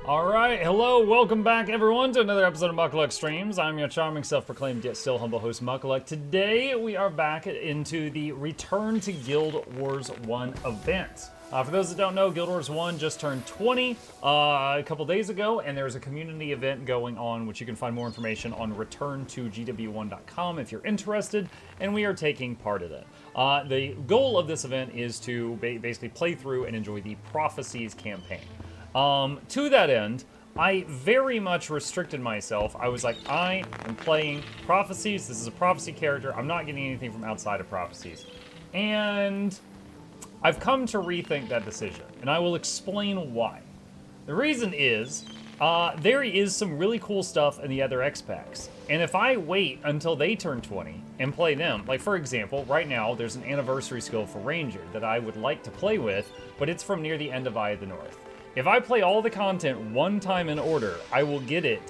Alright, hello, welcome back everyone to another episode of Mukluk Streams. I'm your charming, self-proclaimed, yet still humble host, Mukluk. Today, we are back into the Return to Guild Wars 1 event. For those that don't know, Guild Wars 1 just turned 20 a couple days ago, and there's a community event going on, which you can find more information on return2GW1.com if you're interested, and we are taking part in it. The goal of this event is to basically play through and enjoy the Prophecies campaign. To that end, I very much restricted myself. I was like, I am playing Prophecies. This is a Prophecy character. I'm not getting anything from outside of Prophecies. And I've come to rethink that decision, and I will explain why. The reason is, there is some really cool stuff in the other X-Packs. And if I wait until they turn 20 and play them, like for example, right now there's an anniversary skill for Ranger that I would like to play with, but it's from near the end of Eye of the North. If I play all the content one time in order, I will get it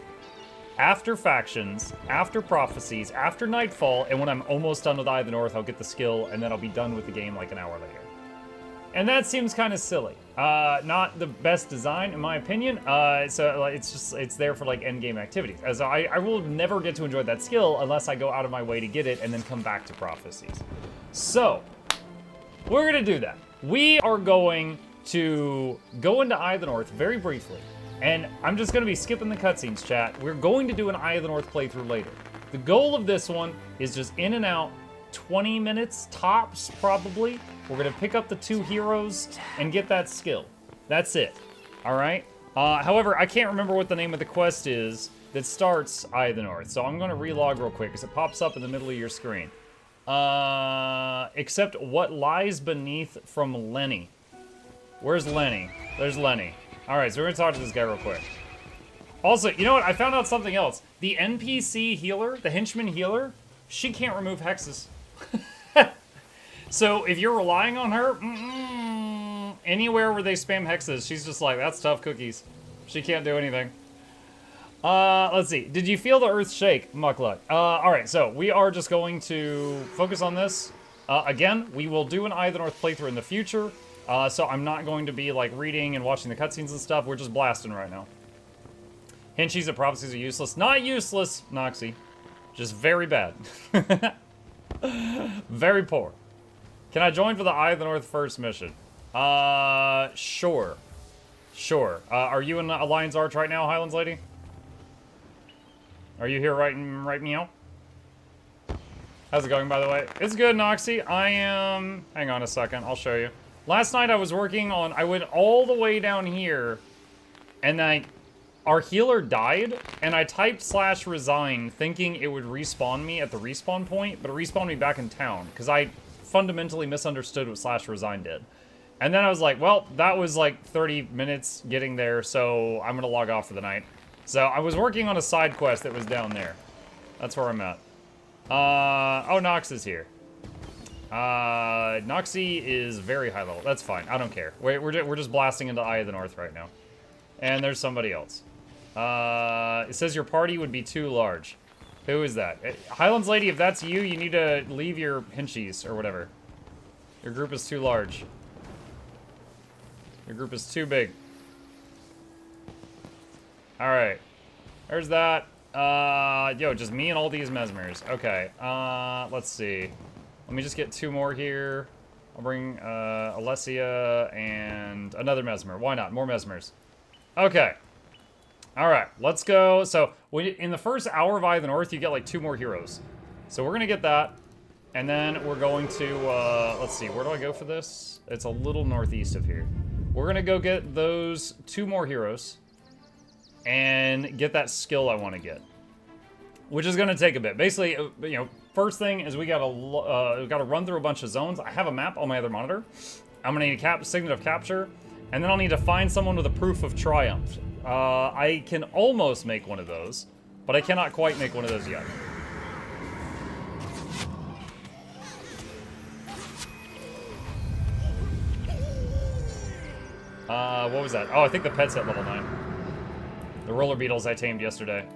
after Factions, after Prophecies, after Nightfall, and when I'm almost done with Eye of the North, I'll get the skill, and then I'll be done with the game like an hour later. And that seems kind of silly. Not the best design, in my opinion. So it's there for like endgame activities. As I will never get to enjoy that skill unless I go out of my way to get it and then come back to Prophecies. So, we're gonna do that. We are going to go into Eye of the North very briefly, and I'm just going to be skipping the cutscenes, chat. We're going to do an Eye of the North playthrough later. The goal of this one is just in and out, 20 minutes tops, probably. We're going to pick up the 2 heroes and get that skill. That's it. All right? However, I can't remember what the name of the quest is that starts Eye of the North, so I'm going to relog real quick because it pops up in the middle of your screen. Except what lies beneath from Lenny. Where's Lenny? There's Lenny. Alright, so we're gonna talk to this guy real quick. Also, you know what? I found out something else. The NPC healer, the henchman healer, she can't remove hexes. So if you're relying on her, anywhere where they spam hexes, she's just like, that's tough cookies. She can't do anything. Let's see. Did you feel the earth shake, Mukluk? Alright, so we are just going to focus on this. Again, we will do an Eye of the North playthrough in the future. So I'm not going to be like reading and watching the cutscenes and stuff. We're just blasting right now. Henchies and Prophecies are useless. Not useless, Noxxi. Just very bad. Very poor. Can I join for the Eye of the North first mission? Sure. Sure. Are you in Alliance Arch right now, Highlands Lady? Are you here right meow? How's it going, by the way? It's good, Noxxi. I am... Hang on a second. I'll show you. Last night I was working on, I went all the way down here, and our healer died, and I typed /resign thinking it would respawn me at the respawn point, but it respawned me back in town, because I fundamentally misunderstood what /resign did. And then I was like, well, that was like 30 minutes getting there, so I'm gonna log off for the night. So I was working on a side quest that was down there. That's where I'm at. Oh, Nox is here. Noxxi is very high level. That's fine. I don't care. We're just blasting into Eye of the North right now. And there's somebody else. It says your party would be too large. Who is that? Highlands Lady, if that's you, you need to leave your henchies or whatever. Your group is too large. Your group is too big. Alright. There's that. Yo, just me and all these mesmers. Okay. Let's see. Let me just get 2 more here. I'll bring Alessia and another mesmer. Why not? More mesmers. Okay. Alright, let's go. So, in the first hour of Eye of the North, you get like 2 more heroes. So we're going to get that. And then we're going to, let's see, where do I go for this? It's a little northeast of here. We're going to go get those 2 more heroes. And get that skill I want to get. Which is going to take a bit. Basically, you know, first thing is we gotta run through a bunch of zones. I have a map on my other monitor. I'm gonna need a signet of capture, and then I'll need to find someone with a proof of triumph. I can almost make one of those, but I cannot quite make one of those yet. What was that? Oh, I think the pet's at level 9. The roller beetles I tamed yesterday.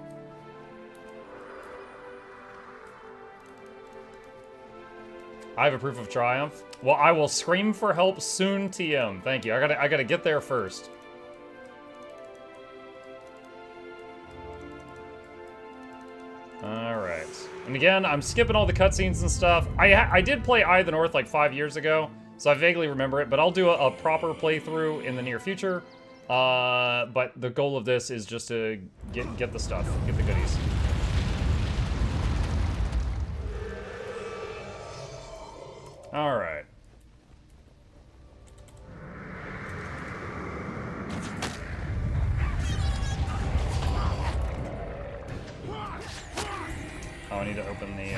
I have a proof of triumph. Well, I will scream for help soon, TM. Thank you. I gotta get there first. And again, I'm skipping all the cutscenes and stuff. I did play Eye of the North like 5 years ago, so I vaguely remember it, but I'll do a proper playthrough in the near future. But the goal of this is just to get the stuff, get the goodies. All right. Oh, I need to open the,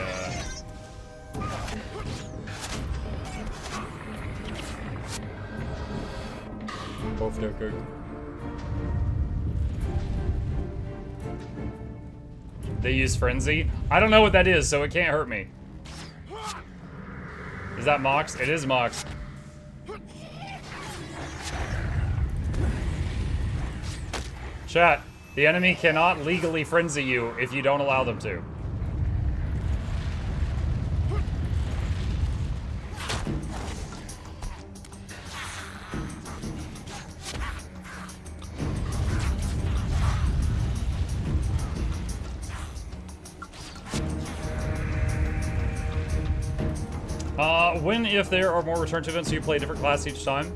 both their code. They use Frenzy? I don't know what that is, so it can't hurt me. Is that Mox? It is Mox. Chat, the enemy cannot legally frenzy you if you don't allow them to. When, if there are more return to events, do you play a different class each time?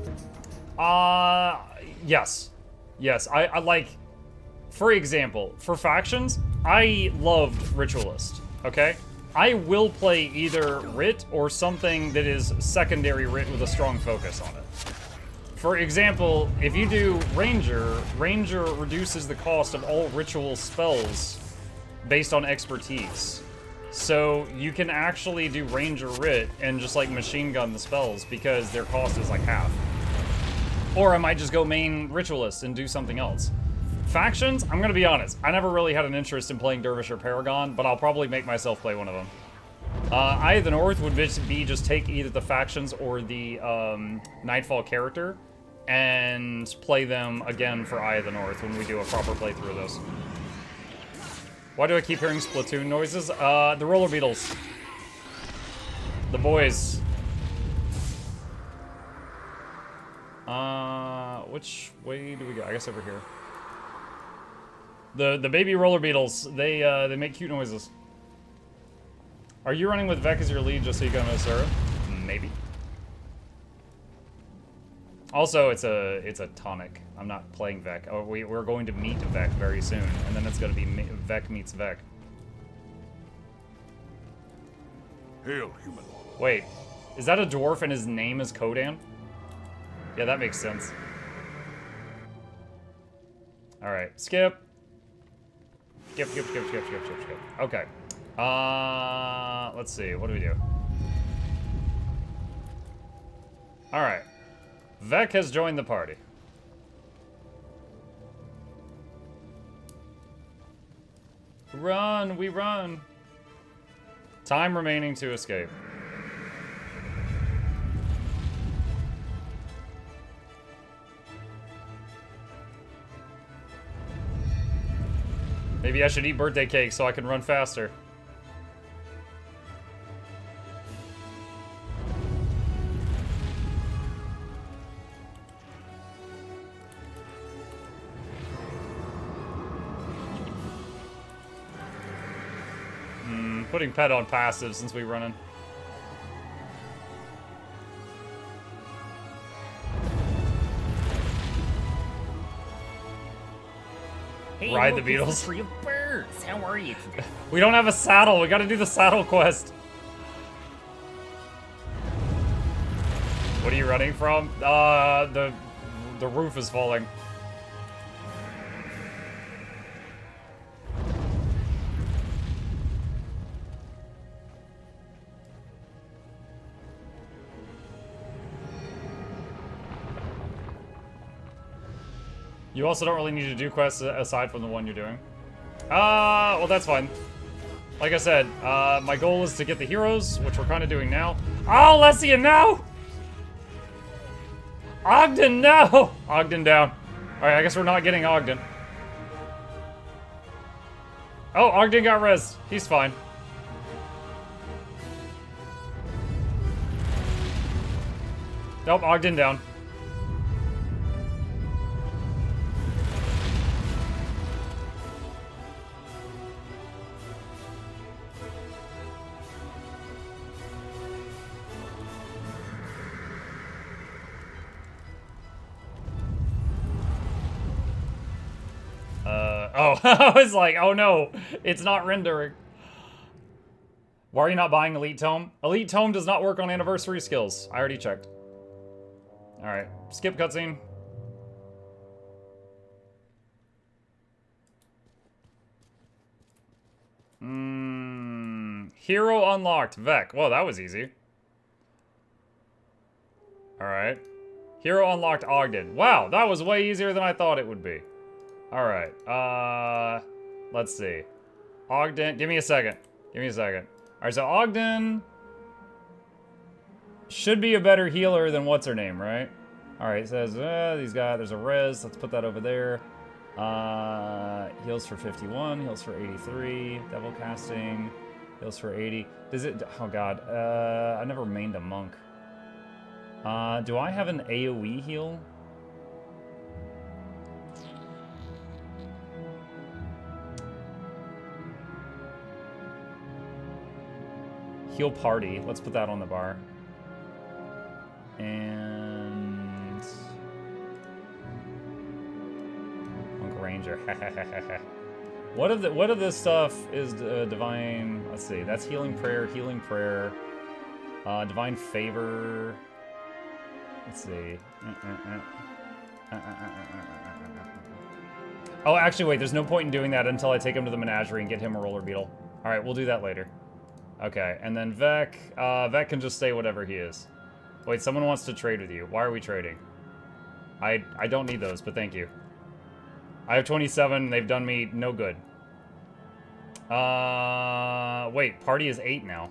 Yes. Yes, I like, for example, for factions, I loved Ritualist, okay? I will play either Rit or something that is secondary Rit with a strong focus on it. For example, if you do Ranger, Ranger reduces the cost of all ritual spells based on expertise. So you can actually do Ranger Rit and just like machine gun the spells because their cost is like half. Or I might just go main Ritualist and do something else. Factions, I'm gonna be honest, I never really had an interest in playing Dervish or Paragon, but I'll probably make myself play one of them. Eye of the North would be just take either the factions or the Nightfall character and play them again for Eye of the North when we do a proper playthrough of those. Why do I keep hearing Splatoon noises? The roller beetles. The boys. Which way do we go? I guess over here. The baby roller beetles, they make cute noises. Are you running with Vec as your lead just so you go to Asura? Maybe. Also, it's a tonic. I'm not playing Vec. Oh, we're going to meet Vec very soon, and then it's going to be Vec meets Vec. Hail, human. Wait, is that a dwarf and his name is Kodan? Yeah, that makes sense. All right, skip. Skip. Okay. Let's see. What do we do? All right. Vec has joined the party. Run, we run. Time remaining to escape. Maybe I should eat birthday cake so I can run faster. Putting pet on passive since we running. Hey, Ride the look, Beetles. it's the tree of birds. How are you today? We don't have a saddle. We gotta do the saddle quest. What are you running from? The roof is falling. You also don't really need to do quests aside from the one you're doing. Well, that's fine. Like I said, my goal is to get the heroes, which we're kind of doing now. Oh, Lesia, no! Ogden, no! Ogden down. Alright, I guess we're not getting Ogden. Oh, Ogden got res. He's fine. Nope, Ogden down. Oh, I was like, oh no, it's not rendering. Why are you not buying Elite Tome? Elite Tome does not work on anniversary skills. I already checked. Alright, skip cutscene. Hero unlocked, Vec. Well, that was easy. Alright. Hero unlocked Ogden. Wow, that was way easier than I thought it would be. Alright, let's see. Ogden, give me a second. Give me a second. Alright, so Ogden should be a better healer than what's her name, right? Alright, it says, these guys, there's a res, let's put that over there. Heals for 51, heals for 83, devil casting, heals for 80. Does it, oh god, I never mained a monk. Do I have an AoE heal? Heal party, let's put that on the bar. And Monk Ranger. What of this stuff is divine? Let's see. That's healing prayer, divine favor. Let's see. Oh, actually, wait. There's no point in doing that until I take him to the menagerie and get him a roller beetle. All right, we'll do that later. Okay, and then Vec. Vec can just stay whatever he is. Wait, someone wants to trade with you. Why are we trading? I don't need those, but thank you. I have 27. They've done me no good. Wait, party is 8 now.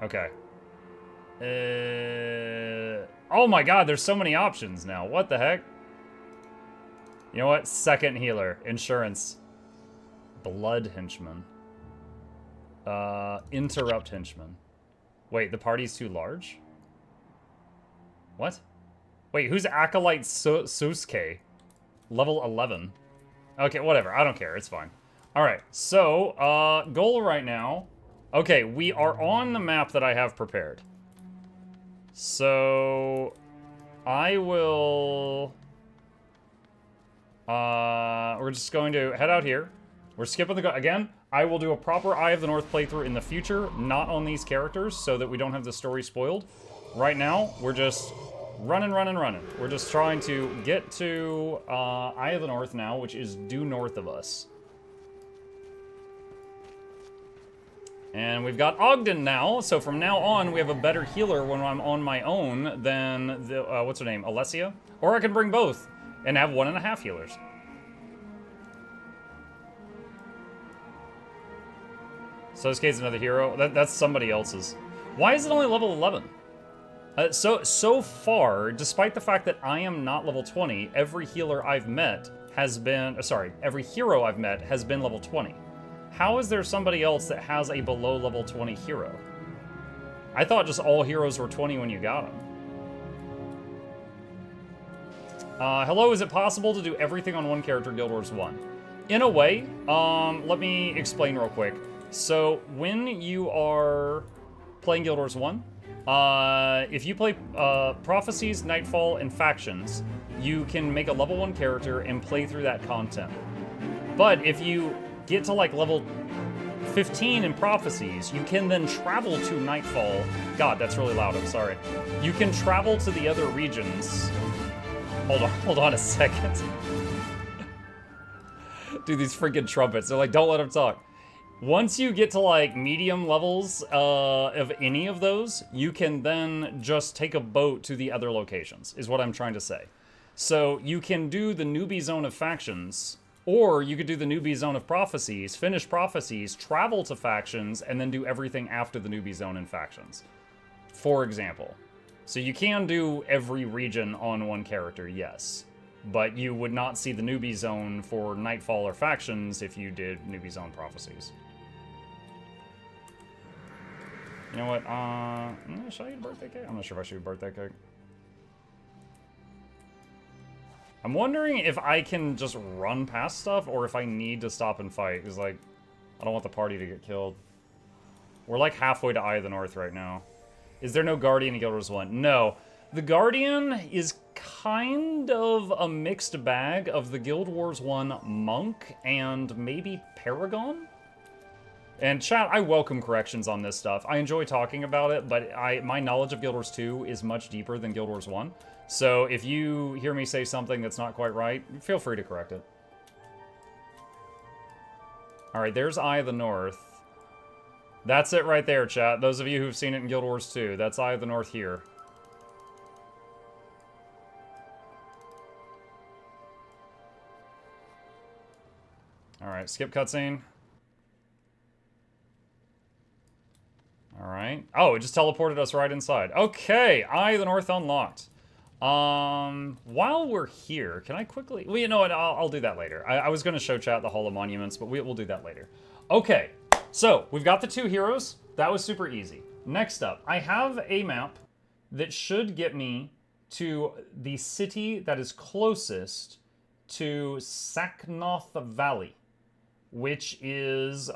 Okay. Oh my god, there's so many options now. What the heck? You know what? Second healer. Insurance. Blood henchman. Interrupt henchman. Wait, the party's too large? What? Wait, who's Acolyte Susuke? Level 11. Okay, whatever. I don't care. It's fine. Alright, so, goal right now. Okay, we are on the map that I have prepared. So, I will... we're just going to head out here. We're skipping the... Again, I will do a proper Eye of the North playthrough in the future, not on these characters, so that we don't have the story spoiled. Right now, we're just running. We're just trying to get to Eye of the North now, which is due north of us. And we've got Ogden now, so from now on, we have a better healer when I'm on my own than the, what's her name, Alessia? Or I can bring both and have 1.5 healers. So this case another hero. That's somebody else's. Why is it only level 11? So far, despite the fact that I am not level 20, every healer I've met has been, every hero I've met has been level 20. How is there somebody else that has a below level 20 hero? I thought just all heroes were 20 when you got them. Hello, is it possible to do everything on one character Guild Wars 1? In a way, let me explain real quick. So, when you are playing Guild Wars 1, if you play Prophecies, Nightfall, and Factions, you can make a level 1 character and play through that content. But if you get to like level 15 in Prophecies, you can then travel to Nightfall. God, that's really loud, I'm sorry. You can travel to the other regions. Hold on a second. Dude, these freaking trumpets, they're like, don't let them talk. Once you get to like medium levels of any of those, you can then just take a boat to the other locations, is what I'm trying to say. So you can do the newbie zone of Factions, or you could do the newbie zone of Prophecies, finish Prophecies, travel to Factions, and then do everything after the newbie zone in Factions, for example. So you can do every region on one character, yes. But you would not see the newbie zone for Nightfall or Factions if you did newbie zone Prophecies. You know what, should I get a birthday cake? I'm not sure if I should get a birthday cake. I'm wondering if I can just run past stuff or if I need to stop and fight. Because, like, I don't want the party to get killed. We're, like, halfway to Eye of the North right now. Is there no Guardian in Guild Wars 1? No. The Guardian is kind of a mixed bag of the Guild Wars 1 Monk and maybe Paragon? And chat, I welcome corrections on this stuff. I enjoy talking about it, but my knowledge of Guild Wars 2 is much deeper than Guild Wars 1. So if you hear me say something that's not quite right, feel free to correct it. All right, there's Eye of the North. That's it right there, chat. Those of you who've seen it in Guild Wars 2, that's Eye of the North here. All right, skip cutscene. All right. Oh, it just teleported us right inside. Okay, Eye of the North unlocked. While we're here, can I quickly... Well, you know what? I'll do that later. I was going to show chat the Hall of Monuments, but we'll do that later. Okay, so we've got the 2 heroes. That was super easy. Next up, I have a map that should get me to the city that is closest to Saknoth Valley, which is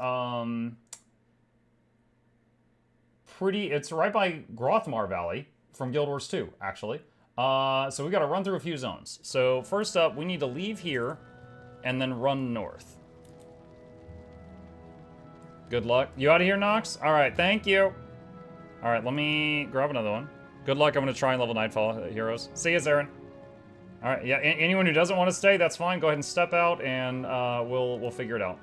it's right by Grothmar Valley from Guild Wars 2, actually. So we got to run through a few zones. So first up, we need to leave here and then run north. Good luck. You out of here, Nox? All right, thank you. All right, let me grab another one. Good luck. I'm going to try and level Nightfall heroes. See you, Zarin. All right, yeah, anyone who doesn't want to stay, that's fine. Go ahead and step out, and we'll figure it out.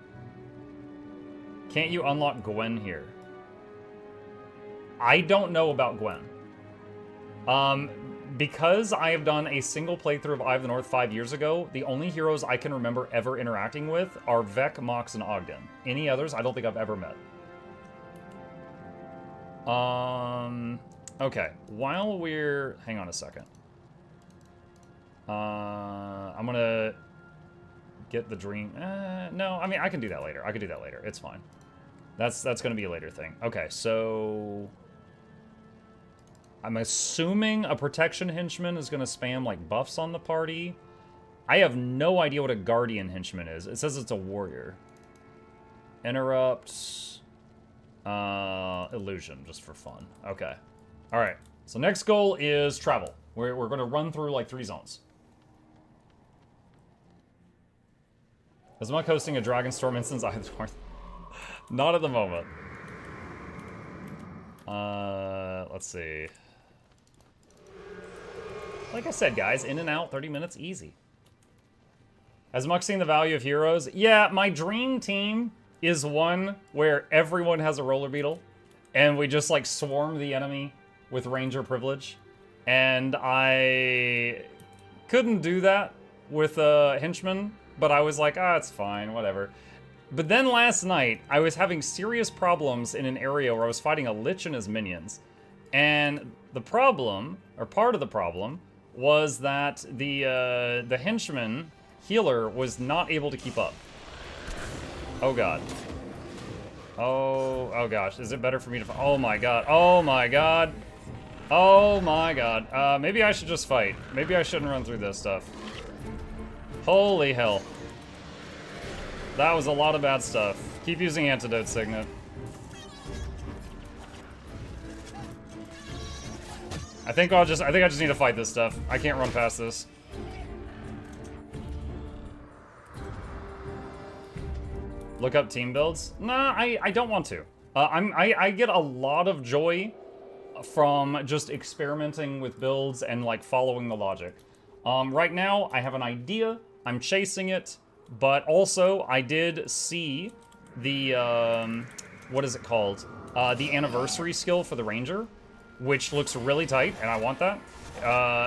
Can't you unlock Gwen here? I don't know about Gwen. Because I have done a single playthrough of Eye of the North 5 years ago, the only heroes I can remember ever interacting with are Vec, Mox, and Ogden. Any others, I don't think I've ever met. Okay, while we're... Hang on a second. I'm gonna get the dream... no, I mean, I can do that later. I can do that later. It's fine. That's gonna be a later thing. Okay, so... I'm assuming a protection henchman is going to spam, like, buffs on the party. I have no idea what a guardian henchman is. It says it's a warrior. Interrupt. Illusion, just for fun. Okay. All right. So next goal is travel. We're going to run through, like, 3 zones. Is Muck hosting a Dragonstorm instance? I have not at the moment. Let's see. Like I said, guys, in and out, 30 minutes, easy. Has Muck seen the value of heroes? Yeah, my dream team is one where everyone has a roller beetle, and we just, like, swarm the enemy with ranger privilege. And I couldn't do that with a henchman, but I was like, it's fine, whatever. But then last night, I was having serious problems in an area where I was fighting a Lich and his minions. And the problem, or part of the problem, was that the henchman healer was not able to keep up. Oh god. Oh gosh. Is it better for me to... Oh my god. Oh my god. Oh my god. Maybe I should just fight. Maybe I shouldn't run through this stuff. Holy hell. That was a lot of bad stuff. Keep using antidote, Signet. I think I just need to fight this stuff. I can't run past this. Look up team builds? Nah, I don't want to. I get a lot of joy from just experimenting with builds and, like, following the logic. Right now, I have an idea. I'm chasing it. But also, I did see the, what is it called? The anniversary skill for the Ranger, which looks really tight, and I want that.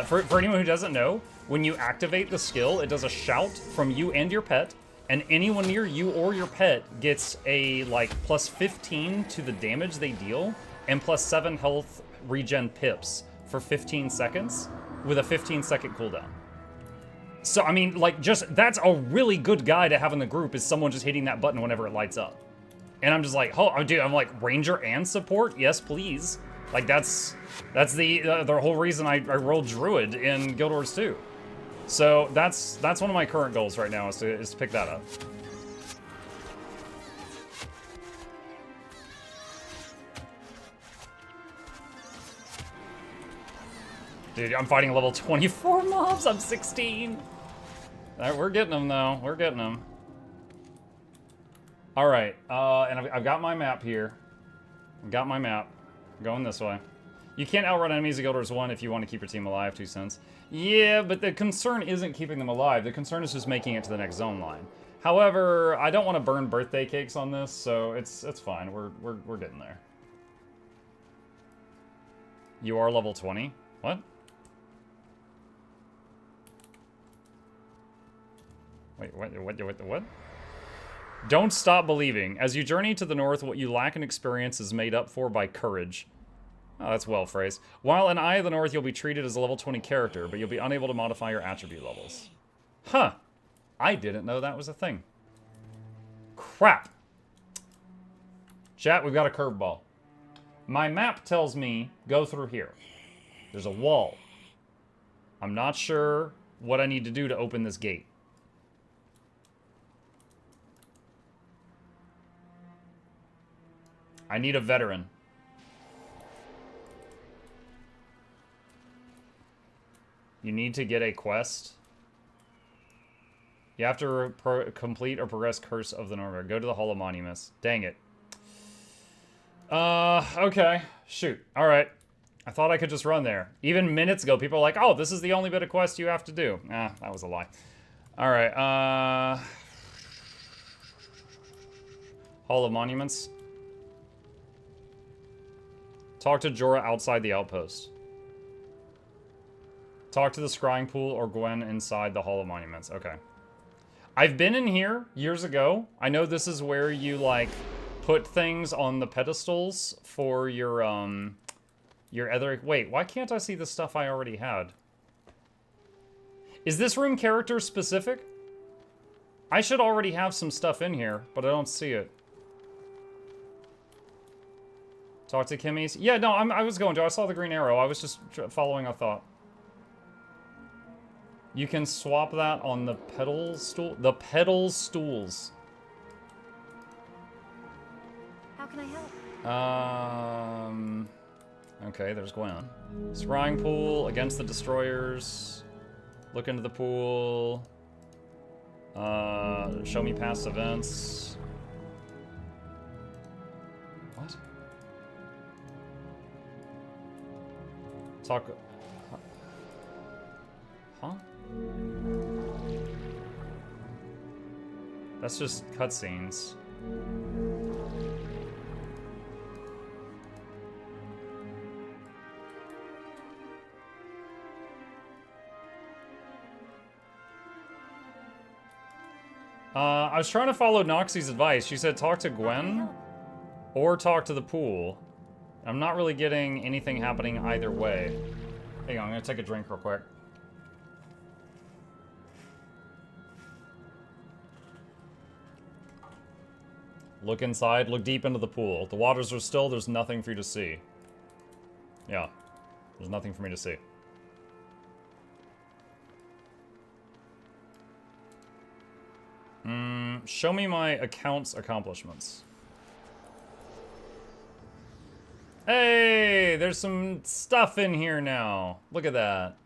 For anyone who doesn't know, when you activate the skill, it does a shout from you and your pet, and anyone near you or your pet gets a, like, plus 15 to the damage they deal, and plus 7 health regen pips for 15 seconds, with a 15-second cooldown. So, I mean, like, just, that's a really good guy to have in the group, is someone just hitting that button whenever it lights up. And I'm just like, oh, dude, I'm like, Ranger and support? Yes, please. Like, that's the whole reason I rolled Druid in Guild Wars 2. So, that's one of my current goals right now, is to pick that up. Dude, I'm fighting level 24 mobs. I'm 16. All right, we're getting them, though. We're getting them. All right, and I've got my map here. I've got my map. I'm going this way. You can't outrun enemies in Guild Wars 1 if you want to keep your team alive, 2 cents. Yeah, but the concern isn't keeping them alive. The concern is just making it to the next zone line. However, I don't want to burn birthday cakes on this, so it's fine. We're getting there. You are level 20? What? Wait, what? Don't stop believing. As you journey to the north, what you lack in experience is made up for by courage. Oh, that's well phrased. While in Eye of the North, you'll be treated as a level 20 character, but you'll be unable to modify your attribute levels. Huh. I didn't know that was a thing. Crap. Chat, we've got a curveball. My map tells me go through here. There's a wall. I'm not sure what I need to do to open this gate. I need a veteran. You need to get a quest. You have to complete or progress Curse of the Northern. Go to the Hall of Monuments. Dang it. Okay. Shoot. Alright. I thought I could just run there. Even minutes ago, people were like, oh, this is the only bit of quest you have to do. Ah, that was a lie. Alright, Hall of Monuments. Talk to Jorah outside the outpost. Talk to the scrying pool or Gwen inside the Hall of Monuments. Okay. I've been in here years ago. I know this is where you, like, put things on the pedestals for your other... Wait, why can't I see the stuff I already had? Is this room character specific? I should already have some stuff in here, but I don't see it. Talk to Kimmy's? Yeah, no, I was going to. I saw the green arrow. I was just following a thought. You can swap that on the pedal stool. The pedal stools. How can I help? Okay, there's Gwen. Scrying pool against the destroyers. Look into the pool. Show me past events. What? Talk. Huh? That's just cutscenes. I was trying to follow Noxxi's advice. She said talk to Gwen or talk to the pool. I'm not really getting anything happening either way. Hang on, I'm gonna take a drink real quick. Look inside, look deep into the pool. The waters are still, there's nothing for you to see. Yeah, there's nothing for me to see. Show me my account's accomplishments. Hey, there's some stuff in here now. Look at that.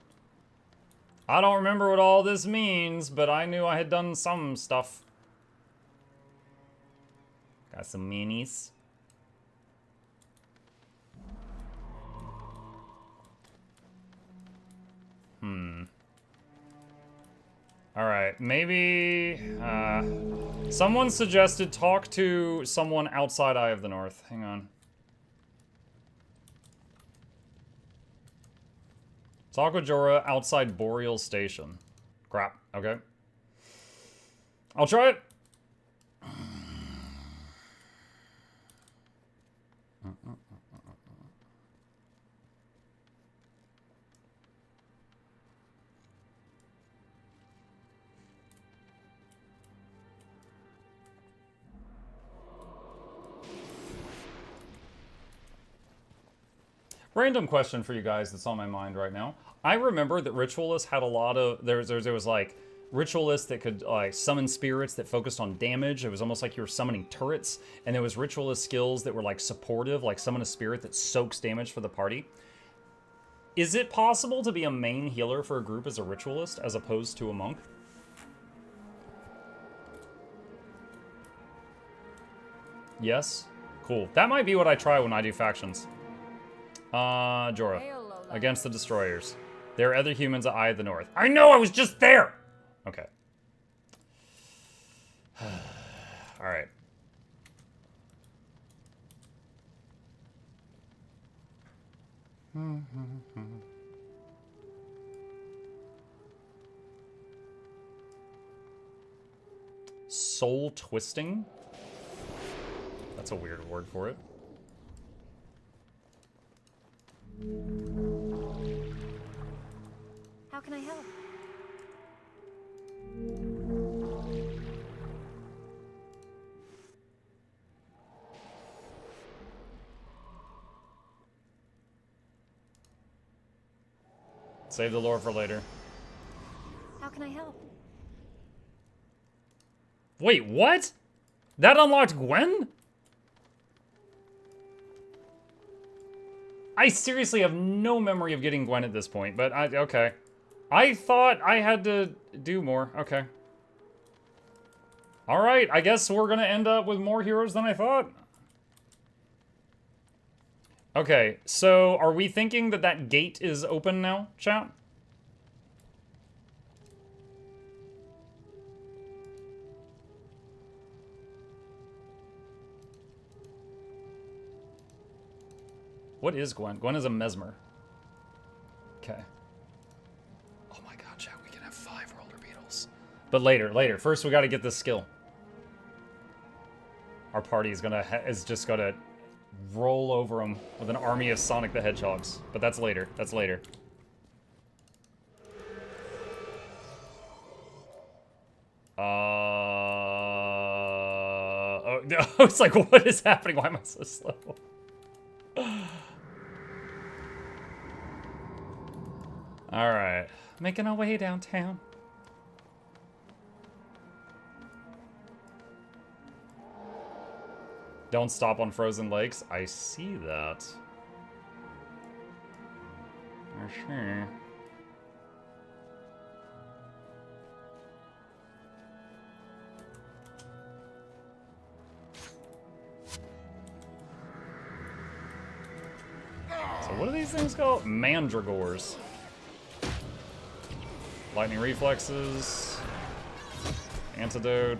I don't remember what all this means, but I knew I had done some stuff. Got some minis. Alright, maybe... someone suggested talk to someone outside Eye of the North. Hang on. Talk with Jorah outside Boreal Station. Crap. Okay. I'll try it. Random question for you guys that's on my mind right now. I remember that Ritualists had a lot of... There was like Ritualists that could like summon spirits that focused on damage. It was almost like you were summoning turrets. And there was Ritualist skills that were like supportive, like summon a spirit that soaks damage for the party. Is it possible to be a main healer for a group as a ritualist as opposed to a monk? Yes? Cool. That might be what I try when I do factions. Jorah. Against the Destroyers. There are other humans at Eye of the North. I know, I was just there! Okay. Alright. Soul twisting? That's a weird word for it. How can I help? Save the lore for later. How can I help? Wait, what? That unlocked Gwen? I seriously have no memory of getting Gwen at this point, but okay. I thought I had to do more. Okay. Alright, I guess we're gonna end up with more heroes than I thought. Okay, so are we thinking that that gate is open now, chat? What is Gwen? Gwen is a mesmer. Okay. Oh my god, chat, we can have 5 roller beetles. But later. First, we gotta get this skill. Our party is just gonna roll over them with an army of Sonic the Hedgehogs. But that's later. That's later. Oh, no, it's like, what is happening? Why am I so slow? Alright. Making our way downtown. Don't stop on frozen lakes. I see that. Sure. So what are these things called? Mandragores. Lightning reflexes. Antidote.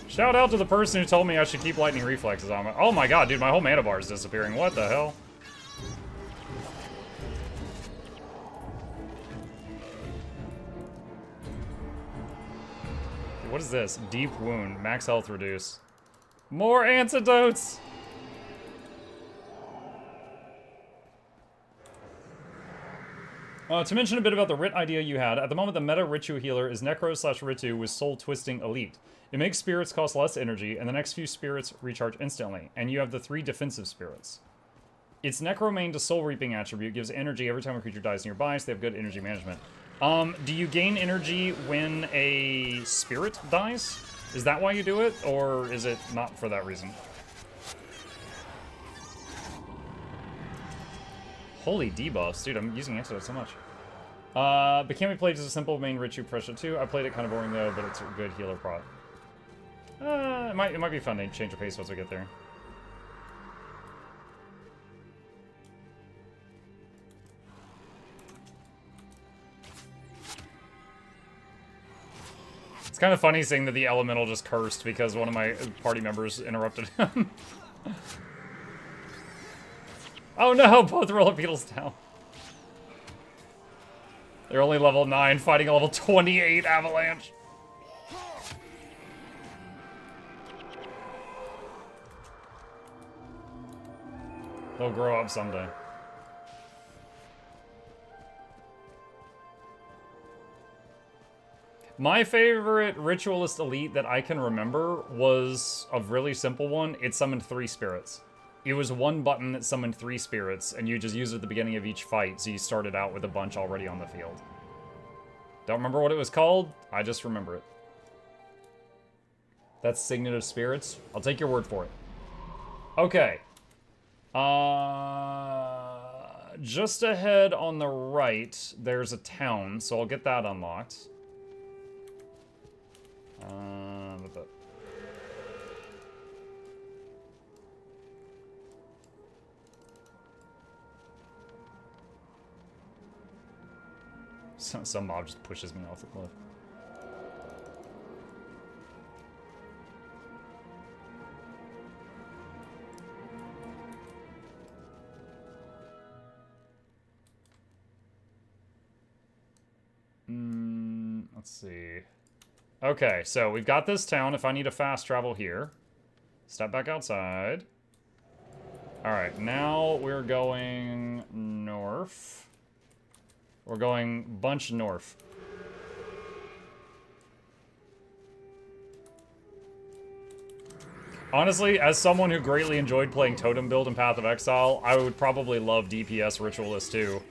Shout out to the person who told me I should keep lightning reflexes on. Oh my god, dude, my whole mana bar is disappearing. What the hell? What is this? Deep wound. Max health reduce. More antidotes! To mention a bit about the Rit idea you had, at the moment the meta Ritu healer is Necro/Ritu with Soul Twisting Elite. It makes spirits cost less energy, and the next few spirits recharge instantly, and you have the 3 defensive spirits. Its Necro main to Soul Reaping attribute gives energy every time a creature dies nearby, so they have good energy management. Do you gain energy when a spirit dies? Is that why you do it, or is it not for that reason? Holy debuffs, dude, I'm using Antidote so much. But can be played as a simple main Ritu pressure too. I played it kind of boring though, but it's a good healer prot. It might be fun to change the pace once we get there. It's kind of funny seeing that the elemental just cursed because one of my party members interrupted him. Oh no, both roller beetles down. They're only level 9, fighting a level 28 avalanche. They'll grow up someday. My favorite Ritualist Elite that I can remember was a really simple one. It summoned 3 spirits. It was one button that summoned 3 spirits, and you just used it at the beginning of each fight, so you started out with a bunch already on the field. Don't remember what it was called, I just remember it. That's Signet of Spirits. I'll take your word for it. Okay. Just ahead on the right, there's a town, so I'll get that unlocked. Some mob just pushes me off the cliff. Let's see. Okay, so we've got this town. If I need to fast travel here, step back outside. All right, now we're going north. We're going bunch north. Honestly, as someone who greatly enjoyed playing Totem Build in Path of Exile, I would probably love DPS Ritualist too.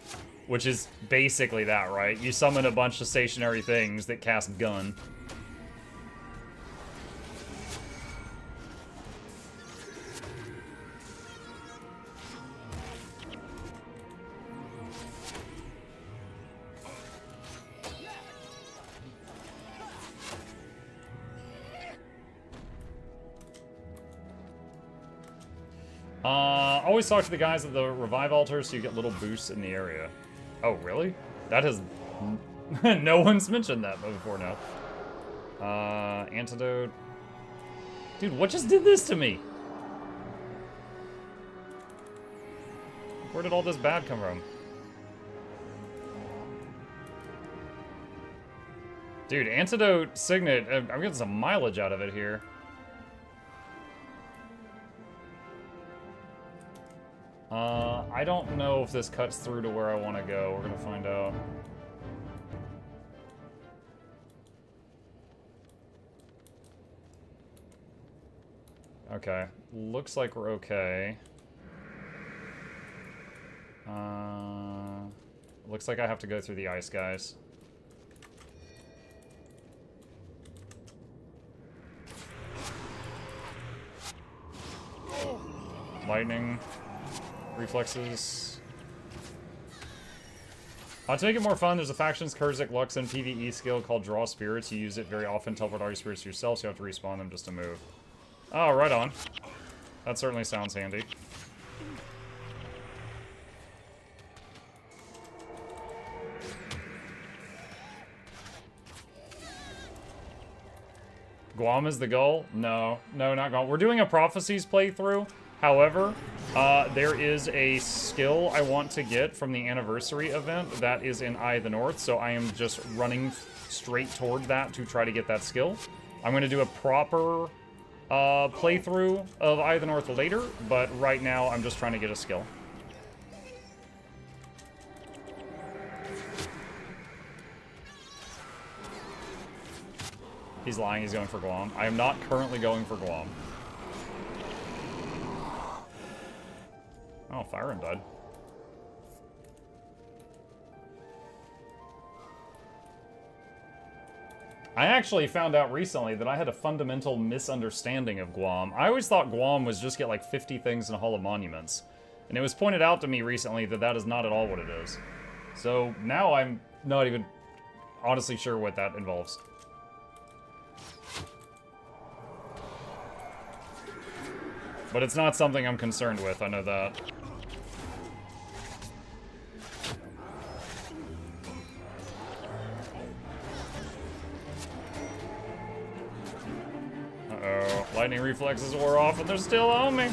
Which is basically that, right? You summon a bunch of stationary things that cast gun. Always talk to the guys at the revive altar so you get little boosts in the area. Oh, really? That has... no one's mentioned that before now. Antidote. Dude, what just did this to me? Where did all this bad come from? Dude, Antidote Signet, I'm getting some mileage out of it here. I don't know if this cuts through to where I want to go. We're gonna find out. Okay, looks like we're okay. Looks like I have to go through the ice guys. Lightning. Reflexes. To make it more fun, there's a Factions Kurzik Luxon PvE skill called Draw Spirits. You use it very often, teleport all your spirits to yourself, so you have to respawn them just to move. Oh, right on. That certainly sounds handy. Guam is the goal? No, not Guam. We're doing a Prophecies playthrough. However, there is a skill I want to get from the anniversary event that is in Eye of the North, so I am just running straight toward that to try to get that skill. I'm going to do a proper playthrough of Eye of the North later, but right now I'm just trying to get a skill. He's lying, he's going for Guam. I am not currently going for Guam. Oh, Fyron died. I actually found out recently that I had a fundamental misunderstanding of Guam. I always thought Guam was just get like 50 things in a Hall of Monuments. And it was pointed out to me recently that that is not at all what it is. So now I'm not even honestly sure what that involves. But it's not something I'm concerned with, I know that. Uh-oh, lightning reflexes wore off and they're still on me.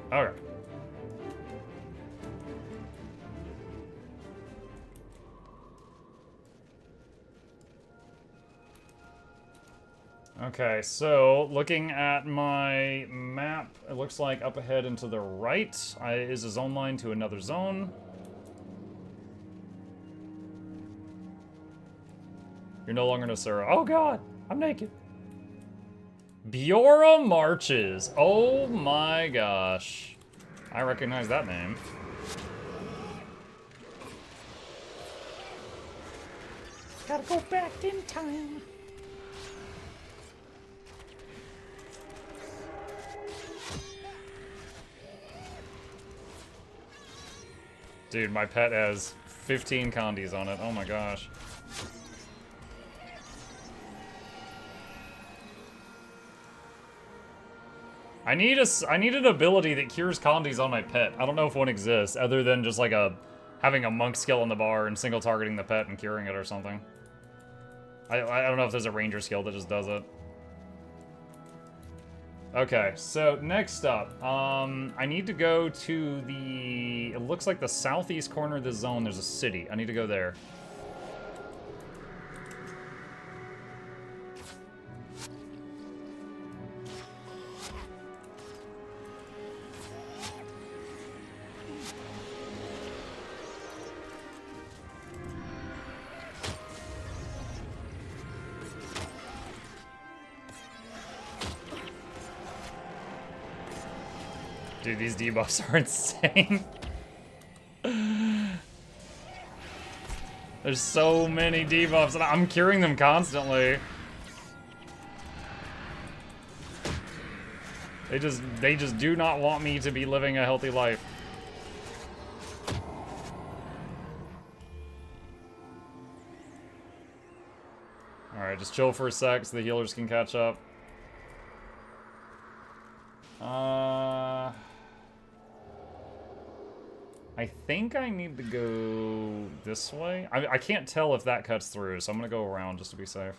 Okay. Okay, so looking at my map, it looks like up ahead and to the right is a zone line to another zone. You're no longer Nasura. Oh god, I'm naked. Biora Marches. Oh my gosh. I recognize that name. Gotta go back in time. Dude, my pet has 15 condies on it. Oh my gosh. I need an ability that cures condies on my pet. I don't know if one exists, other than just like having a monk skill in the bar and single targeting the pet and curing it or something. I don't know if there's a ranger skill that just does it. Okay, so next up, I need to go to the, it looks like the southeast corner of the zone, there's a city. I need to go there. Dude, these debuffs are insane. There's so many debuffs, and I'm curing them constantly. They just do not want me to be living a healthy life. Alright, just chill for a sec so the healers can catch up. I think I need to go this way. I can't tell if that cuts through, so I'm gonna go around just to be safe.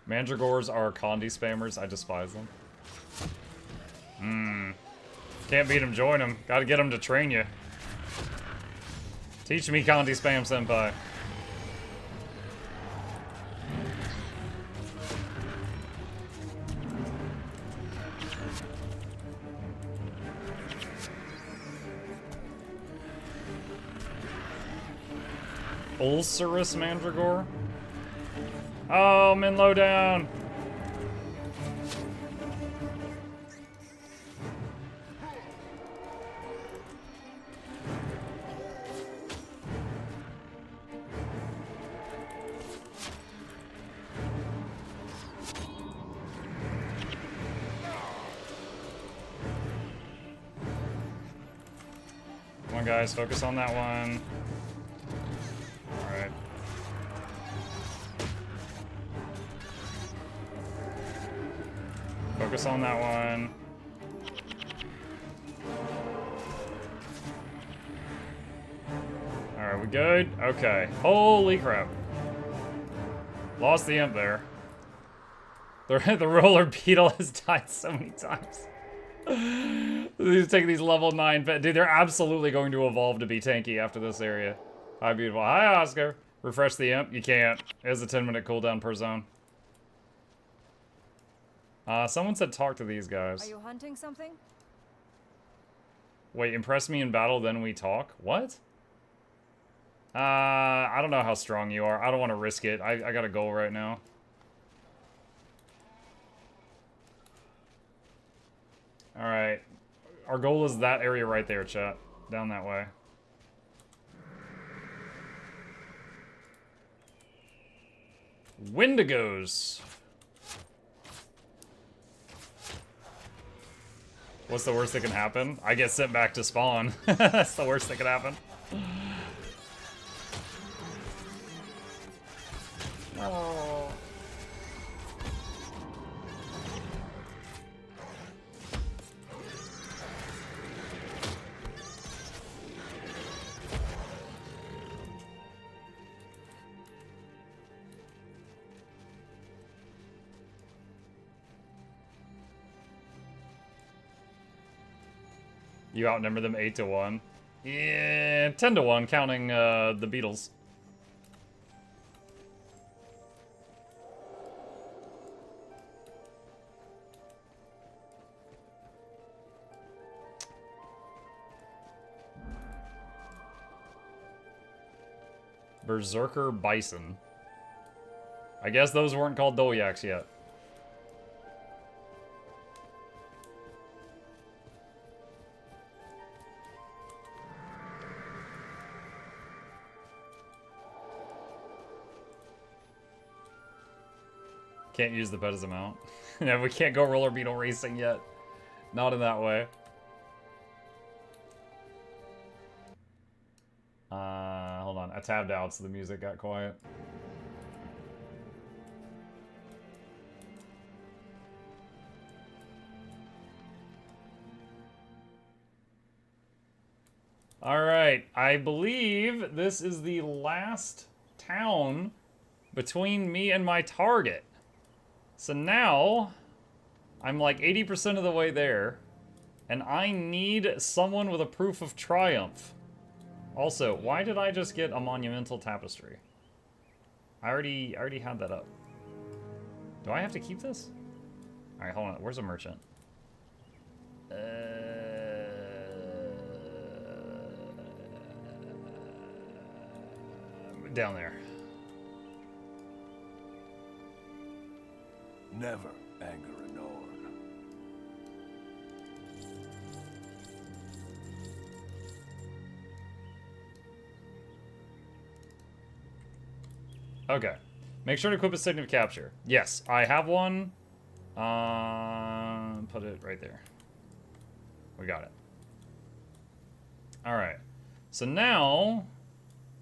Mandragores are Condi spammers. I despise them. Can't beat them, join them. Gotta get them to train you. Teach me Condi spam, senpai. Ulcerous Mandragore? Oh, I'm in low down. Come on, guys, focus on that one. All right. Focus on that one. Alright, we good? Okay. Holy crap. Lost the imp there. The roller beetle has died so many times. These take these level 9 pet. Dude, they're absolutely going to evolve to be tanky after this area. Hi, beautiful. Hi, Oscar. Refresh the imp. You can't. It has a 10-minute cooldown per zone. Someone said talk to these guys. Are you hunting something? Wait, impress me in battle, then we talk? What? I don't know how strong you are. I don't want to risk it. I got a goal right now. Alright. Our goal is that area right there, chat. Down that way. Wendigos. What's the worst that can happen? I get sent back to spawn. That's the worst that could happen. Oh. You outnumber them 8-1. Yeah, 10-1, counting the Beetles. Berserker Bison. I guess those weren't called Dolyaks yet. Can't use the pet as a mount. No, we can't go roller beetle racing yet. Not in that way. Hold on. I tabbed out so the music got quiet. Alright, I believe this is the last town between me and my target. So now, I'm like 80% of the way there, and I need someone with a proof of triumph. Also, why did I just get a monumental tapestry? I already had that up. Do I have to keep this? Alright, hold on. Where's a merchant? Down there. Never anger a Norn. Okay. Make sure to equip a signet of capture. Yes, I have one. Put it right there. We got it. Alright. So now,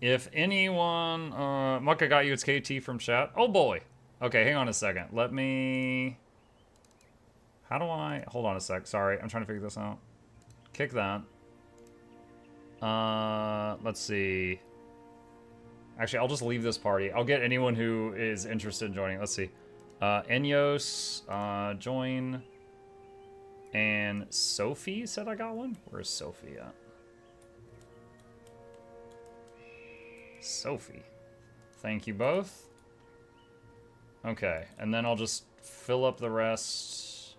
if anyone... Mucka got you its KT from chat. Oh boy. Okay, hang on a second. Let me... How do I... Hold on a sec. Sorry, I'm trying to figure this out. Kick that. Let's see. Actually, I'll just leave this party. I'll get anyone who is interested in joining. Let's see. Enyos, join. And Sophie said I got one? Where's Sophie at? Sophie. Thank you both. Okay, and then I'll just fill up the rest.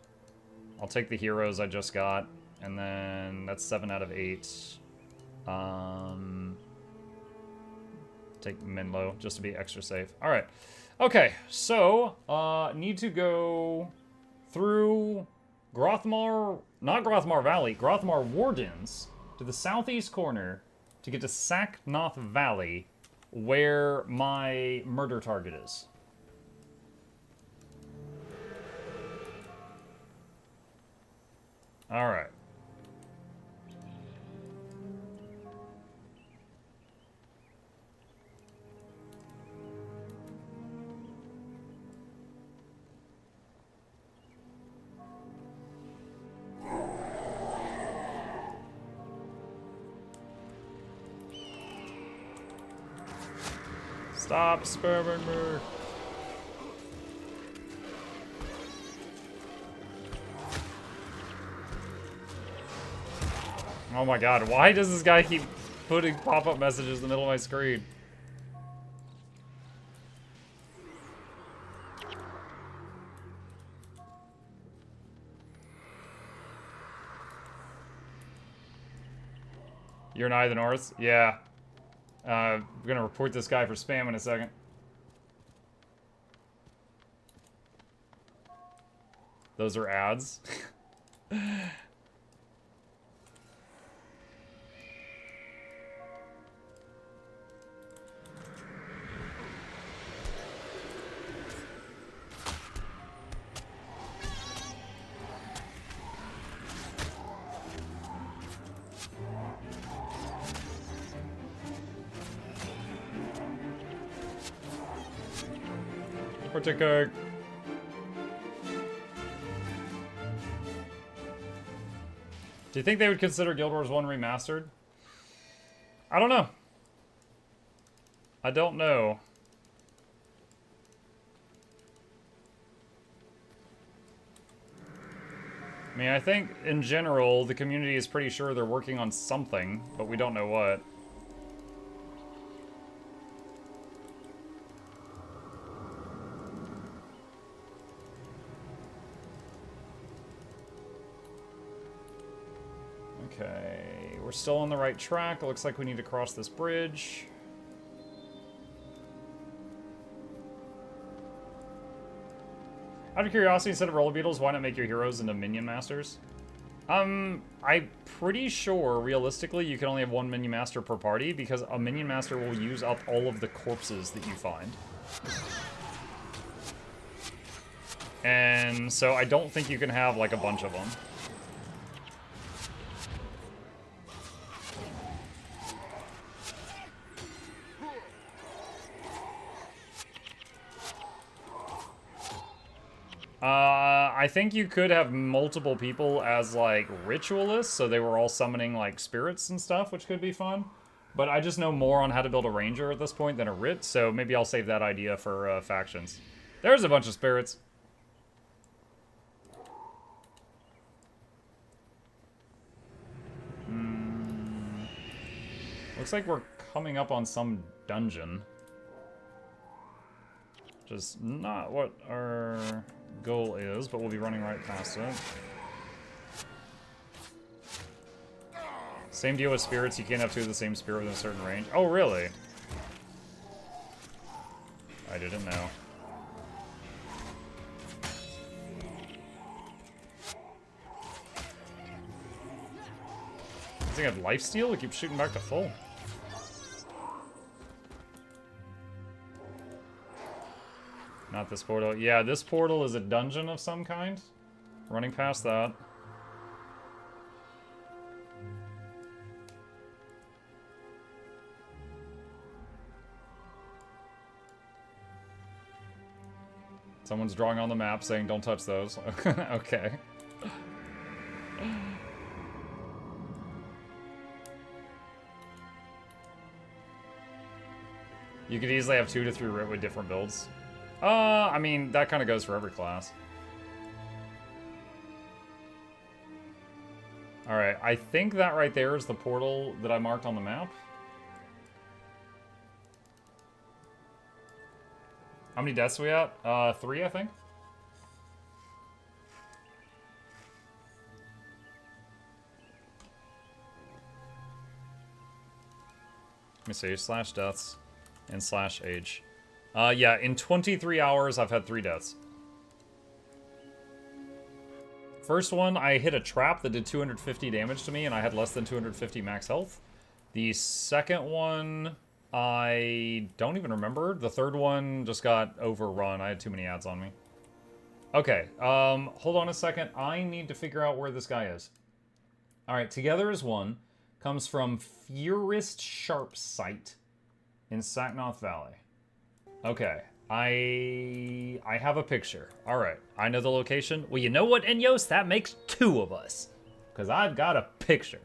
I'll take the heroes I just got, and then that's 7 out of 8. Take Menlo, just to be extra safe. Alright. Okay, so, need to go through Grothmar, not Grothmar Valley, Grothmar Wardens, to the southeast corner to get to Saknoth Valley, where my murder target is. Alright. Stop spamming me. Oh my god, why does this guy keep putting pop-up messages in the middle of my screen? You're an Eye of the North? Yeah. I'm gonna report this guy for spam in a second. Those are ads. Particular. Do you think they would consider Guild Wars 1 remastered? I don't know. I don't know. mean, I think, in general, the community is pretty sure they're working on something, but we don't know what. Okay, we're still on the right track. It looks like we need to cross this bridge. Out of curiosity, instead of roller beetles, why not make your heroes into minion masters? I'm pretty sure, realistically, you can only have one minion master per party, because a minion master will use up all of the corpses that you find. And so I don't think you can have, like, a bunch of them. I think you could have multiple people as, like, ritualists, so they were all summoning, like, spirits and stuff, which could be fun. But I just know more on how to build a ranger at this point than a writ, so maybe I'll save that idea for factions. There's a bunch of spirits. Looks like we're coming up on some dungeon. Which is not what our goal is, but we'll be running right past it. Same deal with spirits, you can't have two of the same spirit within a certain range. Oh, really? I didn't know. Does he have lifesteal? We keep shooting back to full. Not this portal. Yeah, this portal is a dungeon of some kind. Running past that. Someone's drawing on the map saying don't touch those. Okay. You could easily have 2 to 3 writ with different builds. I mean, that kind of goes for every class. Alright, I think that right there is the portal that I marked on the map. How many deaths are we at? 3, I think. Let me see, slash deaths and slash age. Yeah, in 23 hours, I've had 3 deaths. First one, I hit a trap that did 250 damage to me, and I had less than 250 max health. The second one, I don't even remember. The third one just got overrun. I had too many ads on me. Okay, hold on a second. I need to figure out where this guy is. Alright, Together as One comes from Furist Sharp Sight in Saknoth Valley. Okay, I have a picture. All right, I know the location. Well, you know what, Enyos? That makes 2 of us, because I've got a picture.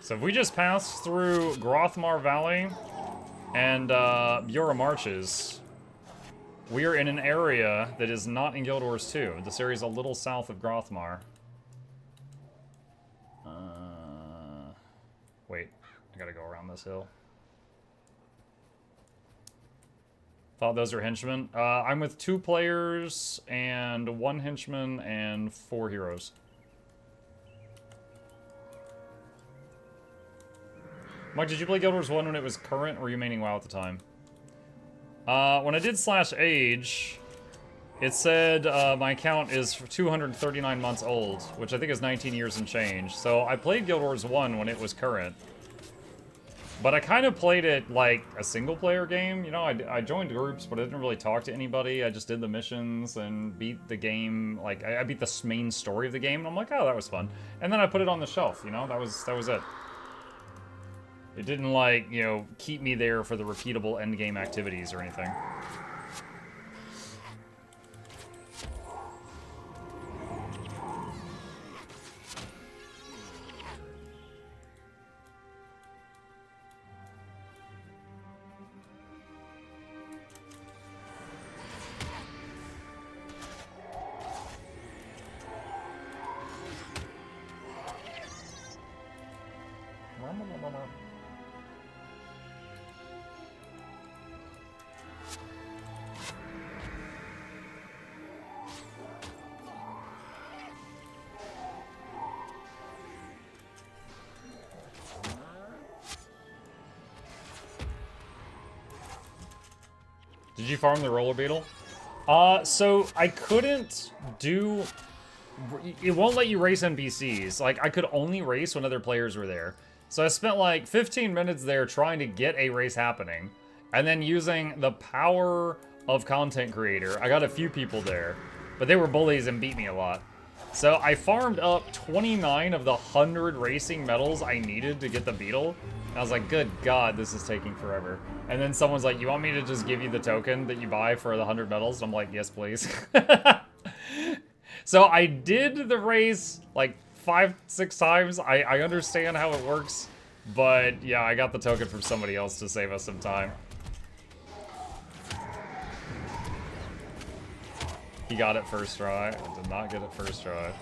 So if we just pass through Grothmar Valley and Bura Marches, we are in an area that is not in Guild Wars 2. This area is a little south of Grothmar. Wait, I gotta go around this hill. Thought those are henchmen. I'm with 2 players and 1 henchman and 4 heroes. Mike, did you play Guild Wars 1 when it was current, or were you maining WoW at the time? When I did slash age, it said my account is 239 months old, which I think is 19 years and change. So I played Guild Wars 1 when it was current. But I kind of played it like a single-player game. You know, I joined groups, but I didn't really talk to anybody. I just did the missions and beat the game. Like, I beat the main story of the game, and I'm like, oh, that was fun. And then I put it on the shelf, you know? That was it. It didn't, like, you know, keep me there for the repeatable endgame activities or anything. Did you farm the roller beetle? So I couldn't do... It won't let you race NPCs. Like, I could only race when other players were there. So I spent like 15 minutes there trying to get a race happening. And then using the power of content creator, I got a few people there. But they were bullies and beat me a lot. So I farmed up 29 of the 100 racing medals I needed to get the beetle. And I was like, good God, this is taking forever. And then someone's like, you want me to just give you the token that you buy for the 100 medals? And I'm like, yes, please. So I did the race like 5-6 times. I understand how it works. But yeah, I got the token from somebody else to save us some time. He got it first try. I did not get it first try.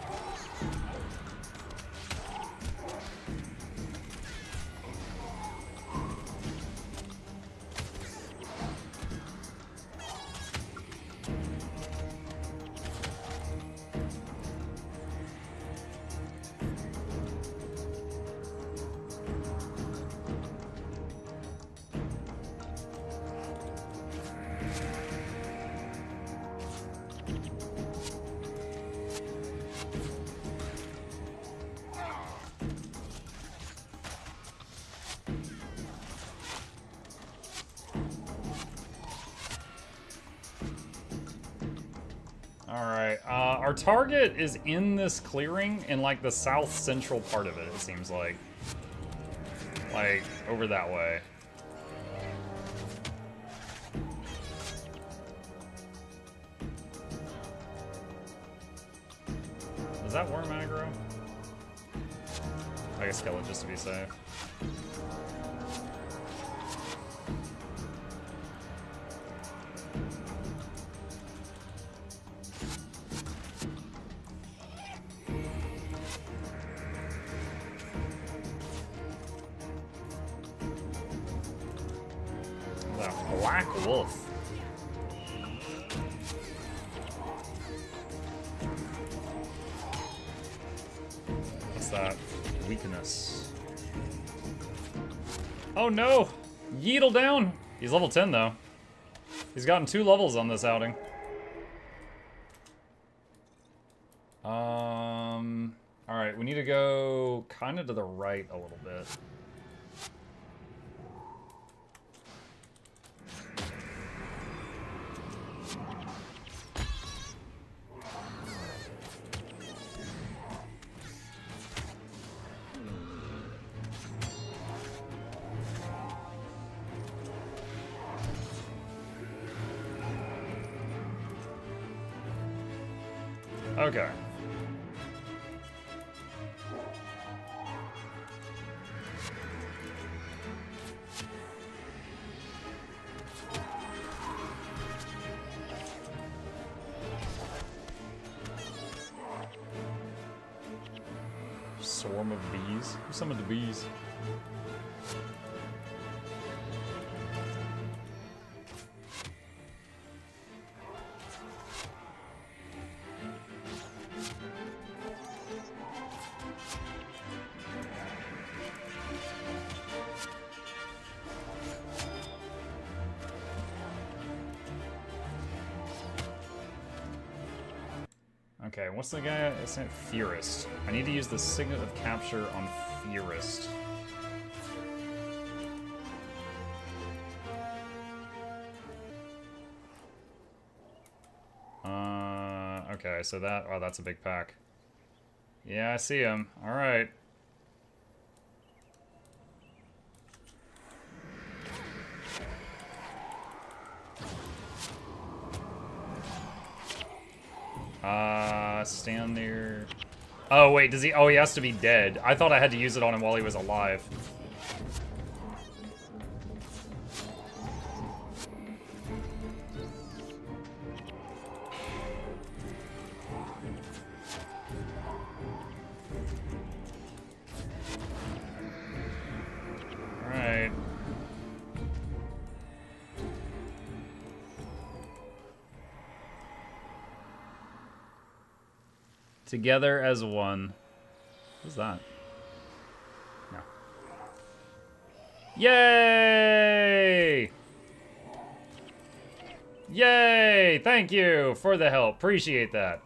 Alright, our target is in this clearing in like the south central part of it, it seems like. Like, over that way. Is that worm aggro? I guess kill it just to be safe. Black wolf. What's that? Weakness. Oh no! Yeetle down! He's level 10 though. He's gotten 2 levels on this outing. Alright, we need to go kind of to the right a little bit. Okay. Swarm of bees? Who summoned the bees? Okay, what's the guy? It's Theorist. I need to use the Signet of Capture on Theorist. Okay, so that... Oh, that's a big pack. Yeah, I see him. Alright. Stand there. Oh, wait, does he? Oh, he has to be dead. I thought I had to use it on him while he was alive. Alright. Together as one. What's that? No. Yay! Yay! Thank you for the help. Appreciate that.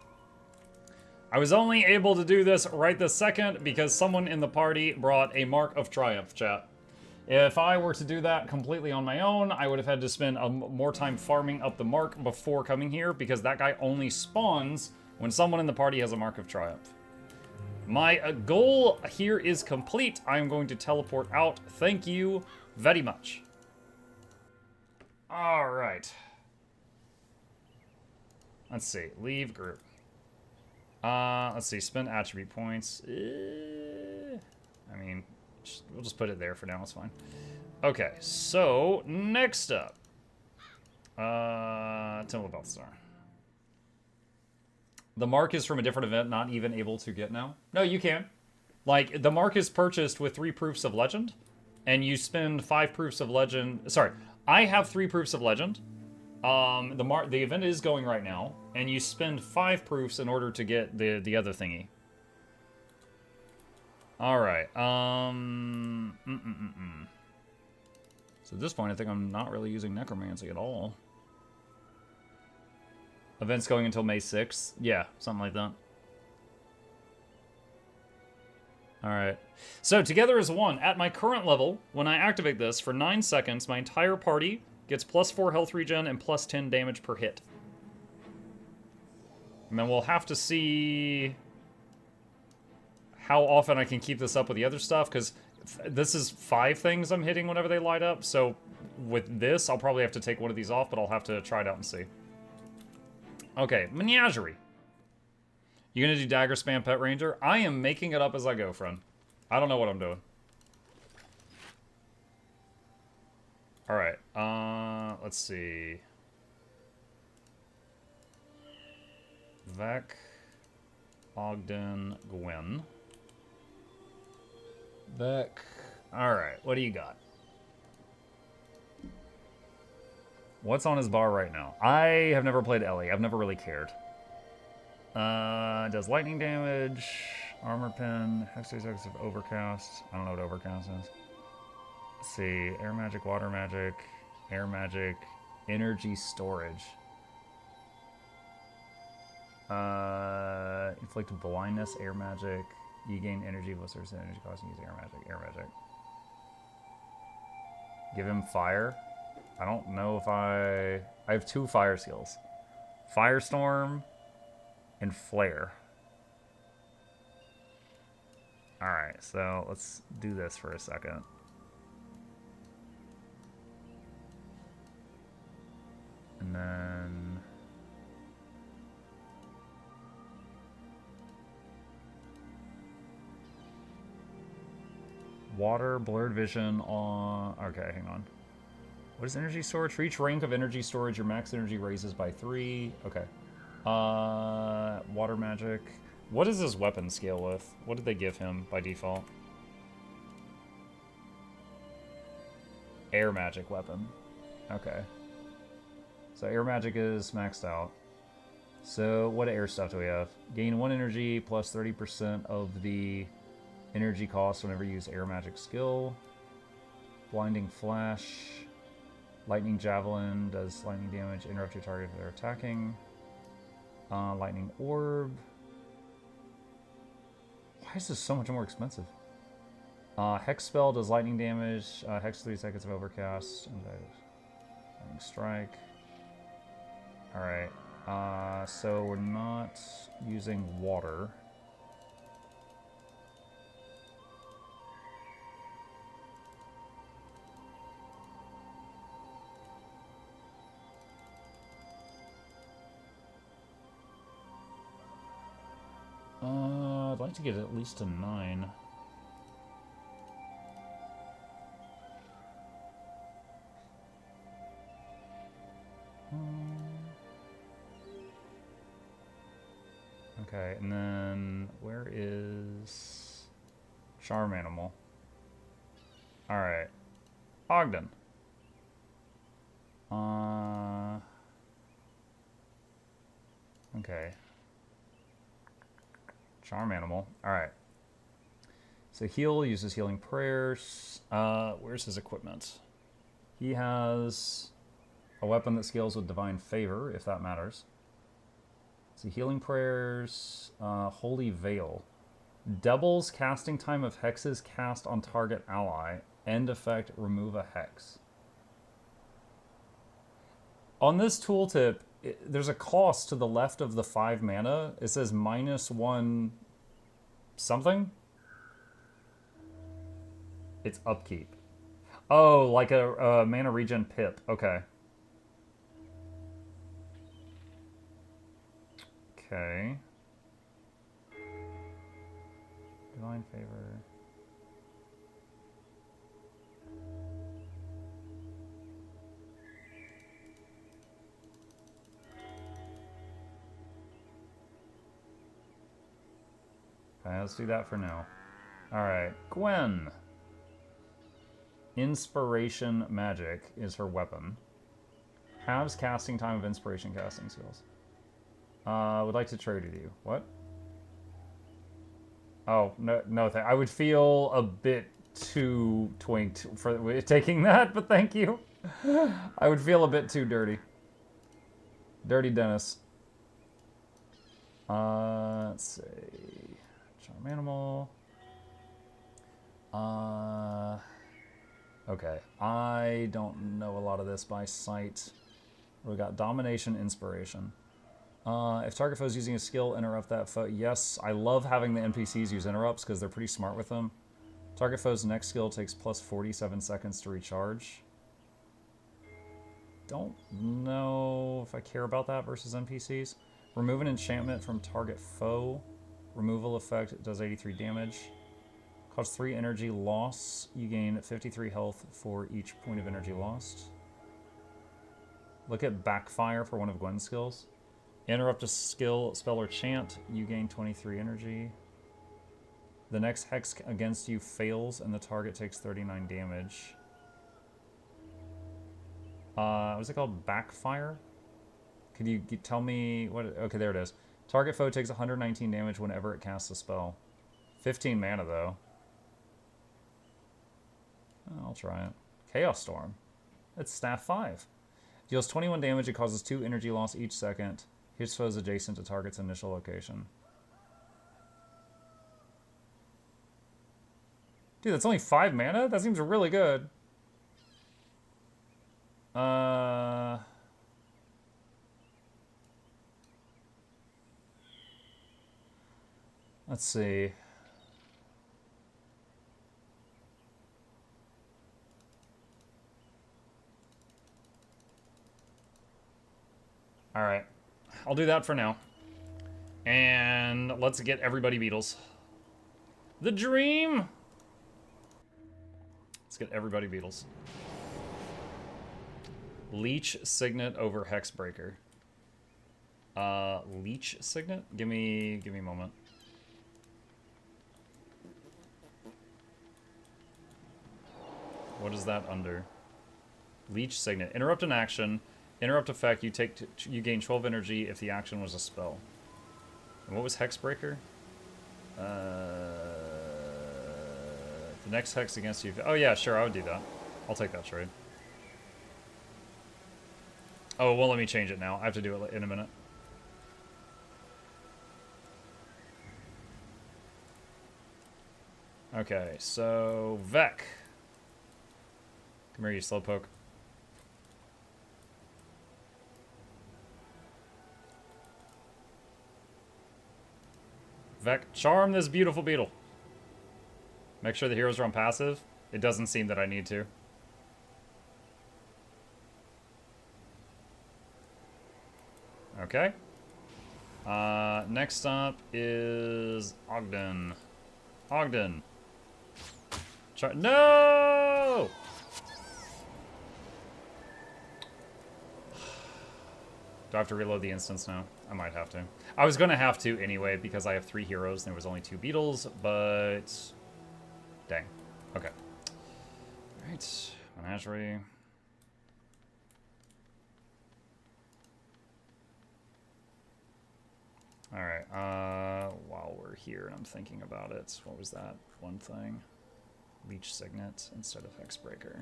I was only able to do this right this second because someone in the party brought a Mark of Triumph, chat. If I were to do that completely on my own, I would have had to spend more time farming up the Mark before coming here because that guy only spawns when someone in the party has a Mark of Triumph. My goal here is complete. I'm going to teleport out. Thank you very much. All right. Let's see. Leave group. Let's see. Spend attribute points. I mean, we'll just put it there for now. It's fine. Okay. So next up, Temple of Balthasar. The mark is from a different event, not even able to get now. No, you can. Like, the mark is purchased with 3 proofs of legend, and you spend 5 proofs of legend. Sorry, I have 3 proofs of legend. The event is going right now, and you spend 5 proofs in order to get the other thingy. All right. So at this point, I think I'm not really using necromancy at all. Event's going until May 6th. Yeah, something like that. Alright. So, together as one. At my current level, when I activate this, for 9 seconds, my entire party gets +4 health regen and +10 damage per hit. And then we'll have to see how often I can keep this up with the other stuff, because this is 5 things I'm hitting whenever they light up, so with this, I'll probably have to take one of these off, but I'll have to try it out and see. Okay, Menagerie. You gonna do Dagger Spam Pet Ranger? I am making it up as I go, friend. I don't know what I'm doing. Alright, let's see. Vec, Ogden, Gwen. Vec. Alright, what do you got? What's on his bar right now? I have never played Ellie. I've never really cared. Does lightning damage, armor pin, hexes of overcast. I don't know what overcast is. Let's see. Air magic, water magic, air magic, energy storage. Inflict blindness, air magic. You gain energy plus there's energy cost and use air magic. Air magic. Give him fire. I don't know if I have 2 fire skills. Firestorm and Flare. Alright, so let's do this for a second. And then water, blurred vision on... Okay, hang on. What is energy storage? For each rank of energy storage, your max energy raises by 3. Okay. Water magic. What does his weapon scale with? What did they give him by default? Air magic weapon. Okay. So air magic is maxed out. So what air stuff do we have? Gain 1 energy plus 30% of the energy cost whenever you use air magic skill. Blinding flash. Lightning Javelin does lightning damage, interrupt your target if they're attacking. Lightning Orb. Why is this so much more expensive? Hex Spell does lightning damage, Hex 3 seconds of overcast, and Lightning Strike. Alright, so we're not using water. like to get at least to 9. Okay, and then where is Charm Animal? Alright. Ogden. Okay. Charm Animal. Alright. So heal, uses healing prayers. Where's his equipment? He has a weapon that scales with divine favor, if that matters. So healing prayers, holy veil. Doubles casting time of hexes cast on target ally. End effect, remove a hex. On this tooltip, there's a cost to the left of the 5 mana. It says -1 something. It's upkeep. Oh, like a mana regen pip. Okay. Okay. Divine favor. Okay, let's do that for now. Alright, Gwen. Inspiration magic is her weapon. Halves casting time of inspiration casting skills. Would like to trade with you. What? Oh, no, I would feel a bit too twinked for taking that, but thank you. I would feel a bit too dirty. Dirty Dennis. Let's see. Charm Animal. Okay. I don't know a lot of this by sight. We got Domination, Inspiration. If target foe is using a skill, interrupt that foe. Yes, I love having the NPCs use interrupts because they're pretty smart with them. Target foe's next skill takes plus 47 seconds to recharge. Don't know if I care about that versus NPCs. Remove an enchantment from target foe. Removal effect does 83 damage. Cause 3 energy loss. You gain 53 health for each point of energy lost. Look at Backfire for one of Gwen's skills. Interrupt a skill, spell, or chant. You gain 23 energy. The next hex against you fails and the target takes 39 damage. What's it called? Backfire? Could you tell me what? Okay, there it is. Target foe takes 119 damage whenever it casts a spell. 15 mana though. I'll try it. Chaos Storm. It's staff 5. Deals 21 damage. It causes 2 energy loss each second. Hits foes adjacent to target's initial location. Dude, that's only 5 mana? That seems really good. Let's see. All right. I'll do that for now. And let's get everybody Beetles. The dream! Let's get everybody Beetles. Leech Signet over Hexbreaker. Leech Signet? Give me a moment. What is that under? Leech Signet. Interrupt an action. Interrupt effect. You gain 12 energy if the action was a spell. And what was Hexbreaker? The next hex against you. Oh yeah, sure, I would do that. I'll take that trade. Oh, it won't let me change it now. I have to do it in a minute. Okay, so Vec. Come here, you slowpoke. Vec, charm this beautiful beetle. Make sure the heroes are on passive. It doesn't seem that I need to. Okay. Next up is Ogden. Ogden. No! Do I have to reload the instance now? I might have to. I was going to have to anyway because I have 3 heroes and there was only 2 beetles, but... Dang. Okay. Alright. Menagerie. Alright, while we're here and I'm thinking about it, what was that one thing? Leech Signet instead of Hexbreaker.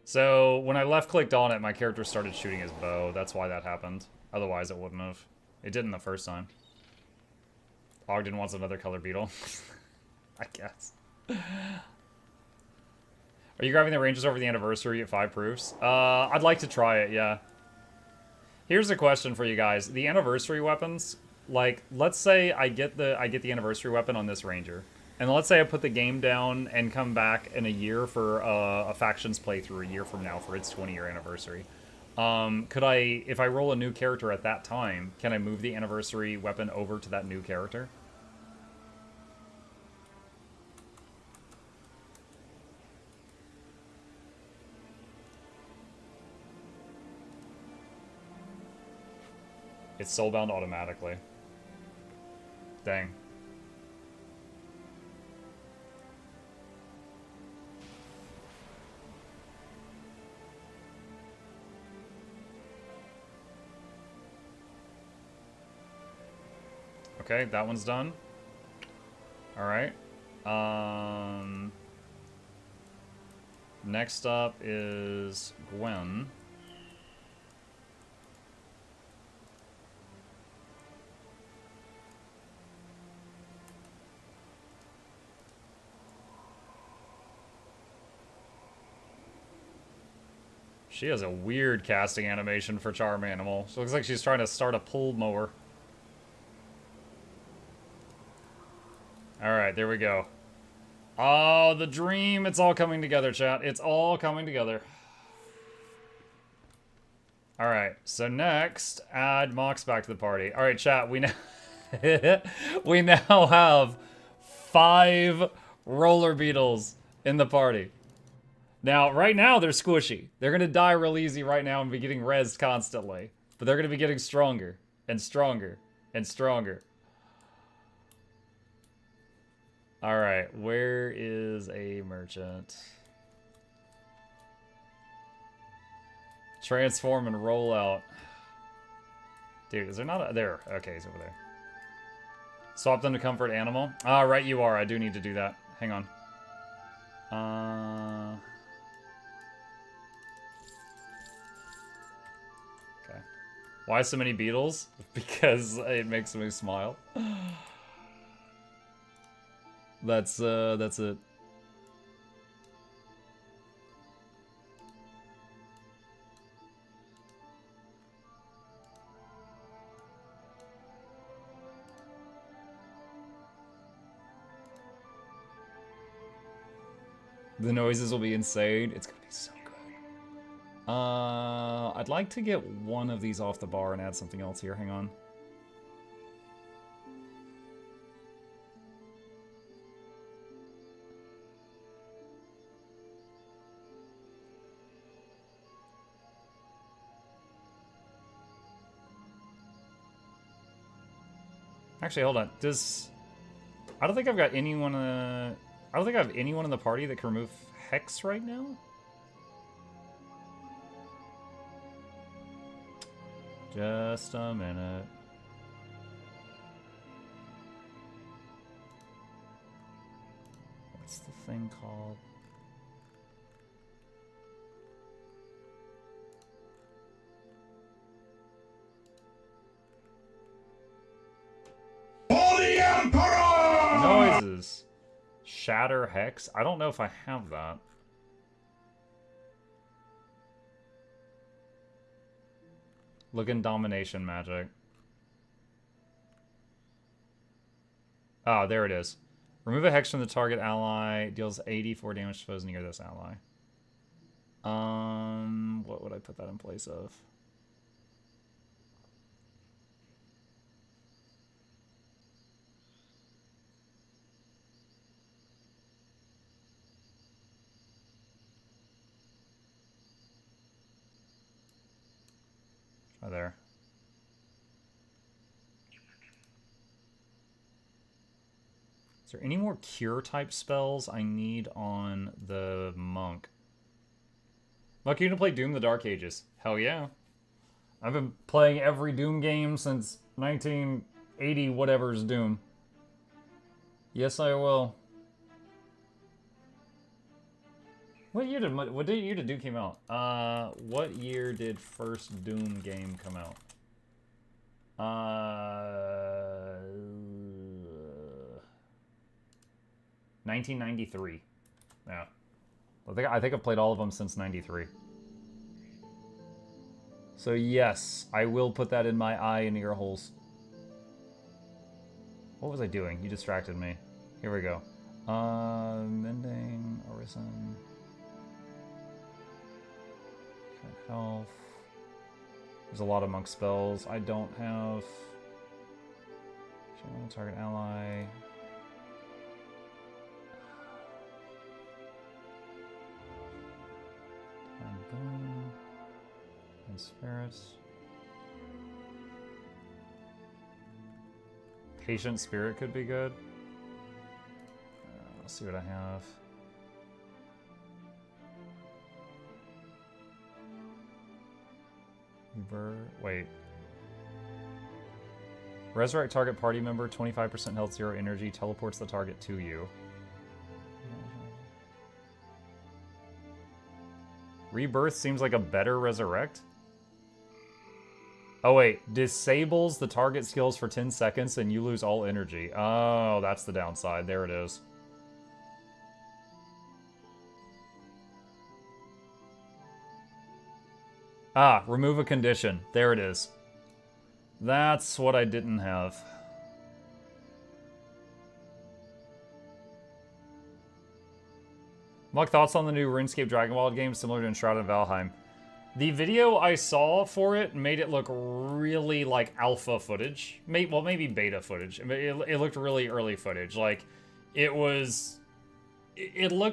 So, when I left-clicked on it, my character started shooting his bow. That's why that happened. Otherwise, it wouldn't have. It didn't the first time. Ogden wants another color beetle. I guess. Are you grabbing the Rangers over the anniversary at 5 proofs? I'd like to try it, yeah. Here's a question for you guys. The anniversary weapons, like, let's say I get the anniversary weapon on this Ranger. And let's say I put the game down and come back in a year for a Factions playthrough a year from now for its 20-year anniversary. Could I, if I roll a new character at that time, can I move the anniversary weapon over to that new character? It's soulbound automatically. Dang. Okay, that one's done. Alright. Next up is Gwen. She has a weird casting animation for Charm Animal. She looks like she's trying to start a pull mower. Alright, there we go. Oh, the dream. It's all coming together, chat. It's all coming together. Alright, so next, add Mox back to the party. Alright, chat, we now... we now have 5 roller beetles in the party. Now, right now, they're squishy. They're going to die real easy right now and be getting rezzed constantly. But they're going to be getting stronger and stronger and stronger. Alright, where is a merchant? Transform and roll out. Dude, is there not a... There. Okay, he's over there. Swap them to comfort animal. Ah, right you are. I do need to do that. Hang on. Okay. Why so many beetles? Because it makes me smile. That's it. The noises will be insane. It's gonna be so good. I'd like to get one of these off the bar and add something else here. Hang on. Actually, hold on. I don't think I've got anyone. I don't think I have anyone in the party that can remove Hex right now. Just a minute. What's the thing called? Noises. Shatter Hex? I don't know if I have that. Look in Domination Magic. Oh, there it is. Remove a hex from the target ally. Deals 84 damage to foes near this ally. What would I put that in place of? Right there. Is there any more cure type spells I need on the monk? Look, you gonna play Doom the Dark Ages? Hell yeah. I've been playing every Doom game since 1980 whatever's Doom. Yes, I will. What year did Doom came out? What year did first Doom game come out? 1993. Yeah. I think I've played all of them since 93. So yes, I will put that in my eye and ear holes. What was I doing? You distracted me. Here we go. Mending, Arisen. Health. There's a lot of monk spells. I don't have. Target ally. Time boom. And spirits. Patient Spirit could be good. Let's see what I have. Wait. Resurrect target party member, 25% health, 0 energy, teleports the target to you. Rebirth seems like a better resurrect. Oh wait, disables the target skills for 10 seconds and you lose all energy. Oh, that's the downside. There it is. Ah, remove a condition. There it is. That's what I didn't have. Muck, thoughts on the new RuneScape Dragonwild game similar to Enshrouded in Valheim? The video I saw for it made it look really like alpha footage. Well, maybe beta footage. It looked really early footage. Like, it looked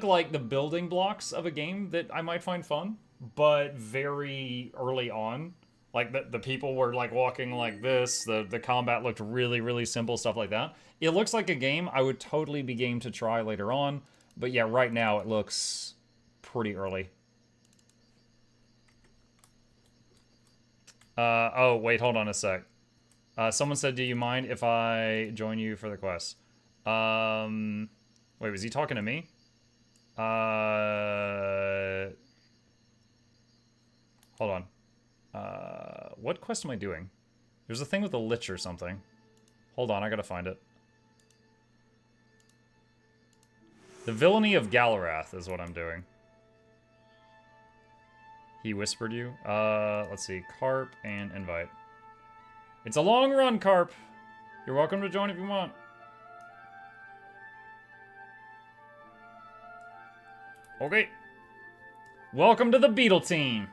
like the building blocks of a game that I might find fun, but very early on. Like, the people were, like, walking like this. The combat looked really, really simple, stuff like that. It looks like a game I would totally be game to try later on. But yeah, right now it looks pretty early. Oh, wait, hold on a sec. Someone said, do you mind if I join you for the quest? Wait, was he talking to me? Hold on. What quest am I doing? There's a thing with a lich or something. Hold on, I gotta find it. The Villainy of Galarath is what I'm doing. He whispered you? Let's see. Carp and invite. It's a long run, Carp. You're welcome to join if you want. Okay. Welcome to the Beetle team.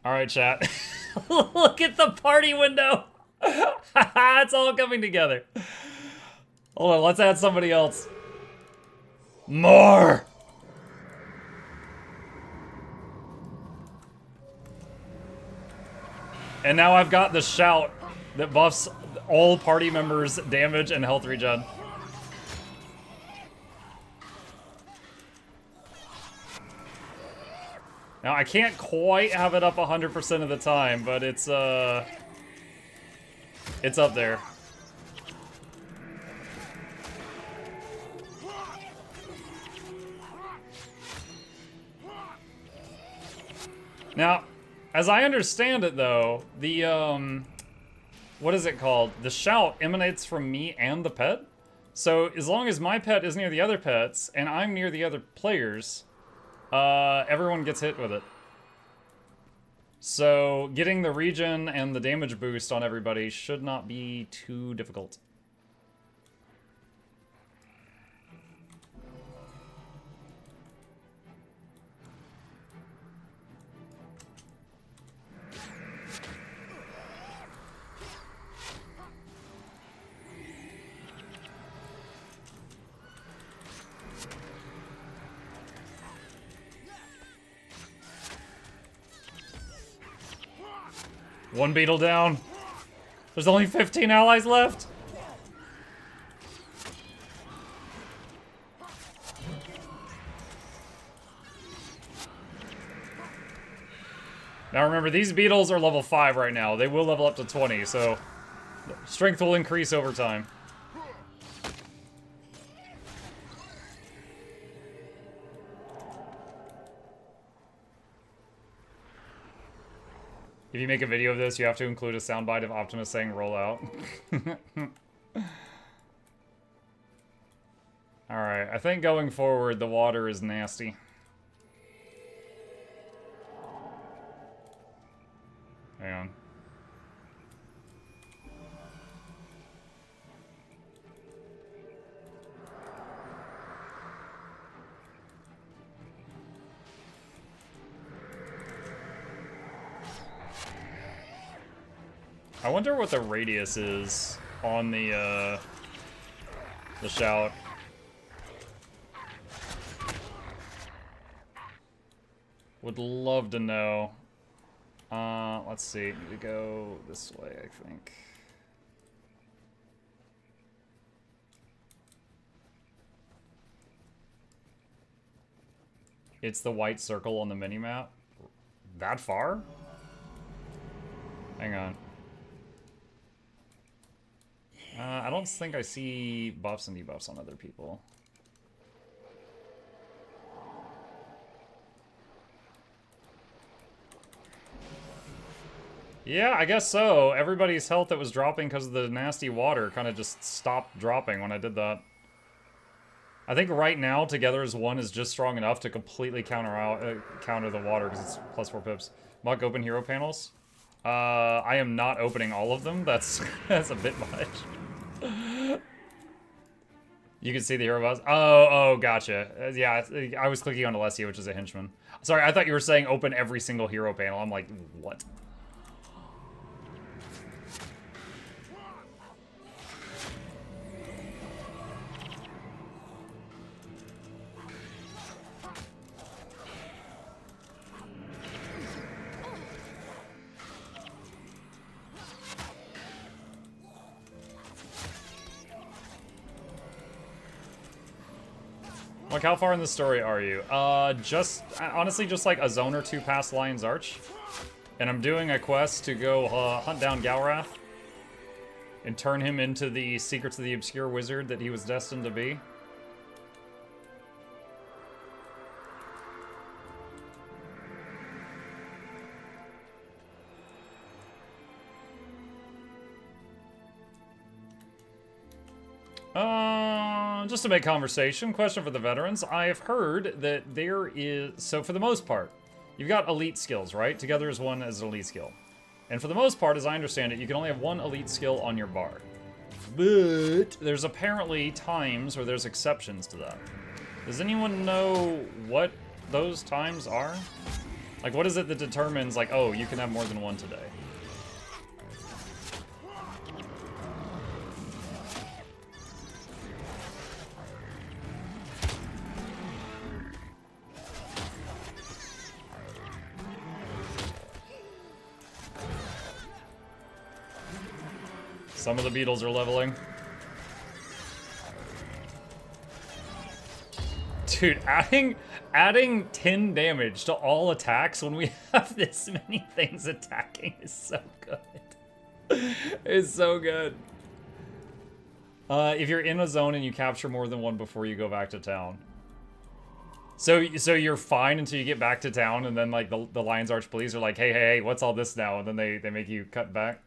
Alright, chat. Look at the party window. It's all coming together. Hold on, let's add somebody else. More! And now I've got the shout that buffs all party members' damage and health regen. Now I can't quite have it up 100% of the time, but it's up there. Now, as I understand it, though, the, what is it called? The shout emanates from me and the pet. So, as long as my pet is near the other pets, and I'm near the other players, everyone gets hit with it. So, getting the regen and the damage boost on everybody should not be too difficult. One beetle down. There's only 15 allies left. Now remember, these beetles are level 5 right now. They will level up to 20, so strength will increase over time. If you make a video of this, you have to include a soundbite of Optimus saying roll out. Alright, I think going forward, the water is nasty. Hang on. I wonder what the radius is on the shout. Would love to know. Let's see. Need to go this way, I think. It's the white circle on the minimap. That far? Hang on. I don't think I see buffs and debuffs on other people. Yeah, I guess so. Everybody's health that was dropping because of the nasty water kind of just stopped dropping when I did that. I think right now, Together as One is just strong enough to completely counter the water because it's +4 pips. Muck, open hero panels. I am not opening all of them. That's that's a bit much. You can see the hero boss. Oh, gotcha. Yeah, I was clicking on Alessia, which is a henchman. Sorry, I thought you were saying open every single hero panel. I'm like, what? Like, how far in the story are you? Honestly, just like a zone or two past Lion's Arch. And I'm doing a quest to go hunt down Galrath and turn him into the Secrets of the Obscure Wizard that he was destined to be. Just to make conversation, question for the veterans. I have heard that there is... So for the most part, you've got elite skills, right? Together as One as an elite skill. And for the most part, as I understand it, you can only have one elite skill on your bar. But there's apparently times where there's exceptions to that. Does anyone know what those times are? Like, what is it that determines, like, oh, you can have more than one today? Some of the beetles are leveling. Dude, adding 10 damage to all attacks when we have this many things attacking is so good. It's so good. If you're in a zone and you capture more than one before you go back to town. So you're fine until you get back to town, and then like the Lion's Arch police are like, hey, what's all this now? And then they make you cut back.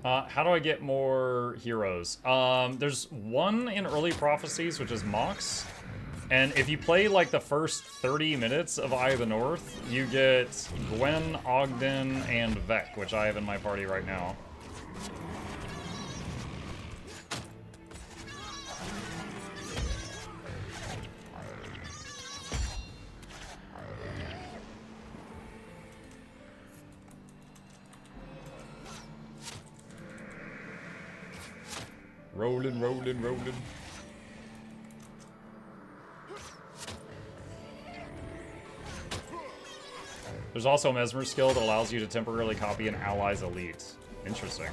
How do I get more heroes? There's one in Early Prophecies, which is Mox. And if you play like the first 30 minutes of Eye of the North, you get Gwen, Ogden, and Vec, which I have in my party right now. Rolling, rolling, rolling. There's also a Mesmer skill that allows you to temporarily copy an ally's elite. Interesting.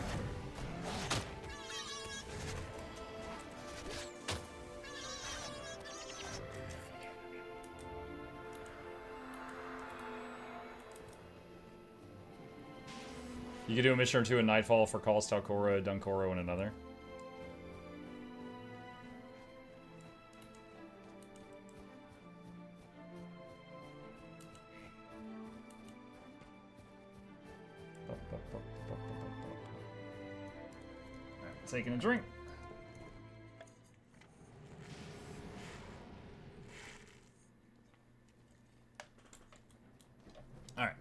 You can do a mission or two in Nightfall for Calls Talcora, Dunkoro, and another. Taking a drink. All right.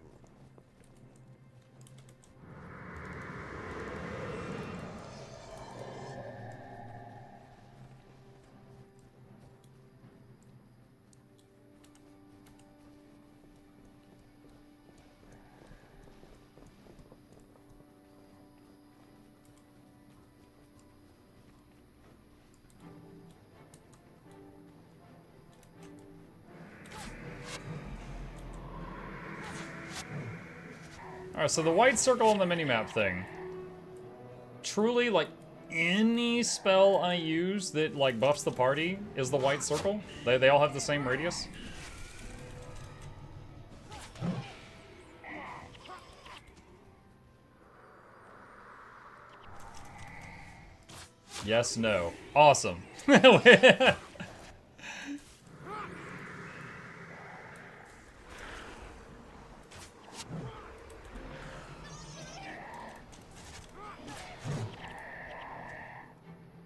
Alright, so the white circle on the minimap thing. Truly, like, any spell I use that, like, buffs the party is the white circle? They all have the same radius? Yes, no. Awesome.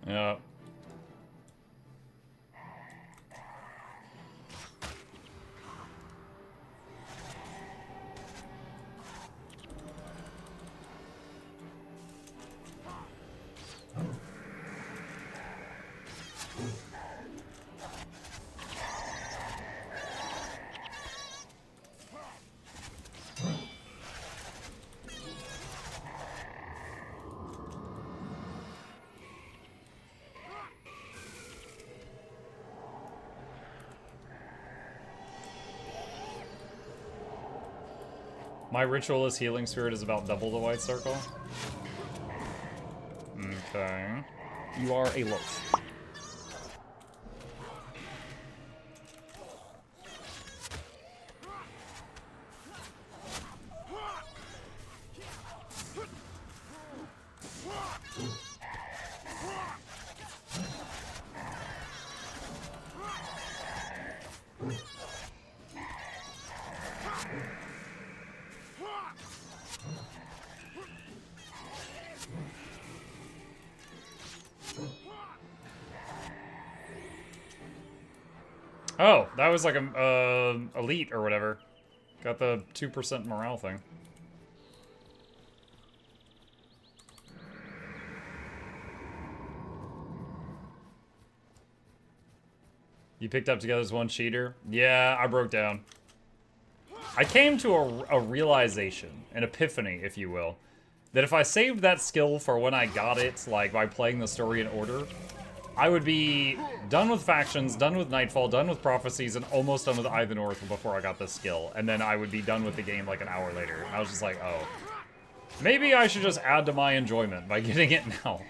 Yeah. My Ritualist Healing Spirit is about double the white circle. Okay. You are a loaf. Oh, that was like a elite or whatever. Got the 2% morale thing. You picked up together as one cheater? Yeah, I broke down. I came to a realization, an epiphany, if you will, that if I saved that skill for when I got it, like by playing the story in order, I would be done with factions, done with Nightfall, done with Prophecies, and almost done with Eye of the North before I got this skill. And then I would be done with the game like an hour later. And I was just like, oh. Maybe I should just add to my enjoyment by getting it now.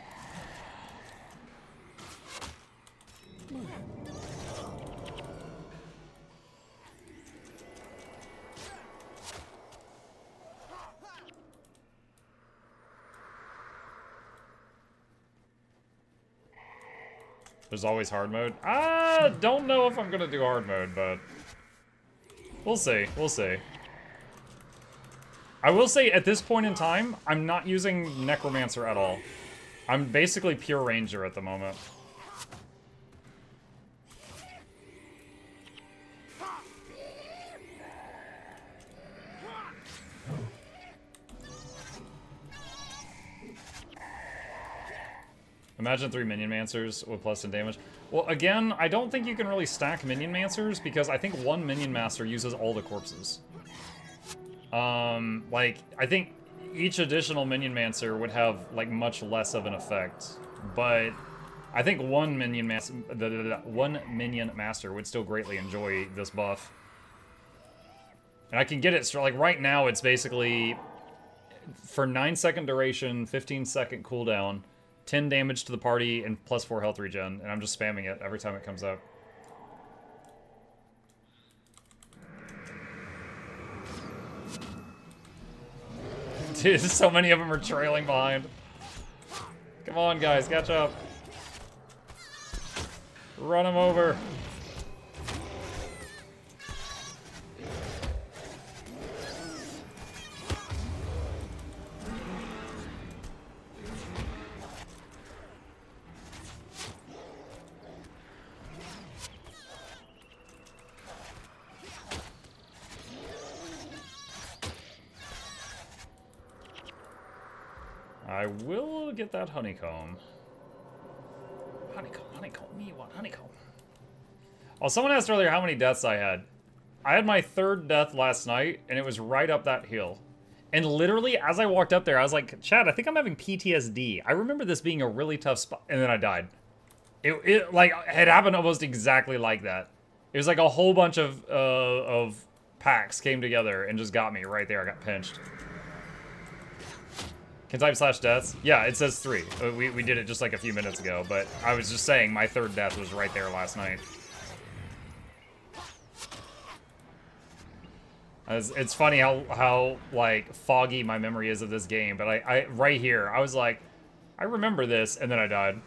There's always hard mode. I don't know if I'm gonna do hard mode, but we'll see. We'll see. I will say at this point in time, I'm not using Necromancer at all. I'm basically pure Ranger at the moment. Imagine 3 Minion Mancers with plus 10 damage. Well, again, I don't think you can really stack Minion Mancers because I think 1 Minion Master uses all the corpses. Like, I think each additional Minion Mancer would have, like, much less of an effect. But I think 1 Minion Master, 1 Minion Master would still greatly enjoy this buff. And I can get it, like, right now it's basically, for 9-second duration, 15-second cooldown, 10 damage to the party, and plus 4 health regen, and I'm just spamming it every time it comes up. Dude, so many of them are trailing behind. Come on, guys, catch up. Run them over. I will get that honeycomb. Honeycomb, honeycomb, me want honeycomb. Oh, someone asked earlier how many deaths I had. I had my 3rd death last night, and it was right up that hill. And literally, as I walked up there, I was like, Chad, I think I'm having PTSD. I remember this being a really tough spot, and then I died. It like, it happened almost exactly like that. It was like a whole bunch of packs came together and just got me right there. I got pinched. Can type /deaths? Yeah, it says 3. We did it just like a few minutes ago, but I was just saying my 3rd death was right there last night. It's funny how like foggy my memory is of this game, but I right here, I was like, I remember this, and then I died.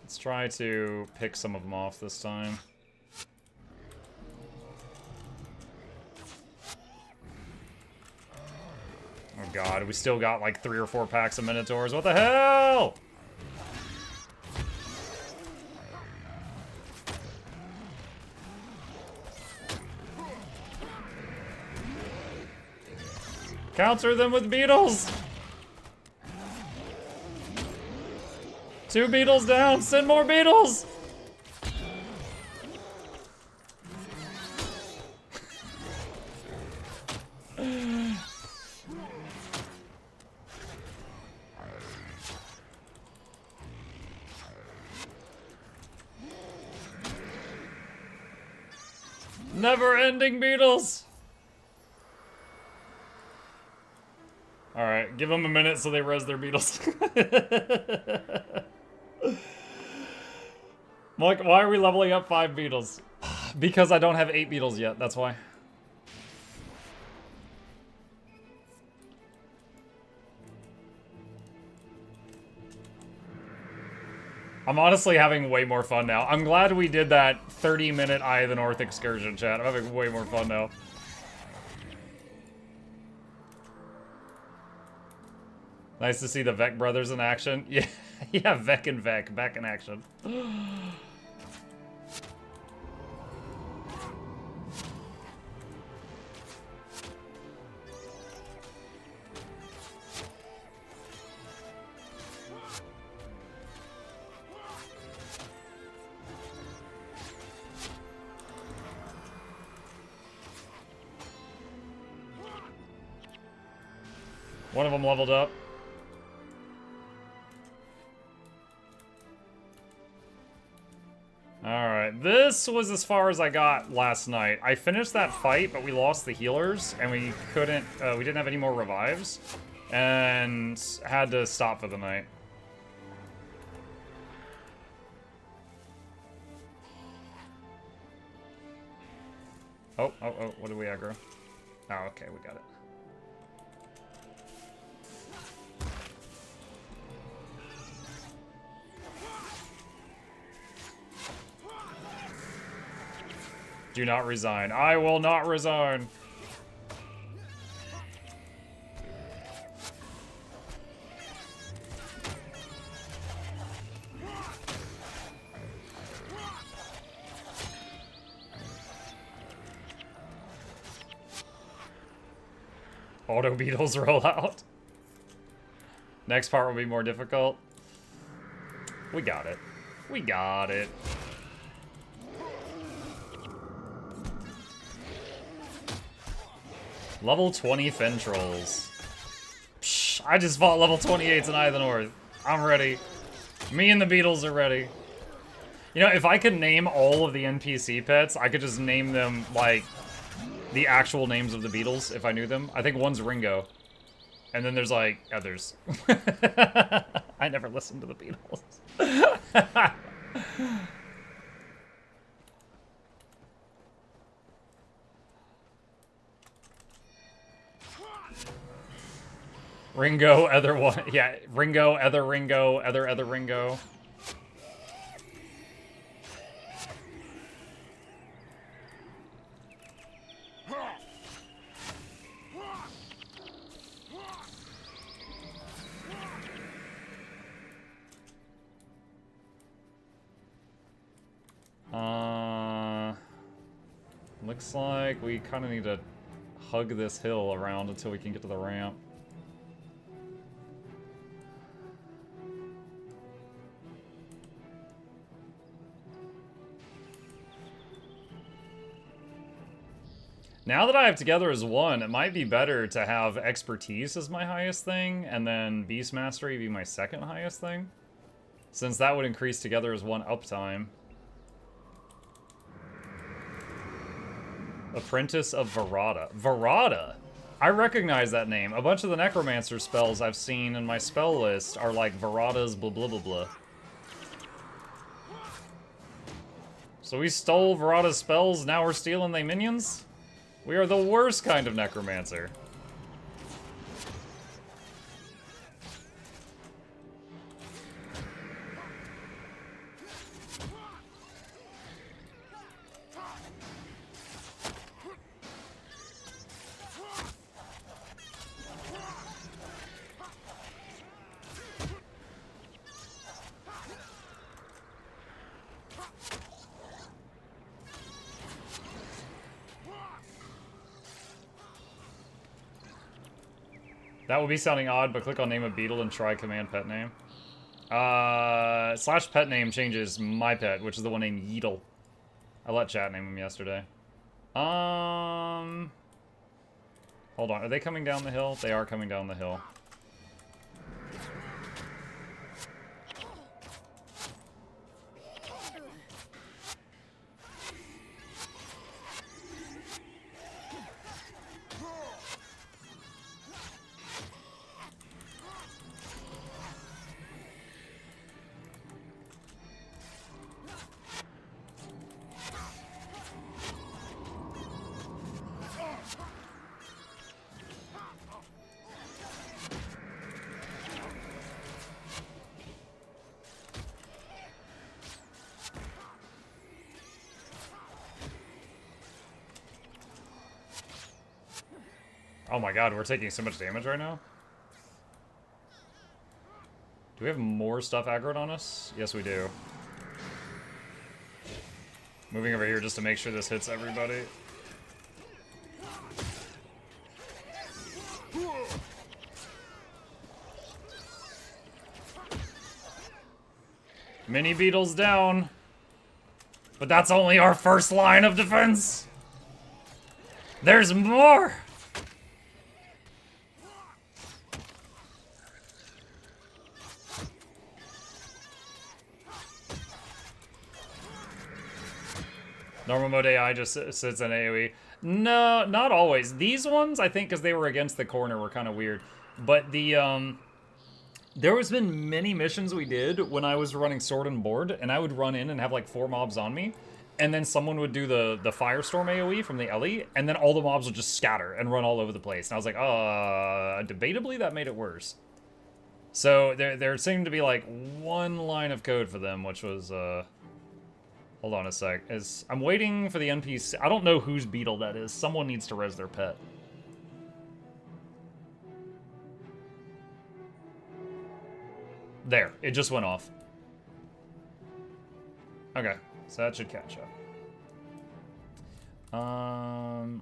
Let's try to pick some of them off this time. Oh god, we still got like 3 or 4 packs of Minotaurs. What the hell? Counter them with beetles! 2 beetles down! Send more beetles! Never-ending beetles! Alright, give them a minute so they res their beetles. Mike, why are we leveling up 5 beetles? Because I don't have 8 beetles yet, that's why. I'm honestly having way more fun now. I'm glad we did that 30-minute Eye of the North excursion, chat. I'm having way more fun now. Nice to see the Vec brothers in action. Yeah, yeah, Vec and Vec back in action. One of them leveled up. Alright, this was as far as I got last night. I finished that fight, but we lost the healers, and we couldn't, we didn't have any more revives, and had to stop for the night. Oh, what did we aggro? Oh, okay, we got it. Do not resign. I will not resign. Auto beetles roll out. Next part will be more difficult. We got it. We got it. Level 20 Fen Trolls. Psh, I just fought level 28s in Eye of the North. I'm ready. Me and the Beetles are ready. You know, if I could name all of the NPC pets, I could just name them, like, the actual names of the Beetles, if I knew them. I think one's Ringo. And then there's, like, others. I never listened to the Beetles. Ringo, other one. Yeah, Ringo, other Ringo, other Ringo. Looks like we kind of need to hug this hill around until we can get to the ramp. Now that I have Together as one, it might be better to have Expertise as my highest thing, and then Beast Mastery be my second highest thing. Since that would increase Together as one uptime. Apprentice of Verada. Verada? I recognize that name. A bunch of the Necromancer spells I've seen in my spell list are like Verada's blah blah blah blah. So we stole Verada's spells, now we're stealing they minions? We are the worst kind of Necromancer. That would be sounding odd, but click on name of Beetle and try command pet name. Slash pet name changes my pet, which is the one named Yeetle. I let chat name him yesterday. Hold on, are they coming down the hill? They are coming down the hill. Oh my god, we're taking so much damage right now? Do we have more stuff aggroed on us? Yes, we do. Moving over here just to make sure this hits everybody. Mini Beetle's down. But that's only our first line of defense. There's more! Normal mode AI just sits in AoE. No, not always. These ones, I think, because they were against the corner, were kind of weird. But the, there has been many missions we did when I was running Sword and Board, and I would run in and have like 4 mobs on me, and then someone would do the Firestorm AoE from the Ellie, and then all the mobs would just scatter and run all over the place. And I was like, debatably that made it worse. So there seemed to be like one line of code for them, which was, hold on a sec. I'm waiting for the NPC. I don't know whose Beetle that is. Someone needs to res their pet. There. It just went off. Okay. So that should catch up.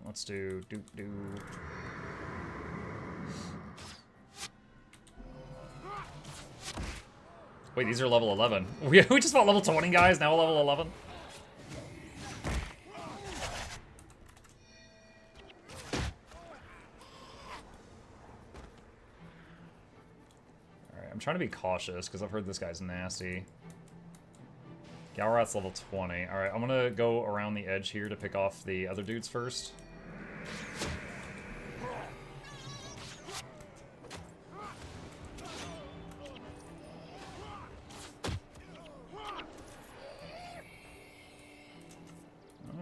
Let's do... Wait, these are level 11. We just fought level 20 guys, now level 11? Alright, I'm trying to be cautious, because I've heard this guy's nasty. Galrath's level 20. Alright, I'm gonna go around the edge here to pick off the other dudes first.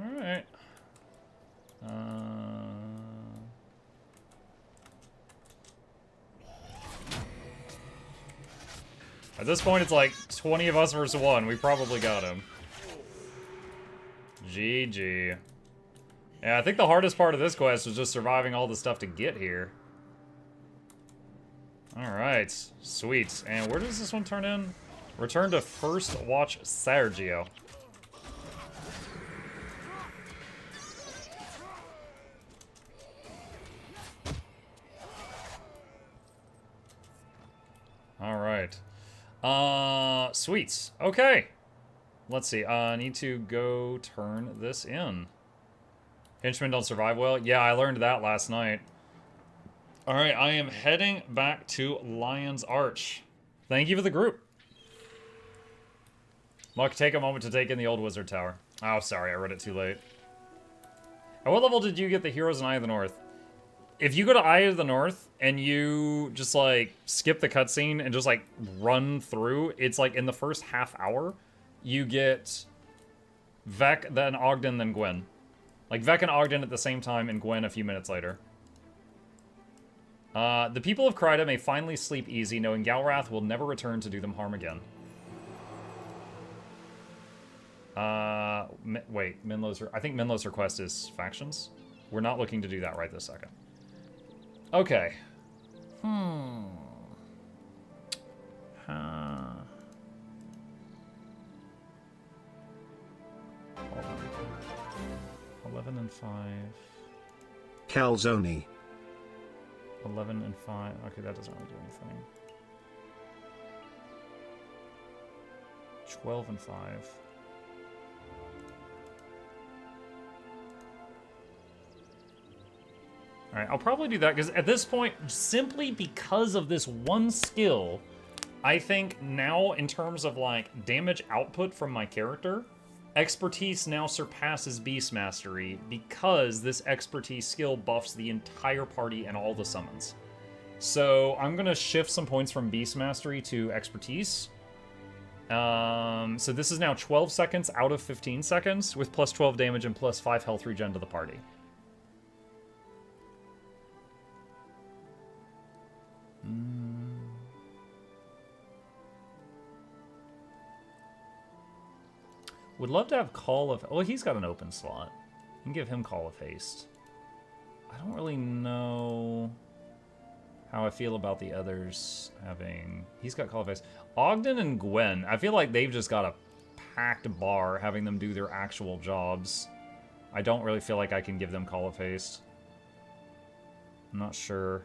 Alright. At this point, it's like 20 of us versus 1. We probably got him. GG. Yeah, I think the hardest part of this quest was just surviving all the stuff to get here. Alright, sweet. And where does this one turn in? Return to First Watch Sergio. Alright. Sweet. Okay. Let's see. I need to go turn this in. Henchmen don't survive well? Yeah, I learned that last night. Alright, I am heading back to Lion's Arch. Thank you for the group. Muck, take a moment to take in the old wizard tower. Oh, sorry, I read it too late. At what level did you get the heroes in Eye of the North? If you go to Eye of the North and you just like skip the cutscene and just like run through, it's like in the first half hour, you get Vec, then Ogden, then Gwen. Like Vec and Ogden at the same time and Gwen a few minutes later. The people of Kryda may finally sleep easy, knowing Galrath will never return to do them harm again. Wait, I think Minlo's request is factions. We're not looking to do that right this second. Okay. 11 and 5. Calzone. 11 and 5. Okay, that doesn't really do anything. 12 and 5. Alright, I'll probably do that, because at this point, simply because of this one skill, I think now, in terms of, like, damage output from my character, Expertise now surpasses Beast Mastery, because this Expertise skill buffs the entire party and all the summons. So, I'm gonna shift some points from Beast Mastery to Expertise. So this is now 12 seconds out of 15 seconds, with plus 12 damage and plus 5 health regen to the party. Would love to have Call of... Oh, he's got an open slot. You can give him Call of Haste. I don't really know how I feel about the others having... He's got Call of Haste. Ogden and Gwen, I feel like they've just got a packed bar having them do their actual jobs. I don't really feel like I can give them Call of Haste. I'm not sure.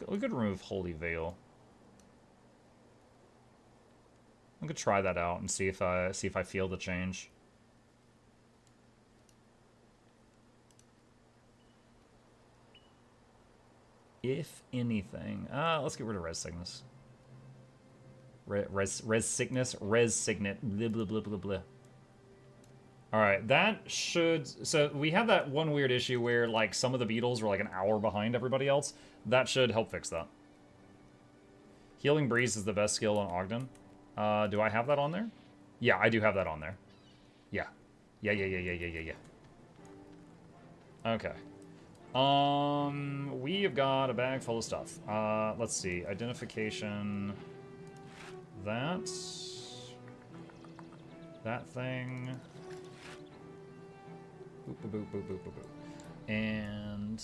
We could remove Holy Veil. I could try that out and see if I feel the change. If anything, let's get rid of Res Sickness. Res Sickness, Res Signet, blah blah blah blah blah. All right, that should... So we have that one weird issue where, like, some of the Beetles were, like, an hour behind everybody else. That should help fix that. Healing Breeze is the best skill on Ogden. Do I have that on there? Yeah, I do have that on there. Yeah. Yeah. Okay. We have got a bag full of stuff. Let's see. Identification. That thing... Boop, boop, boop, boop, boop, boop. And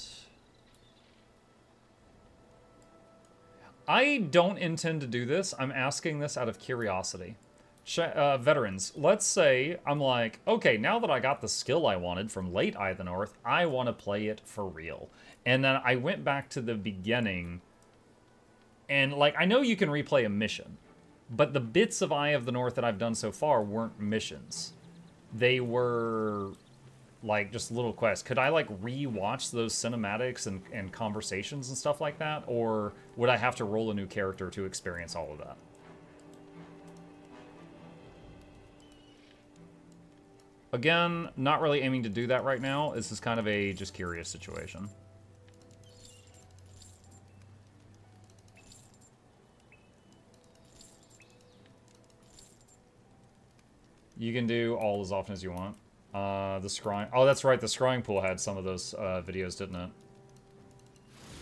I don't intend to do this. I'm asking this out of curiosity. veterans, let's say I'm like, okay, now that I got the skill I wanted from late Eye of the North, I want to play it for real. And then I went back to the beginning, and like, I know you can replay a mission, but the bits of Eye of the North that I've done so far weren't missions. They were like just little quests. Could I like re-watch those cinematics and conversations and stuff like that? Or would I have to roll a new character to experience all of that? Again, not really aiming to do that right now. This is kind of a just curious situation. You can do all as often as you want. The scrying... Oh, that's right. The scrying pool had some of those videos, didn't it?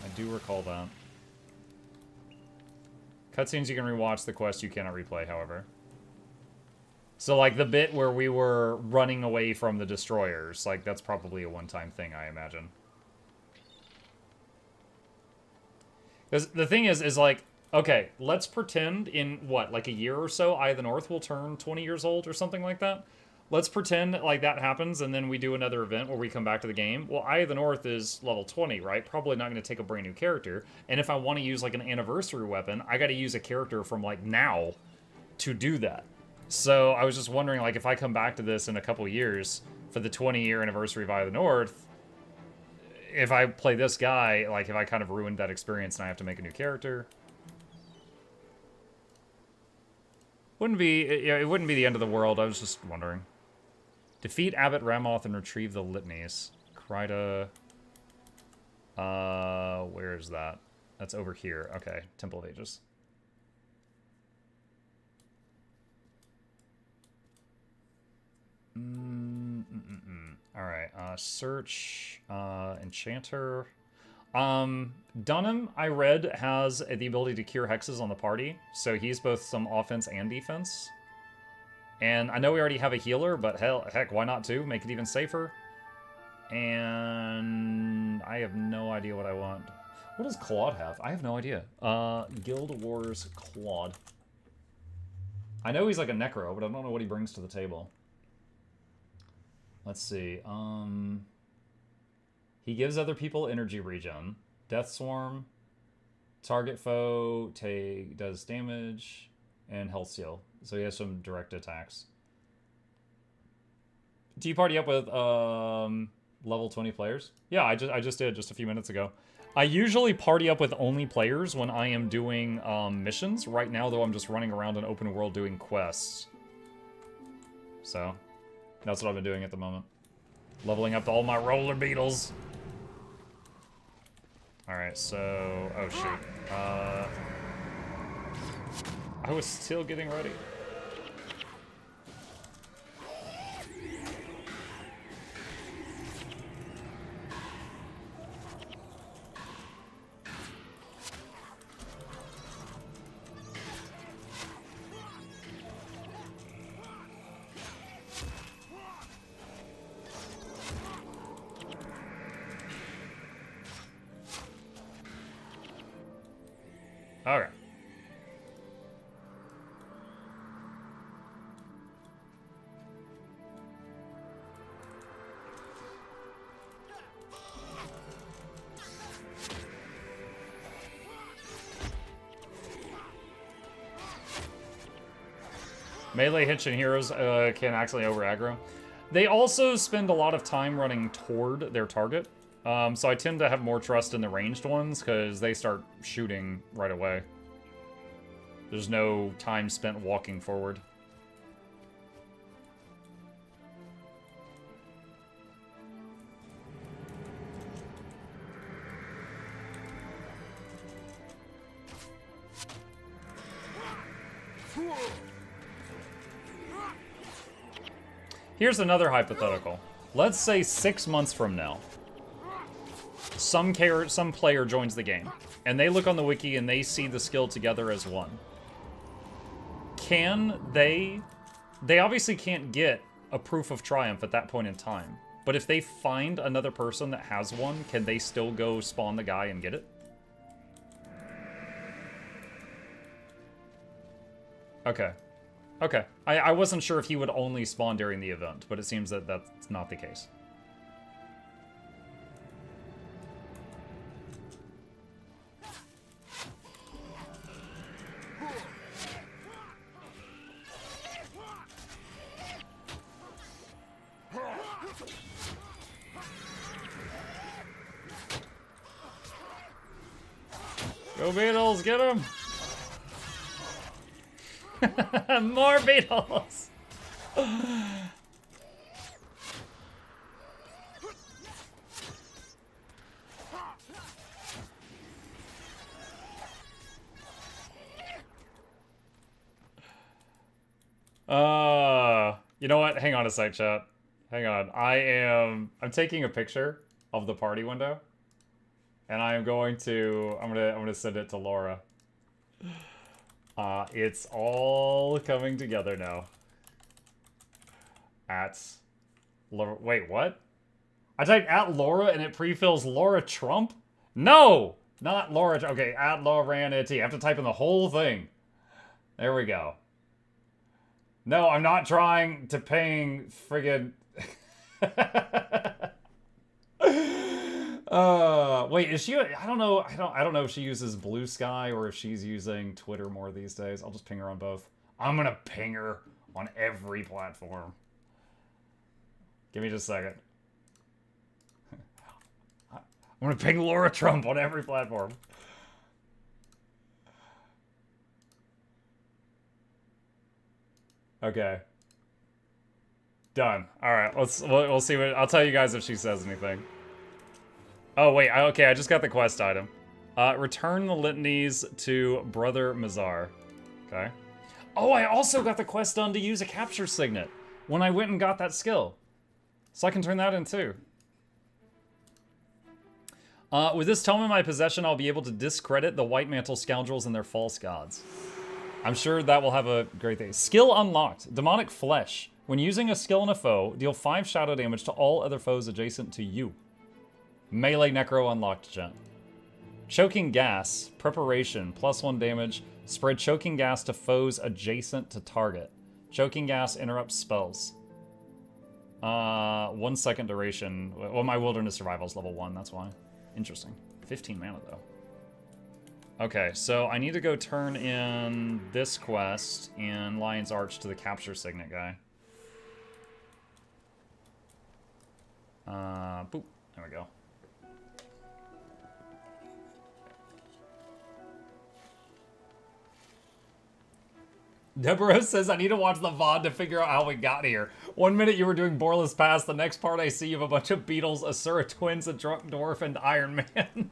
I do recall that. Cutscenes you can rewatch. The quest you cannot replay, however. So, like, the bit where we were running away from the destroyers, like, that's probably a one-time thing, I imagine. Because the thing is like, okay, let's pretend in, what, like a year or so, Eye of the North will turn 20 years old or something like that? Let's pretend like that happens, and then we do another event where we come back to the game. Well, Eye of the North is level 20, right? Probably not going to take a brand new character. And if I want to use, like, an anniversary weapon, I got to use a character from, like, now to do that. So I was just wondering, like, if I come back to this in a couple years for the 20-year anniversary of Eye of the North, if I play this guy, like, if I kind of ruined that experience and I have to make a new character... Wouldn't be, yeah, it wouldn't be the end of the world. I was just wondering. Defeat Abbot Ramoth and retrieve the litanies. Kryta. Where is that? That's over here. Okay, Temple of Ages. Alright, search, Enchanter. Dunham, I read, has the ability to cure hexes on the party, so he's both some offense and defense. And I know we already have a healer, but heck, why not two? Make it even safer. And I have no idea what I want. What does Claude have? I have no idea. Guild Wars Claude. I know he's like a Necro, but I don't know what he brings to the table. Let's see. He gives other people energy regen. Death Swarm. Target foe does damage. And health seal. So he has some direct attacks. Do you party up with level 20 players? Yeah, I just did just a few minutes ago. I usually party up with only players when I am doing missions. Right now, though, I'm just running around an open world doing quests. So, that's what I've been doing at the moment. Leveling up all my roller beetles. Alright, so... Oh, shoot. I was still getting ready. Okay. Melee Hitchin heroes can actually over aggro. They also spend a lot of time running toward their target. So I tend to have more trust in the ranged ones because they start shooting right away. There's no time spent walking forward. Here's another hypothetical. Let's say 6 months from now, some player joins the game, and they look on the wiki and they see the skill together as one. Can they obviously can't get a proof of triumph at that point in time, but if they find another person that has one, can they still go spawn the guy and get it? Okay. Okay. I wasn't sure if he would only spawn during the event, but it seems that that's not the case. Go Beetles, get him! More Beetles! You know what? Hang on a sec, chat. Hang on. I'm taking a picture of the party window. And I'm gonna send it to Laura. It's all coming together now. Wait, what? I typed at Laura and it pre-fills Laura Trump? No! Not Laura. Okay, at Lauranity. I have to type in the whole thing. There we go. No, I'm not trying to ping friggin'... wait, is she? I don't know. I don't know if she uses Blue Sky or if she's using Twitter more these days. I'll just ping her on both. I'm gonna ping her on every platform. Give me just a second. I'm gonna ping Laura Trump on every platform. Okay. Done. All right. We'll see what I'll tell you guys if she says anything. Oh, wait, okay, I just got the quest item. Return the litanies to Brother Mazar. Okay. Oh, I also got the quest done to use a capture signet when I went and got that skill. So I can turn that in too. With this tome in my possession, I'll be able to discredit the White Mantle scoundrels and their false gods. I'm sure that will have a great thing. Skill unlocked. Demonic Flesh. When using a skill on a foe, deal 5 shadow damage to all other foes adjacent to you. Melee Necro unlocked, gent. Choking Gas. Preparation. +1 damage. Spread Choking Gas to foes adjacent to target. Choking Gas interrupts spells. 1 second duration. Well, my Wilderness Survival is level 1, that's why. Interesting. 15 mana, though. Okay, so I need to go turn in this quest in Lion's Arch to the Capture Signet guy. Boop. There we go. Deborah says, I need to watch the VOD to figure out how we got here. 1 minute you were doing Boreless Pass, the next part I see you have a bunch of Beetles, Asura Twins, a Drunk Dwarf, and Iron Man.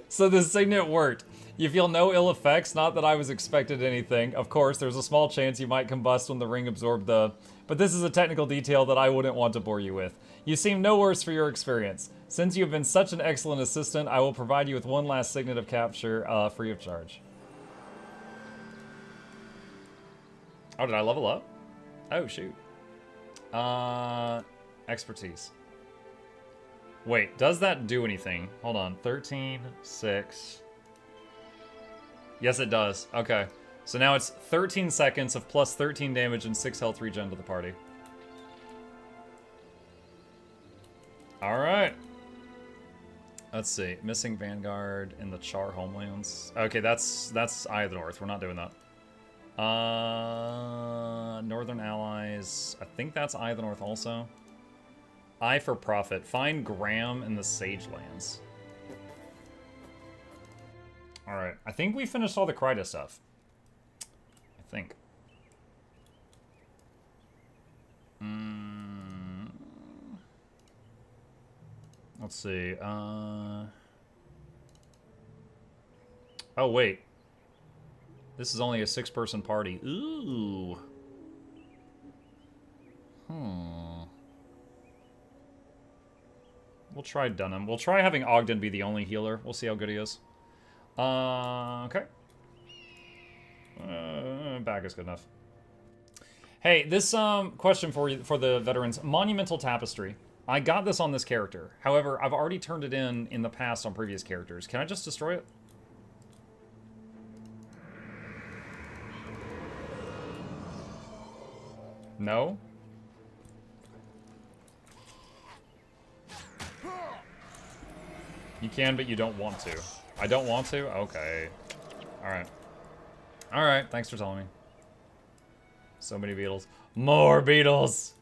So the signet worked. You feel no ill effects, not that I was expected anything. Of course, there's a small chance you might combust when the ring absorbed the... But this is a technical detail that I wouldn't want to bore you with. You seem no worse for your experience. Since you have been such an excellent assistant, I will provide you with one last signet of capture, free of charge. Oh, did I level up? Oh, shoot. Expertise. Wait, does that do anything? Hold on, 13, 6... Yes, it does. Okay. So now it's 13 seconds of plus 13 damage and 6 health regen to the party. Alright. Let's see. Missing Vanguard in the Char Homelands. Okay, that's Eye of the North. We're not doing that. Northern Allies. I think that's Eye of the North also. Eye for Profit. Find Graham in the Sagelands. Alright, I think we finished all the Kryta stuff. I think. Let's see. Oh, wait. This is only a 6-person party. Ooh. We'll try Dunham. We'll try having Ogden be the only healer. We'll see how good he is. Okay. Back is good enough. Hey, this question for you, for the veterans. Monumental Tapestry. I got this on this character. However, I've already turned it in the past on previous characters. Can I just destroy it? No? You can, but you don't want to. I don't want to? Okay. Alright. Alright, thanks for telling me. So many beetles. More beetles!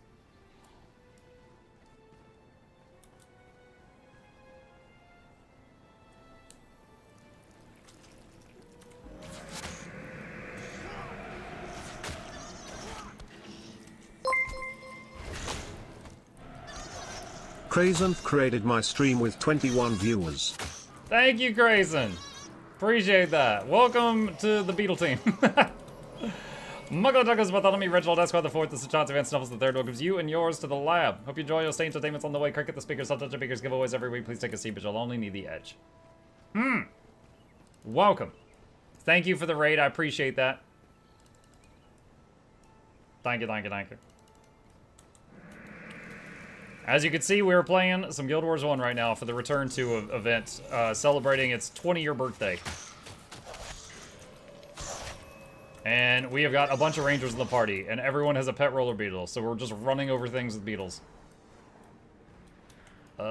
Crazen created my stream with 21 viewers. Thank you, Grayson. Appreciate that. Welcome to the Beetle team. Mukluk is Bartholomew, Reginald Esquire the Fourth, the Chance Advanced Snuffles the Third welcomes you and yours to the lab. Hope you enjoy your stay entertainments on the way. Cricket the speakers, subtouch speakers, giveaways every week. Please take a seat, but you'll only need the edge. Welcome. Thank you for the raid. I appreciate that. Thank you, thank you, thank you. As you can see, we are playing some Guild Wars 1 right now for the Return to event, celebrating its 20-year birthday. And we have got a bunch of Rangers in the party, and everyone has a pet roller beetle, so we're just running over things with beetles. How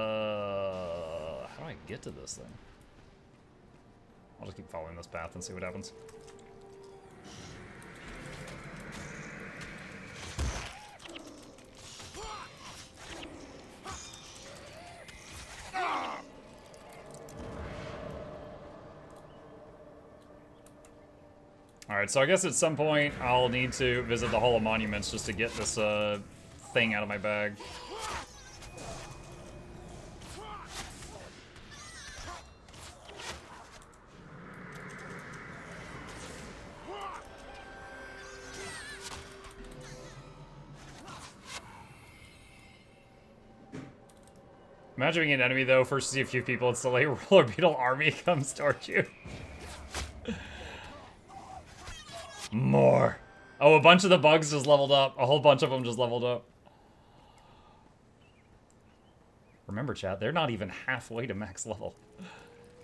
do I get to this thing? I'll just keep following this path and see what happens. Alright, so I guess at some point I'll need to visit the Hall of Monuments just to get this thing out of my bag. Imagine being an enemy though, first you see a few people, it's the late roller beetle army comes towards you. More. Oh, a bunch of the bugs just leveled up. A whole bunch of them just leveled up. Remember, chat, they're not even halfway to max level.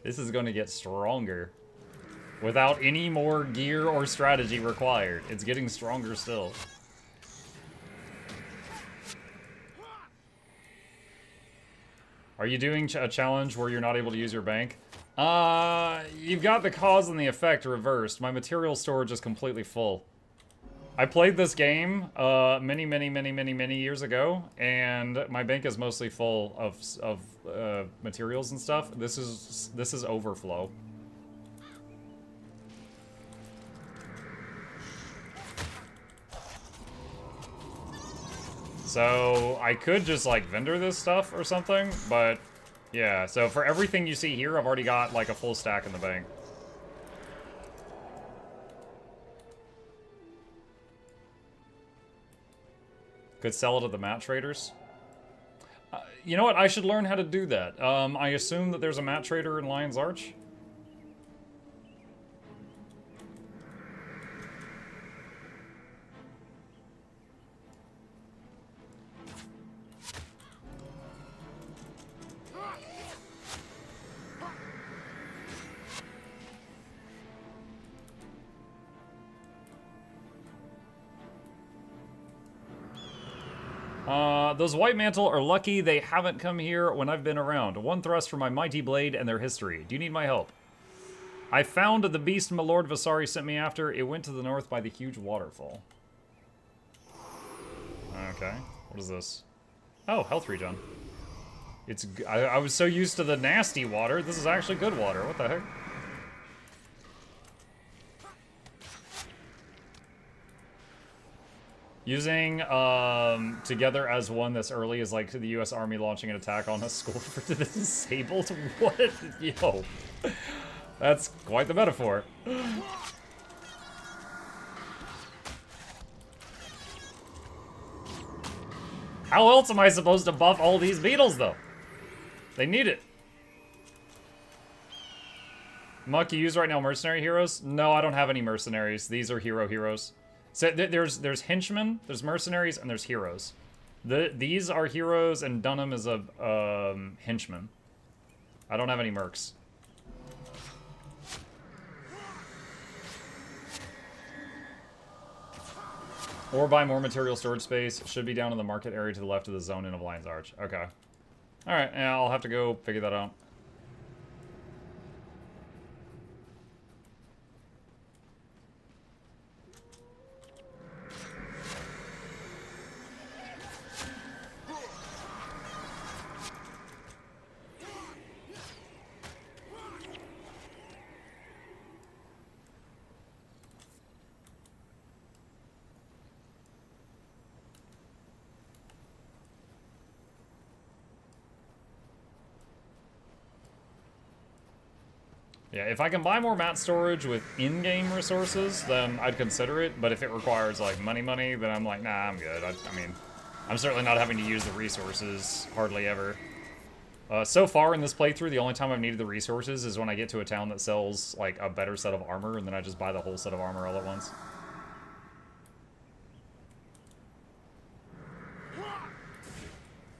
This is going to get stronger. Without any more gear or strategy required. It's getting stronger still. Are you doing a challenge where you're not able to use your bank? You've got the cause and the effect reversed. My material storage is completely full. I played this game many years ago, and my bank is mostly full of materials and stuff. This is overflow. So I could just like vendor this stuff or something, but yeah, so for everything you see here, I've already got like a full stack in the bank. Could sell it at the mat traders. You know what? I should learn how to do that. I assume that there's a mat trader in Lion's Arch. Those White Mantle are lucky they haven't come here when I've been around. One thrust for my mighty blade and their history. Do you need my help? I found the beast my Lord Vasari sent me after. It went to the north by the huge waterfall. Okay, what is this? Oh, health regen. It's. I was so used to the nasty water. This is actually good water. What the heck? Using together as one this early is like the U.S. Army launching an attack on a school for the disabled. What? Yo, that's quite the metaphor. How else am I supposed to buff all these beetles, though? They need it. Muck, you use right now mercenary heroes? No, I don't have any mercenaries. These are heroes. So there's henchmen, there's mercenaries, and there's heroes. These are heroes, and Dunham is a henchman. I don't have any mercs. Or buy more material storage space. Should be down in the market area to the left of the zone in of Lion's Arch. Okay. Alright, yeah, I'll have to go figure that out. Yeah, if I can buy more mat storage with in-game resources, then I'd consider it. But if it requires, like, money, then I'm like, nah, I'm good. I mean, I'm certainly not having to use the resources hardly ever. So far in this playthrough, the only time I've needed the resources is when I get to a town that sells, like, a better set of armor, and then I just buy the whole set of armor all at once.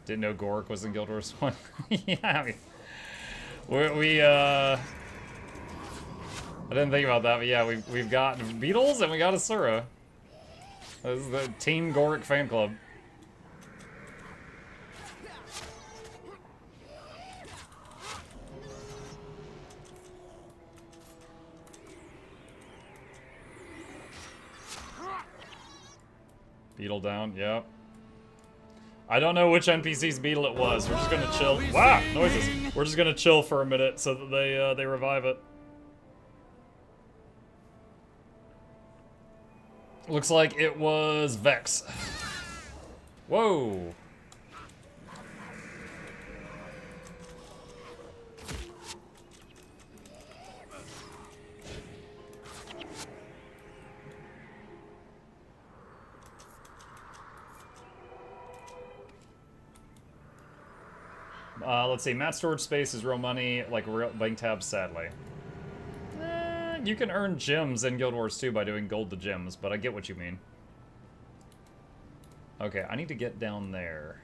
Didn't know Gork was in Guild Wars 1. Yeah, I mean... I didn't think about that, but yeah, we've got Beetles and we got Asura. This is the Team Goric fan club. Beetle down, yep. I don't know which NPC's Beetle it was. We're just gonna chill. Wow, noises. We're just gonna chill for a minute so that they revive it. Looks like it was Vex. Whoa. Let's see, mat storage space is real money, like real bank tabs, sadly. You can earn gems in Guild Wars 2 by doing gold to gems, but I get what you mean. Okay, I need to get down there.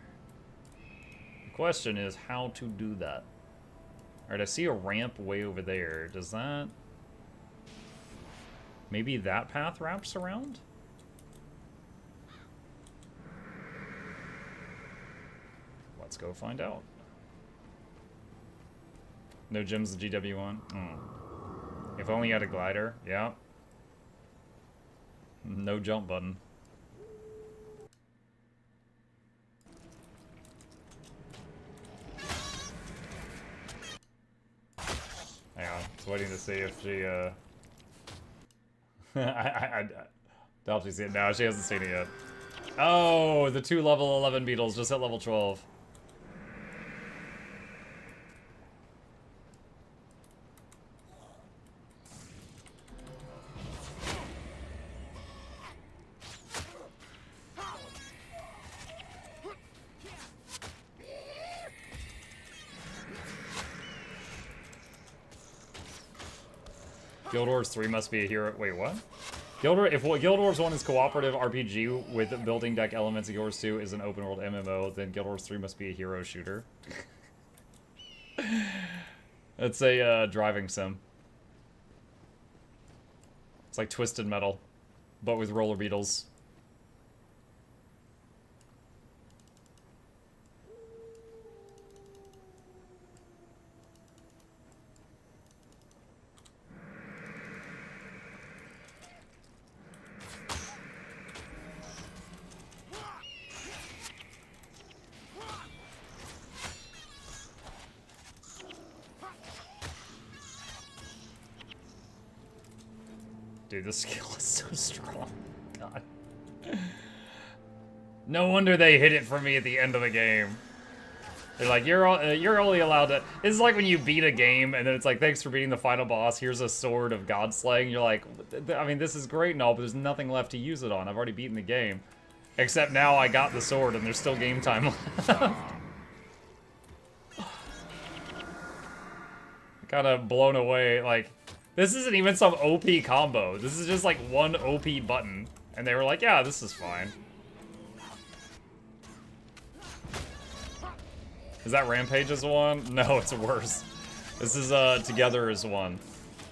The question is how to do that. Alright, I see a ramp way over there. Does that... Maybe that path wraps around? Let's go find out. No gems in GW1? If only you had a glider, yeah. No jump button. Hang on, just waiting to see if she, I doubt she's seen it. No, she hasn't seen it yet. Oh, the 2 level 11 beetles just at level 12. Guild Wars 3 must be a hero. Wait, what? If Guild Wars 1 is cooperative RPG with building deck elements, and Guild Wars 2 is an open world MMO, then Guild Wars 3 must be a hero shooter. It's a driving sim. It's like Twisted Metal, but with roller beetles. Dude, this skill is so strong. God. No wonder they hit it for me at the end of the game. They're like, you're only allowed to... This is like when you beat a game, and then it's like, thanks for beating the final boss, here's a sword of God slaying. You're like, I mean, this is great and all, but there's nothing left to use it on. I've already beaten the game. Except now I got the sword, and there's still game time left. Kind of blown away, like... This isn't even some OP combo. This is just like one OP button. And they were like, yeah, this is fine. Is that Rampage as one? No, it's worse. This is Together as one.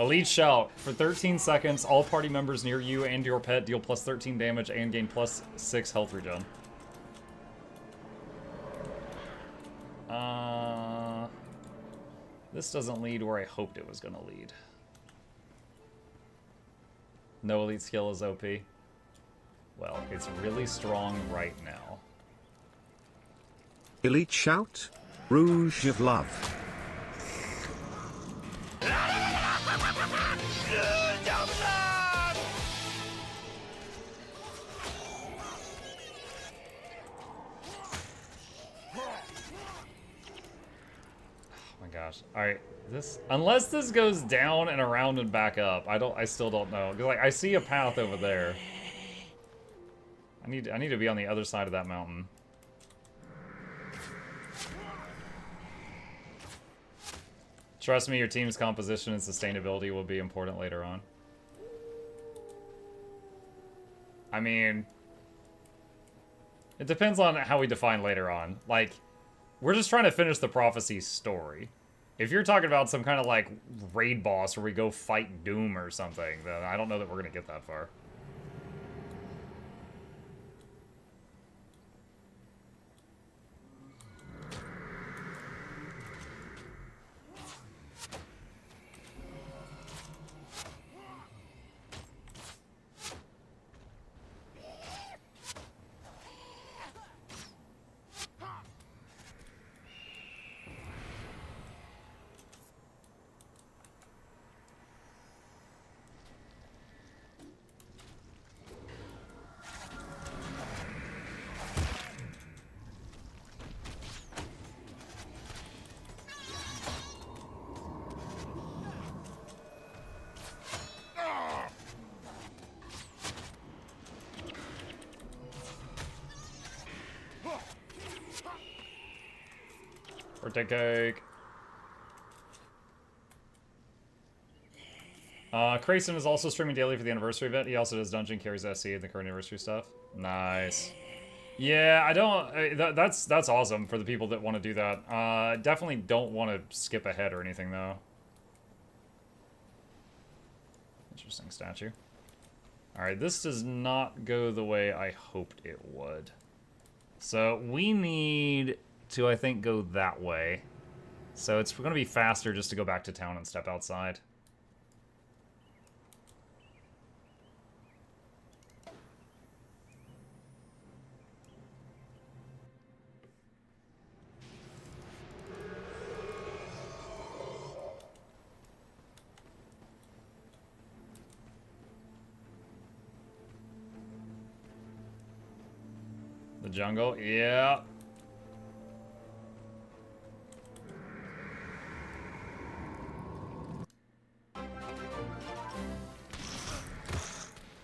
Elite Shout. For 13 seconds, all party members near you and your pet deal plus 13 damage and gain plus 6 health regen. This doesn't lead where I hoped it was going to lead. No elite skill is OP. Well, it's really strong right now. Elite Shout, Rouge of Love. Gosh. Alright, unless this goes down and around and back up, I still don't know. 'Cause, like, I see a path over there. I need to be on the other side of that mountain. Trust me, your team's composition and sustainability will be important later on. I mean, it depends on how we define later on. Like, we're just trying to finish the prophecy story. If you're talking about some kind of, like, raid boss where we go fight Doom or something, then I don't know that we're going to get that far. Birthday cake. Crayson is also streaming daily for the anniversary event. He also does dungeon, carries SC, and the current anniversary stuff. Nice. Yeah, I don't... that's awesome for the people that want to do that. Definitely don't want to skip ahead or anything, though. Interesting statue. Alright, this does not go the way I hoped it would. So, we need to, I think, go that way. So it's going to be faster just to go back to town and step outside. The jungle? Yeah.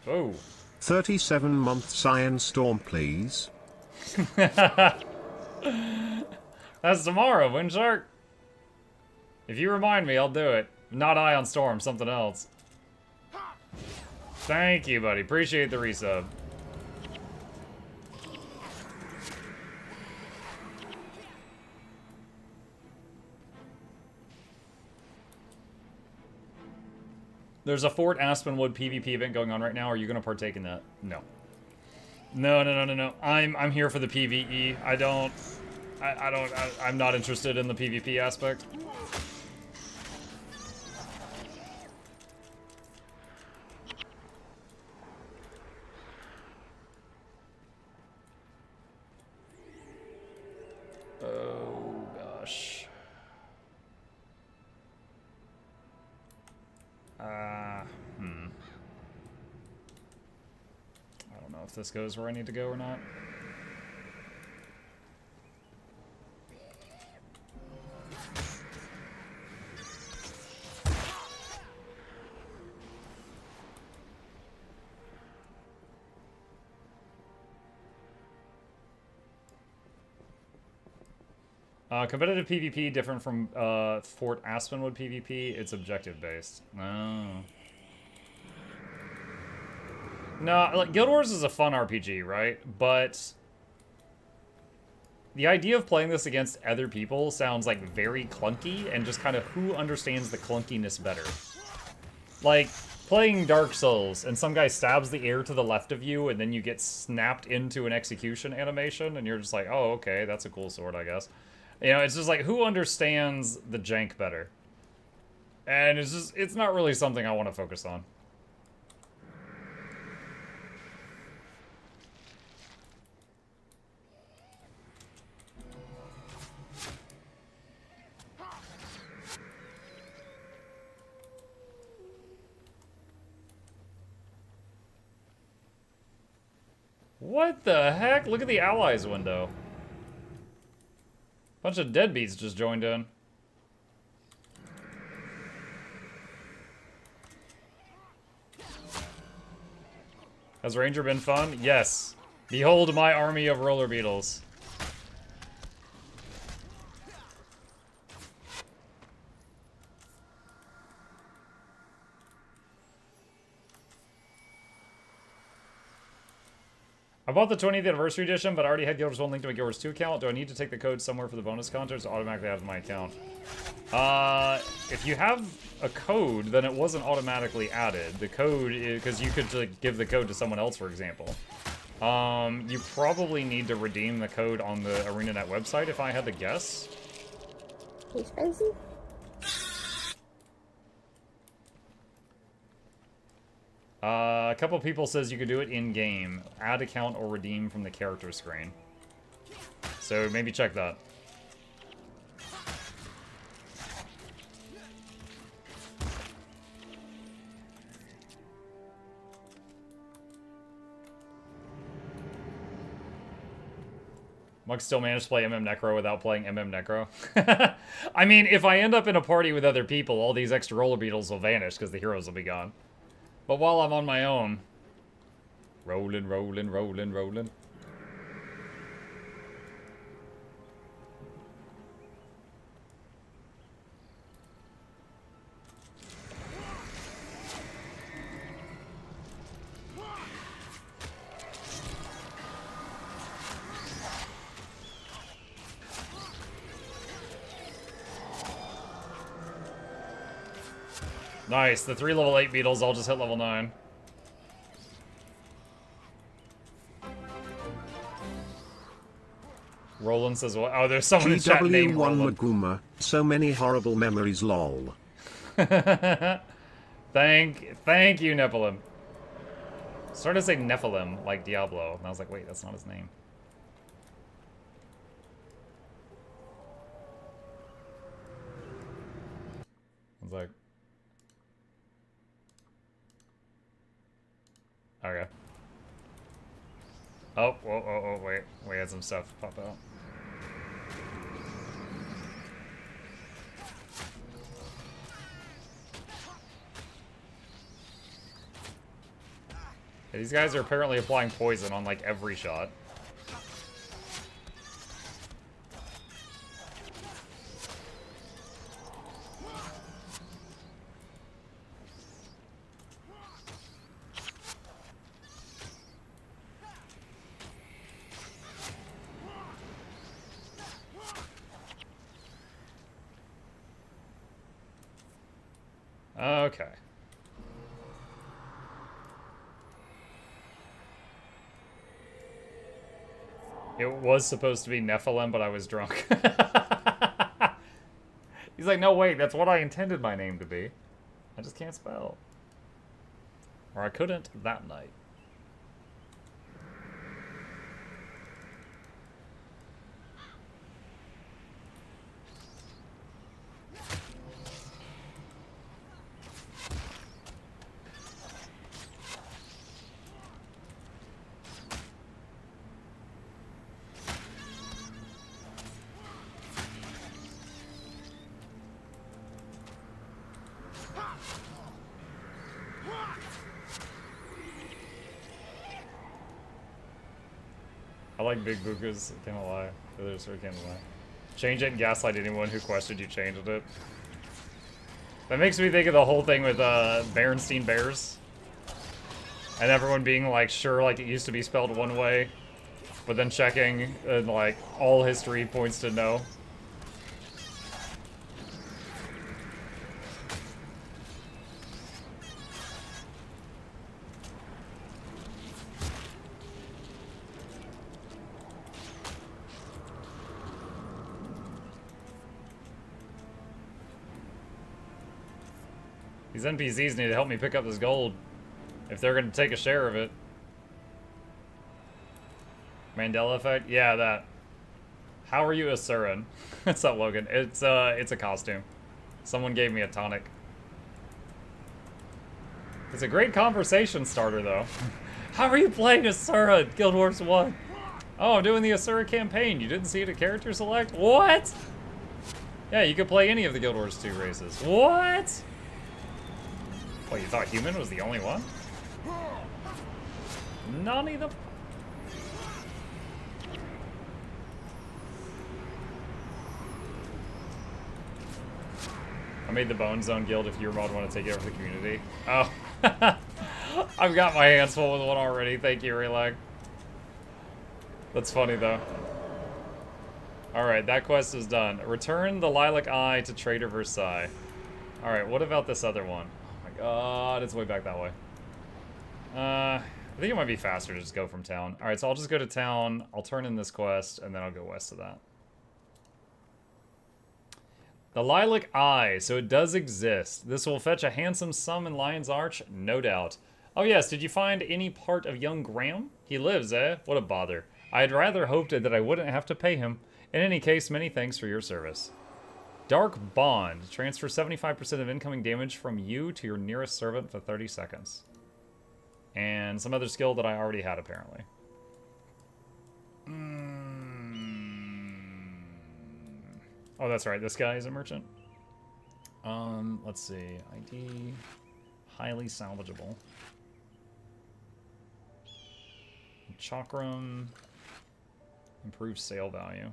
Oh. 37-month Cyan Storm, please. That's tomorrow, Windshark. If you remind me, I'll do it. Not Ion Storm, something else. Thank you, buddy. Appreciate the resub. There's a Fort Aspenwood PvP event going on right now. Are you going to partake in that? No. No. I'm here for the PvE. I'm not interested in the PvP aspect. Oh, gosh. I don't know if this goes where I need to go or not. Competitive PvP different from Fort Aspenwood PvP. It's objective based. Oh. No, like Guild Wars is a fun RPG, right? But the idea of playing this against other people sounds like very clunky, and just kind of who understands the clunkiness better. Like, playing Dark Souls, and some guy stabs the air to the left of you, and then you get snapped into an execution animation, and you're just like, oh, okay, that's a cool sword, I guess. You know, it's just like, who understands the jank better? And it's just, it's not really something I want to focus on. What the heck? Look at the allies window. Bunch of deadbeats just joined in. Has Ranger been fun? Yes. Behold my army of roller beetles. I bought the 20th anniversary edition, but I already had Guild Wars 1 linked to my Guild Wars 2 account. Do I need to take the code somewhere for the bonus content, or automatically add to my account? If you have a code, then it wasn't automatically added. The code is, because you could like, give the code to someone else, for example. You probably need to redeem the code on the ArenaNet website, if I had to guess. Hey, Spicy? A couple people says you could do it in-game. Add account or redeem from the character screen. So maybe check that. Mug still managed to play MM Necro without playing MM Necro. I mean, if I end up in a party with other people, all these extra roller beetles will vanish because the heroes will be gone. But while I'm on my own, rolling, rolling, rolling, rolling. Nice, the 3 level 8 beetles all just hit level 9. Roland says, what? Oh, there's someone in chat named GW1 Roland. Maguma, so many horrible memories lol. Thank you, Nephilim. Started to say Nephilim, like Diablo, and I was like, wait, that's not his name. I was like... Okay. Oh, wait. We had some stuff pop out. Yeah, these guys are apparently applying poison on, like, every shot. Okay. It was supposed to be Nephilim, but I was drunk. He's like, no, wait, that's what I intended my name to be. I just can't spell. Or I couldn't that night. I like big bukas, can't lie. Others sort of can't lie. Change it and gaslight anyone who questioned you changed it. That makes me think of the whole thing with Berenstein Bears. And everyone being like, sure, like it used to be spelled one way. But then checking, and like, all history points to no. These NPCs need to help me pick up this gold if they're going to take a share of it. Mandela effect? Yeah, that. How are you, Asuran? What's up, Logan? It's a costume. Someone gave me a tonic. It's a great conversation starter, though. How are you playing Asura in Guild Wars 1? Oh, I'm doing the Asura campaign. You didn't see it at character select? What? Yeah, you could play any of the Guild Wars 2 races. What? What, you thought human was the only one? Nani the... I made the Bone Zone Guild if your mod want to take it over the community. Oh. I've got my hands full with one already. Thank you, Relag. That's funny, though. Alright, that quest is done. Return the Lilac Eye to Trader Versailles. Alright, what about this other one? Oh my god, it's way back that way. I think it might be faster to just go from town. Alright, so I'll just go to town. I'll turn in this quest, and then I'll go west of that. The Lilac Eye, so it does exist. This will fetch a handsome sum in Lion's Arch, no doubt. Oh yes, did you find any part of young Graham? He lives, eh? What a bother. I had rather hoped that I wouldn't have to pay him. In any case, many thanks for your service. Dark Bond. Transfer 75% of incoming damage from you to your nearest servant for 30 seconds. And some other skill that I already had, apparently. Oh, that's right. This guy is a merchant. Let's see. ID. Highly salvageable. Chakram. Improved sale value.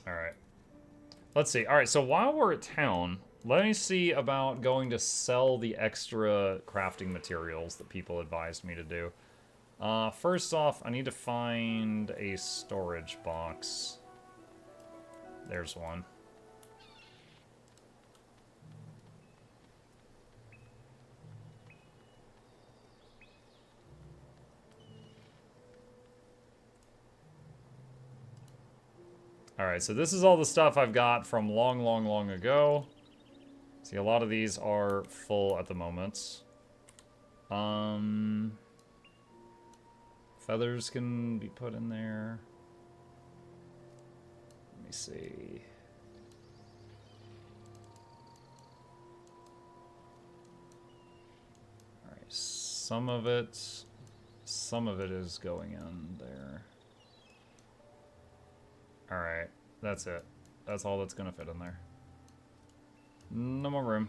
Alright. Let's see. Alright, so while we're at town, let me see about going to sell the extra crafting materials that people advised me to do. First off, I need to find a storage box. There's one. Alright, so this is all the stuff I've got from long, long, long ago. See, a lot of these are full at the moment. Feathers can be put in there. Let me see. Alright, some of it is going in there. Alright, that's it. That's all that's gonna fit in there. No more room.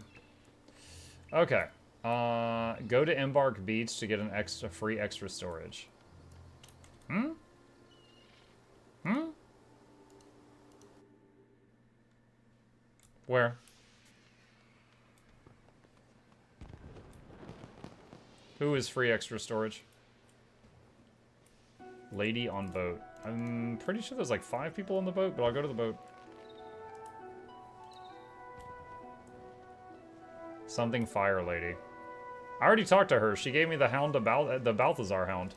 Okay. Go to Embark Beach to get an free extra storage. Where? Who is free extra storage? Lady on boat. I'm pretty sure there's like 5 people on the boat, but I'll go to the boat. Something fire lady. I already talked to her. She gave me the hound about the Balthazar hound.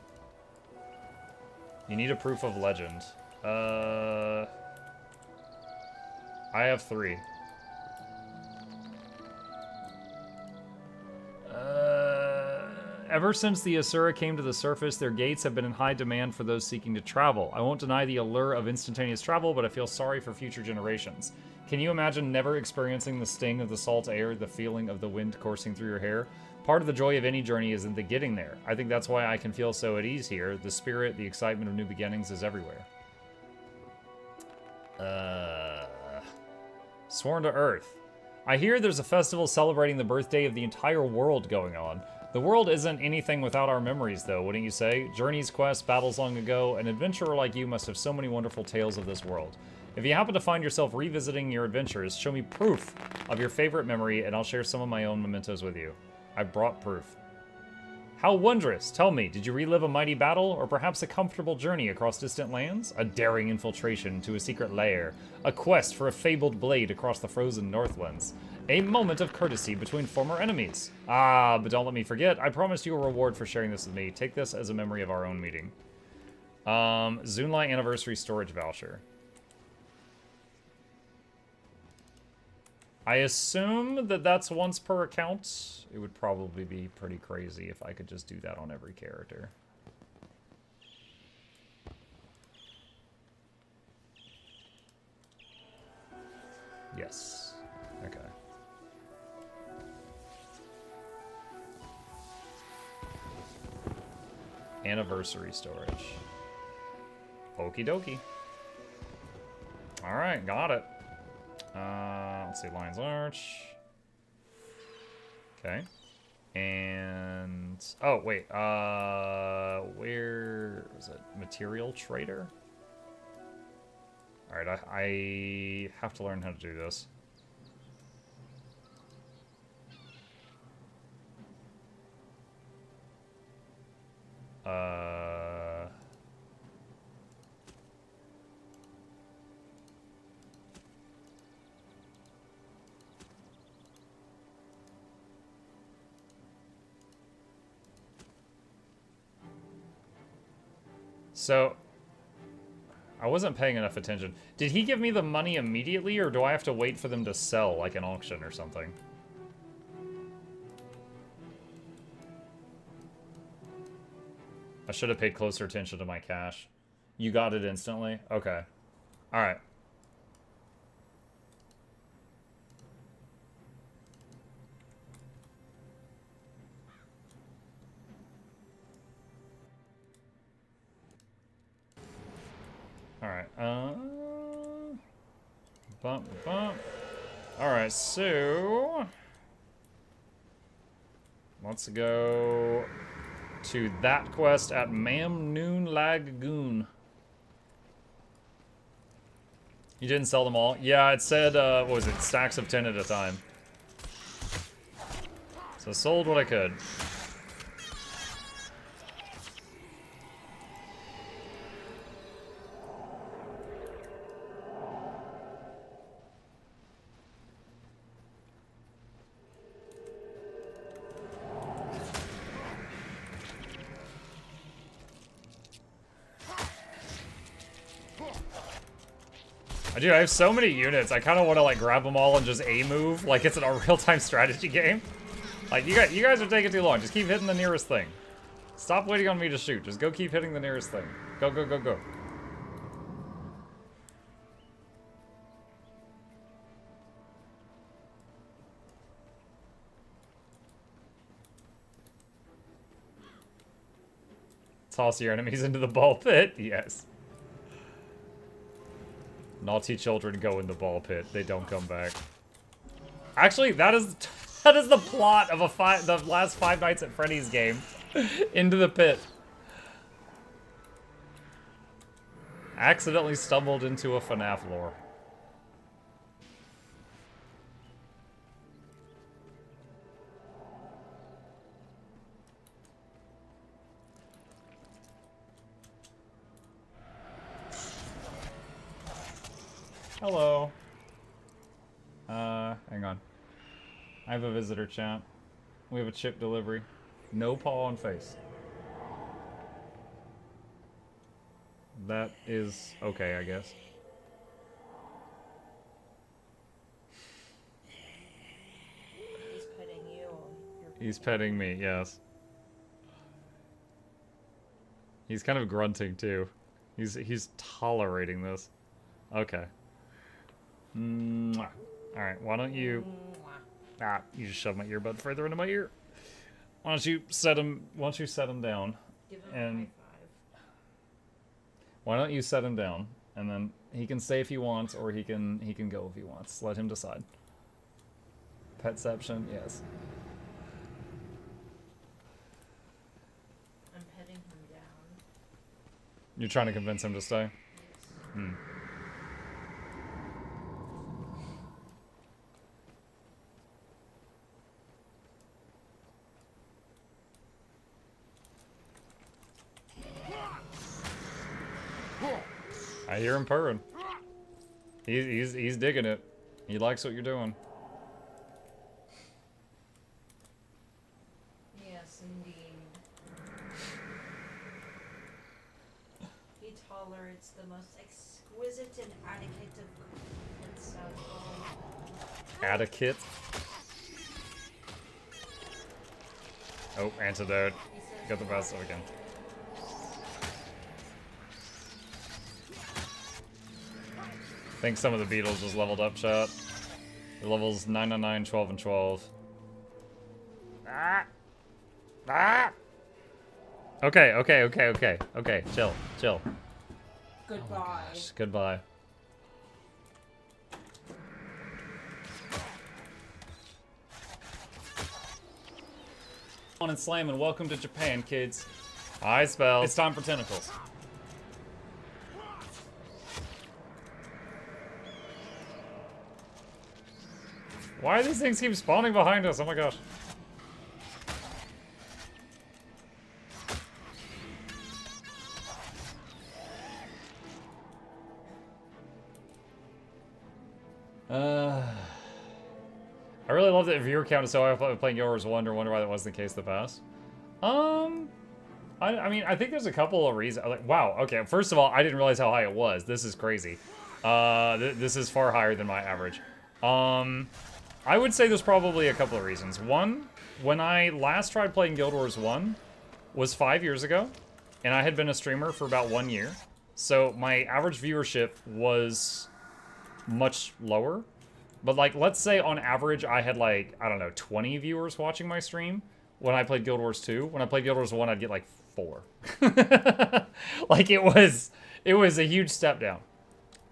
You need a proof of legend. I have 3. Ever since the Asura came to the surface, their gates have been in high demand for those seeking to travel. I won't deny the allure of instantaneous travel, but I feel sorry for future generations. Can you imagine never experiencing the sting of the salt air, the feeling of the wind coursing through your hair? Part of the joy of any journey is in the getting there. I think that's why I can feel so at ease here. The spirit, the excitement of new beginnings is everywhere. Sworn to Earth. I hear there's a festival celebrating the birthday of the entire world going on. The world isn't anything without our memories, though, wouldn't you say? Journeys, quests, battles long ago. An adventurer like you must have so many wonderful tales of this world. If you happen to find yourself revisiting your adventures, show me proof of your favorite memory, and I'll share some of my own mementos with you. I brought proof. How wondrous! Tell me, did you relive a mighty battle, or perhaps a comfortable journey across distant lands? A daring infiltration to a secret lair, a quest for a fabled blade across the frozen Northlands, a moment of courtesy between former enemies. Ah, but don't let me forget, I promised you a reward for sharing this with me. Take this as a memory of our own meeting. Zunlai Anniversary Storage Voucher. I assume that that's once per account. It would probably be pretty crazy if I could just do that on every character. Yes. Okay. Anniversary storage. Okie dokie. Alright, got it. Let's see, Lion's Arch. Okay. And... oh, wait. Where is it? Material Trader? Alright, I have to learn how to do this. So, I wasn't paying enough attention. Did he give me the money immediately, or do I have to wait for them to sell, like an auction or something? I should have paid closer attention to my cash. You got it instantly? Okay. Alright. Alright, bump, bump. Alright, so... let's go to that quest at Mamnoon Lagoon. You didn't sell them all? Yeah, it said, what was it, stacks of 10 at a time. So sold what I could. Dude, I have so many units. I kind of want to like grab them all and just A-move like it's in a real-time strategy game. Like you guys are taking too long. Just keep hitting the nearest thing. Stop waiting on me to shoot. Just go keep hitting the nearest thing. Go, go, go, go. Toss your enemies into the ball pit. Yes. Naughty children go in the ball pit. They don't come back. Actually, that is the plot of the last Five Nights at Freddy's game. Into the pit. Accidentally stumbled into a FNAF lore. Hello. Hang on. I have a visitor chat. We have a chip delivery. No paw on face. That is okay, I guess. He's petting you. He's petting me, yes. He's kind of grunting too. He's tolerating this. Okay. Mwah. All right, why don't you... ah, you just shove my earbud further into my ear. Why don't you set him down? Give him And a high five. why don't you set him down, and then he can stay if he wants, or he can go if he wants. Let him decide. Petception, yes. I'm petting him down. You're trying to convince him to stay? Yes. Hmm. I hear him purring. He's digging it. He likes what you're doing. Yes, indeed. He tolerates the most exquisite and adequate of itself. Adequate. Oh, antidote. Got the best of again. I think some of the Beetles just leveled up, chat. The levels 9 on 9, 12 and 12. Ah! Ah! Okay, okay, okay, okay. Okay, chill, chill. Goodbye. Oh gosh, goodbye. On and slam and welcome to Japan, kids. Hi, Spell. It's time for tentacles. Why do these things keep spawning behind us? Oh my gosh. I really love that viewer count is so high playing Guild Wars 1 or wonder why that wasn't the case in the past. I mean, I think there's a couple of reasons. Like, wow, okay, first of all, I didn't realize how high it was. This is crazy. This is far higher than my average. I would say there's probably a couple of reasons. One, when I last tried playing Guild Wars 1 was 5 years ago, and I had been a streamer for about 1 year. So my average viewership was much lower. But like, let's say on average I had like, I don't know, 20 viewers watching my stream when I played Guild Wars 2. When I played Guild Wars 1, I'd get like 4. Like it was a huge step down.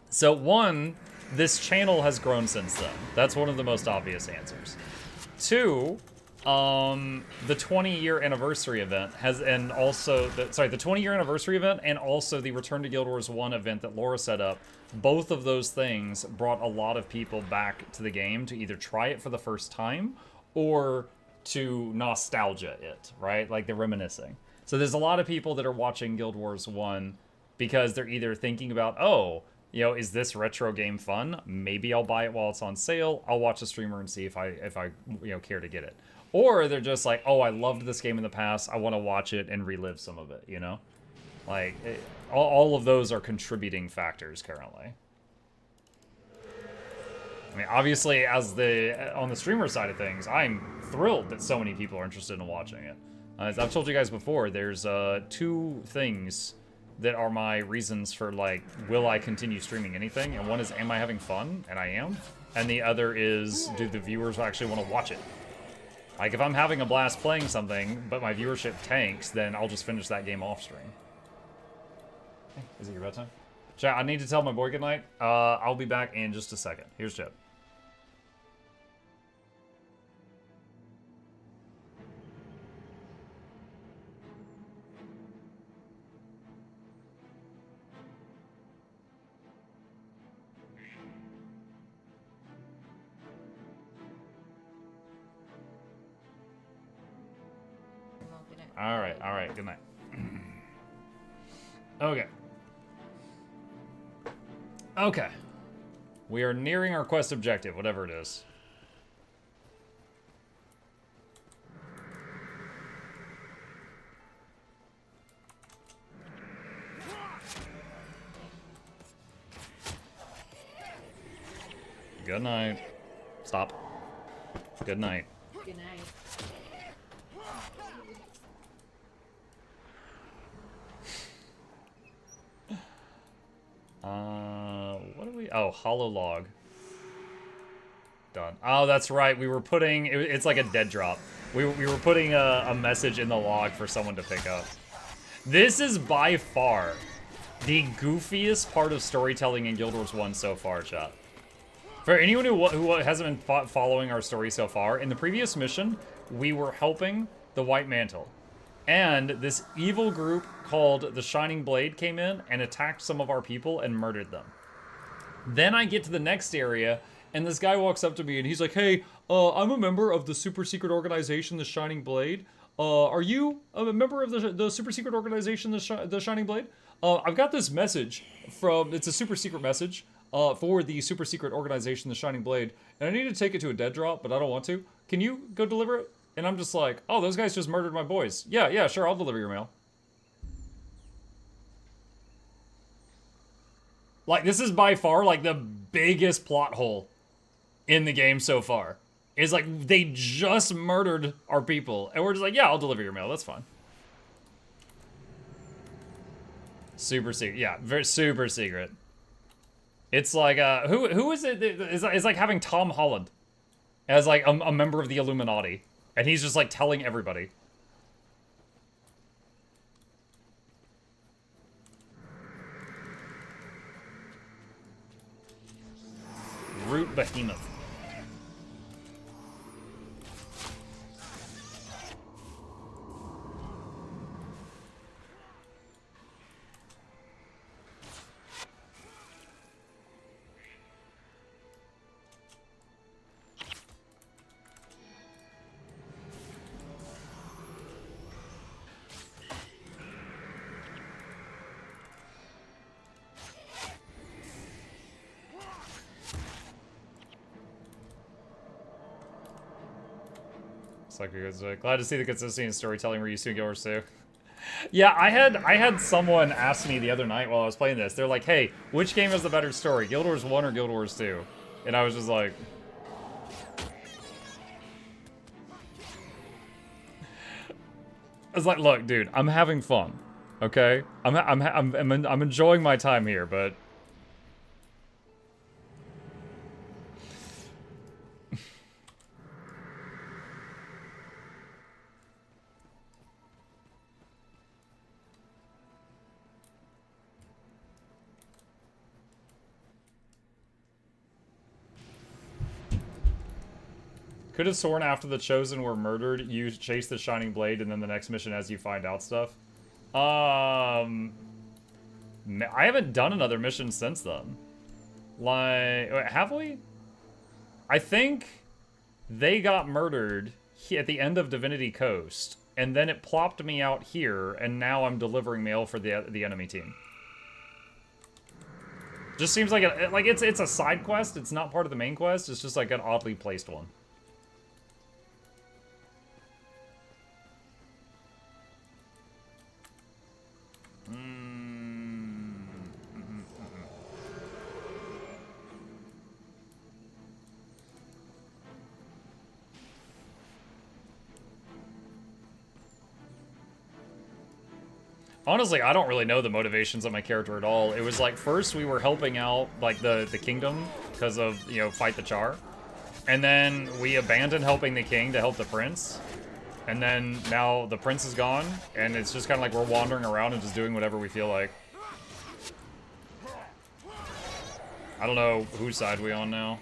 So one, this channel has grown since then. That's one of the most obvious answers. Two, the 20-year anniversary event has, and also, the 20-year anniversary event and also the Return to Guild Wars 1 event that Laura set up, both of those things brought a lot of people back to the game to either try it for the first time or to nostalgia it, right? Like they're reminiscing. So there's a lot of people that are watching Guild Wars 1 because they're either thinking about, oh, you know, is this retro game fun? Maybe I'll buy it while it's on sale. I'll watch a streamer and see if I you know, care to get it. Or they're just like, oh, I loved this game in the past. I want to watch it and relive some of it, you know? Like, all of those are contributing factors currently. I mean, obviously, as on the streamer side of things, I'm thrilled that so many people are interested in watching it. As I've told you guys before, there's 2 things that are my reasons for, like, will I continue streaming anything? And one is, am I having fun? And I am. And the other is, do the viewers actually want to watch it? Like, if I'm having a blast playing something, but my viewership tanks, then I'll just finish that game off stream. Hey, is it your bedtime? Chat, I need to tell my boy goodnight. I'll be back in just a second. Here's Chip. All right, good night. Okay. Okay. We are nearing our quest objective, whatever it is. Good night. Stop. Good night. Good night. What do we... Oh, hollow log. Done. Oh, that's right. We were putting... It's like a dead drop. We were putting a message in the log for someone to pick up. This is by far the goofiest part of storytelling in Guild Wars 1 so far, chat. For anyone who hasn't been following our story so far, in the previous mission, we were helping the White Mantle. And this evil group called the Shining Blade came in and attacked some of our people and murdered them. Then I get to the next area, and this guy walks up to me and he's like, hey, I'm a member of the super secret organization, the Shining Blade. Are you a member of the super secret organization, the Shining Blade? I've got this message from, it's a super secret message for the super secret organization, the Shining Blade, and I need to take it to a dead drop, but I don't want to. Can you go deliver it? And I'm just like, oh, those guys just murdered my boys. Yeah, sure, I'll deliver your mail. Like, this is by far, like, the biggest plot hole in the game so far. Is like, they just murdered our people, and we're just like, yeah, I'll deliver your mail, that's fine. Super secret, yeah, very super secret. It's like, who is it? It's like having Tom Holland as like a member of the Illuminati, and he's just like telling everybody. Root Behemoth. Like, glad to see the consistency in storytelling. We're used to in Guild Wars 2. Yeah, I had someone ask me the other night while I was playing this. They're like, hey, which game has the better story, Guild Wars 1 or Guild Wars 2? And I was just like, I was like, look, dude, I'm having fun, okay? I'm enjoying my time here, but could have sworn after the Chosen were murdered, you chase the Shining Blade, and then the next mission as you find out stuff. I haven't done another mission since then. Like, have we? I think they got murdered at the end of Divinity Coast, and then it plopped me out here, and now I'm delivering mail for the enemy team. Just seems like it's a side quest. It's not part of the main quest. It's just like an oddly placed one. Honestly, I don't really know the motivations of my character at all. It was like, first we were helping out, like, the kingdom because of, you know, fight the Char. And then we abandoned helping the king to help the prince. And then now the prince is gone, and it's just kind of like we're wandering around and just doing whatever we feel like. I don't know whose side we on now.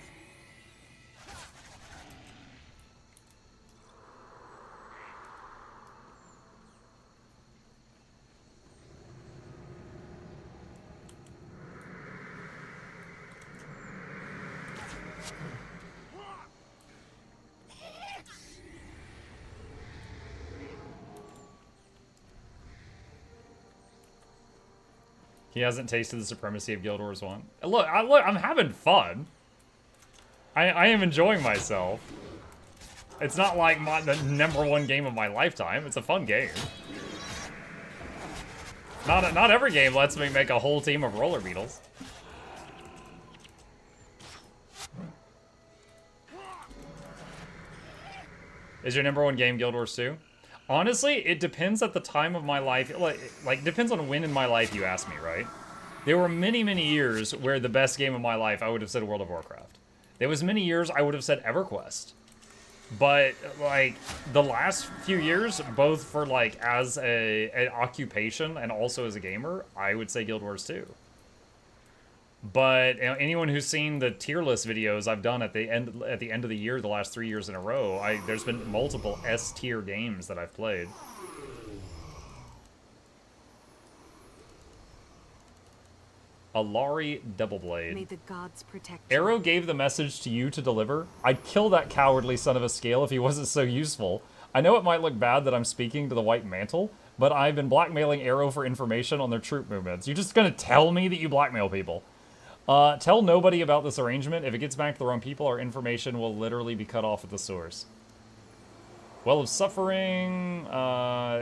He hasn't tasted the supremacy of Guild Wars 1. Look, I'm having fun. I am enjoying myself. It's not like the #1 game of my lifetime. It's a fun game. Not every game lets me make a whole team of roller beetles. Is your #1 game Guild Wars 2? Honestly, it depends at the time of my life. Like depends on when in my life you ask me, right? There were many, many years where the best game of my life, I would have said World of Warcraft. There was many years I would have said EverQuest. But, like, the last few years, both for, like, as an occupation and also as a gamer, I would say Guild Wars 2. But, you know, anyone who's seen the tier list videos I've done at the end of the year, the last 3 years in a row, there's been multiple S tier games that I've played. Alari Doubleblade. May the gods protect Arrow you. gave the message to you to deliver. I'd kill that cowardly son of a scale if he wasn't so useful. I know it might look bad that I'm speaking to the White Mantle, but I've been blackmailing Arrow for information on their troop movements. You're just gonna tell me that you blackmail people. Tell nobody about this arrangement. If it gets back to the wrong people, our information will literally be cut off at the source. Well of Suffering,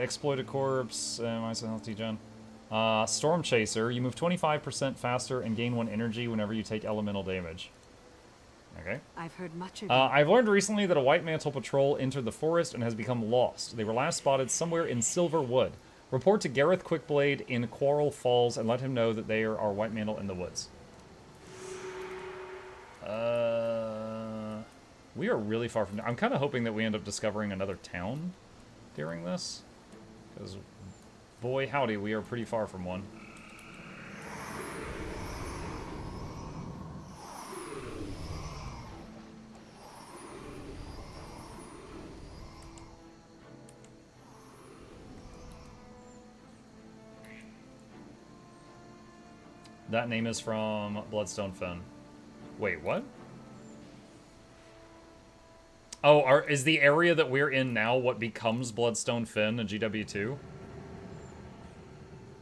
Exploited Corpse, Myself Health T-Gen. Storm Chaser, you move 25% faster and gain 1 energy whenever you take elemental damage. Okay. I've heard much of I've learned recently that a White Mantle patrol entered the forest and has become lost. They were last spotted somewhere in Silver Wood. Report to Gareth Quickblade in Quarrel Falls and let him know that they are White Mantle in the woods. We are really far from... I'm kind of hoping that we end up discovering another town during this. Because, boy howdy, we are pretty far from one. That name is from Bloodstone Fen. Wait, what? Oh, is the area that we're in now what becomes Bloodstone Fen in GW2?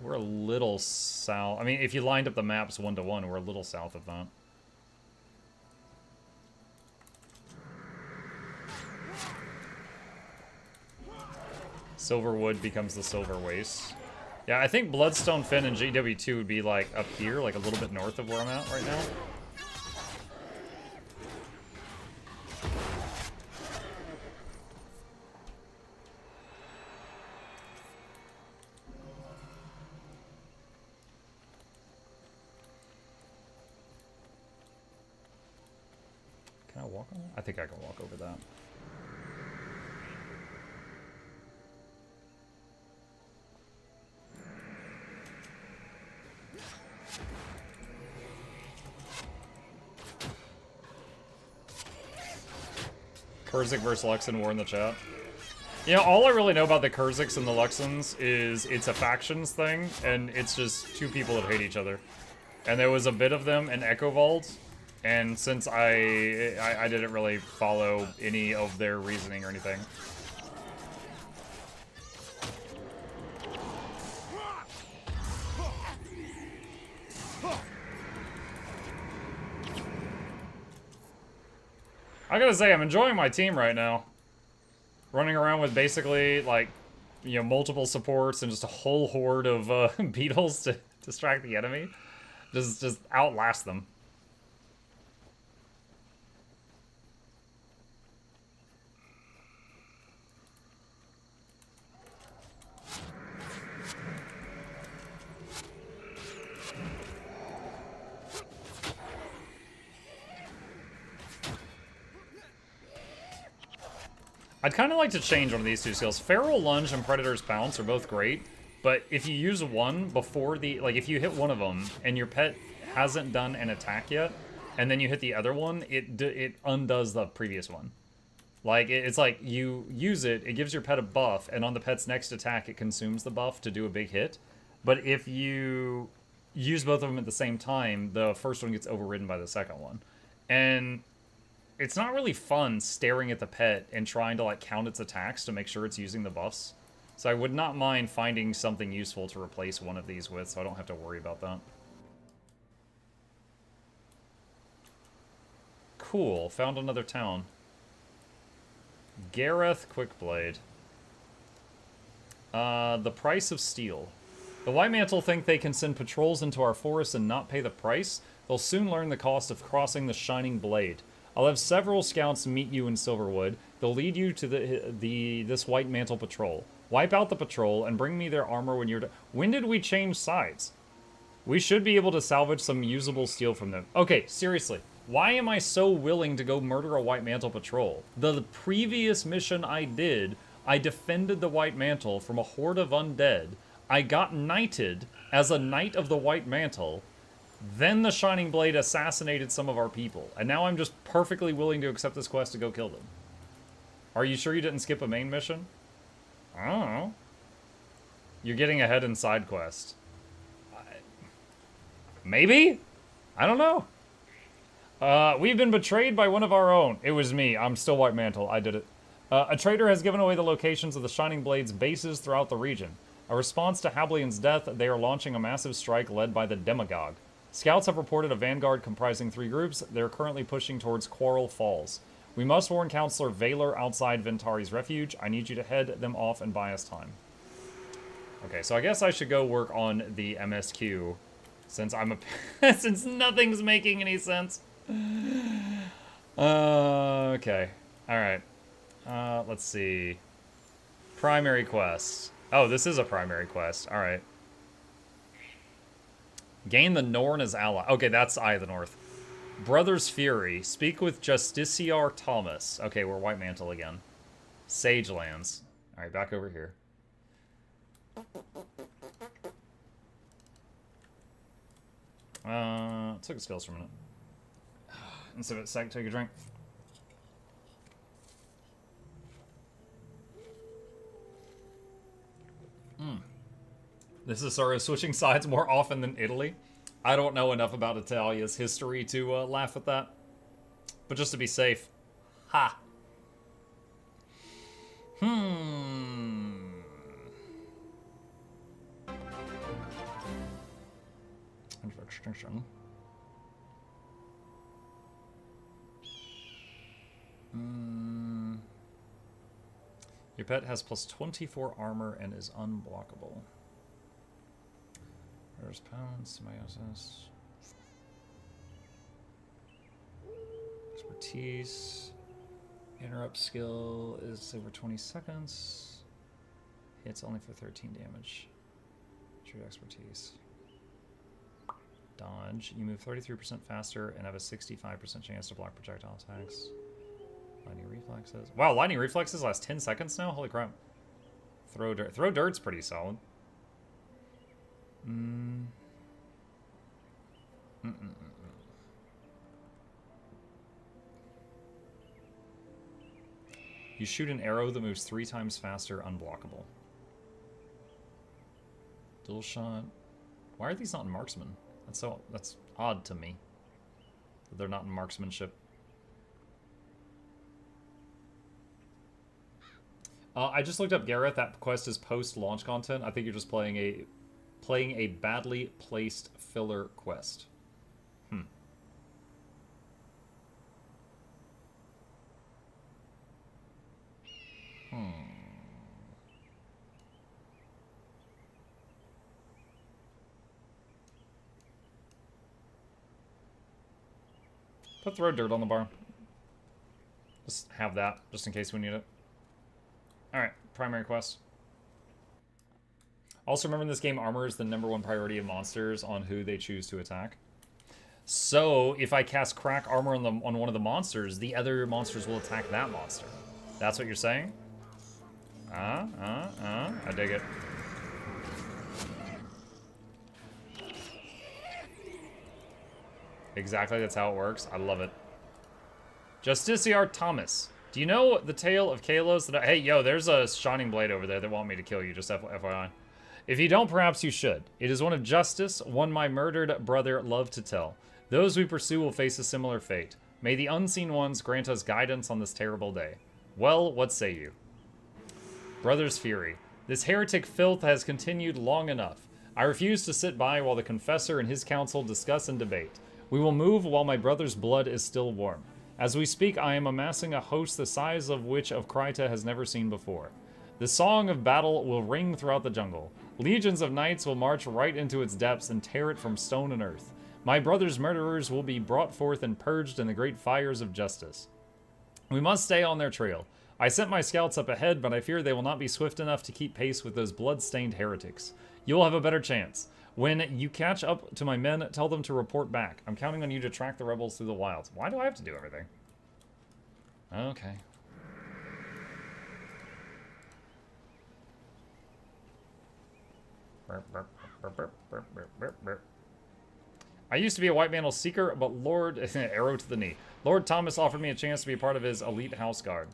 We're a little south. I mean, if you lined up the maps 1-to-1, we're a little south of that. Silverwood becomes the Silver Waste. Yeah, I think Bloodstone Fen and GW2 would be like up here, like a little bit north of where I'm at right now. Can I walk on that? I think I can walk over that. Kurzik versus Luxon war in the chat. You know, all I really know about the Kurziks and the Luxons is it's a factions thing, and it's just 2 people that hate each other. And there was a bit of them in Echovald, and since I didn't really follow any of their reasoning or anything. I gotta say, I'm enjoying my team right now. Running around with basically, like, you know, multiple supports and just a whole horde of beetles to distract the enemy. Just outlast them. I'd kind of like to change one of these 2 skills. Feral Lunge and Predator's Pounce are both great, but if you use one before the... Like, if you hit one of them and your pet hasn't done an attack yet, and then you hit the other one, it undoes the previous one. Like, it's like you use it, it gives your pet a buff, and on the pet's next attack, it consumes the buff to do a big hit. But if you use both of them at the same time, the first one gets overridden by the second one. And... it's not really fun staring at the pet and trying to, like, count its attacks to make sure it's using the buffs. So I would not mind finding something useful to replace one of these with, so I don't have to worry about that. Cool. Found another town. Gareth Quickblade. The price of steel. The White Mantle think they can send patrols into our forests and not pay the price. They'll soon learn the cost of crossing the Shining Blade. I'll have several scouts meet you in Silverwood. They'll lead you to this White Mantle patrol. Wipe out the patrol and bring me their armor when you're done. When did we change sides? We should be able to salvage some usable steel from them. Okay, seriously. Why am I so willing to go murder a White Mantle patrol? The previous mission I did, I defended the White Mantle from a horde of undead. I got knighted as a Knight of the White Mantle. Then the Shining Blade assassinated some of our people. And now I'm just perfectly willing to accept this quest to go kill them. Are you sure you didn't skip a main mission? I don't know. You're getting ahead in side quest. Maybe? I don't know. We've been betrayed by one of our own. It was me. I'm still White Mantle. I did it. A traitor has given away the locations of the Shining Blade's bases throughout the region. A response to Hablian's death, they are launching a massive strike led by the Demagogue. Scouts have reported a vanguard comprising 3 groups. They're currently pushing towards Quarrel Falls. We must warn Counselor Valor outside Ventari's refuge. I need you to head them off and buy us time. Okay, so I guess I should go work on the MSQ since I'm a since nothing's making any sense. Okay. All right. Let's see. Primary quest. Oh, this is a primary quest. All right. Gain the Norn as ally. Okay, that's Eye of the North. Brother's Fury. Speak with Justiciar Thomas. Okay, we're White Mantle again. Sagelands. All right, back over here. Took a skills for a minute. Instead of a sec, take a drink. This is sorry, switching sides more often than Italy. I don't know enough about Italia's history to laugh at that. But just to be safe. Ha! Extinction. Your pet has plus 24 armor and is unblockable. There's pound, symbiosis. Expertise. Interrupt skill is over 20 seconds. Hits only for 13 damage. True expertise. Dodge. You move 33% faster and have a 65% chance to block projectile attacks. Lightning reflexes. Wow, lightning reflexes last 10 seconds now? Holy crap. Throw dirt. Throw dirt's pretty solid. You shoot an arrow that moves 3 times faster, unblockable. Dual shot. Why are these not in marksman? That's odd to me. That they're not in marksmanship. I just looked up Gareth. That quest is post-launch content. I think you're just playing a badly placed filler quest. Put throw dirt on the bar. Just have that, just in case we need it. Alright, primary quest. Also remember in this game, armor is the #1 priority of monsters on who they choose to attack. So, if I cast crack armor on one of the monsters, the other monsters will attack that monster. That's what you're saying? I dig it. Exactly, that's how it works. I love it. Justiciar Thomas. Do you know the tale of Kalos? Hey, yo, there's a Shining Blade over there that want me to kill you, just FYI. If you don't, perhaps you should. It is one of justice, one my murdered brother loved to tell. Those we pursue will face a similar fate. May the unseen ones grant us guidance on this terrible day. Well, what say you? Brother's Fury. This heretic filth has continued long enough. I refuse to sit by while the confessor and his council discuss and debate. We will move while my brother's blood is still warm. As we speak, I am amassing a host the size of which of Kryta has never seen before. The song of battle will ring throughout the jungle. Legions of knights will march right into its depths and tear it from stone and earth. My brother's murderers will be brought forth and purged in the great fires of justice. We must stay on their trail. I sent my scouts up ahead, but I fear they will not be swift enough to keep pace with those blood-stained heretics. You'll have a better chance. When you catch up to my men, tell them to report back. I'm counting on you to track the rebels through the wilds. Why do I have to do everything? Okay. I used to be a White Mantle Seeker, but Lord... arrow to the knee. Lord Thomas offered me a chance to be part of his elite house guard.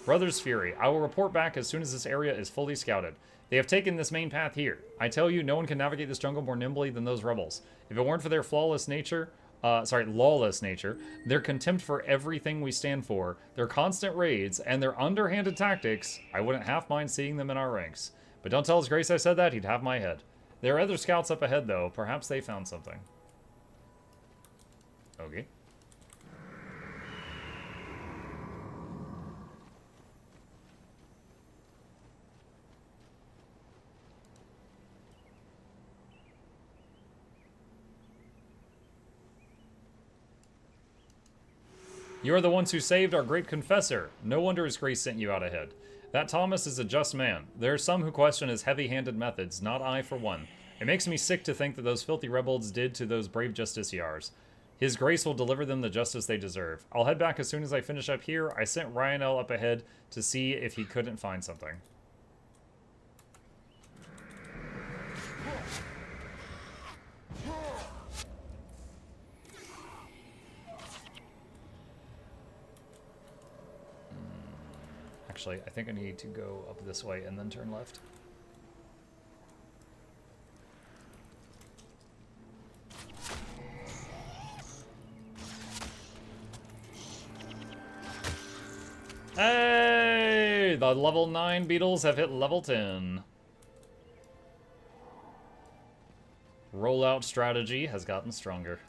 Brother's Fury. I will report back as soon as this area is fully scouted. They have taken this main path here. I tell you, no one can navigate this jungle more nimbly than those rebels. If it weren't for their lawless nature, their contempt for everything we stand for, their constant raids, and their underhanded tactics, I wouldn't half mind seeing them in our ranks. But don't tell His Grace I said that, he'd have my head. There are other scouts up ahead, though. Perhaps they found something. Okay. You are the ones who saved our great confessor. No wonder His Grace sent you out ahead. That Thomas is a just man. There are some who question his heavy-handed methods, not I for one. It makes me sick to think that those filthy rebels did to those brave justiciars. His Grace will deliver them the justice they deserve. I'll head back as soon as I finish up here. I sent Ryanel up ahead to see if he couldn't find something. Actually, I think I need to go up this way and then turn left. Hey! The level 9 beetles have hit level 10. Rollout strategy has gotten stronger.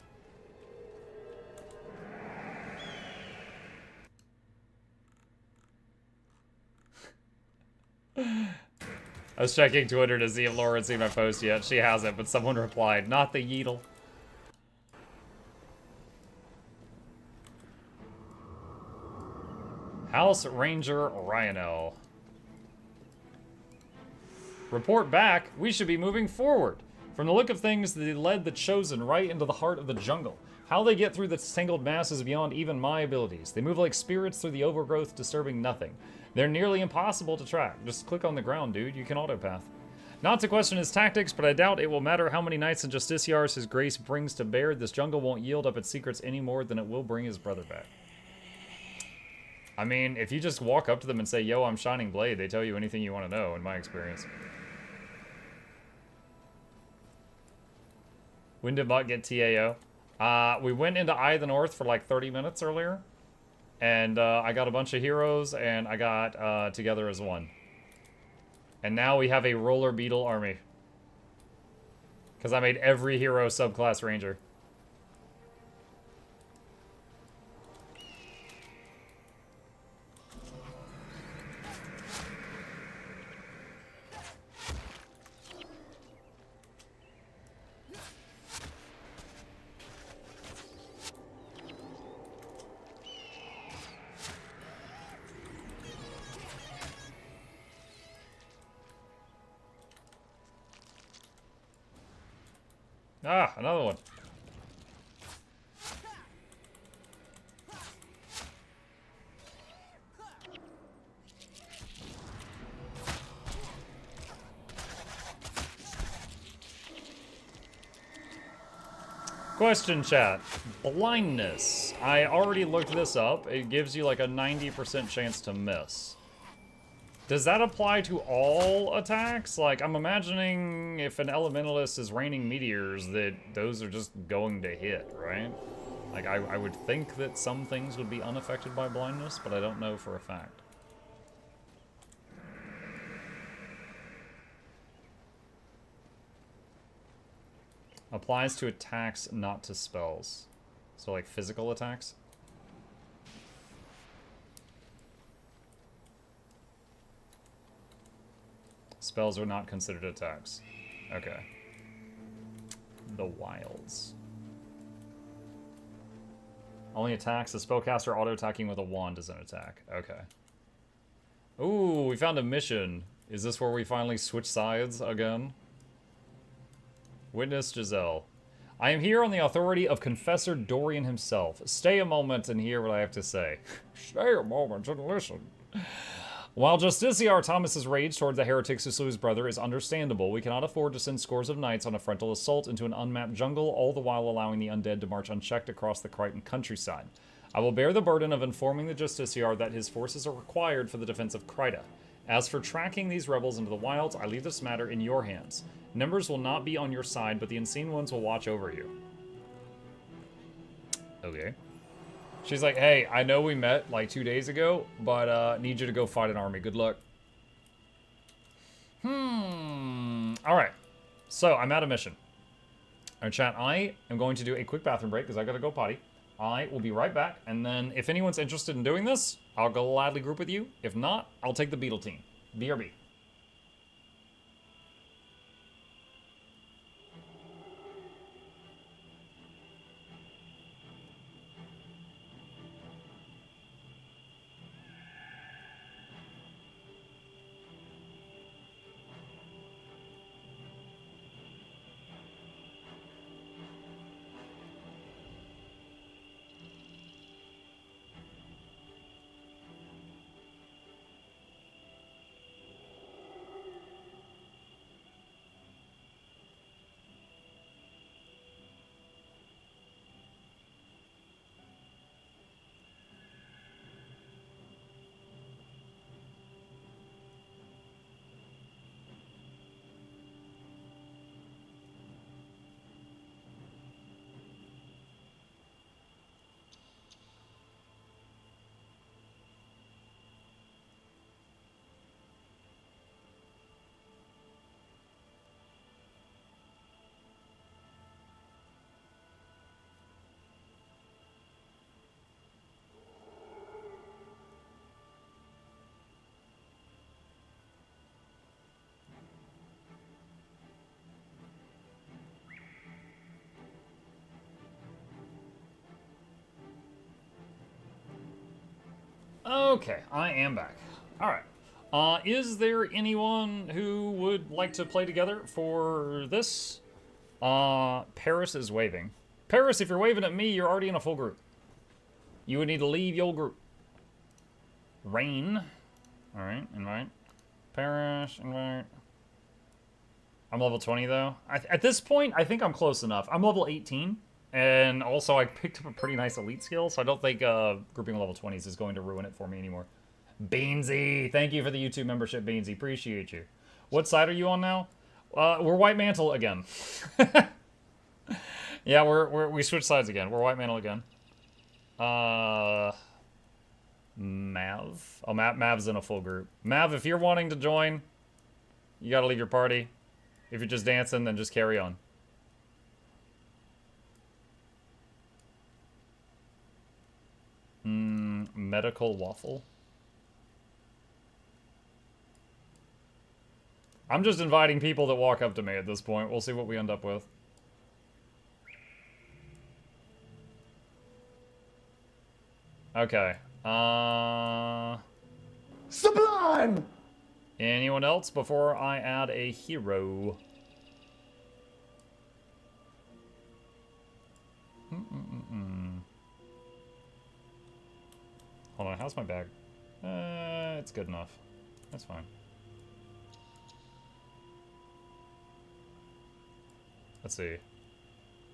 I was checking Twitter to see if Laura had seen my post yet. She hasn't, but someone replied, not the Yeetle. House Ranger Ryanel. Report back. We should be moving forward. From the look of things, they led the Chosen right into the heart of the jungle. How they get through the tangled mass is beyond even my abilities. They move like spirits through the overgrowth, disturbing nothing. They're nearly impossible to track. Just click on the ground, dude. You can autopath. Not to question his tactics, but I doubt it will matter how many knights and justiciars His Grace brings to bear. This jungle won't yield up its secrets any more than it will bring his brother back. I mean, if you just walk up to them and say, yo, I'm Shining Blade, they tell you anything you want to know, in my experience. When did Buck get TAO? We went into Eye of the North for like 30 minutes earlier. And I got a bunch of heroes, and I got together as one. And now we have a roller beetle army. Because I made every hero subclass ranger. Ah, another one. Question chat. Blindness. I already looked this up. It gives you like a 90% chance to miss. Does that apply to all attacks? Like, I'm imagining if an elementalist is raining meteors, that those are just going to hit, right? Like, I would think that some things would be unaffected by blindness, but I don't know for a fact. Applies to attacks, not to spells. So, like, physical attacks? Spells are not considered attacks. Okay. The Wilds. Only attacks. A spellcaster auto-attacking with a wand is an attack. Okay. Ooh, we found a mission. Is this where we finally switch sides again? Witness Giselle. I am here on the authority of Confessor Dorian himself. Stay a moment and hear what I have to say. Stay a moment and listen. While Justiciar Thomas's rage toward the heretics who slew his brother is understandable, we cannot afford to send scores of knights on a frontal assault into an unmapped jungle, all the while allowing the undead to march unchecked across the Crichton countryside. I will bear the burden of informing the Justiciar that his forces are required for the defense of Kryta. As for tracking these rebels into the wilds, I leave this matter in your hands. Numbers will not be on your side, but the unseen ones will watch over you. Okay. She's like, hey, I know we met like 2 days ago, but need you to go fight an army. Good luck. All right. So I'm out of mission. All right, chat. I am going to do a quick bathroom break because I got to go potty. I will be right back. And then if anyone's interested in doing this, I'll gladly group with you. If not, I'll take the Beetle team. BRB. Okay, I am back. All right. Is there anyone who would like to play together for this? Paris is waving. Paris, if you're waving at me, you're already in a full group. You would need to leave your group. Rain. All right, invite. Paris, invite. I'm level 20, though. At this point, I think I'm close enough. I'm level 18. And also, I picked up a pretty nice elite skill, so I don't think grouping level 20s is going to ruin it for me anymore. Beansy! Thank you for the YouTube membership, Beansy. Appreciate you. What side are you on now? We're White Mantle again. Yeah, we switched sides again. We're White Mantle again. Mav? Oh, Mav's in a full group. Mav, if you're wanting to join, you gotta leave your party. If you're just dancing, then just carry on. Medical waffle. I'm just inviting people that walk up to me at this point. We'll see what we end up with. Okay. Sublime! Anyone else before I add a hero? Hold on, how's my bag? It's good enough. That's fine. Let's see.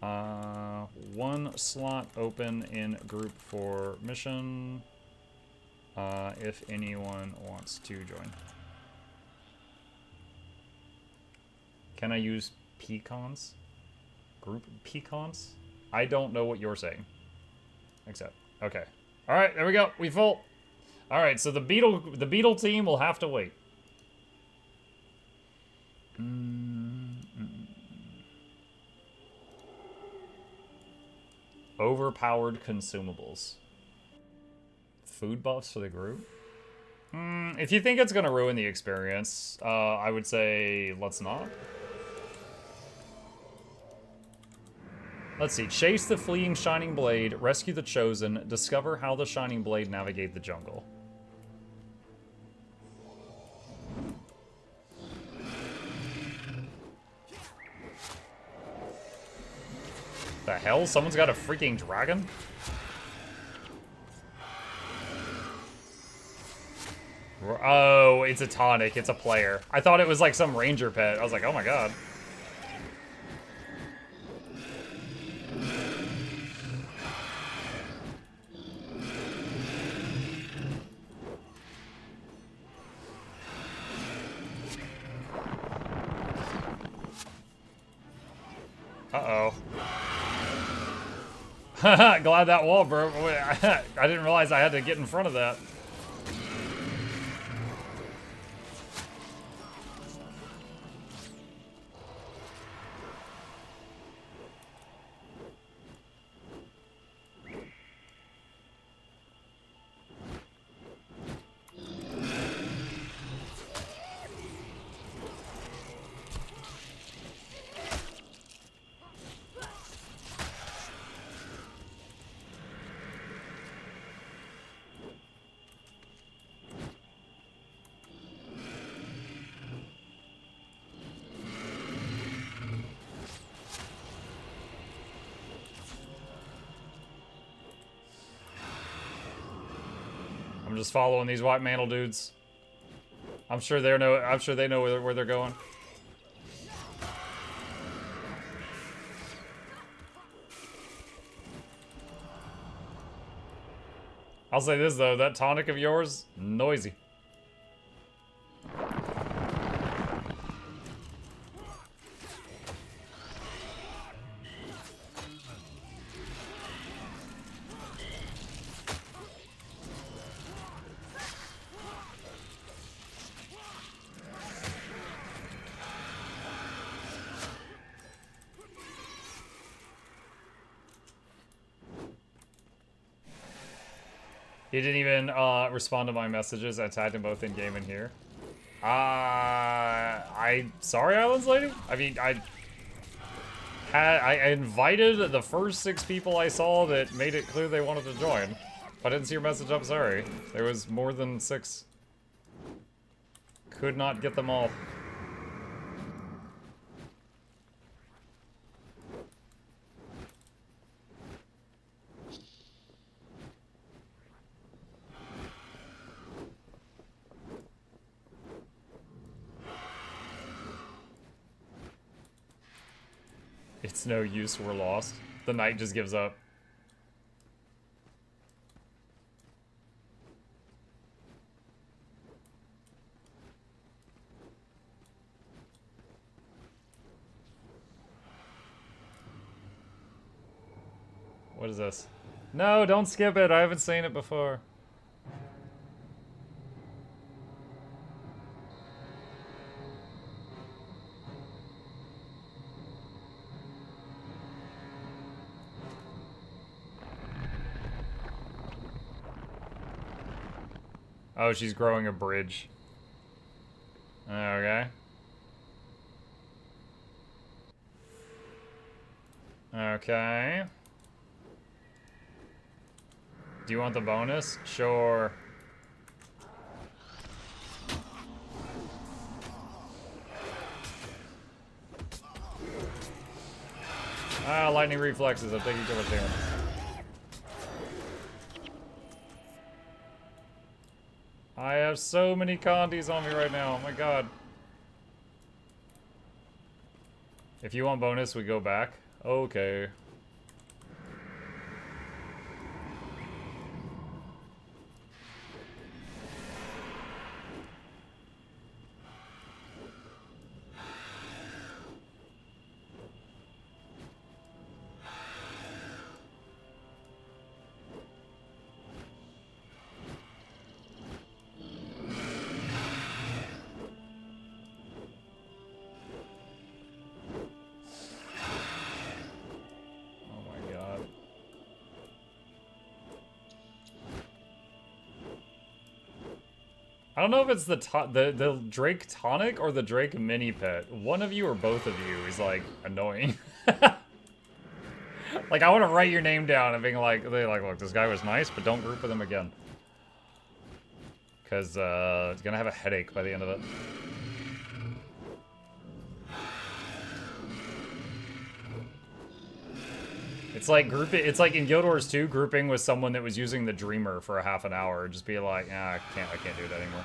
One slot open in group for mission. If anyone wants to join. Can I use pecans? Group pecans? I don't know what you're saying. Except, okay. All right, there we go. We full. All right, so the Beetle team will have to wait. Overpowered consumables. Food buffs for the group? If you think it's gonna ruin the experience, I would say let's not. Let's see. Chase the fleeing Shining Blade, rescue the Chosen, discover how the Shining Blade navigate the jungle. The hell? Someone's got a freaking dragon? Oh, it's a tonic. It's a player. I thought it was like some ranger pet. I was like, oh my god. Uh-oh. Glad that wall broke. I didn't realize I had to get in front of that. I'm just following these white mantle dudes. I'm sure they know. I'm sure they know where they're going. I'll say this though, that tonic of yours, noisy. He didn't even respond to my messages. I tagged him both in game and here. Sorry, Islands Lady. I mean, I invited the first 6 people I saw that made it clear they wanted to join. If I didn't see your message, I'm sorry. There was more than 6. Could not get them all. It's no use, we're lost. The knight just gives up. What is this? No, don't skip it. I haven't seen it before. Oh, she's growing a bridge. Okay. Okay. Do you want the bonus? Sure. Ah, lightning reflexes. I'm taking too much damage. I have so many condies on me right now. Oh my god. If you want bonus, we go back. Okay. I don't know if it's the Drake tonic or the Drake mini pet. One of you or both of you is like annoying. Like I want to write your name down and being like, look, this guy was nice, but don't group with him again. Cause it's gonna have a headache by the end of it. It's like grouping. It's like in Guild Wars 2, grouping with someone that was using the Dreamer for a half an hour. Just be like, ah, I can't do that anymore.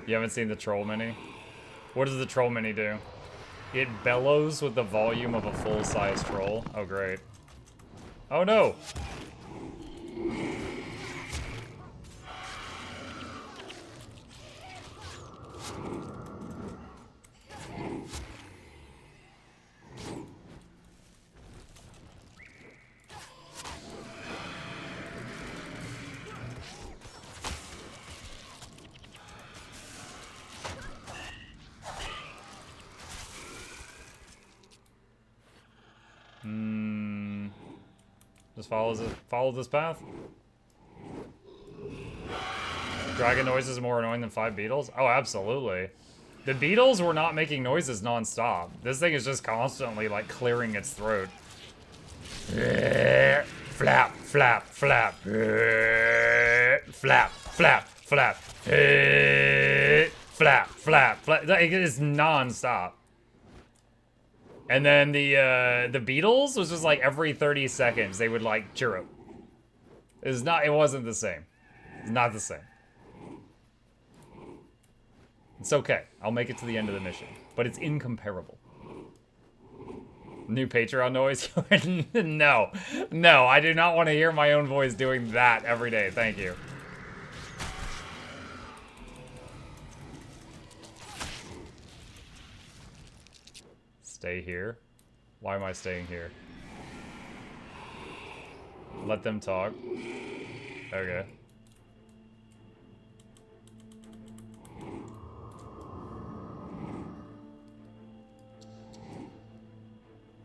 You haven't seen the Troll Mini? What does the Troll Mini do? It bellows with the volume of a full-size troll. Oh, great. Oh, no! Just follow this path. Dragon noise is more annoying than 5 beetles? Oh, absolutely. The beetles were not making noises non-stop. This thing is just constantly, like, clearing its throat. Flap, flap, flap. Flap, flap, flap. Flap, flap, flap. Like, it is non-stop. And then the Beatles was just like every 30 seconds they would like chirrup. It wasn't the same. It's not the same. It's okay. I'll make it to the end of the mission. But it's incomparable. New Patreon noise? No. No, I do not want to hear my own voice doing that every day. Thank you. Stay here? Why am I staying here? Let them talk. Okay.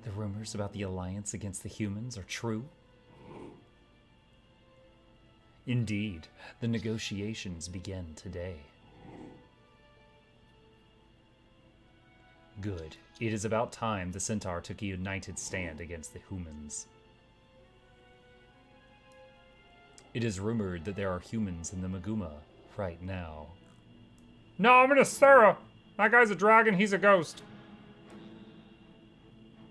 The rumors about the alliance against the humans are true? Indeed, the negotiations begin today. Good. It is about time the Centaur took a united stand against the humans. It is rumored that there are humans in the Maguma right now. No, I'm gonna Sarah. That guy's a dragon, he's a ghost.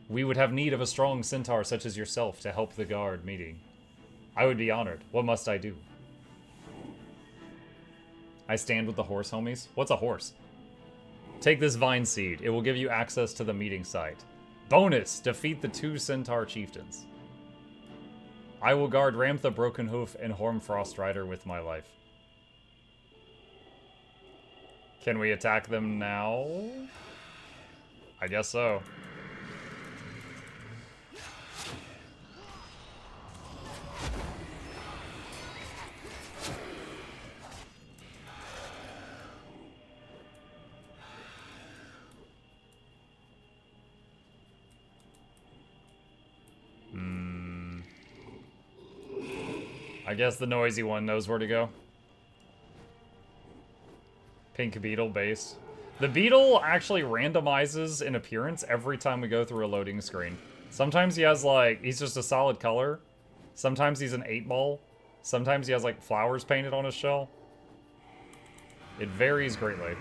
We would have need of a strong centaur such as yourself to help the guard meeting. I would be honored. What must I do? I stand with the horse, homies. What's a horse? Take this vine seed. It will give you access to the meeting site. Bonus! Defeat the 2 centaur chieftains. I will guard Ramtha Brokenhoof and Horm Frostrider with my life. Can we attack them now? I guess so. I guess the noisy one knows where to go. Pink Beetle base. The Beetle actually randomizes in appearance every time we go through a loading screen. Sometimes he has like, he's just a solid color. Sometimes he's an 8-ball. Sometimes he has like flowers painted on his shell. It varies greatly.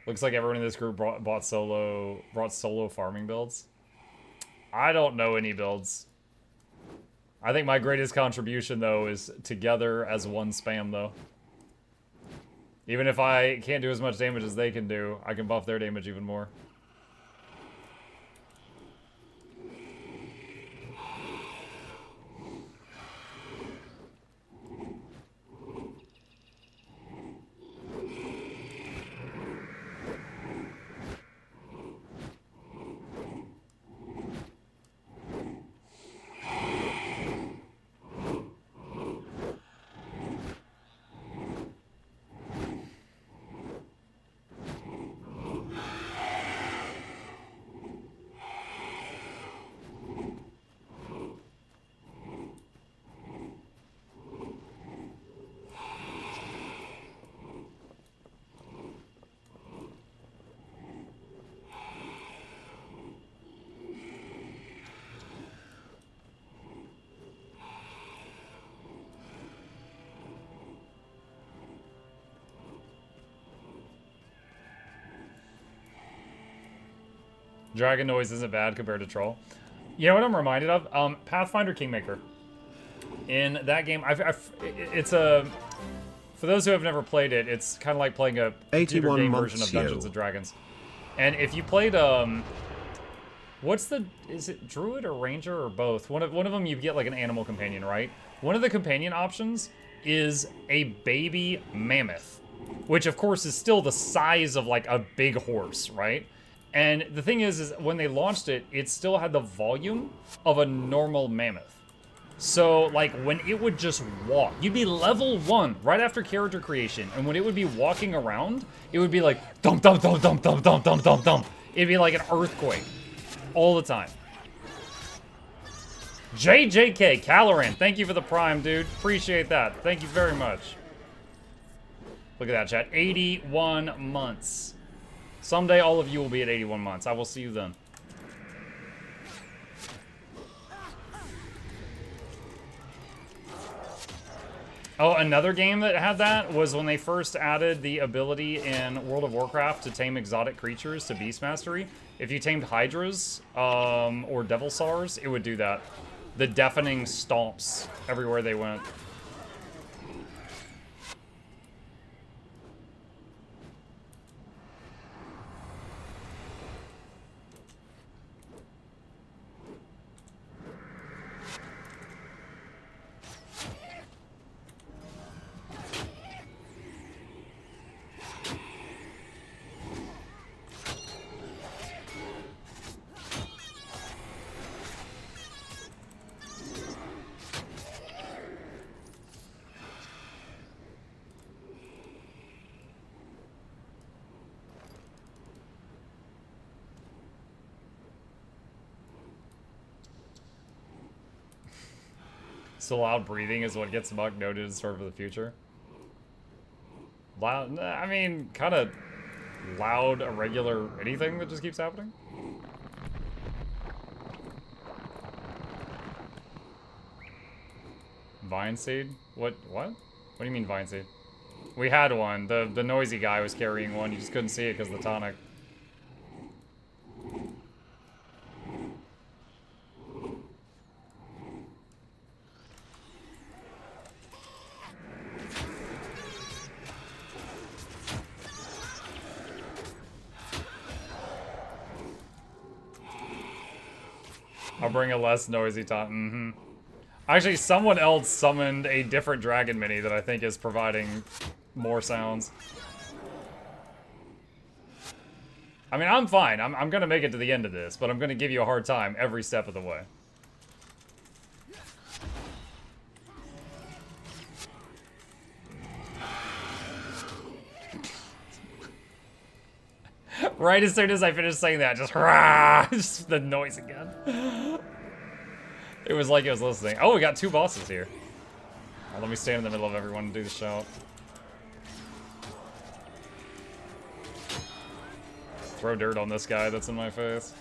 Looks like everyone in this group brought solo farming builds. I don't know any builds. I think my greatest contribution, though, is together as one spam, though. Even if I can't do as much damage as they can do, I can buff their damage even more. Dragon noise isn't bad compared to Troll. You know what I'm reminded of? Pathfinder Kingmaker. In that game, it's a... For those who have never played it, it's kind of like playing a computer game version of Dungeons & Dragons. And if you played, what's the... Is it Druid or Ranger or both? One of them you get like an animal companion, right? One of the companion options is a baby mammoth. Which, of course, is still the size of like a big horse, right? And the thing is when they launched it, it still had the volume of a normal mammoth. So, like, when it would just walk, you'd be level 1 right after character creation, and when it would be walking around, it would be like, thump, thump, thump, thump, thump, thump, thump, thump, thump. It'd be like an earthquake all the time. JJK, Caloran, thank you for the prime, dude. Appreciate that. Thank you very much. Look at that, chat. 81 months. Someday all of you will be at 81 months. I will see you then. Oh, another game that had that was when they first added the ability in World of Warcraft to tame exotic creatures to Beast Mastery. If you tamed Hydras or Devil Sars, it would do that. The deafening stomps everywhere they went. So loud breathing is what gets Muck noted as for the future. Loud, I mean, kind of loud, irregular anything that just keeps happening. Vine Seed? What? What do you mean Vine Seed? We had one. The noisy guy was carrying one. You just couldn't see it because of the tonic. I'll bring a less noisy taunt. Actually, someone else summoned a different dragon mini that I think is providing more sounds. I mean, I'm fine. I'm gonna make it to the end of this, but I'm gonna give you a hard time every step of the way. Right as soon as I finished saying that, just rah, just the noise again. It was like it was listening. Oh, we got 2 bosses here. Well, let me stand in the middle of everyone and do the shout. Throw dirt on this guy that's in my face.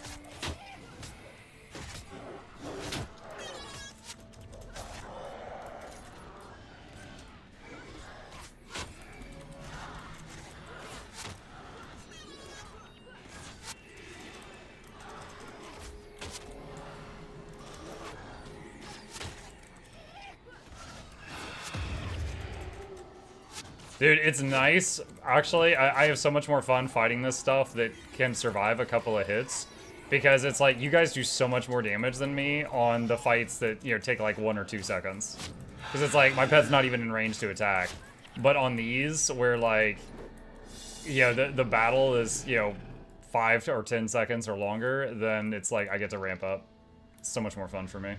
Dude, it's nice. Actually, I have so much more fun fighting this stuff that can survive a couple of hits. Because it's like, you guys do so much more damage than me on the fights that, you know, take like 1 or 2 seconds. Because it's like, my pet's not even in range to attack. But on these, where like, you know, the battle is, you know, 5 or 10 seconds or longer, then it's like, I get to ramp up. It's so much more fun for me.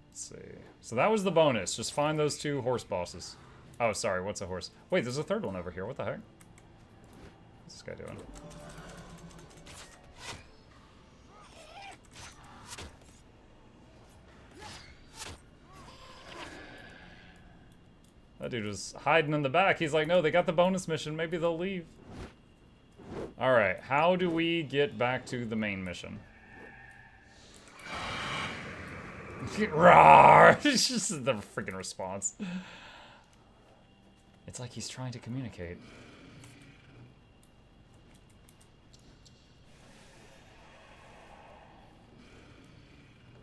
Let's see. So that was the bonus. Just find those 2 horse bosses. Oh, sorry. What's a horse? Wait, there's a third one over here. What the heck? What's this guy doing? That dude was hiding in the back. He's like, no, they got the bonus mission. Maybe they'll leave. All right. How do we get back to the main mission? Rawr! It's just the freaking response. It's like he's trying to communicate.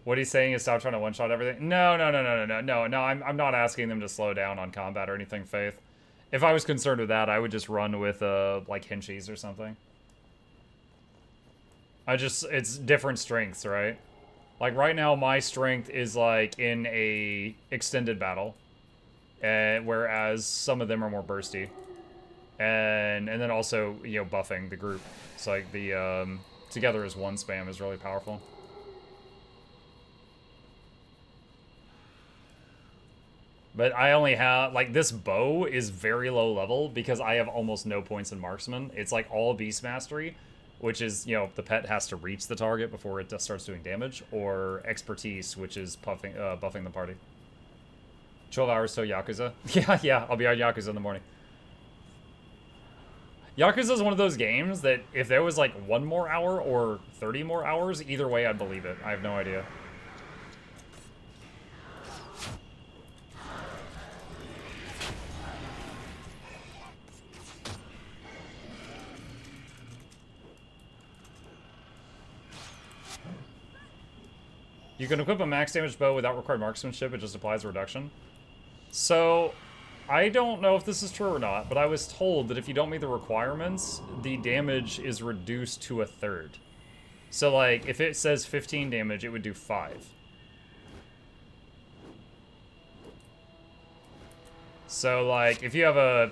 What he's saying is stop trying to one-shot everything. No. I'm not asking them to slow down on combat or anything, Faith. If I was concerned with that, I would just run with like Henchies or something. It's different strengths, right? Like, right now, my strength is, like, in a extended battle. Whereas some of them are more bursty. And then also, you know, buffing the group. It's like the, together as one spam is really powerful. But I only have, like, this bow is very low level because I have almost no points in marksman. It's like all beast mastery, which is, you know, the pet has to reach the target before it starts doing damage, or expertise, which is buffing the party. 12 hours till Yakuza. Yeah, I'll be on Yakuza in the morning. Yakuza is one of those games that if there was like 1 more hour or 30 more hours, either way I'd believe it. I have no idea. You can equip a max damage bow without required marksmanship, it just applies a reduction. So, I don't know if this is true or not, but I was told that if you don't meet the requirements, the damage is reduced to 1/3. So, like, if it says 15 damage, it would do 5. So, like, if you have a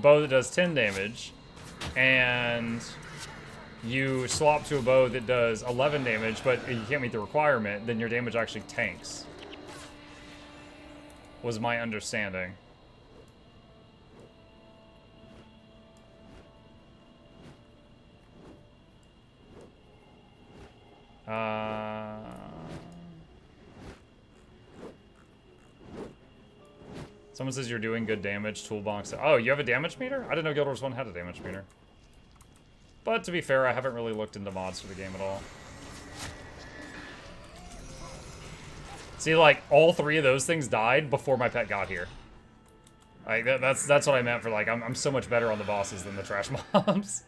bow that does 10 damage, and you swap to a bow that does 11 damage, but you can't meet the requirement, then your damage actually tanks. Was my understanding. Someone says you're doing good damage, toolbox. Oh, you have a damage meter? I didn't know Guild Wars 1 had a damage meter. But to be fair, I haven't really looked into mods for the game at all. See, like, all 3 of those things died before my pet got here. Like, that's what I meant for, like, I'm so much better on the bosses than the trash mobs.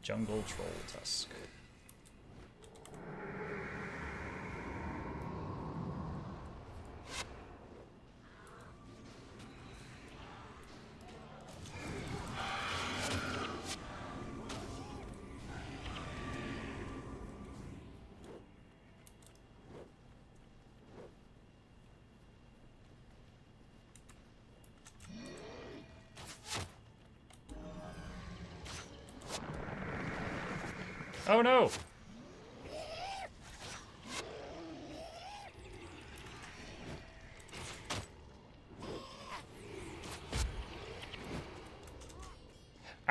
Jungle Troll Tusk. Oh no!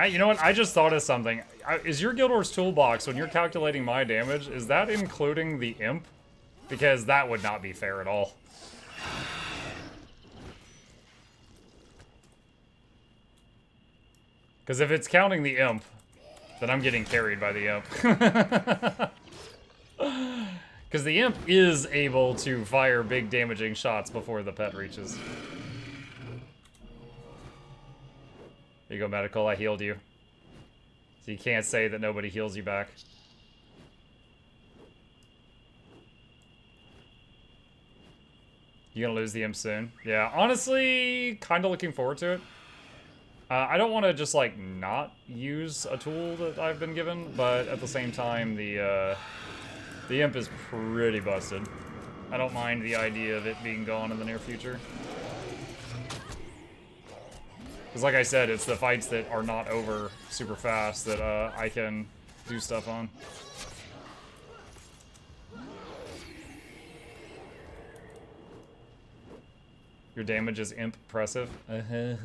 You know what? I just thought of something. Is your Guild Wars toolbox, when you're calculating my damage, is that including the imp? Because that would not be fair at all. Because if it's counting the imp, then I'm getting carried by the imp. Because the imp is able to fire big damaging shots before the pet reaches. There you go, medical, I healed you. So you can't say that nobody heals you back. You gonna lose the imp soon? Yeah, honestly, kind of looking forward to it. I don't want to just, like, not use a tool that I've been given, but at the same time, the imp is pretty busted. I don't mind the idea of it being gone in the near future. Because, like I said, it's the fights that are not over super fast that I can do stuff on. Your damage is impressive. I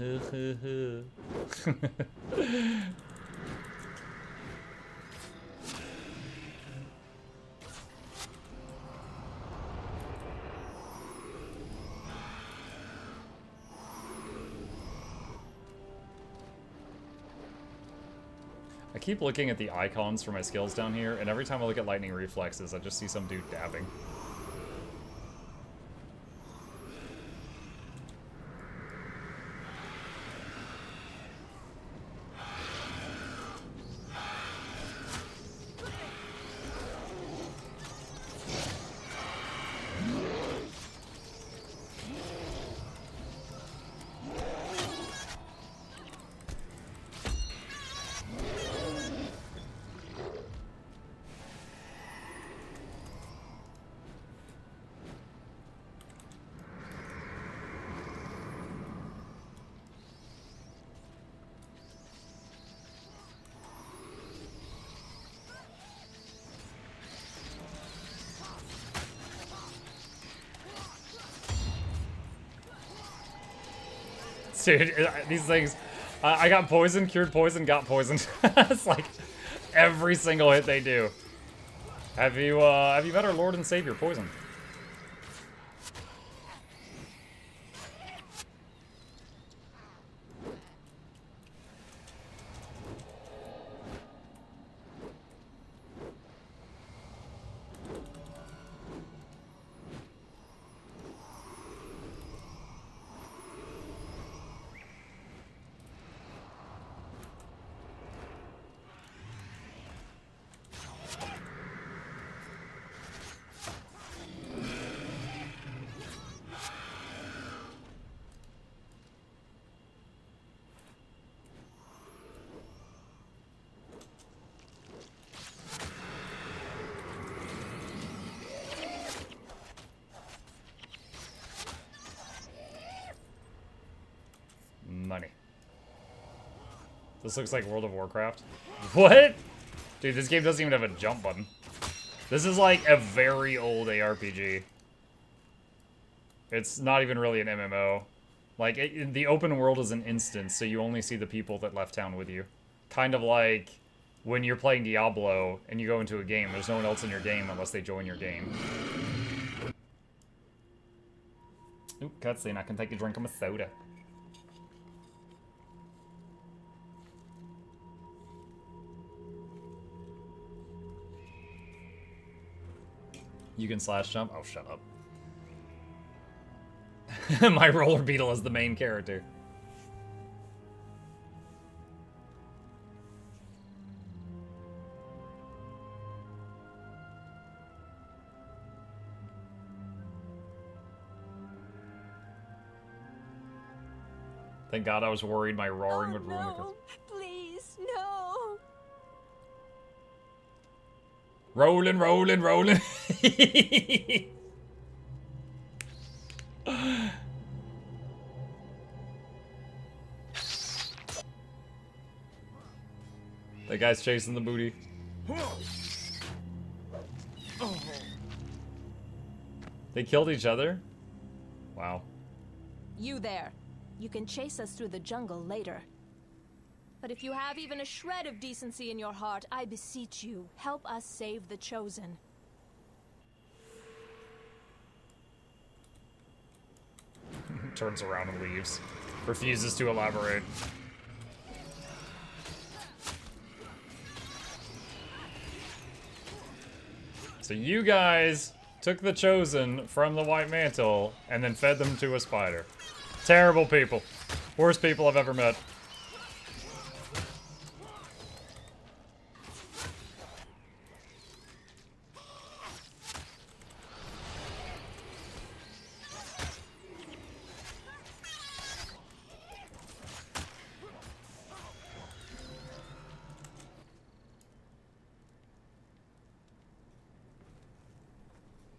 keep looking at the icons for my skills down here, and every time I look at lightning reflexes, I just see some dude dabbing. Dude, these things, I got poisoned, cured poison, got poisoned. It's like every single hit they do. Have you met our Lord and Savior, Poison? Money. This looks like World of Warcraft. What? Dude, this game doesn't even have a jump button. This is like a very old ARPG. It's not even really an MMO. Like, the open world is an instance, so you only see the people that left town with you. Kind of like when you're playing Diablo and you go into a game, there's no one else in your game unless they join your game. Ooh, cutscene. I can take a drink of my soda. You can slash jump? Oh, shut up. My roller beetle is the main character. Thank God I was worried my roaring would ruin the... Please, no. Rolling, rolling, rolling. That guy's chasing the booty. They killed each other? Wow. You there. You can chase us through the jungle later. But if you have even a shred of decency in your heart, I beseech you, help us save the Chosen. Turns around and leaves. Refuses to elaborate. So you guys took the Chosen from the White Mantle and then fed them to a spider. Terrible people. Worst people I've ever met.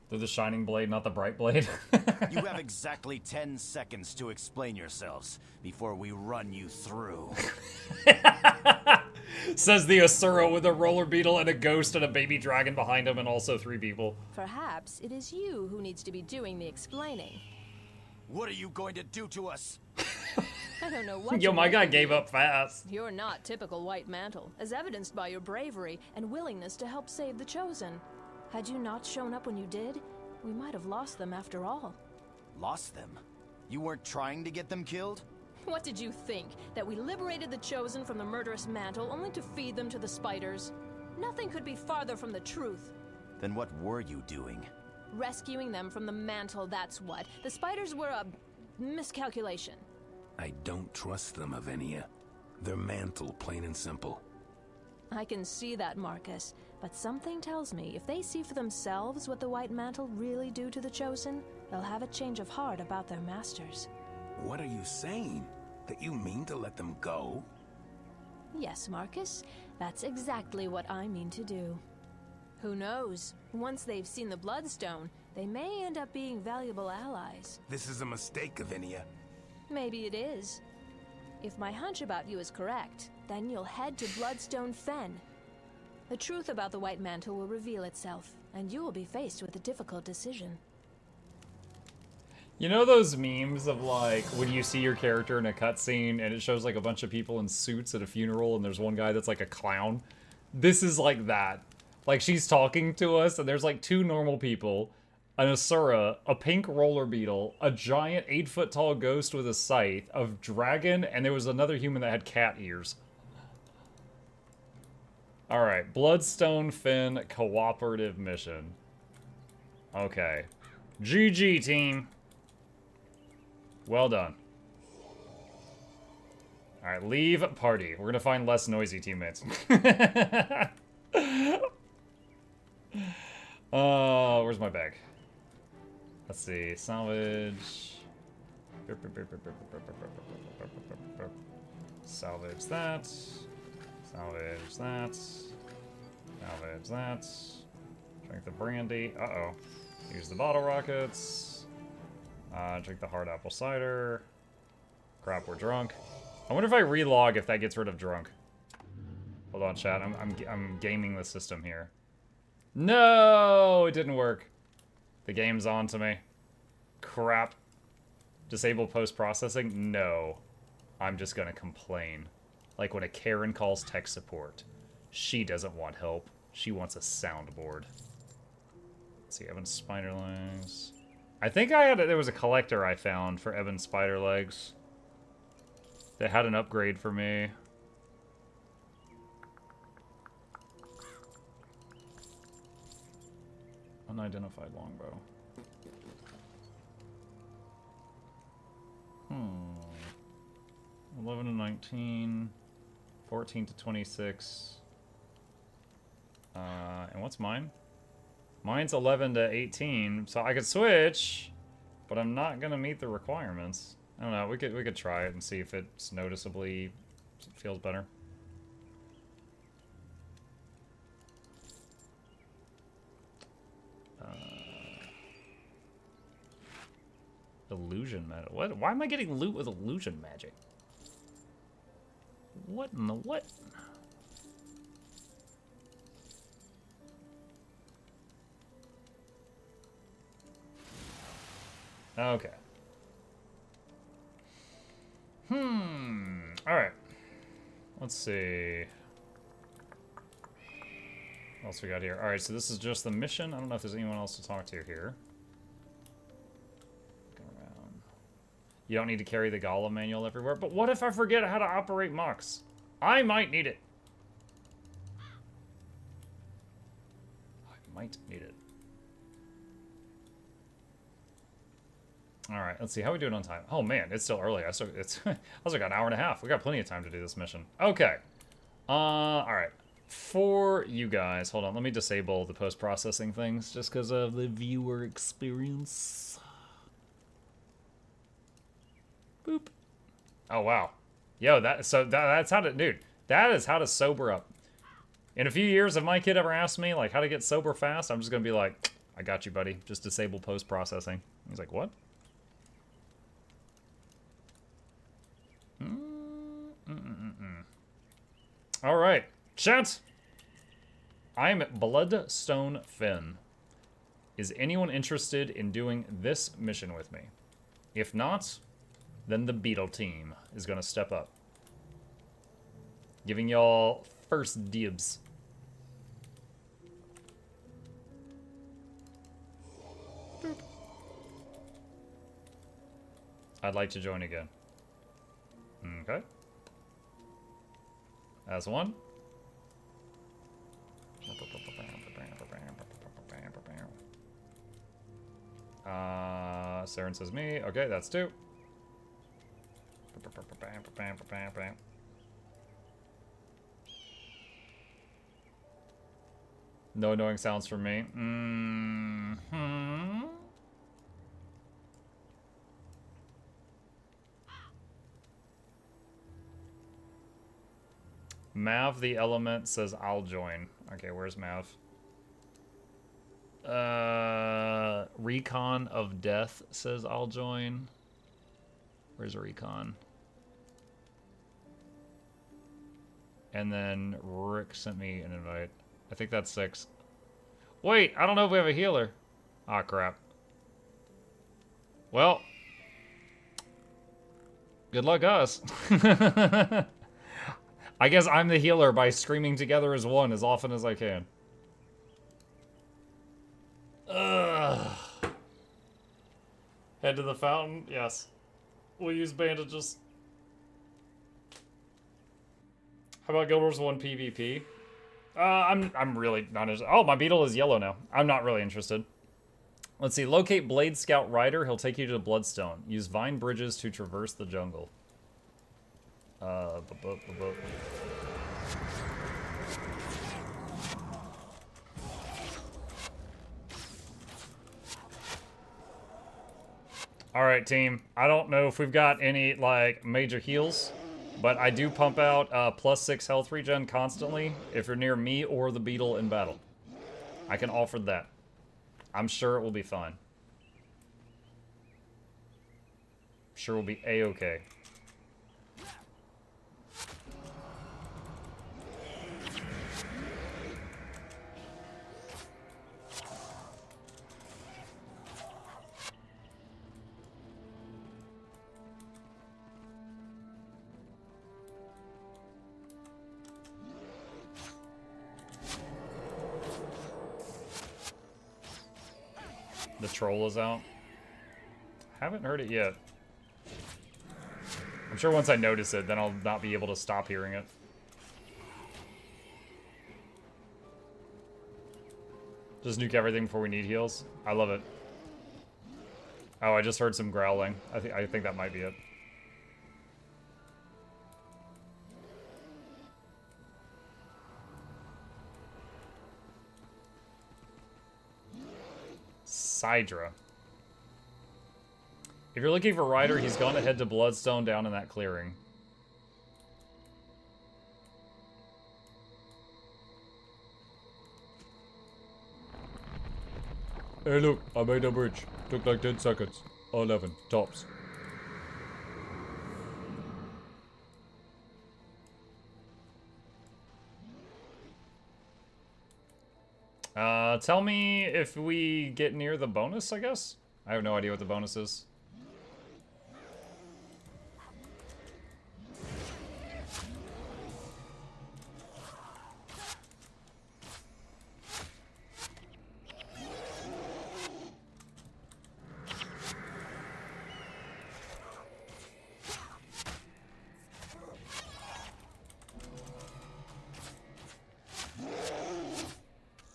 They're the shining blade, not the bright blade. You have exactly 10 seconds to explain yourselves before we run you through. Says the Asura with a roller beetle and a ghost and a baby dragon behind him and also 3 people. Perhaps it is you who needs to be doing the explaining. What are you going to do to us? I don't know what Yo, you my want guy to gave do. up fast. You're not typical White Mantle, as evidenced by your bravery and willingness to help save the Chosen. Had you not shown up when you did, we might have lost them after all. Lost them? You weren't trying to get them killed? What did you think? That we liberated the Chosen from the murderous mantle only to feed them to the spiders? Nothing could be farther from the truth. Then what were you doing? Rescuing them from the mantle, that's what. The spiders were a miscalculation. I don't trust them, Avenia. They're mantle, plain and simple. I can see that, Marcus. But something tells me if they see for themselves what the White Mantle really do to the Chosen, they'll have a change of heart about their masters. What are you saying? That you mean to let them go? Yes, Marcus. That's exactly what I mean to do. Who knows? Once they've seen the Bloodstone, they may end up being valuable allies. This is a mistake, Avenia. Maybe it is. If my hunch about you is correct, then you'll head to Bloodstone Fen. The truth about the White Mantle will reveal itself, and you will be faced with a difficult decision. You know those memes of like when you see your character in a cutscene and it shows like a bunch of people in suits at a funeral and there's one guy that's like a clown? This is like that. Like she's talking to us and there's like two normal people, an Asura, a pink roller beetle, a giant 8-foot tall ghost with a scythe, a dragon, and there was another human that had cat ears. Alright, Bloodstone Fin cooperative mission. Okay. GG, team. Well done. Alright, leave party. We're gonna find less noisy teammates. Where's my bag? Let's see. Salvage. Salvage that. Salvage that. Salvage that. Drink the brandy. Uh-oh. Use the bottle rockets. Drink the hard apple cider. Crap, we're drunk. I wonder if I relog if that gets rid of drunk. Hold on, chat. I'm gaming the system here. No, it didn't work. The game's on to me. Crap. Disable post-processing? No. I'm just gonna complain. Like when a Karen calls tech support. She doesn't want help. She wants a soundboard. Let's see, Evan's spider legs. I think there was a collector I found for Evan's spider legs. That had an upgrade for me. Unidentified longbow. 11 to 19. 14 to 26. And what's mine? Mine's 11 to 18, so I could switch, but I'm not gonna meet the requirements. I don't know. We could try it and see if it's noticeably feels better. Illusion magic. What? Why am I getting loot with illusion magic? What in the what? Okay. Alright. Let's see. What else we got here? Alright, so this is just the mission. I don't know if there's anyone else to talk to here. Go around. You don't need to carry the Golem manual everywhere. But what if I forget how to operate Mux? I might need it. I might need it. All right, let's see how we doing on time. Oh man, it's still early. I was like an hour and a half. We got plenty of time to do this mission. Okay. All right. For you guys, hold on. Let me disable the post-processing things just because of the viewer experience. Boop. Oh wow. Yo, that's how to, dude. That is how to sober up. In a few years, if my kid ever asks me like how to get sober fast, I'm just gonna be like, I got you, buddy. Just disable post-processing. He's like, what? All right, chat. I'm Bloodstone Fin. Is anyone interested in doing this mission with me? If not, then the Beetle team is gonna step up. Giving y'all first dibs. Boop. I'd like to join again. Okay. As one. Saren says me. Okay, that's two. No annoying sounds from me. Mav the Element says I'll join. Okay, where's Mav? Recon of Death says I'll join. Where's Recon? And then Rick sent me an invite. I think that's 6. Wait, I don't know if we have a healer. Ah, crap. Well, good luck us. I guess I'm the healer by screaming together as one as often as I can. Ugh. Head to the fountain? Yes. We'll use bandages. How about Guild Wars 1 PvP? I'm really not interested. Oh, my Beetle is yellow now. I'm not really interested. Let's see. Locate Blade Scout Rider. He'll take you to Bloodstone. Use vine bridges to traverse the jungle. Alright, team. I don't know if we've got any, like, major heals, but I do pump out +6 health regen constantly if you're near me or the Beetle in battle. I can offer that. I'm sure it will be fine. Sure we'll be A-okay. The troll is out. Haven't heard it yet. I'm sure once I notice it, then I'll not be able to stop hearing it. Just nuke everything before we need heals. I love it. Oh, I just heard some growling. I think that might be it. Sidra. If you're looking for Ryder, he's gone to head to Bloodstone down in that clearing. Hey look, I made a bridge. Took like 10 seconds. 11, tops. Tell me if we get near the bonus, I guess? I have no idea what the bonus is.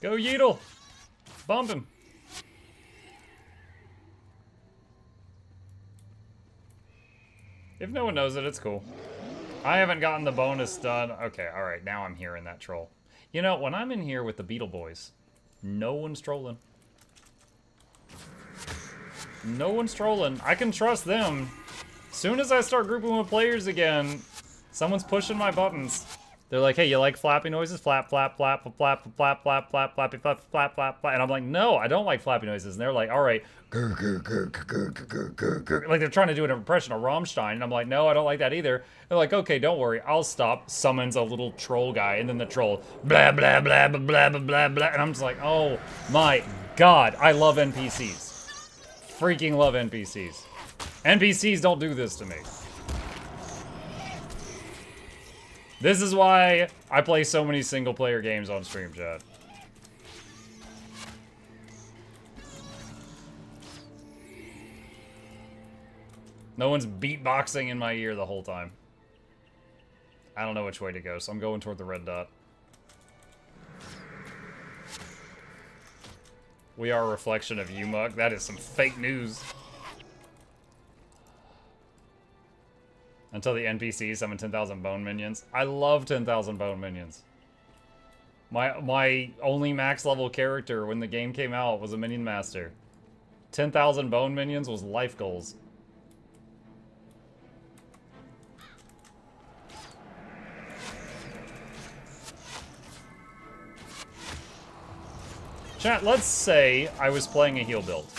Go Yeetle! Bump him! If no one knows it, it's cool. I haven't gotten the bonus done. Okay, alright, now I'm hearing that troll. You know, when I'm in here with the Beetle boys, no one's trolling. No one's trolling. I can trust them. Soon as I start grouping with players again, someone's pushing my buttons. They're like, hey, you like flappy noises? Flap, flap, flap, flap, flap, flap, flap, flappy, flap, flap, flap, flap. And I'm like, no, I don't like flappy noises. And they're like, all right. Like they're trying to do an impression of Rammstein. And I'm like, no, I don't like that either. They're like, okay, don't worry. I'll stop. Summons a little troll guy. And then the troll, blah, blah, blah, blah, blah, blah, blah, blah. And I'm just like, oh my God. I love NPCs. Freaking love NPCs. NPCs don't do this to me. This is why I play so many single-player games on stream, chat. No one's beatboxing in my ear the whole time. I don't know which way to go, so I'm going toward the red dot. We are a reflection of you, Mug. That is some fake news. Until the NPCs summon 10,000 bone minions. I love 10,000 bone minions. My only max level character when the game came out was a minion master. 10,000 bone minions was life goals. Chat, let's say I was playing a heal build.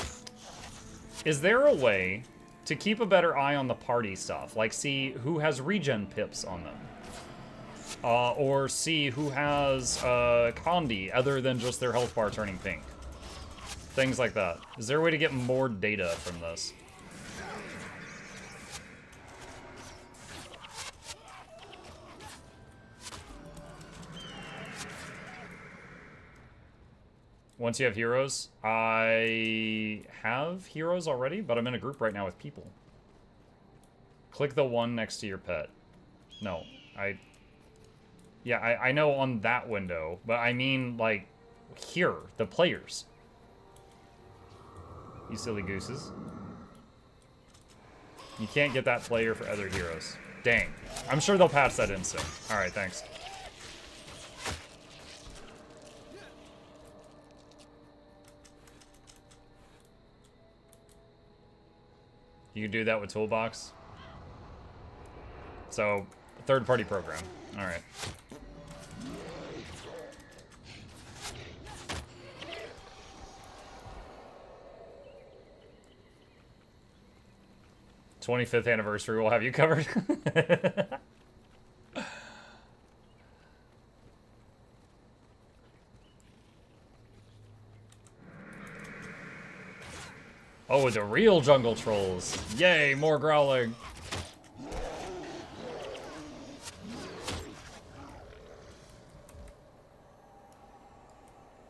Is there a way to keep a better eye on the party stuff, like see who has regen pips on them, or see who has Condi other than just their health bar turning pink, things like that? Is there a way to get more data from this? Once you have heroes, I have heroes already, but I'm in a group right now with people. Click the one next to your pet. No, yeah, I know on that window, but I mean, like, here, the players. You silly gooses. You can't get that player for other heroes. Dang. I'm sure they'll patch that in soon. Alright, thanks. You can do that with Toolbox. So, third-party program. Alright. '25th anniversary will have you covered. Oh, the real jungle trolls. Yay, more growling.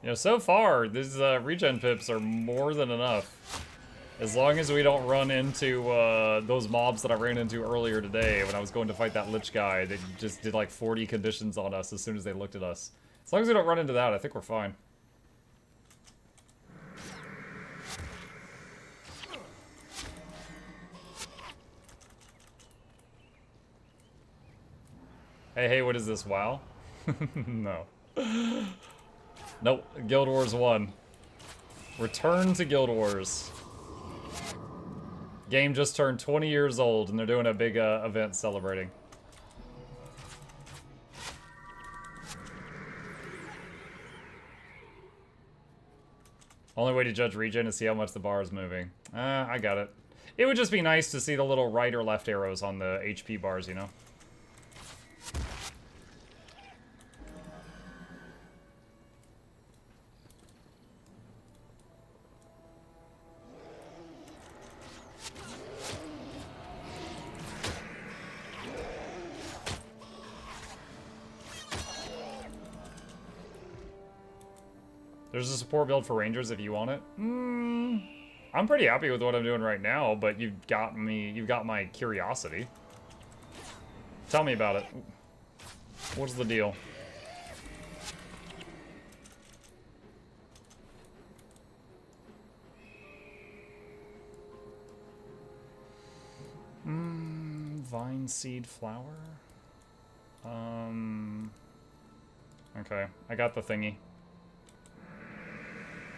You know, so far, these regen pips are more than enough. As long as we don't run into those mobs that I ran into earlier today when I was going to fight that Lich guy that just did like 40 conditions on us as soon as they looked at us. As long as we don't run into that, I think we're fine. Hey, what is this, WoW? No. Nope, Guild Wars 1. Return to Guild Wars. Game just turned 20 years old, and they're doing a big event celebrating. Only way to judge regen is see how much the bar is moving. I got it. It would just be nice to see the little right or left arrows on the HP bars, you know? There's a support build for Rangers if you want it. I'm pretty happy with what I'm doing right now, but you've got my curiosity. Tell me about it. What's the deal? Vine seed flower? Okay, I got the thingy.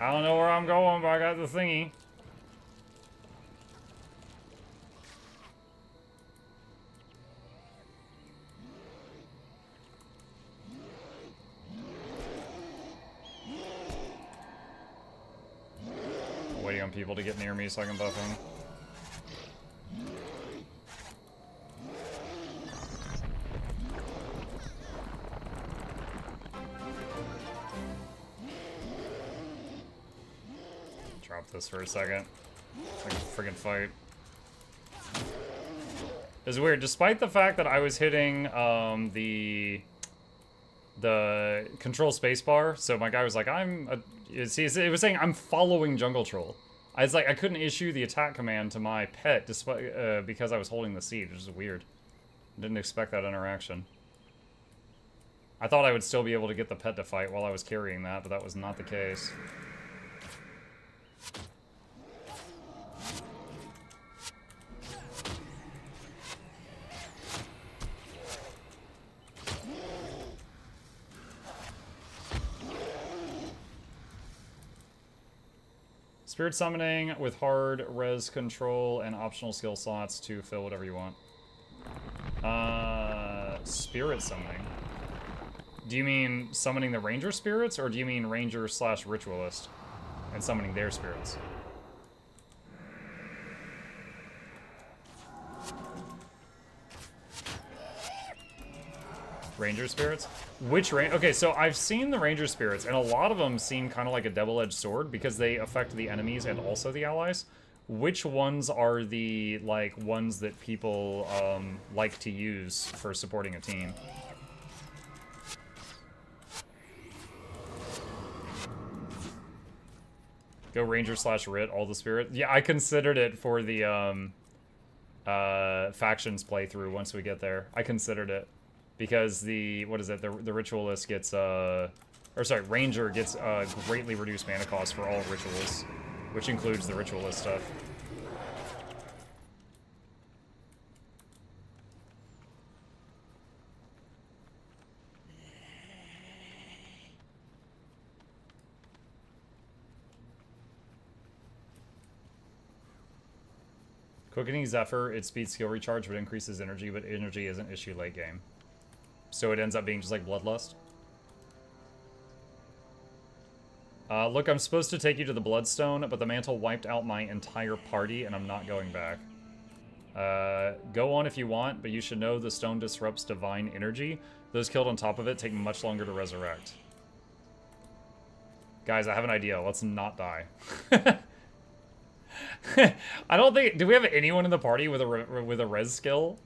I don't know where I'm going, but I got the thingy. I'm waiting on people to get near me so I can buff them. Drop this for a second. It's like a friggin' fight. It's weird. Despite the fact that I was hitting the control spacebar, so my guy was like, it was saying I'm following Jungle Troll. I was like, I couldn't issue the attack command to my pet despite because I was holding the seed, which is weird. Didn't expect that interaction. I thought I would still be able to get the pet to fight while I was carrying that, but that was not the case. Spirit summoning with hard res control and optional skill slots to fill whatever you want. Spirit summoning. Do you mean summoning the ranger spirits, or do you mean ranger / ritualist and summoning their spirits? Ranger spirits? Which okay, so I've seen the ranger spirits, and a lot of them seem kind of like a double-edged sword because they affect the enemies and also the allies. Which ones are the, like, ones that people like to use for supporting a team? Go Ranger / Rit, all the spirit. Yeah, I considered it for the factions playthrough once we get there. I considered it. Because the, what is it, the Ritualist gets, or sorry, Ranger gets greatly reduced mana cost for all rituals, which includes the Ritualist stuff. Quickening Zephyr, it speeds skill recharge but increases energy, but energy is an issue late game. So it ends up being just like Bloodlust. Look, I'm supposed to take you to the Bloodstone, but the mantle wiped out my entire party and I'm not going back. Go on if you want, but you should know the stone disrupts divine energy. Those killed on top of it take much longer to resurrect. Guys, I have an idea. Let's not die. I don't think... Do we have anyone in the party with a res skill?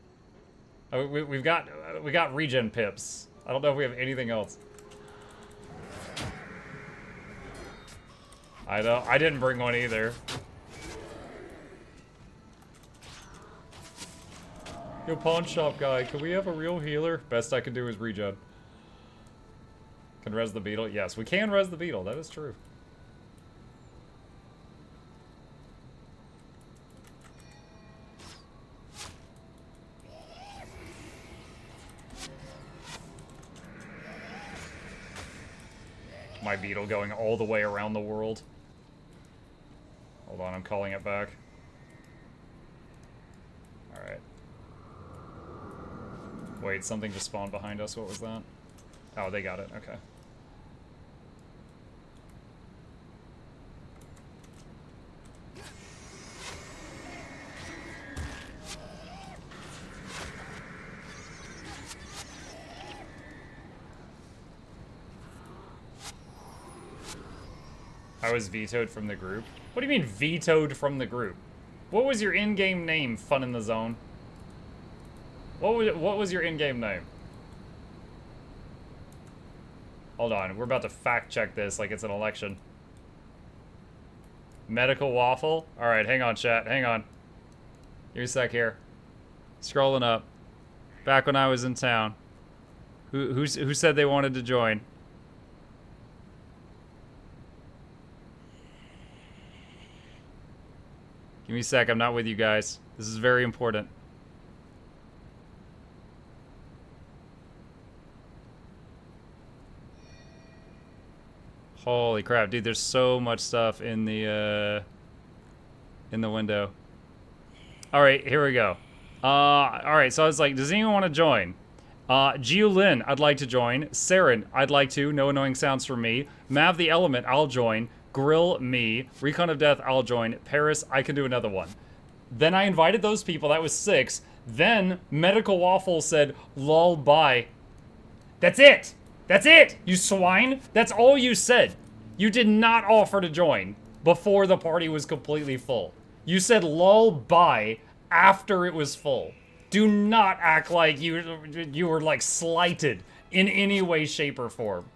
We got regen pips. I don't know if we have anything else. I didn't bring one either. Yo, pawn shop guy, can we have a real healer? Best I can do is regen. Can res the Beetle? Yes, we can res the Beetle. That is true. My Beetle going all the way around the world. Hold on, I'm calling it back. Alright. Wait, something just spawned behind us. What was that? Oh, they got it. Okay. I was vetoed from the group. What do you mean vetoed from the group? What was your in-game name, Fun in the Zone? What was your in-game name? Hold on, we're about to fact check this like it's an election. Medical Waffle? Alright, hang on, chat, hang on. Give me a sec here. Scrolling up. Back when I was in town. Who said they wanted to join? Give me a sec, I'm not with you guys. This is very important. Holy crap, dude, there's so much stuff in the window. Alright, here we go. Alright, so I was like, does anyone want to join? Giulin, I'd like to join. Saren, I'd like to. No annoying sounds from me. Mav the Element, I'll join. Grill, me. Recon of Death, I'll join. Paris, I can do another one. Then I invited those people, that was 6. Then Medical Waffle said, lol, bye. That's it! That's it, you swine! That's all you said. You did not offer to join before the party was completely full. You said lol, bye after it was full. Do not act like you were like slighted in any way, shape, or form.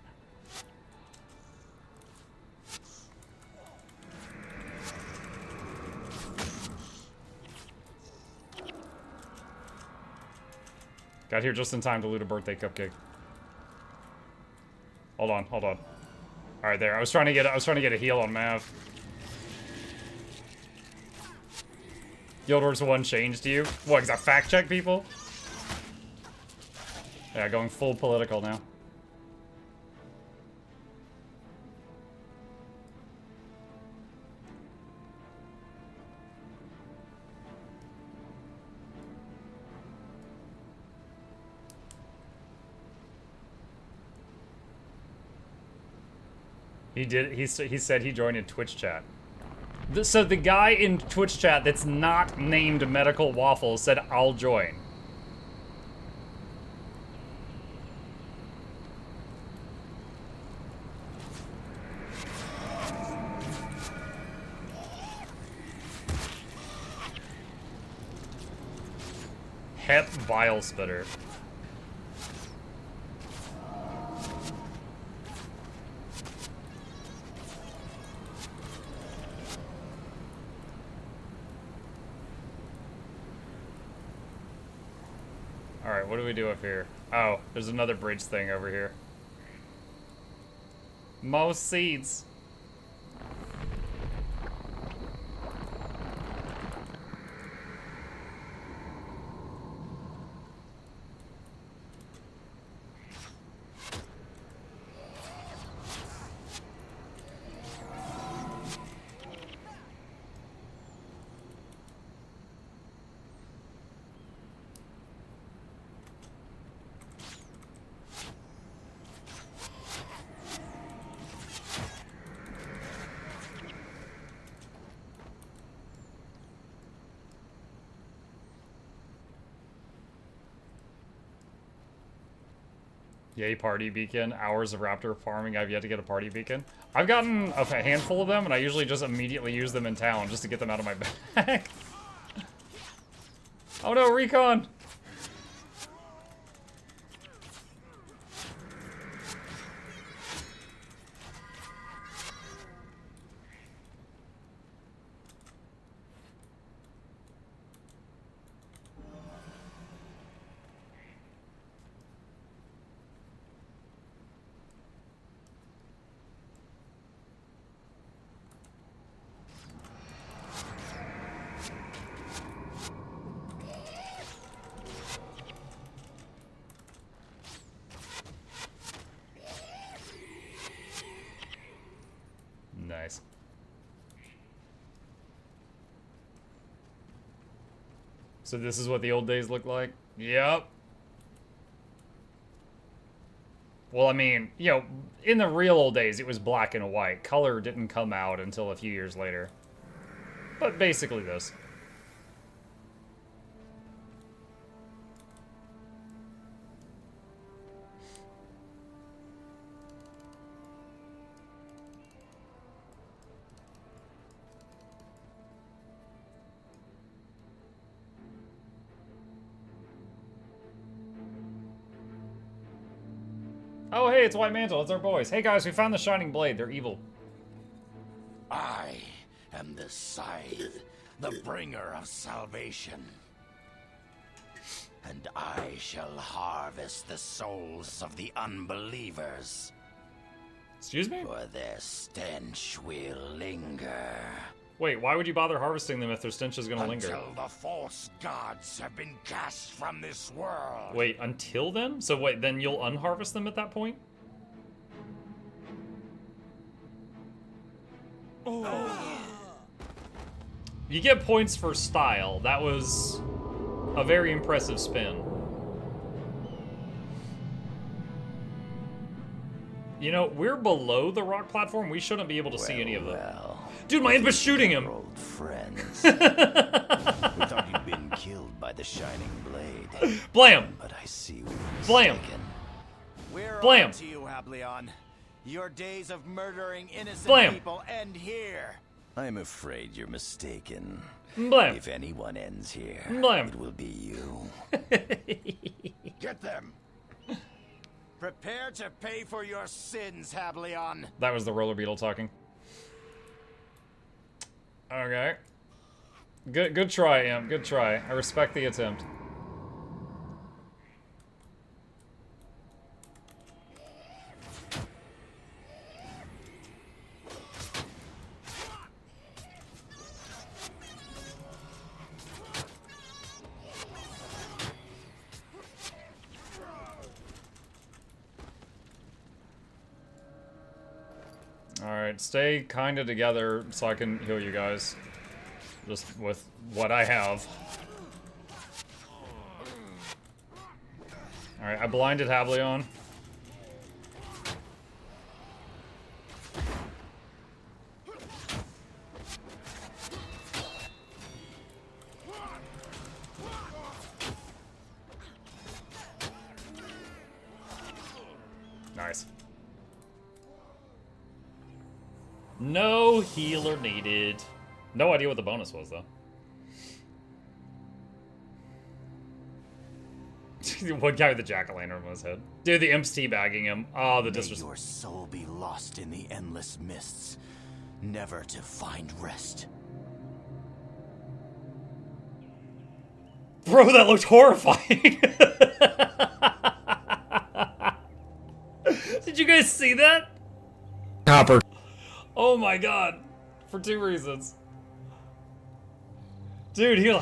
Got here just in time to loot a birthday cupcake. Hold on, hold on. All right, there. I was trying to get a heal on Mav. Guild Wars 1 changed you? What, because I fact check people? Yeah, going full political now. He said he joined in Twitch chat. So the guy in Twitch chat that's not named Medical Waffle said, I'll join. Hep Bile Spitter. Alright, what do we do up here? Oh, there's another bridge thing over here. Most seeds. Yay, party beacon. Hours of raptor farming. I've yet to get a party beacon. I've gotten a handful of them, and I usually just immediately use them in town just to get them out of my bag. Oh no, recon! Nice. So this is what the old days look like? Yep. Well, I mean, you know, in the real old days, it was black and white. Color didn't come out until a few years later. But basically this. Oh, hey, it's White Mantle. It's our boys. Hey, guys, we found the Shining Blade. They're evil. I am the Scythe, the bringer of salvation. And I shall harvest the souls of the unbelievers. Excuse me? For their stench will linger. Wait, why would you bother harvesting them if their stench is gonna linger? Until the false gods have been cast from this world. Wait, until then? So wait, then you'll unharvest them at that point? Oh. You get points for style. That was a very impressive spin. You know, we're below the rock platform. We shouldn't be able to see any of them. Dude, my imp is shooting him! Old friends. We thought you'd been killed by the Shining Blade. Blam! But I see we were Blam! mistaken. We're Blam! on to you, Hableon. Your days of murdering innocent Blam! people end here. I'm afraid you're mistaken. Blam! If anyone ends here, Blam! it will be you. Get them! Prepare to pay for your sins, Hableon. That was the roller beetle talking. Okay. Good try, Imp. Good try. I respect the attempt. Alright, stay kinda together so I can heal you guys. Just with what I have. Alright, I blinded Hableon. Nice. No healer needed. No idea what the bonus was, though. One guy with the jack-o'-lantern on his head. Dude, the imp's teabagging him. Oh, the disrespect. May your soul be lost in the endless mists, never to find rest. Bro, that looked horrifying. you guys see that? Copper. Oh my god. For 2 reasons. Dude, he The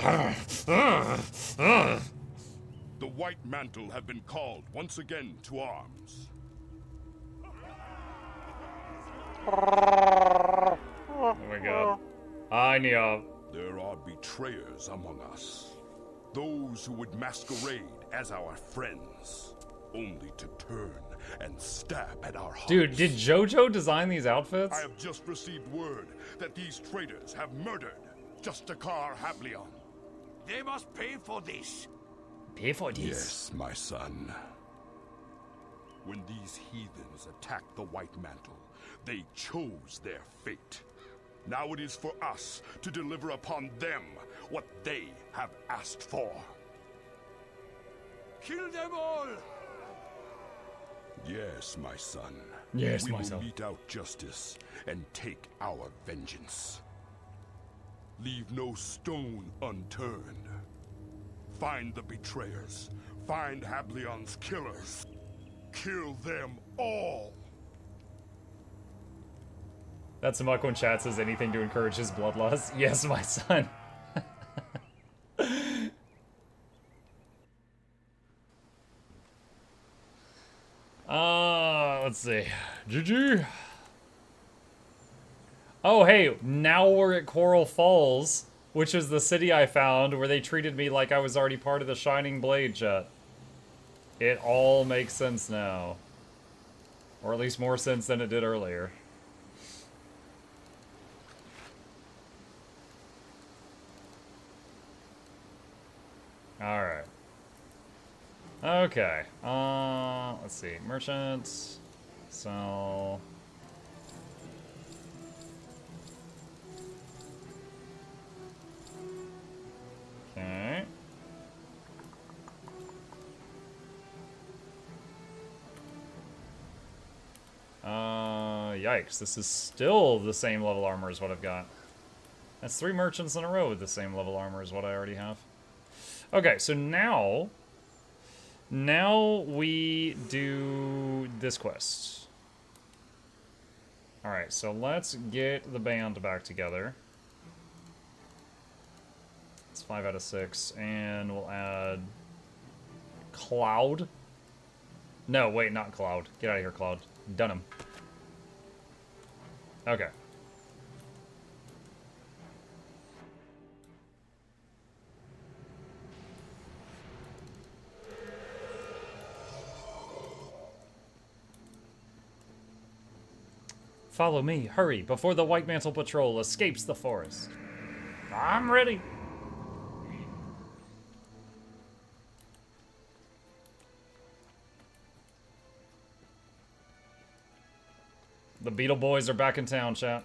White Mantle have been called once again to arms. Oh my god. I knew. There are betrayers among us. Those who would masquerade as our friends, only to turn and stab at our hearts. Dude, did JoJo design these outfits? I have just received word that these traitors have murdered Justakar Hablion. They must pay for this. Pay for this. Yes, my son. When these heathens attacked the White Mantle, they chose their fate. Now it is for us to deliver upon them what they have asked for. Kill them all! Yes, my son. Yes, we my will son. mete out justice and take our vengeance. Leave no stone unturned. Find the betrayers. Find Hablion's killers. Kill them all. That's a muck when chat says anything to encourage his bloodlust. Yes, my son. Let's see. GG. Oh, hey, now we're at Coral Falls, which is the city I found where they treated me like I was already part of the Shining Blade chat. It all makes sense now. Or at least more sense than it did earlier. Alright. Okay. Let's see. Merchants. Sell. Okay. Yikes. This is still the same level armor as what I've got. That's 3 merchants in a row with the same level armor as what I already have. Okay, so now we do this quest. Alright, so let's get the band back together. It's 5 out of 6, and we'll add Cloud. No, wait, not Cloud. Get out of here, Cloud. Dunham. Okay. Follow me, hurry, before the White Mantle Patrol escapes the forest. I'm ready. The Beetle boys are back in town, chat.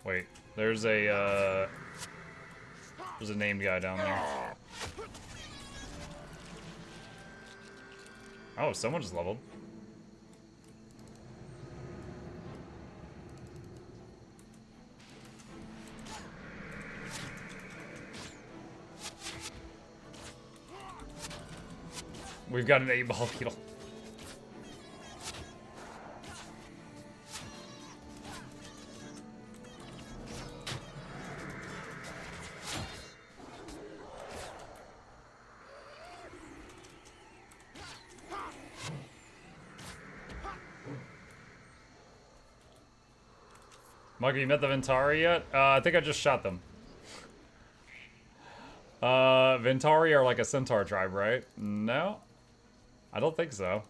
Wait, there's a named guy down there. Oh, someone just leveled. We've got an 8-ball beetle. Muggy, you met the Ventari yet? I think I just shot them. Ventari are like a centaur tribe, right? No? I don't think so.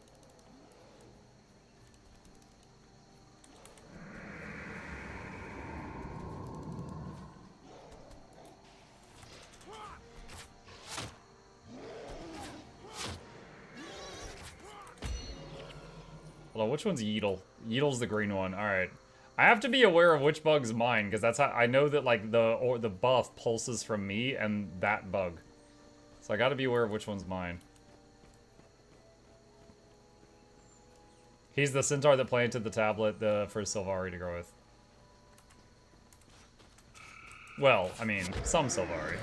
Hold on, which one's Yeetle? Yeetle's the green one. Alright. I have to be aware of which bug's mine, because that's how I know that like the buff pulses from me and that bug. So I gotta be aware of which one's mine. He's the centaur that planted the tablet for Sylvari to grow with. Well, I mean, some Sylvari.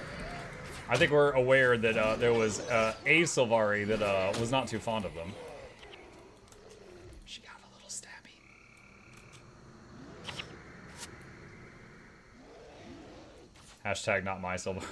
I think we're aware that there was a Sylvari that was not too fond of them. She got a little stabby. Hashtag not my Sylvari.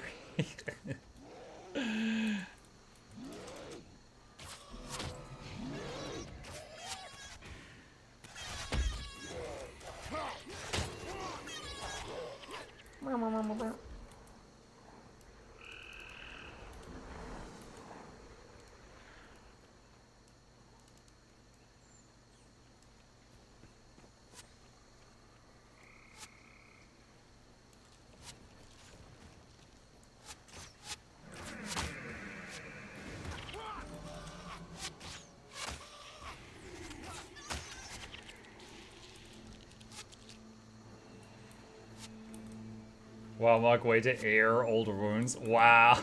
Wow, Muck, way to air old wounds. Wow.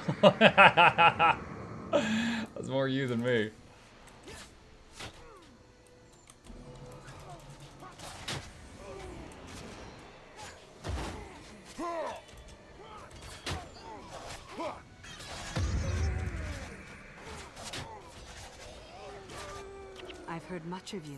That's more you than me. I've heard much of you.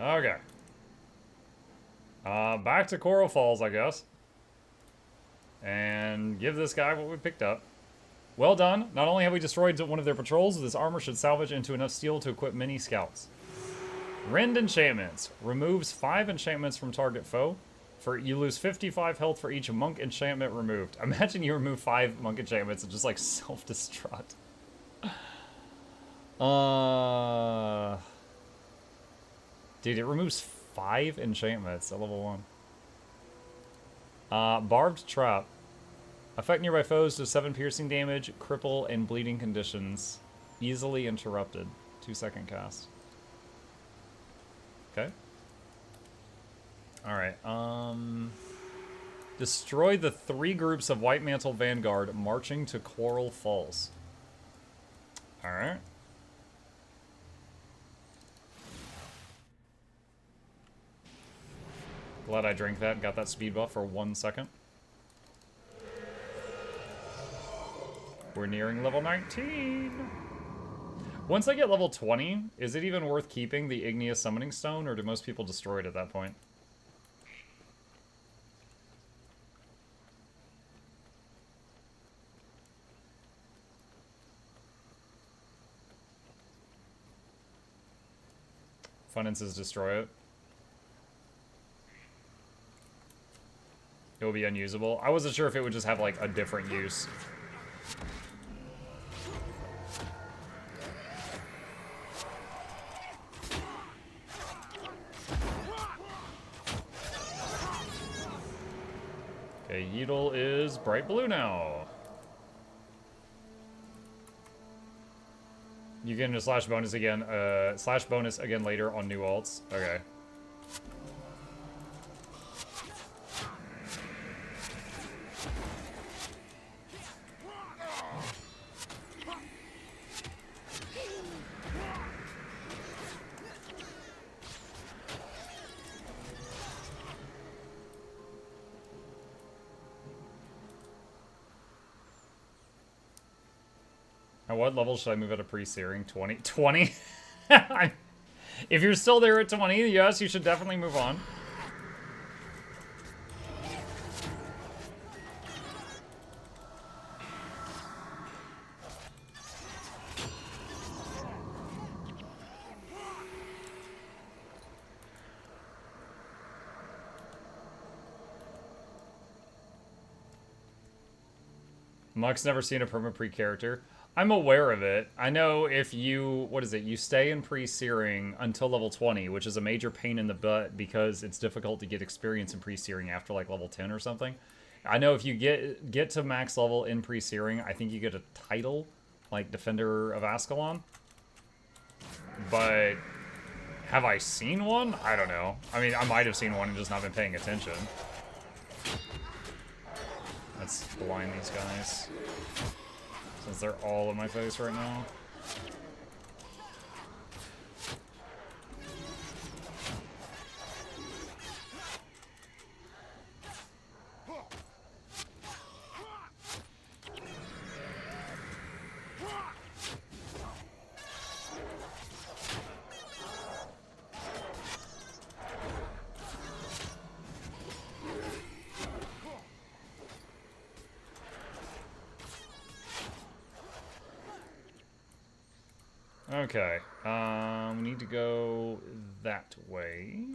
Okay. Back to Coral Falls, I guess. And give this guy what we picked up. Well done. Not only have we destroyed one of their patrols, this armor should salvage into enough steel to equip many scouts. Rend enchantments. Removes 5 enchantments from target foe. You lose 55 health for each monk enchantment removed. Imagine you remove 5 monk enchantments and just like self-destruct. Dude, it removes 5 enchantments at level 1. Barbed Trap. Affect nearby foes to 7 piercing damage, cripple, and bleeding conditions. Easily interrupted. 2-second cast. Okay. Alright, destroy the 3 groups of White Mantle Vanguard marching to Coral Falls. Alright. Glad I drank that and got that speed buff for 1 second. We're nearing level 19. Once I get level 20, is it even worth keeping the Igneous Summoning Stone, or do most people destroy it at that point? Funnins says destroy it. It will be unusable. I wasn't sure if it would just have like a different use. Okay, Beetle is bright blue now. You get a slash bonus again. Slash bonus again later on new alts. Okay. At what level should I move out of pre-searing? 20? 20? If you're still there at 20, yes, you should definitely move on. Muck's never seen a perma pre-character. I'm aware of it. I know if you, what is it, you stay in pre-searing until level 20, which is a major pain in the butt because it's difficult to get experience in pre-searing after like level 10 or something. I know if you get to max level in pre-searing, I think you get a title, like Defender of Ascalon. But have I seen one? I don't know. I mean, I might have seen one and just not been paying attention. Let's blind these guys. Since they're all in my face right now. Okay, we need to go that way.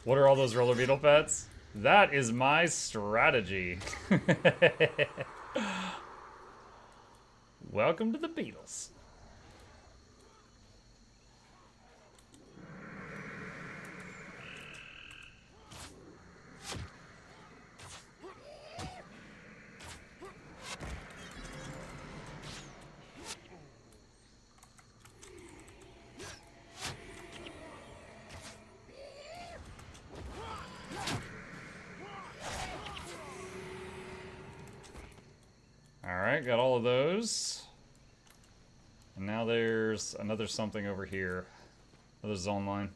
What are all those roller beetle pets? That is my strategy. Welcome to the Beatles. Alright, got all of those. And now there's another something over here. Another zone line.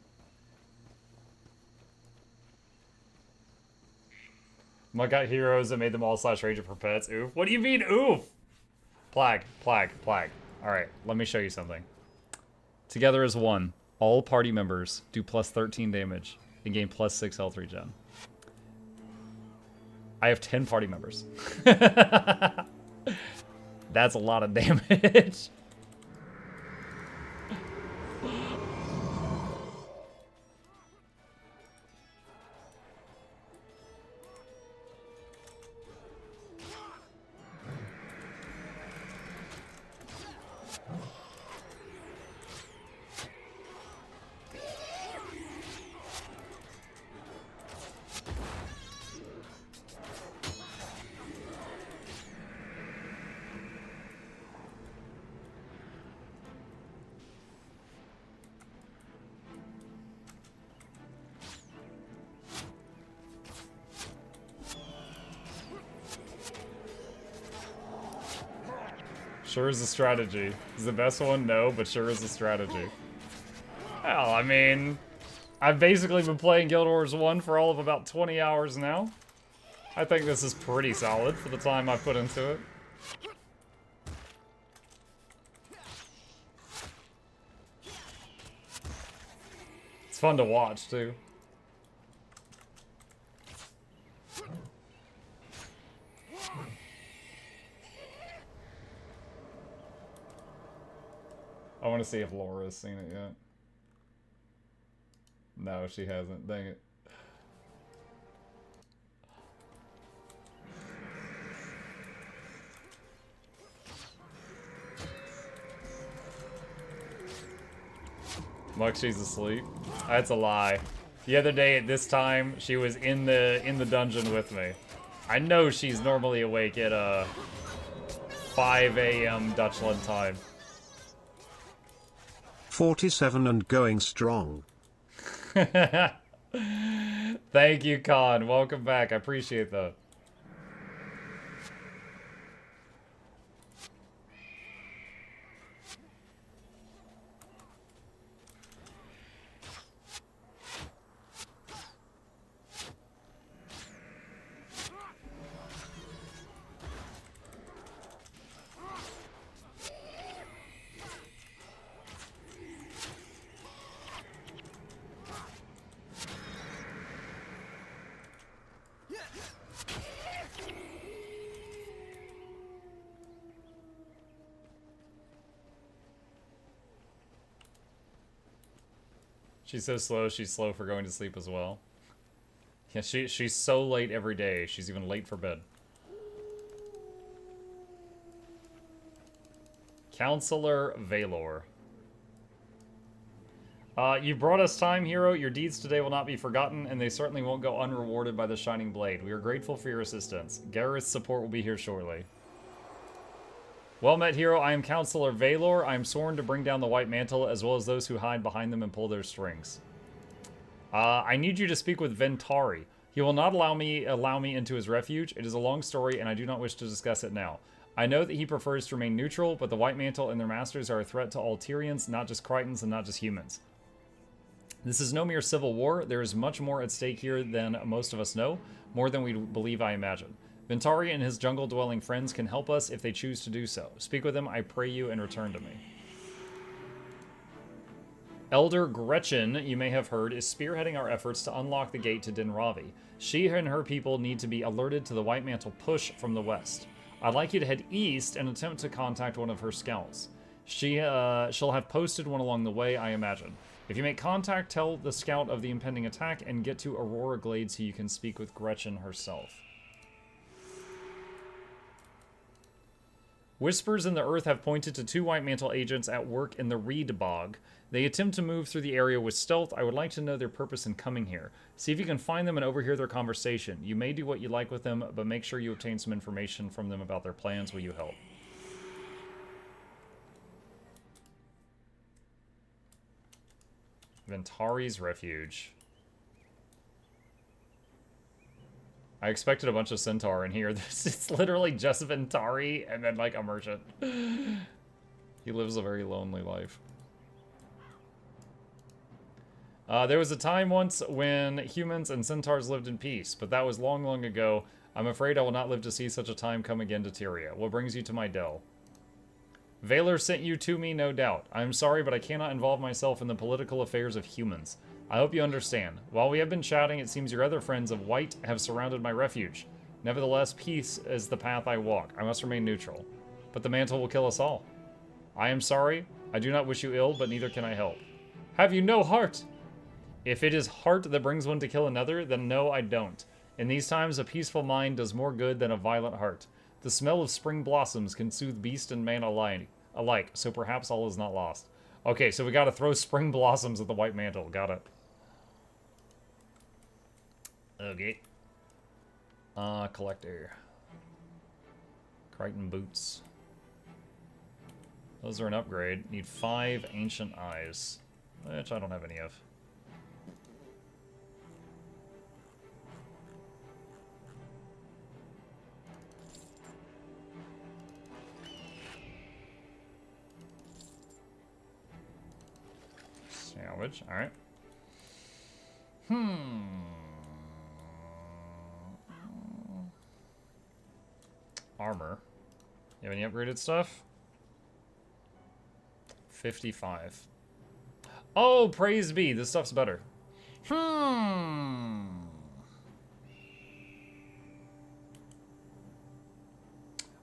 I got heroes that made them all slash ranger for pets. Oof. What do you mean, oof? Plague, plague, plague. Alright, let me show you something. Together as one, all party members do plus 13 damage and gain plus 6 health regen. I have 10 party members. That's a lot of damage. Sure is a strategy. Is the best one? No, but sure is a strategy. Well, I mean, I've basically been playing Guild Wars 1 for all of about 20 hours now. I think this is pretty solid for the time I put into it. It's fun to watch, too. I want to see if Laura's seen it yet. No, she hasn't. Dang it. Muxxi's asleep. That's a lie. The other day at this time, she was in the dungeon with me. I know she's normally awake at 5 a.m. Dutchland time. 47 and going strong. Thank you, Khan. Welcome back. I appreciate that. She's so slow, she's slow for going to sleep as well. Yeah, she's so late every day. She's even late for bed. Counselor Valor. You brought us time, hero. Your deeds today will not be forgotten, and they certainly won't go unrewarded by the Shining Blade. We are grateful for your assistance. Gareth's support will be here shortly. Well met, hero. I am Counselor Valor. I am sworn to bring down the White Mantle, as well as those who hide behind them and pull their strings. I need you to speak with Ventari. He will not allow me into his refuge. It is a long story, and I do not wish to discuss it now. I know that he prefers to remain neutral, but the White Mantle and their masters are a threat to all Tyrians, not just Crichtons and not just humans. This is no mere civil war. There is much more at stake here than most of us know, more than we believe, I imagine. Ventari and his jungle-dwelling friends can help us if they choose to do so. Speak with them, I pray you, and return to me. Elder Gretchen, you may have heard, is spearheading our efforts to unlock the gate to Dinravi. She and her people need to be alerted to the White Mantle push from the west. I'd like you to head east and attempt to contact one of her scouts. She'll have posted one along the way, I imagine. If you make contact, tell the scout of the impending attack and get to Aurora Glade so you can speak with Gretchen herself. Whispers in the earth have pointed to 2 White Mantle agents at work in the Reed Bog. They attempt to move through the area with stealth. I would like to know their purpose in coming here. See if you can find them and overhear their conversation. You may do what you like with them, but make sure you obtain some information from them about their plans. Will you help? Ventari's Refuge. I expected a bunch of Centaur in here. It's literally just Ventari and then like a merchant. He lives a very lonely life. There was a time once when humans and centaurs lived in peace, but that was long, long ago. I'm afraid I will not live to see such a time come again to Tyria. What brings you to my dell? Valor sent you to me, no doubt. I am sorry, but I cannot involve myself in the political affairs of humans. I hope you understand. While we have been chatting, it seems your other friends of White have surrounded my refuge. Nevertheless, peace is the path I walk. I must remain neutral. But the mantle will kill us all. I am sorry. I do not wish you ill, but neither can I help. Have you no heart? If it is heart that brings one to kill another, then no, I don't. In these times, a peaceful mind does more good than a violent heart. The smell of spring blossoms can soothe beast and man alike, so perhaps all is not lost. Okay, so we gotta throw spring blossoms at the White Mantle. Got it. Okay. Collector. Crichton boots. Those are an upgrade. Need 5 ancient eyes, which I don't have any of. Salvage, alright. Armor. You have any upgraded stuff? 55. Oh, praise be, this stuff's better.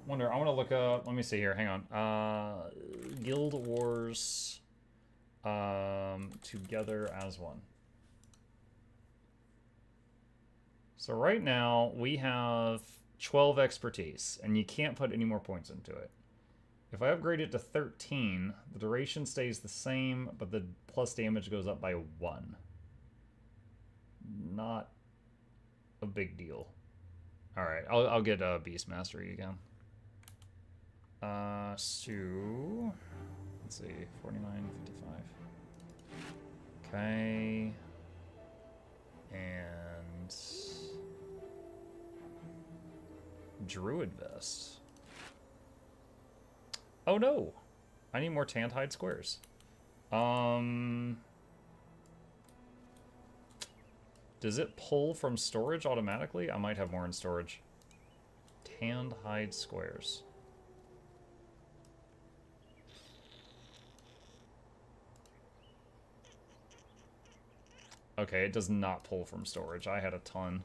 Wonder, I want to look up, let me see here, hang on. Guild Wars together as one. So right now we have 12 expertise, and you can't put any more points into it. If I upgrade it to 13, the duration stays the same, but the plus damage goes up by 1. Not a big deal. All right, I'll get Beast Mastery again. So let's see, 49, 55. Okay, and Druid Vest. Oh no, I need more tanned hide squares. Does it pull from storage automatically? I might have more in storage. Tanned hide squares. Okay, it does not pull from storage. I had a ton.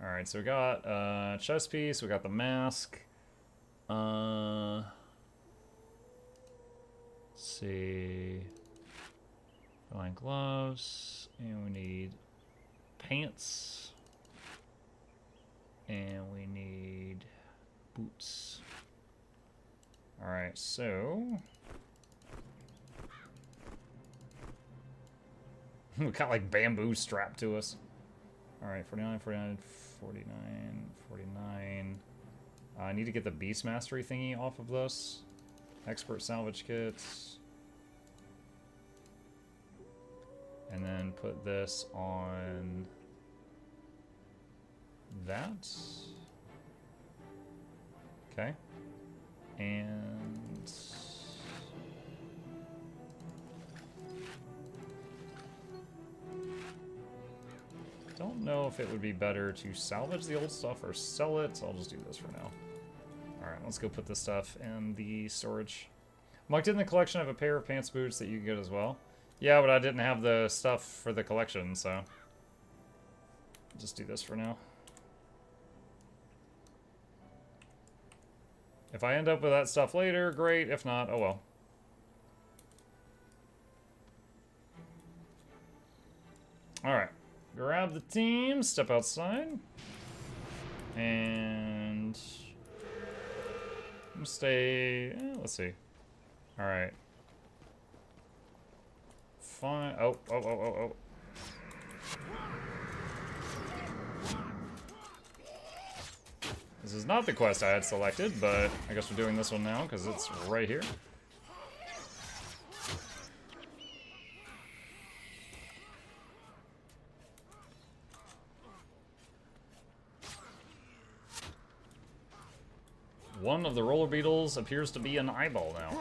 Alright, so we got chest piece, we got the mask. Let's see. Fine gloves, and we need pants. And we need boots. Alright, so we got like bamboo strapped to us. Alright, 49, 49, 49, 49. I need to get the Beast Mastery thingy off of this. Expert salvage kits. And then put this on that. Okay. And don't know if it would be better to salvage the old stuff or sell it, so I'll just do this for now. Alright, let's go put this stuff in the storage. Mucked in the collection, I have a pair of pants boots that you can get as well. Yeah, but I didn't have the stuff for the collection, so I'll just do this for now. If I end up with that stuff later, great. If not, oh well. Alright. Grab the team, step outside. And stay, let's see. Alright. Fine. Oh. This is not the quest I had selected, but I guess we're doing this one now because it's right here. One of the roller beetles appears to be an eyeball now.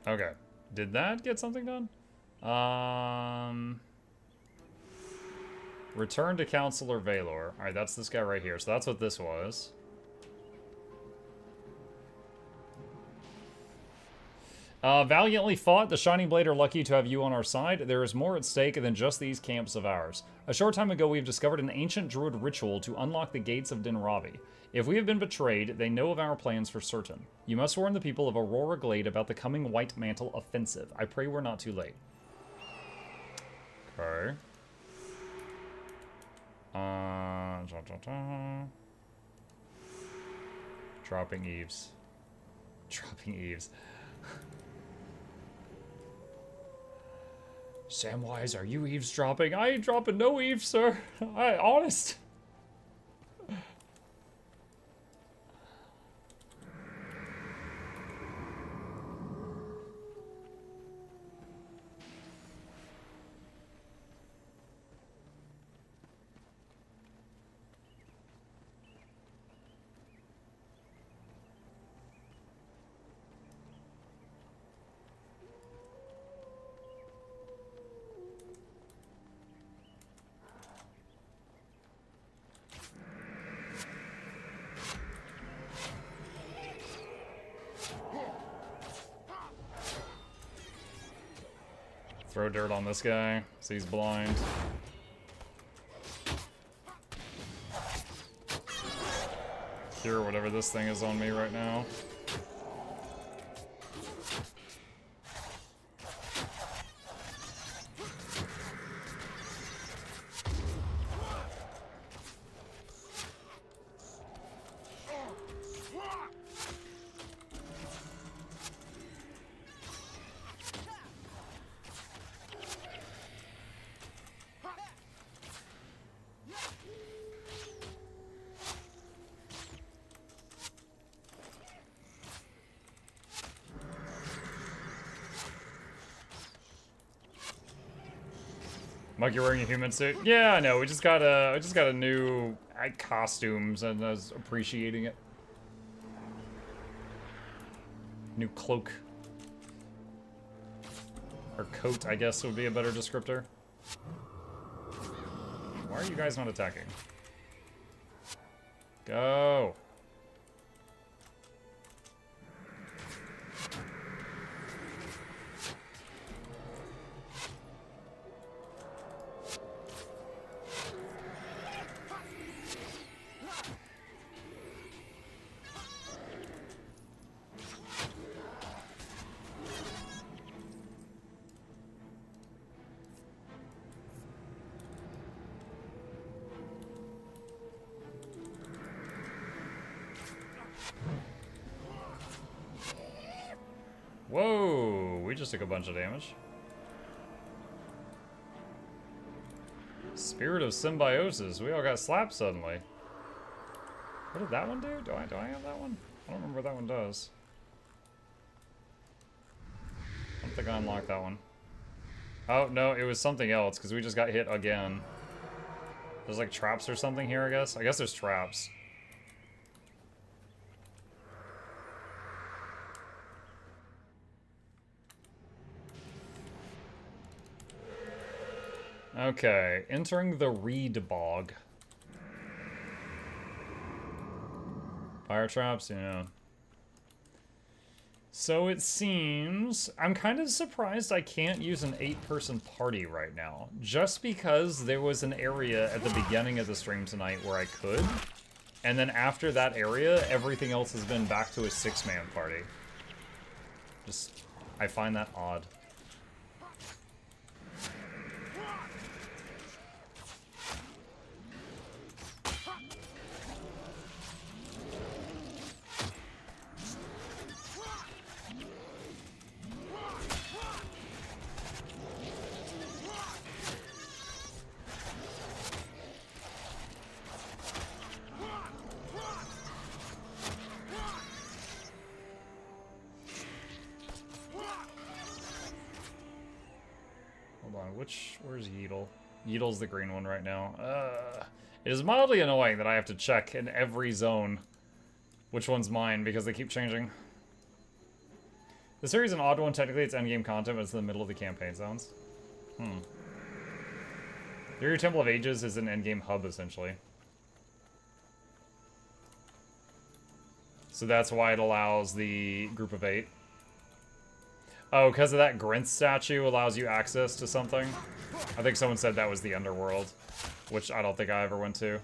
Okay. Did that get something done? Return to Counselor Valor. Alright, that's this guy right here. So that's what this was. Valiantly fought. The Shining Blade are lucky to have you on our side. There is more at stake than just these camps of ours. A short time ago, we've discovered an ancient druid ritual to unlock the gates of Dinravi. If we have been betrayed, they know of our plans for certain. You must warn the people of Aurora Glade about the coming White Mantle offensive. I pray we're not too late. Okay. Dropping eaves. Dropping eaves. Samwise, are you eavesdropping? I ain't dropping no eaves, sir. Honest. Throw dirt on this guy, so he's blind. Cure whatever this thing is on me right now. Mike, you're wearing a human suit? Yeah, I know. We just got a new costumes, and I was appreciating it. New cloak. Or coat, I guess, would be a better descriptor. Why are you guys not attacking? Go! Whoa, we just took a bunch of damage. Spirit of Symbiosis. We all got slapped suddenly. What did that one do? Do I have that one? I don't remember what that one does. I don't think I unlocked that one. Oh, no, it was something else, because we just got hit again. There's like traps or something here, I guess. I guess there's traps. Okay, entering the reed bog. Fire traps, yeah. So it seems... I'm kind of surprised I can't use an 8-person party right now. Just because there was an area at the beginning of the stream tonight where I could. And then after that area, everything else has been back to a 6-man party. Just... I find that odd. Where's Beetle? Beetle's the green one right now. It is mildly annoying that I have to check in every zone which one's mine because they keep changing. The series is an odd one. Technically, it's endgame content, but it's in the middle of the campaign zones. Your Temple of Ages is an endgame hub, essentially. So that's why it allows the group of 8. Oh, because of that Grinth statue allows you access to something? I think someone said that was the Underworld, which I don't think I ever went to.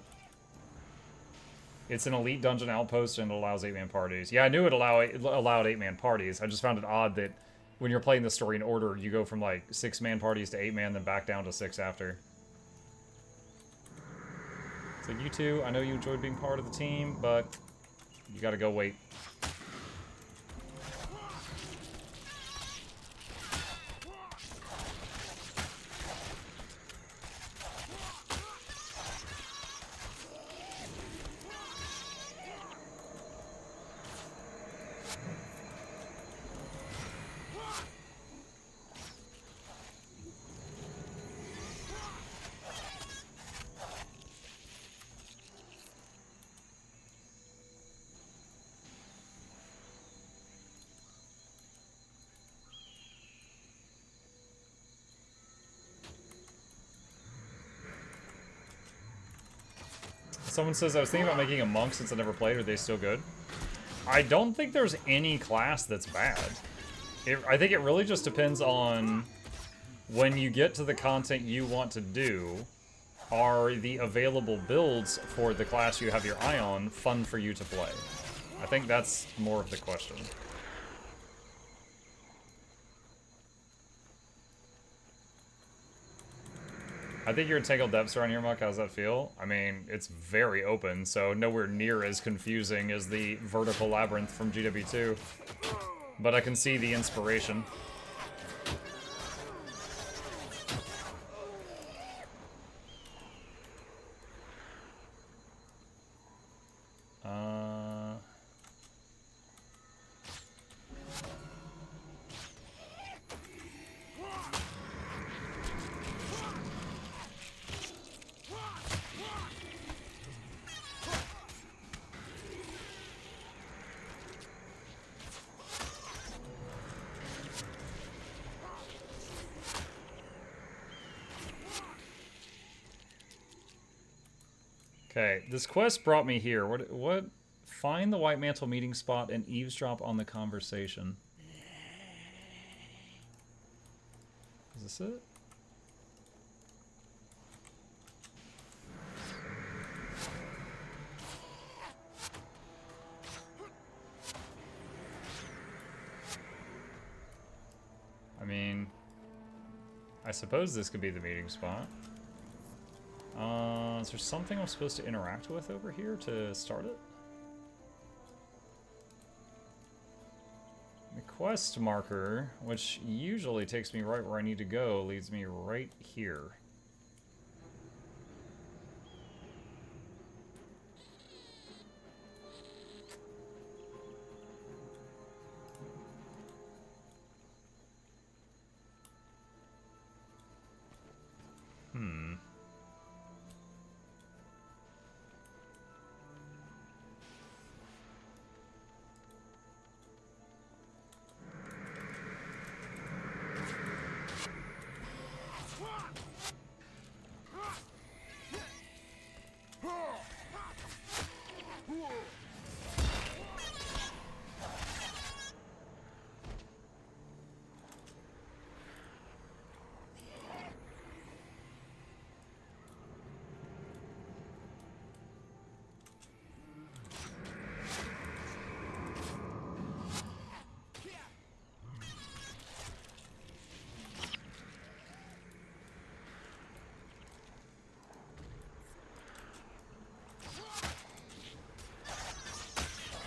It's an elite dungeon outpost and it allows 8-man parties. Yeah, I knew it allowed 8-man parties. I just found it odd that when you're playing the story in order, you go from like 6-man parties to 8-man, then back down to 6 after. So you two, I know you enjoyed being part of the team, but you gotta go wait. Someone says, I was thinking about making a monk since I never played. Are they still good? I don't think there's any class that's bad. I think it really just depends on when you get to the content you want to do, are the available builds for the class you have your eye on fun for you to play? I think that's more of the question. I think your Entangled Depths are on here, Muck. How does that feel? I mean, it's very open, so nowhere near as confusing as the Vertical Labyrinth from GW2. But I can see the inspiration. Okay, this quest brought me here. What? Find the White Mantle meeting spot and eavesdrop on the conversation. Is this it? I mean, I suppose this could be the meeting spot. Is there something I'm supposed to interact with over here to start it? Let me quest marker, which usually takes me right where I need to go, leads me right here.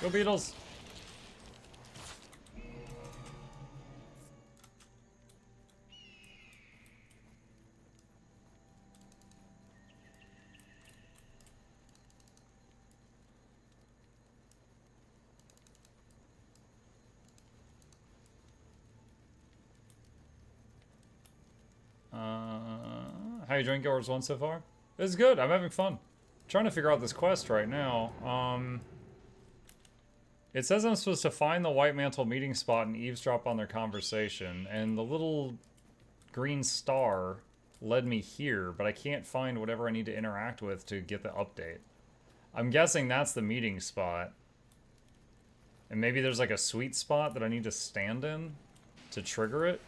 Go Beetles! How you doing, GW1 so far? It's good. I'm having fun. Trying to figure out this quest right now. It says I'm supposed to find the White Mantle meeting spot and eavesdrop on their conversation, and the little green star led me here, but I can't find whatever I need to interact with to get the update. I'm guessing that's the meeting spot. And maybe there's like a sweet spot that I need to stand in to trigger it.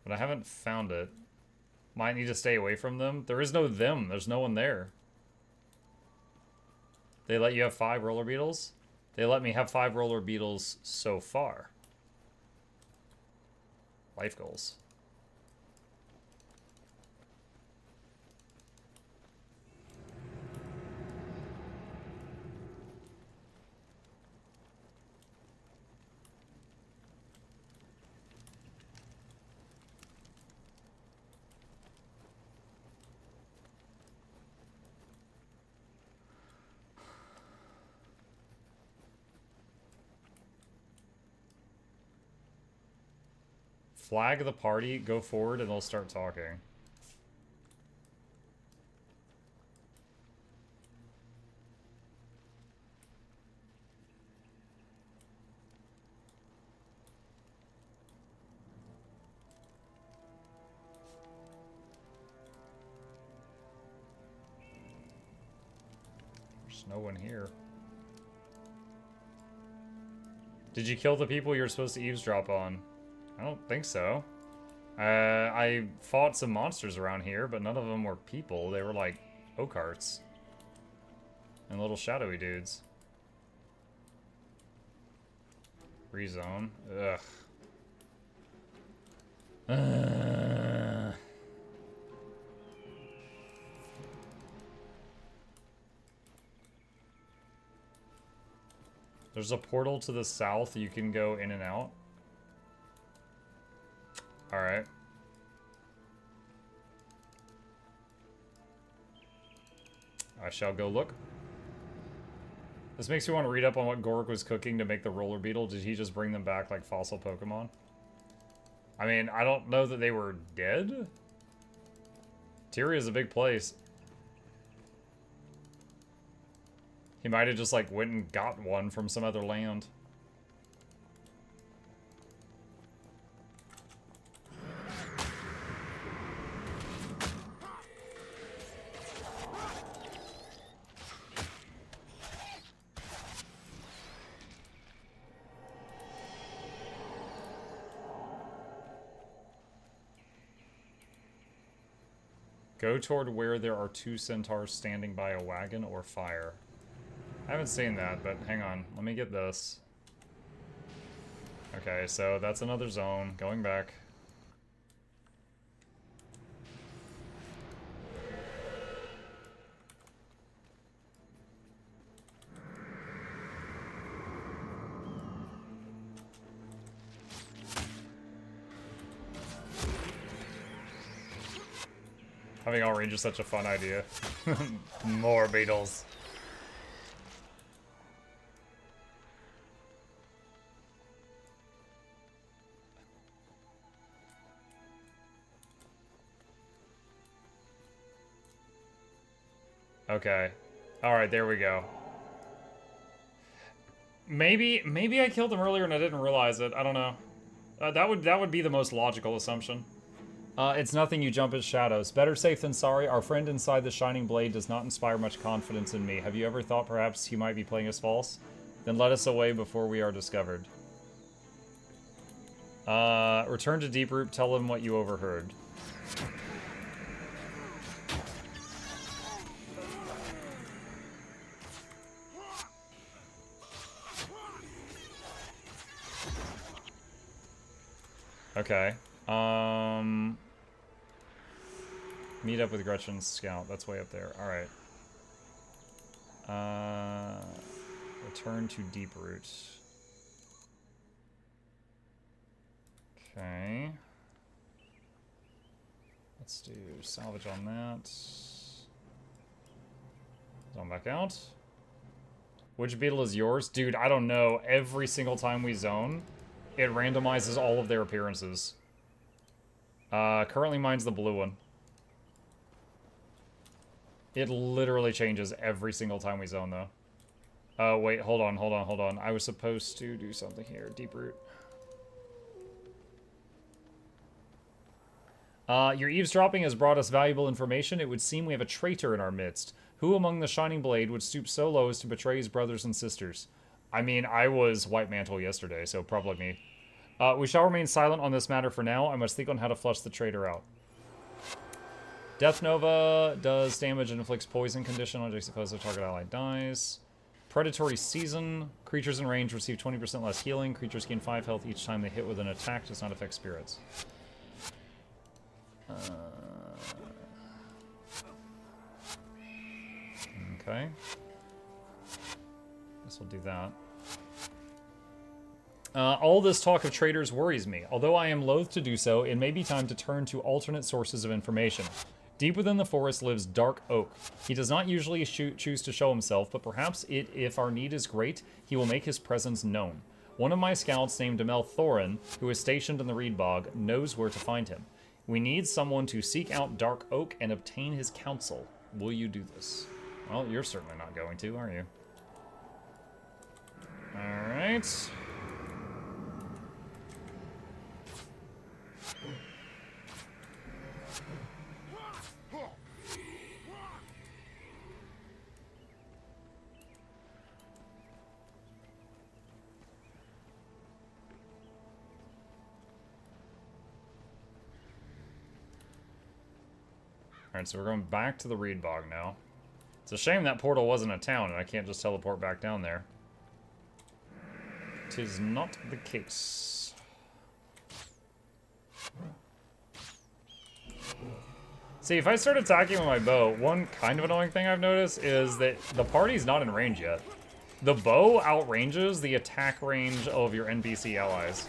But I haven't found it. Might need to stay away from them. There is no them. There's no one there. They let you have 5 roller beetles? They let me have 5 roller beetles so far. Life goals. Flag the party, go forward, and they'll start talking. There's no one here. Did you kill the people you're supposed to eavesdrop on? I don't think so. I fought some monsters around here, but none of them were people. They were like oakarts. And little shadowy dudes. Rezone. Ugh. There's a portal to the south you can go in and out. Alright. I shall go look. This makes me want to read up on what Gork was cooking to make the roller beetle. Did he just bring them back like fossil Pokemon? I mean, I don't know that they were dead. Tyria is a big place. He might have just like went and got one from some other land. Go toward where there are 2 centaurs standing by a wagon or fire. I haven't seen that, but hang on. Let me get this. Okay, so that's another zone. Going back. Having all range is such a fun idea. More beetles. Okay. Alright, there we go. Maybe I killed him earlier and I didn't realize it. I don't know. That would be the most logical assumption. It's nothing, you jump at shadows. Better safe than sorry. Our friend inside the Shining Blade does not inspire much confidence in me. Have you ever thought perhaps he might be playing us false? Then let us away before we are discovered. Return to Deeproot, tell him what you overheard. Okay. Meet up with Gretchen's scout. That's way up there. Alright. Return to Deeproot. Okay. Let's do salvage on that. Zone back out. Which beetle is yours? Dude, I don't know. Every single time we zone, it randomizes all of their appearances. Currently mine's the blue one. It literally changes every single time we zone, though. Oh, wait, hold on. I was supposed to do something here. Deeproot. Your eavesdropping has brought us valuable information. It would seem we have a traitor in our midst. Who among the Shining Blade would stoop so low as to betray his brothers and sisters? I mean, I was White Mantle yesterday, so probably me. We shall remain silent on this matter for now. I must think on how to flush the traitor out. Death Nova does damage and inflicts poison condition on juxtaposed target ally dies. Predatory Season. Creatures in range receive 20% less healing. Creatures gain 5 health each time they hit with an attack. Does not affect spirits. Okay. Guess we'll do that. All this talk of traitors worries me. Although I am loath to do so, it may be time to turn to alternate sources of information. Deep within the forest lives Dark Oak. He does not usually choose to show himself, but perhaps if our need is great, he will make his presence known. One of my scouts named Amel Thorin, who is stationed in the Reed Bog, knows where to find him. We need someone to seek out Dark Oak and obtain his counsel. Will you do this? Well, you're certainly not going to, are you? Alright. Alright, so we're going back to the Reed Bog now. It's a shame that portal wasn't a town and I can't just teleport back down there. 'Tis not the case. See, if I start attacking with my bow, one kind of annoying thing I've noticed is that the party's not in range yet. The bow outranges the attack range of your NPC allies.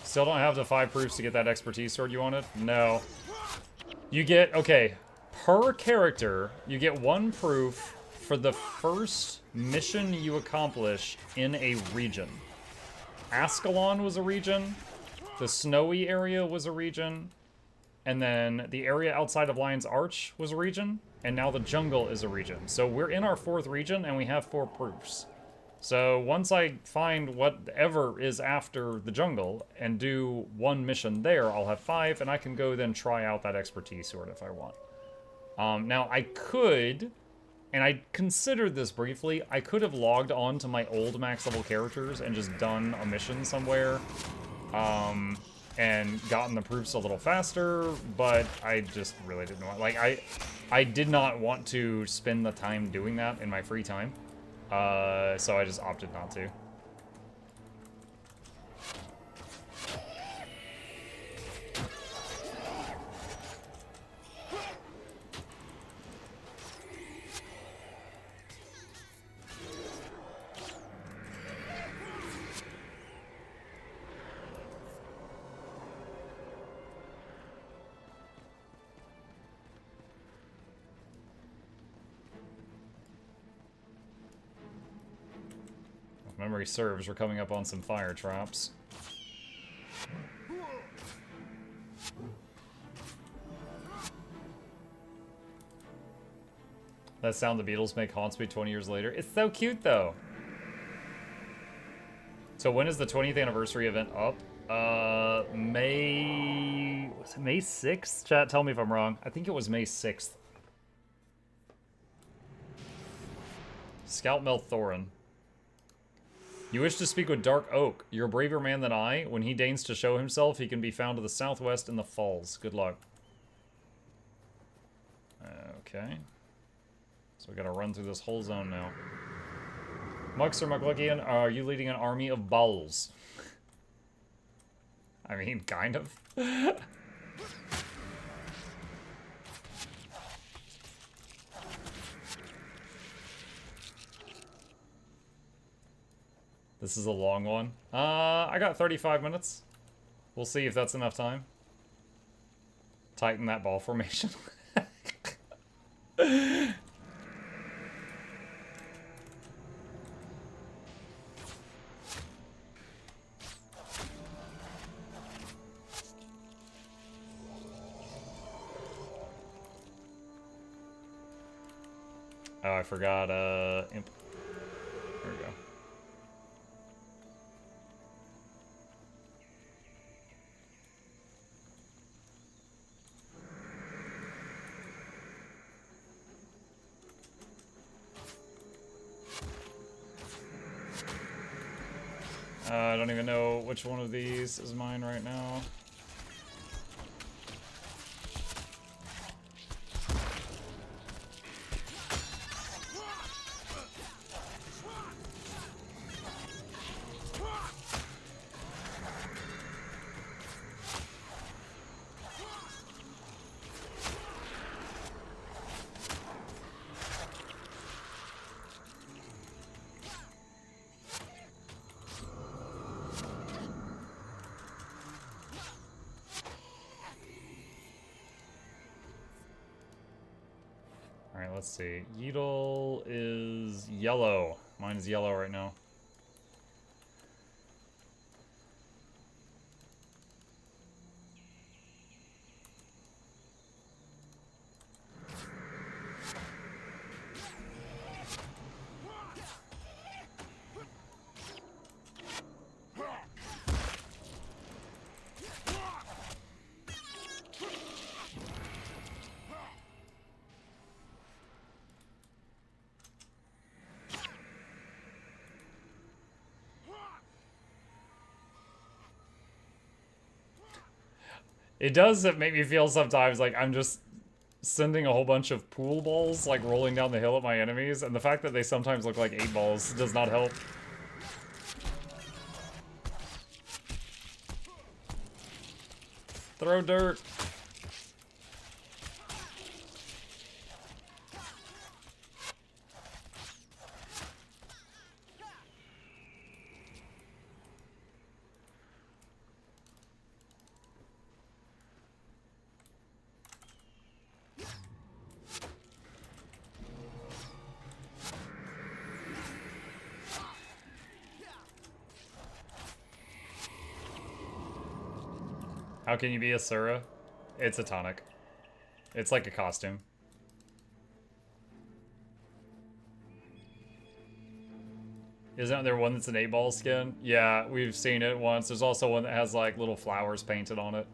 Still don't have the 5 proofs to get that expertise sword you wanted? No. You get, okay, per character, you get 1 proof for the first mission you accomplish in a region. Ascalon was a region, the snowy area was a region, and then the area outside of Lion's Arch was a region, and now the jungle is a region. So we're in our 4th region, and we have 4 proofs. So once I find whatever is after the jungle and do 1 mission there, I'll have 5, and I can go then try out that expertise sword if I want. Now I could, and I considered this briefly, I could have logged on to my old max level characters and just done a mission somewhere, and gotten the proofs a little faster, but I just really didn't want, like, I did not want to spend the time doing that in my free time. So I just opted not to. If memory serves, we're coming up on some fire traps. That sound the Beatles make haunts me 20 years later. It's so cute, though. So when is the 20th anniversary event up? May... Was it May 6th? Chat, tell me if I'm wrong. I think it was May 6th. Scout Mel Thorin. You wish to speak with Dark Oak. You're a braver man than I. When he deigns to show himself, he can be found to the southwest in the falls. Good luck. Okay. So we gotta run through this whole zone now. Mux or Muklukian, are you leading an army of bowls? I mean, kind of. This is a long one. I got 35 minutes. We'll see if that's enough time. Tighten that ball formation. Oh, I forgot, imp. There we go. I don't even know which one of these is mine right now. Alright, let's see. Beetle is yellow. Mine is yellow right now. It does make me feel sometimes like I'm just sending a whole bunch of pool balls, like rolling down the hill at my enemies, and the fact that they sometimes look like 8 balls does not help. Throw dirt. How can you be a Sura? It's a tonic. It's like a costume. Isn't there one that's an 8-ball skin? Yeah, we've seen it once. There's also one that has like little flowers painted on it.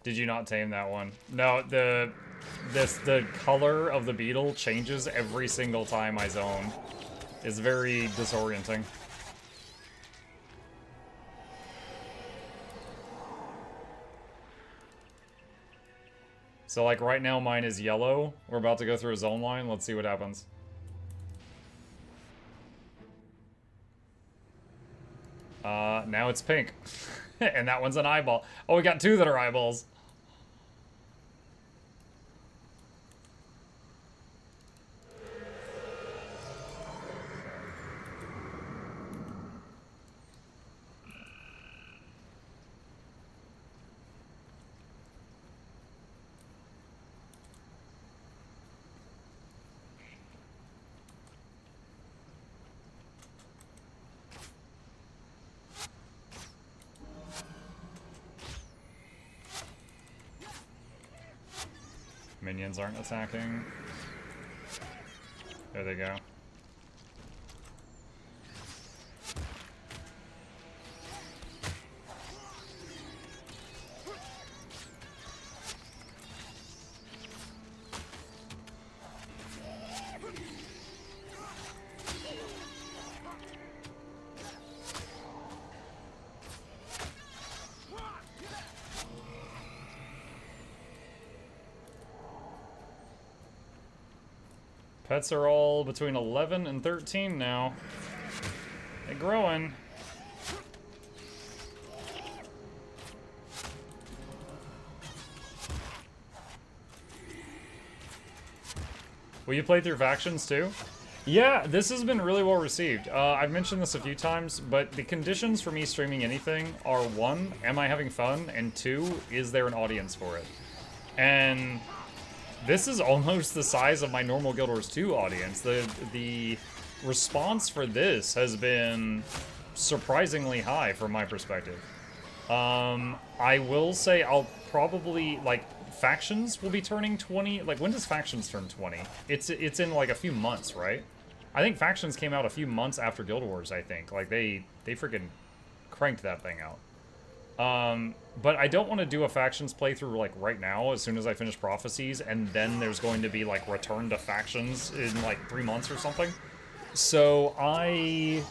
Did you not tame that one? No, the color of the beetle changes every single time I zone. It's very disorienting. So like right now mine is yellow. We're about to go through a zone line. Let's see what happens. Now it's pink. And that one's an eyeball. Oh, we got two that are eyeballs. Minions aren't attacking. There they go. Pets are all between 11 and 13 now. They're growing. Will you play through factions too? Yeah, this has been really well received. I've mentioned this a few times, but the conditions for me streaming anything are 1, am I having fun? And 2, is there an audience for it? And this is almost the size of my normal Guild Wars 2 audience. The response for this has been surprisingly high from my perspective. I will say I'll probably, like, factions will be turning 20. Like, when does factions turn 20? It's in like a few months, right? I think factions came out a few months after Guild Wars, I think. Like, they freaking cranked that thing out. But I don't want to do a factions playthrough like right now as soon as I finish Prophecies, and then there's going to be like return to factions in like 3 months or something. So I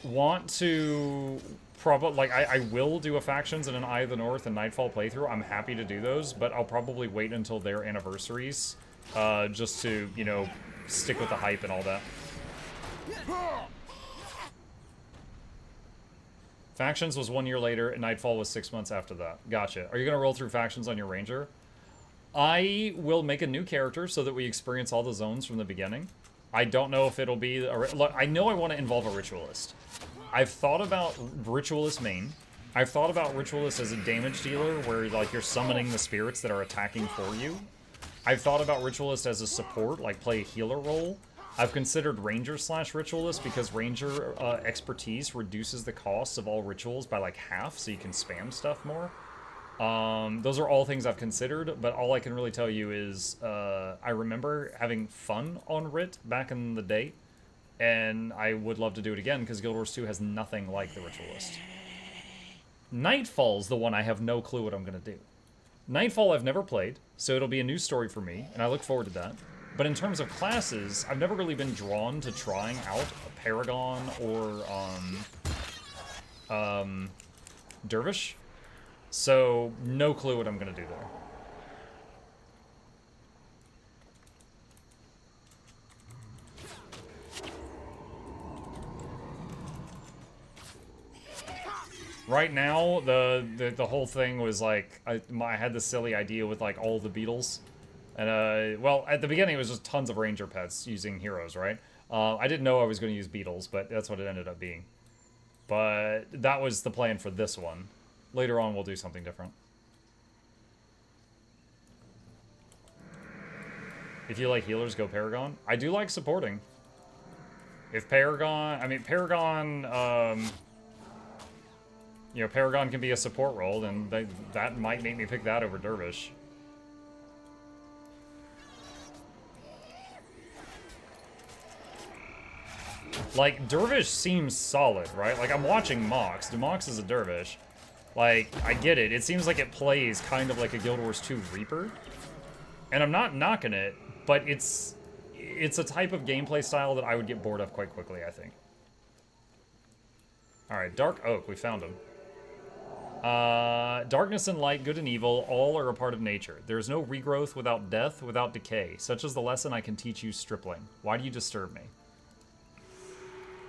want to probably, like, I will do a factions and an Eye of the North and Nightfall playthrough. I'm happy to do those, but I'll probably wait until their anniversaries, just to, you know, stick with the hype and all that. Factions was 1 year later, and Nightfall was 6 months after that. Gotcha. Are you going to roll through factions on your Ranger? I will make a new character so that we experience all the zones from the beginning. I don't know if it'll be... Look, I know I want to involve a Ritualist. I've thought about Ritualist main. I've thought about Ritualist as a damage dealer, where like you're summoning the spirits that are attacking for you. I've thought about Ritualist as a support, like play a healer role. I've considered Ranger/Ritualist because Ranger expertise reduces the cost of all rituals by like half, so you can spam stuff more. Those are all things I've considered, but all I can really tell you is I remember having fun on Rit back in the day, and I would love to do it again because Guild Wars 2 has nothing like the Ritualist. Nightfall's the one I have no clue what I'm going to do. Nightfall I've never played, so it'll be a new story for me, and I look forward to that. But in terms of classes, I've never really been drawn to trying out a Paragon or Dervish. So, no clue what I'm going to do there. Right now, the whole thing was like, I had this silly idea with like all the Beetles. And, well, at the beginning it was just tons of Ranger pets using heroes, right? I didn't know I was going to use Beetles, but that's what it ended up being. But that was the plan for this one. Later on, we'll do something different. If you like healers, go Paragon. I do like supporting. If Paragon... I mean, Paragon... you know, Paragon can be a support role, and that might make me pick that over Dervish. Like, Dervish seems solid, right? Like, I'm watching Mox. Mox is a Dervish. Like, I get it. It seems like it plays kind of like a Guild Wars 2 Reaper. And I'm not knocking it, but it's a type of gameplay style that I would get bored of quite quickly, I think. Alright, Dark Oak. We found him. Darkness and light, good and evil, all are a part of nature. There is no regrowth without death, without decay. Such is the lesson I can teach you, stripling. Why do you disturb me?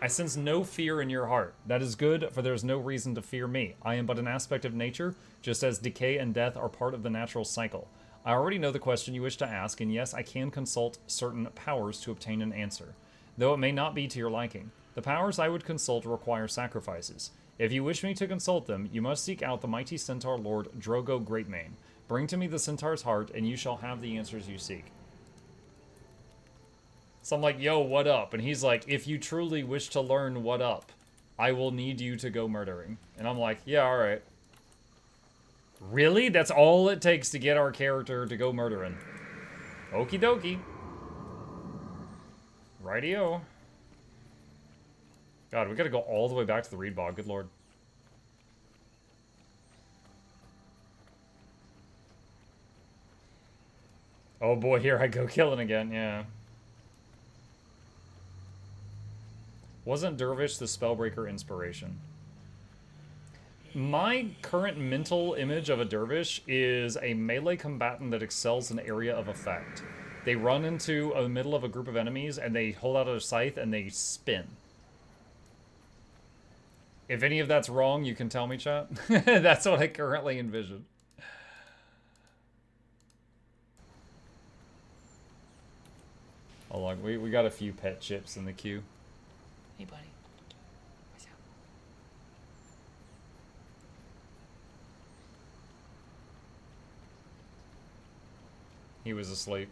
I sense no fear in your heart. That is good, for there is no reason to fear me. I am but an aspect of nature, just as decay and death are part of the natural cycle. I already know the question you wish to ask, and yes, I can consult certain powers to obtain an answer, though it may not be to your liking. The powers I would consult require sacrifices. If you wish me to consult them, you must seek out the mighty centaur lord Drogo Greatmane. Bring to me the centaur's heart, and you shall have the answers you seek. So I'm like, yo, what up? And he's like, if you truly wish to learn what up, I will need you to go murdering. And I'm like, yeah, alright. Really? That's all it takes to get our character to go murdering. Okie dokie. Rightio. God, we gotta go all the way back to the reed bog, good lord. Oh boy, here I go killing again, yeah. Wasn't Dervish the Spellbreaker inspiration? My current mental image of a Dervish is a melee combatant that excels in area of effect. They run into the middle of a group of enemies and they hold out a scythe and they spin. If any of that's wrong, you can tell me, chat. That's what I currently envision. Hold on, we got a few pet chips in the queue. Hey, buddy. What's up? He was asleep.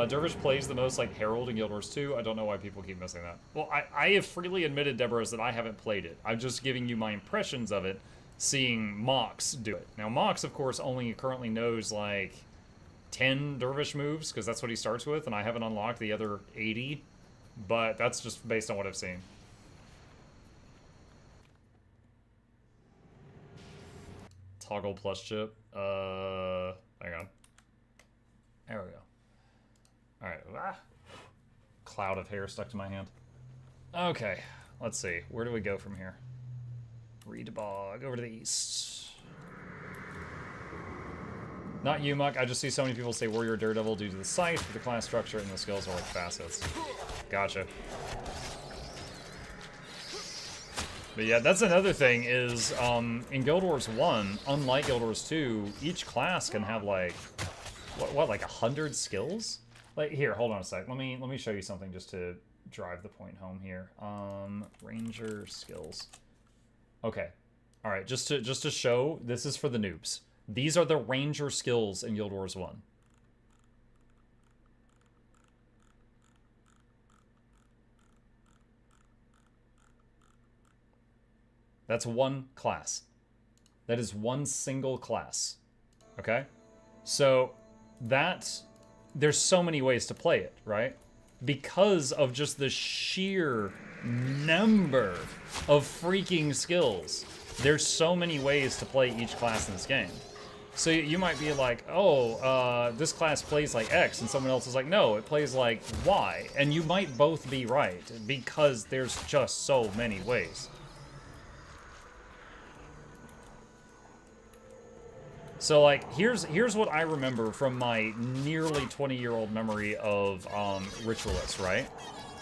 Dervish plays the most like Herald in Guild Wars 2. I don't know why people keep missing that. Well, I have freely admitted, Deborah, that I haven't played it. I'm just giving you my impressions of it, seeing Mox do it. Now, Mox, of course, only currently knows like 10 Dervish moves, because that's what he starts with, and I haven't unlocked the other 80, but that's just based on what I've seen. Toggle plus chip. Hang on. There we go. Alright. Ah. Cloud of hair stuck to my hand. Okay. Let's see. Where do we go from here? Reed Bog. Over to the east. Not you, Muck. I just see so many people say Warrior Daredevil due to the scythe, but the class structure and the skills are like facets. Gotcha. But yeah, that's another thing is, in Guild Wars 1, unlike Guild Wars 2, each class can have like, what like 100 skills? Like, here, hold on a sec. Let me show you something just to drive the point home here. Ranger skills. Okay. All right, just to show, this is for the noobs. These are the Ranger skills in Guild Wars 1. That's one class. That is one single class. Okay? So, there's so many ways to play it, right? Because of just the sheer number of freaking skills. There's so many ways to play each class in this game. So you might be like, oh, this class plays like X, and someone else is like, no, it plays like Y. And you might both be right, because there's just so many ways. So, like, here's what I remember from my nearly 20-year-old memory of Ritualist, right?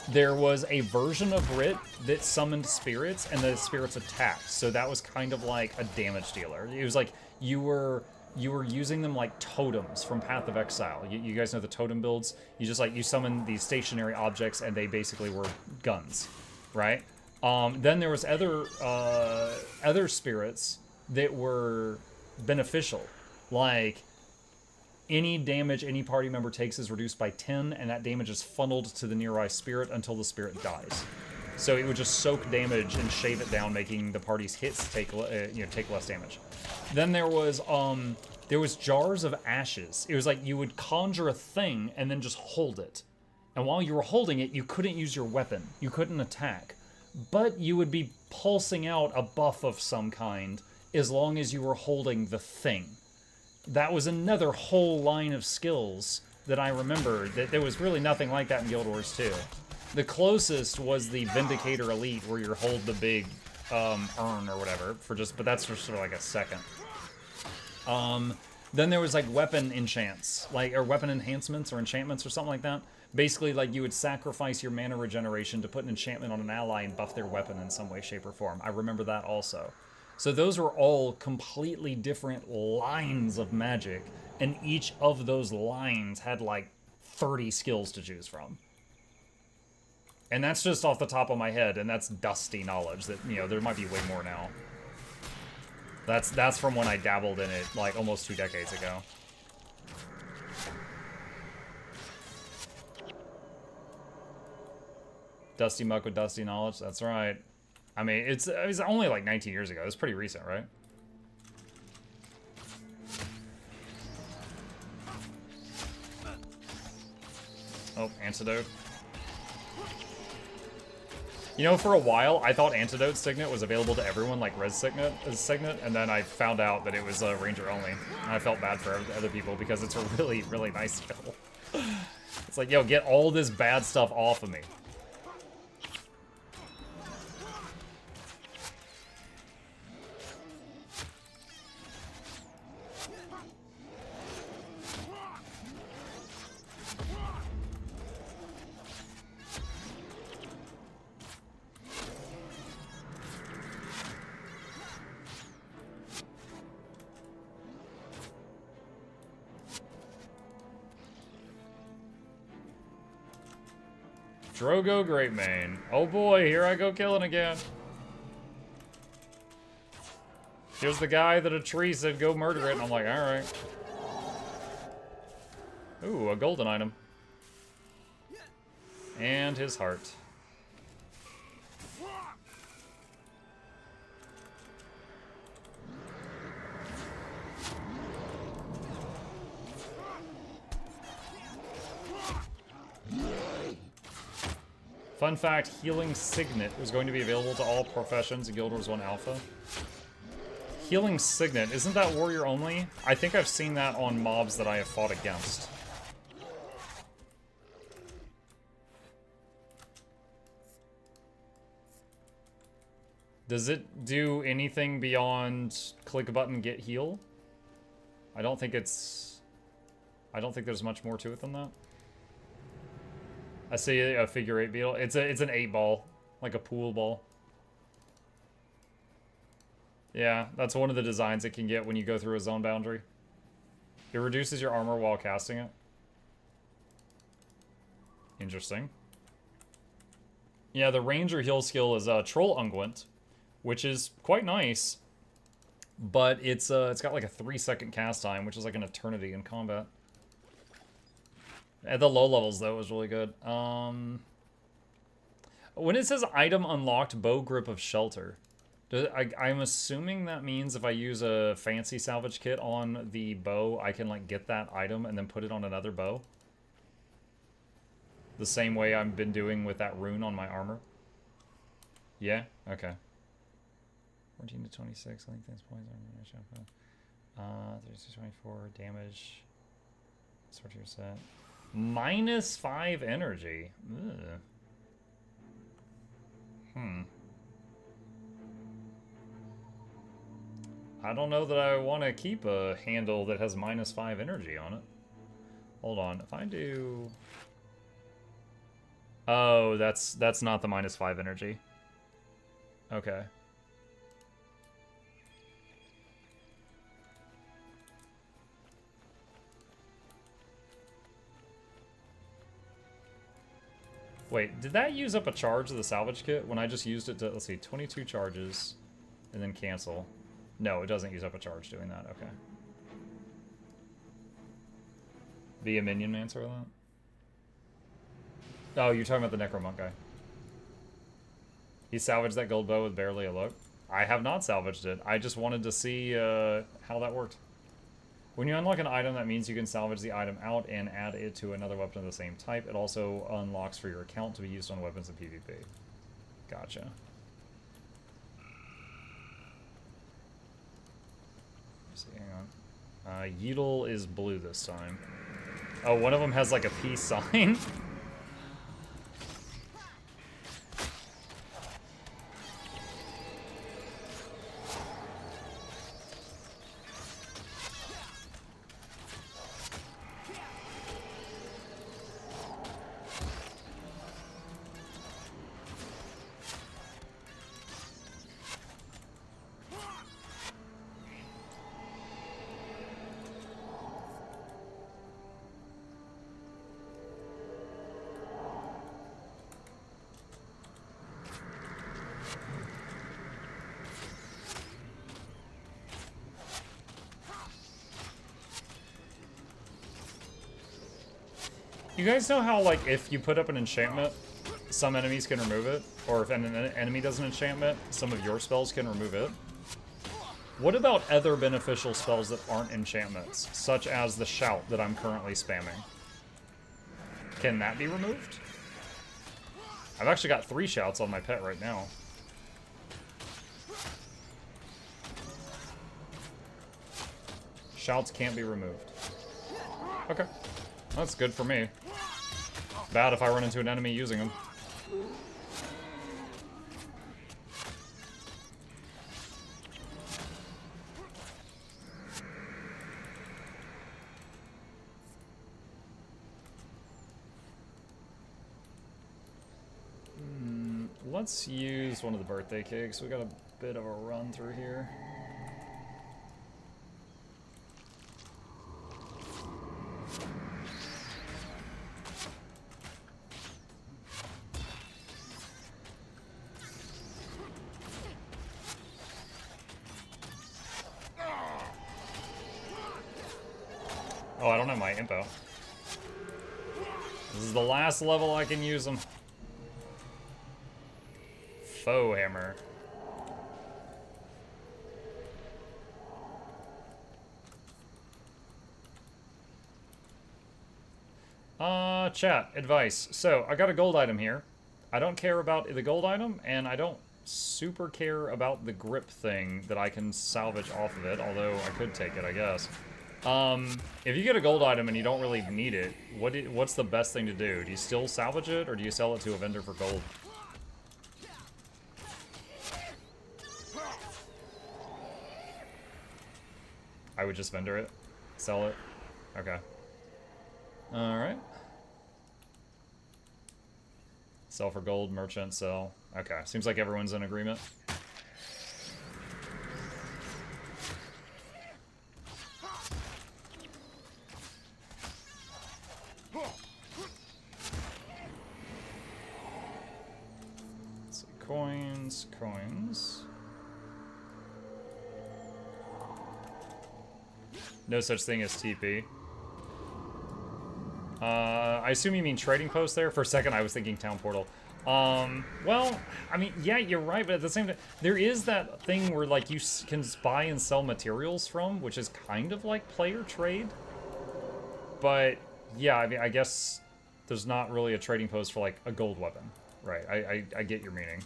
There was a version of Rit that summoned spirits, and the spirits attacked. So that was kind of like a damage dealer. It was like you were using them like totems from Path of Exile. You guys know the totem builds? You just, like, you summon these stationary objects, and they basically were guns, right? Then there was other spirits that were beneficial, like any damage any party member takes is reduced by 10, and that damage is funneled to the nearby spirit until the spirit dies. So it would just soak damage and shave it down, making the party's hits take less damage. Then there was jars of ashes. It was like you would conjure a thing and then just hold it, and while you were holding it, you couldn't use your weapon, you couldn't attack, but you would be pulsing out a buff of some kind as long as you were holding the thing. That was another whole line of skills that I remember. That there was really nothing like that in Guild Wars 2. The closest was the Vindicator Elite, where you hold the big urn or whatever for just, but that's for sort of like a second. Then there was like weapon enchants, like, or weapon enhancements or enchantments or something like that. Basically, like, you would sacrifice your mana regeneration to put an enchantment on an ally and buff their weapon in some way, shape, or form. I remember that also. So those were all completely different lines of magic, and each of those lines had like 30 skills to choose from. And that's just off the top of my head, and that's dusty knowledge that, you know, there might be way more now. That's from when I dabbled in it, like, almost 2 decades ago. Dusty Muck with dusty knowledge, that's right. I mean, it's only like 19 years ago. It's pretty recent, right? Oh, antidote. You know, for a while, I thought Antidote Signet was available to everyone, like Res Signet, and then I found out that it was Ranger only. And I felt bad for other people because it's a really, really nice skill. It's like, yo, get all this bad stuff off of me. Drogo Greatmane. Oh boy, here I go killing again. Here's the guy that a tree said go murder it, and I'm like, alright. Ooh, a golden item. And his heart. Fun fact, Healing Signet was going to be available to all professions in Guild Wars 1 Alpha. Healing Signet, isn't that warrior only? I think I've seen that on mobs that I have fought against. Does it do anything beyond click a button, get heal? I don't think there's much more to it than that. I see a figure 8 beetle. It's an 8 ball, like a pool ball. Yeah, that's one of the designs it can get when you go through a zone boundary. It reduces your armor while casting it. Interesting. Yeah, the ranger heal skill is Troll Unguent, which is quite nice, but it's got like a 3-second cast time, which is like an eternity in combat. At the low levels, though, it was really good. When it says item unlocked, bow grip of shelter, I'm assuming that means if I use a fancy salvage kit on the bow, I can like get that item and then put it on another bow. The same way I've been doing with that rune on my armor. Yeah? Okay. 14 to 26, I think that's points. 36, 24, damage. Sortier set. -5 energy. Ugh. I don't know that I want to keep a handle that has -5 energy on it. Hold on. If I do... Oh, that's not the -5 energy. Okay. Wait, did that use up a charge of the salvage kit when I just used it to, let's see, 22 charges and then cancel? No, it doesn't use up a charge doing that. Okay. Be a minion mancer with that? Oh, you're talking about the Necromont guy. He salvaged that gold bow with barely a look. I have not salvaged it. I just wanted to see how that worked. When you unlock an item, that means you can salvage the item out and add it to another weapon of the same type. It also unlocks for your account to be used on weapons in PvP. Gotcha. Let's see, hang on. Beetle is blue this time. Oh, one of them has like a peace sign. You guys know how, like, if you put up an enchantment, some enemies can remove it? Or if an enemy does an enchantment, some of your spells can remove it? What about other beneficial spells that aren't enchantments, such as the shout that I'm currently spamming? Can that be removed? I've actually got 3 shouts on my pet right now. Shouts can't be removed. Okay. That's good for me. Bad if I run into an enemy using them. Let's use one of the birthday cakes. We got a bit of a run through here. Oh, I don't have my info. This is the last level I can use them. Foe hammer. Chat, advice. So, I got a gold item here. I don't care about the gold item, and I don't super care about the grip thing that I can salvage off of it, although I could take it, I guess. If you get a gold item and you don't really need it, what's the best thing to do? Do you still salvage it, or do you sell it to a vendor for gold? I would just vendor it. Sell it. Okay. Alright. Sell for gold, merchant, sell. Okay, seems like everyone's in agreement. Let's see, coins, coins. No such thing as TP. I assume you mean trading post there? For a second, I was thinking town portal. Well, I mean, yeah, you're right, but at the same time, there is that thing where, like, you can buy and sell materials from, which is kind of like player trade. But, yeah, I mean, I guess there's not really a trading post for, like, a gold weapon. Right, I get your meaning.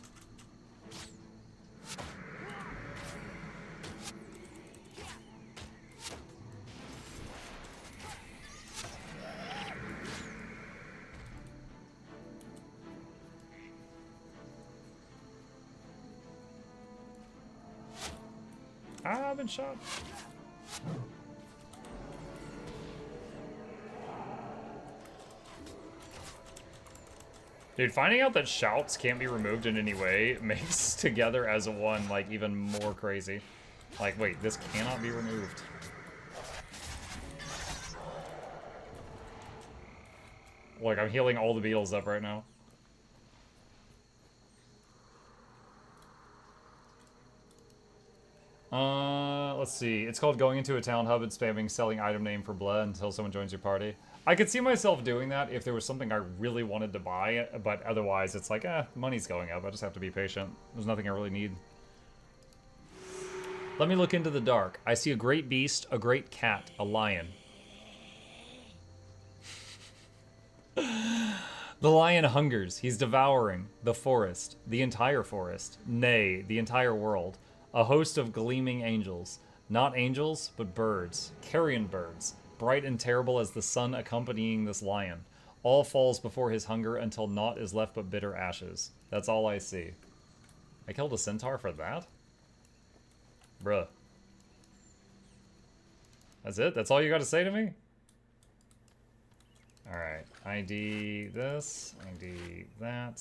I've been shot. Dude, finding out that shouts can't be removed in any way makes together as one, like, even more crazy. Like, wait, this cannot be removed. Like, I'm healing all the beetles up right now. Let's see. It's called going into a town hub and spamming selling item name for blood until someone joins your party. I could see myself doing that if there was something I really wanted to buy, but otherwise it's like, money's going up. I just have to be patient. There's nothing I really need. Let me look into the dark. I see a great beast, a great cat, a lion. The lion hungers. He's devouring the forest, the entire forest, nay, the entire world. A host of gleaming angels. Not angels, but birds. Carrion birds. Bright and terrible as the sun accompanying this lion. All falls before his hunger until naught is left but bitter ashes. That's all I see. I killed a centaur for that? Bruh. That's it? That's all you got to say to me? Alright. ID this. ID that.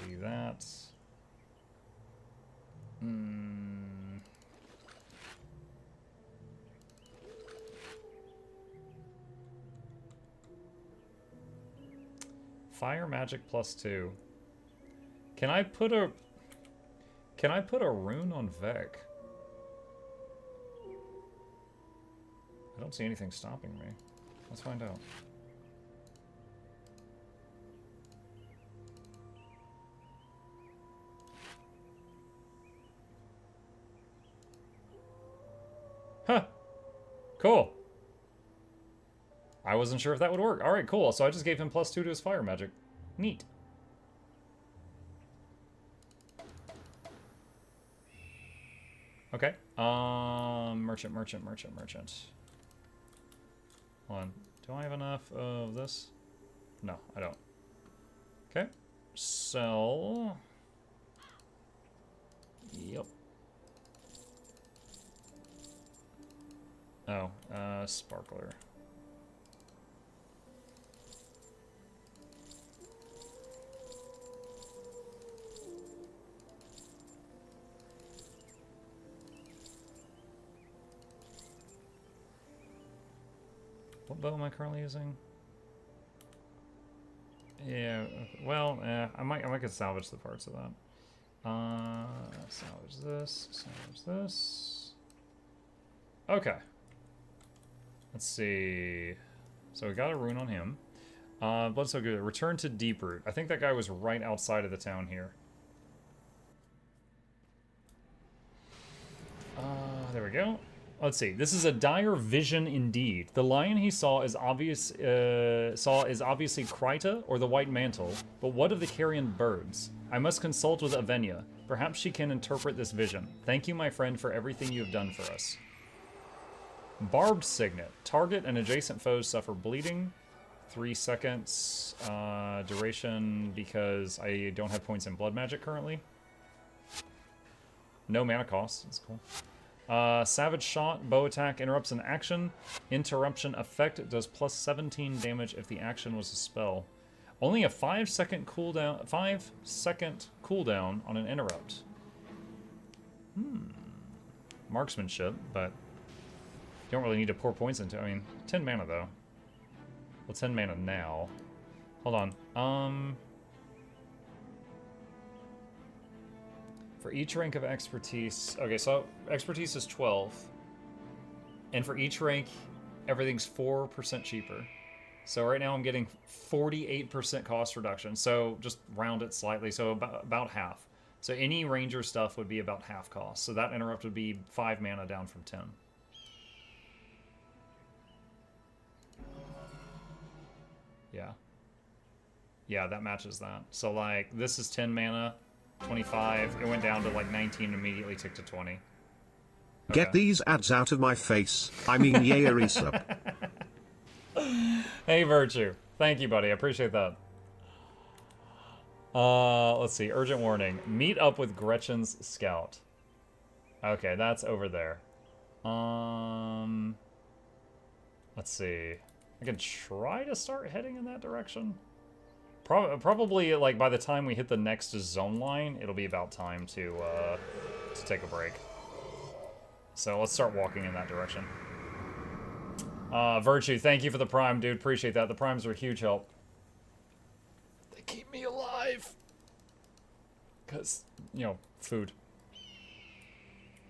ID that. Fire magic +2. Can I put a rune on Vec? I don't see anything stopping me. Let's find out. Cool. I wasn't sure if that would work. All right, cool. So I just gave him +2 to his fire magic. Neat. Okay. Merchant. Hold on. Do I have enough of this? No, I don't. Okay. Sell. Yep. Oh, sparkler. What bow am I currently using? Yeah, well, I might could salvage the parts of that. Salvage this. Okay. Let's see. So we got a rune on him. Blood so good. Return to Deeproot. I think that guy was right outside of the town here. There we go. Let's see. This is a dire vision indeed. The lion he saw is obviously Kryta or the White Mantle, but what of the carrion birds? I must consult with Avenia. Perhaps she can interpret this vision. Thank you, my friend, for everything you have done for us. Barbed Signet. Target and adjacent foes suffer bleeding. 3 seconds. Duration because I don't have points in blood magic currently. No mana cost. That's cool. Savage Shot, bow attack, interrupts an action. Interruption effect does +17 damage if the action was a spell. Only a 5-second cooldown. 5-second cooldown on an interrupt. Marksmanship, but you don't really need to pour points into. I mean, 10 mana though. Well, 10 mana now. Hold on. For each rank of expertise... Okay, so expertise is 12. And for each rank, everything's 4% cheaper. So right now I'm getting 48% cost reduction. So just round it slightly, so about half. So any ranger stuff would be about half cost. So that interrupt would be 5 mana down from 10. Yeah. Yeah, that matches that. So like, this is 10 mana. 25, it went down to like 19, immediately took to 20. Okay. Get these ads out of my face. I mean, yay, Arisa. Hey, Virtue. Thank you, buddy. I appreciate that. Let's see. Urgent warning. Meet up with Gretchen's scout. Okay, that's over there. Let's see. I can try to start heading in that direction. Probably, like, by the time we hit the next zone line, it'll be about time to take a break. So let's start walking in that direction. Virtue, thank you for the Prime, dude. Appreciate that. The Primes are a huge help. They keep me alive. Because, you know, food.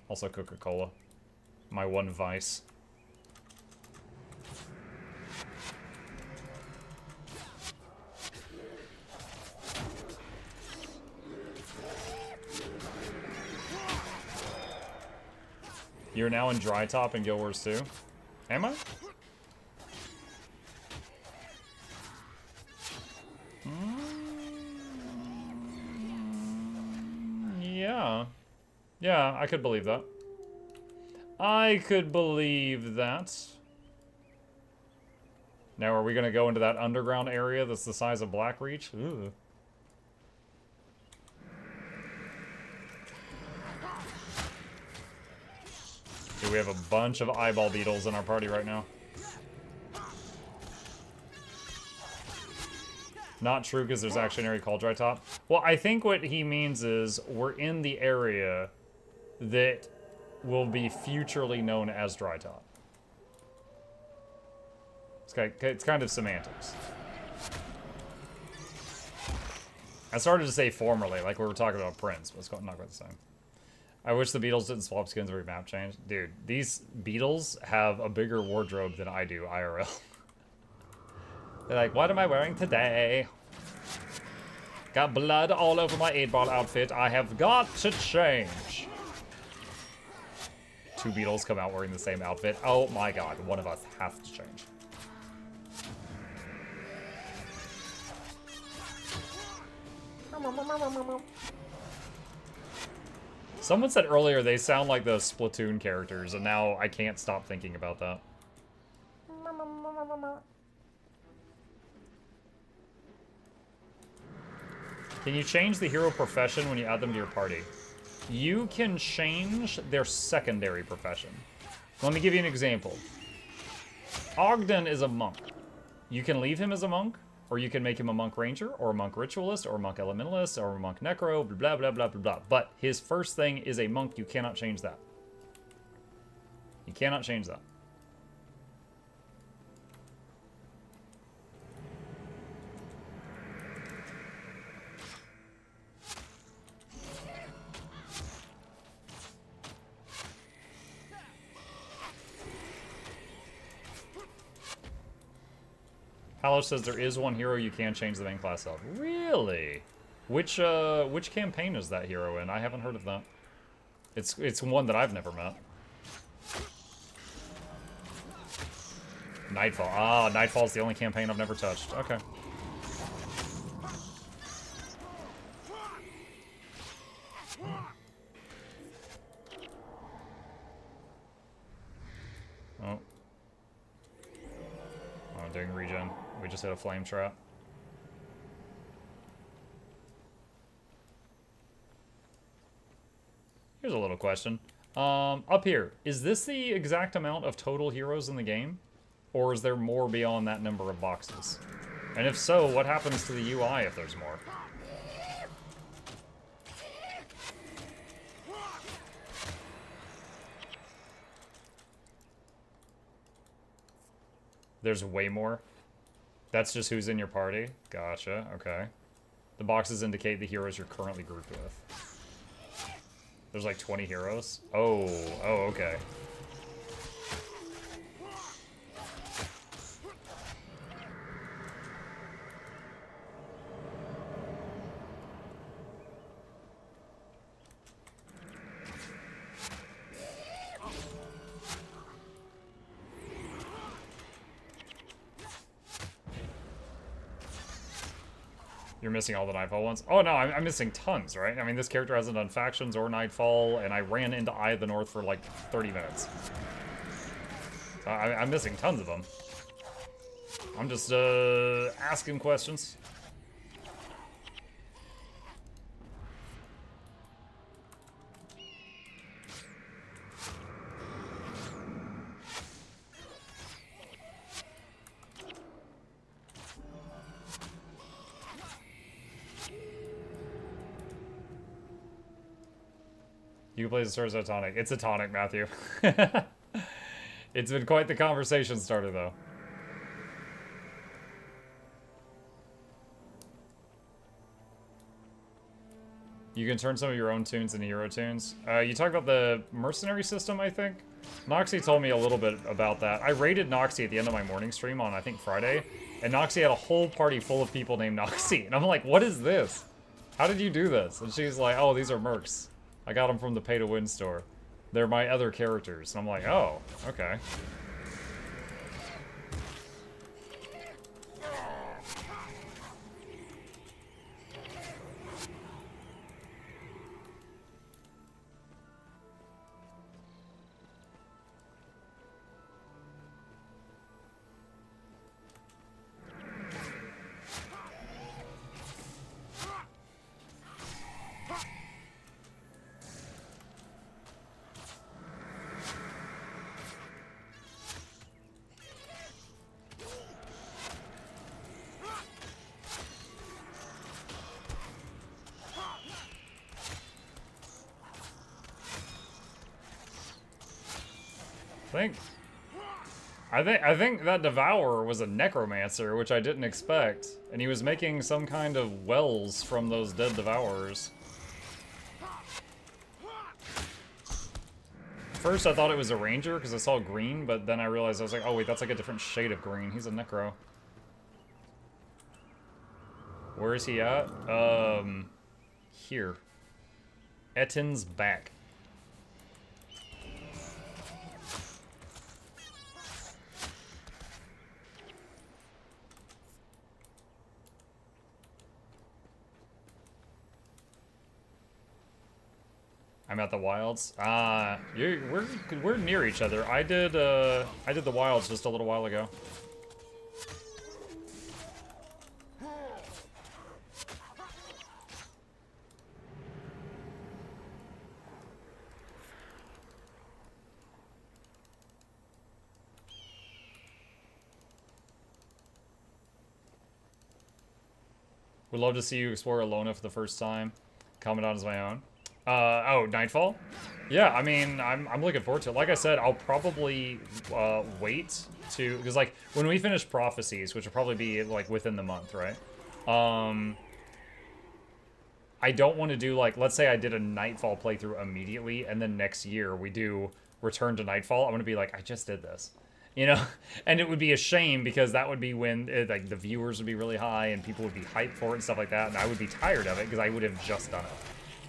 Also Coca-Cola. My one vice. You're now in Dry Top and Guild Wars 2? Am I? Yeah. Yeah, I could believe that. I could believe that. Now, are we going to go into that underground area that's the size of Blackreach? Ooh. Dude, we have a bunch of eyeball beetles in our party right now. Not true, because there's actually an area called Dry Top. Well, I think what he means is we're in the area that will be futurely known as Dry Top. It's kind of semantics. I started to say formerly, like we were talking about Prince, but it's not quite the same. I wish the Beatles didn't swap skins every map change. Dude, these Beatles have a bigger wardrobe than I do, IRL. They're like, what am I wearing today? Got blood all over my 8-ball outfit. I have got to change. two Beetles come out wearing the same outfit. Oh my god, one of us has to change. Someone said earlier they sound like those Splatoon characters, and now I can't stop thinking about that. Can you change the hero profession when you add them to your party? You can change their secondary profession. Let me give you an example. Ogden is a monk. You can leave him as a monk, or you can make him a monk ranger, or a monk ritualist, or a monk elementalist, or a monk necro, blah, blah, blah, blah, blah. But his first thing is a monk. You cannot change that. You cannot change that. Palos says there is one hero you can change the main class of. Really? Which campaign is that hero in? I haven't heard of that. It's one that I've never met. Nightfall. Ah, Nightfall's the only campaign I've never touched. Okay. Oh. I'm doing regen. We just hit a flame trap. Here's a little question. Up here, is this the exact amount of total heroes in the game? Or is there more beyond that number of boxes? And if so, what happens to the UI if there's more? There's way more? That's just who's in your party? Gotcha, okay. The boxes indicate the heroes you're currently grouped with. There's like 20 heroes? Oh, okay. You're missing all the Nightfall ones? Oh no, I'm missing tons, right? I mean, this character hasn't done Factions or Nightfall, and I ran into Eye of the North for like 30 minutes. So I'm missing tons of them. I'm just asking questions. You can play the stars at tonic. It's a tonic, Matthew. It's been quite the conversation starter, though. You can turn some of your own tunes into hero tunes. You talk about the mercenary system, I think? Noxxi told me a little bit about that. I raided Noxxi at the end of my morning stream on, I think, Friday. And Noxxi had a whole party full of people named Noxxi. And I'm like, what is this? How did you do this? And she's like, oh, these are mercs. I got them from the pay-to-win store. They're my other characters. And I'm like, oh, okay. I think that Devourer was a necromancer, which I didn't expect, and he was making some kind of wells from those dead Devourers. First I thought it was a ranger because I saw green, but then I realized I was like, oh wait, that's like a different shade of green. He's a necro. Where is he at? Here. Etin's back. I'm at the Wilds. We're near each other. I did the Wilds just a little while ago. Would love to see you explore Alona for the first time. Comment on as my own. Oh, Nightfall? Yeah, I mean, I'm looking forward to it. Like I said, I'll probably wait to, because like when we finish Prophecies, which will probably be like within the month, right? I don't want to do like, let's say I did a Nightfall playthrough immediately, and then next year we do Return to Nightfall. I'm gonna be like, I just did this. You know, and it would be a shame because that would be when like the viewers would be really high and people would be hyped for it and stuff like that, and I would be tired of it because I would have just done it.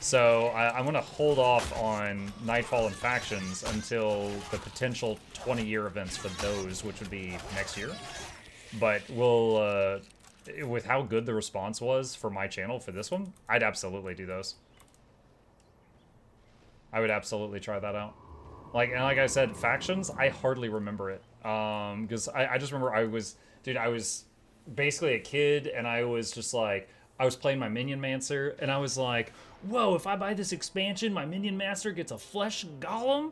So I'm gonna hold off on Nightfall and Factions until the potential 20-year events for those, which would be next year. But we'll, with how good the response was for my channel for this one, I'd absolutely do those. I would absolutely try that out. Like I said, Factions, I hardly remember it. Because I just remember I was basically a kid, and I was just like, I was playing my Minion Mancer, and I was like, whoa, if I buy this expansion, my Minion Master gets a flesh golem?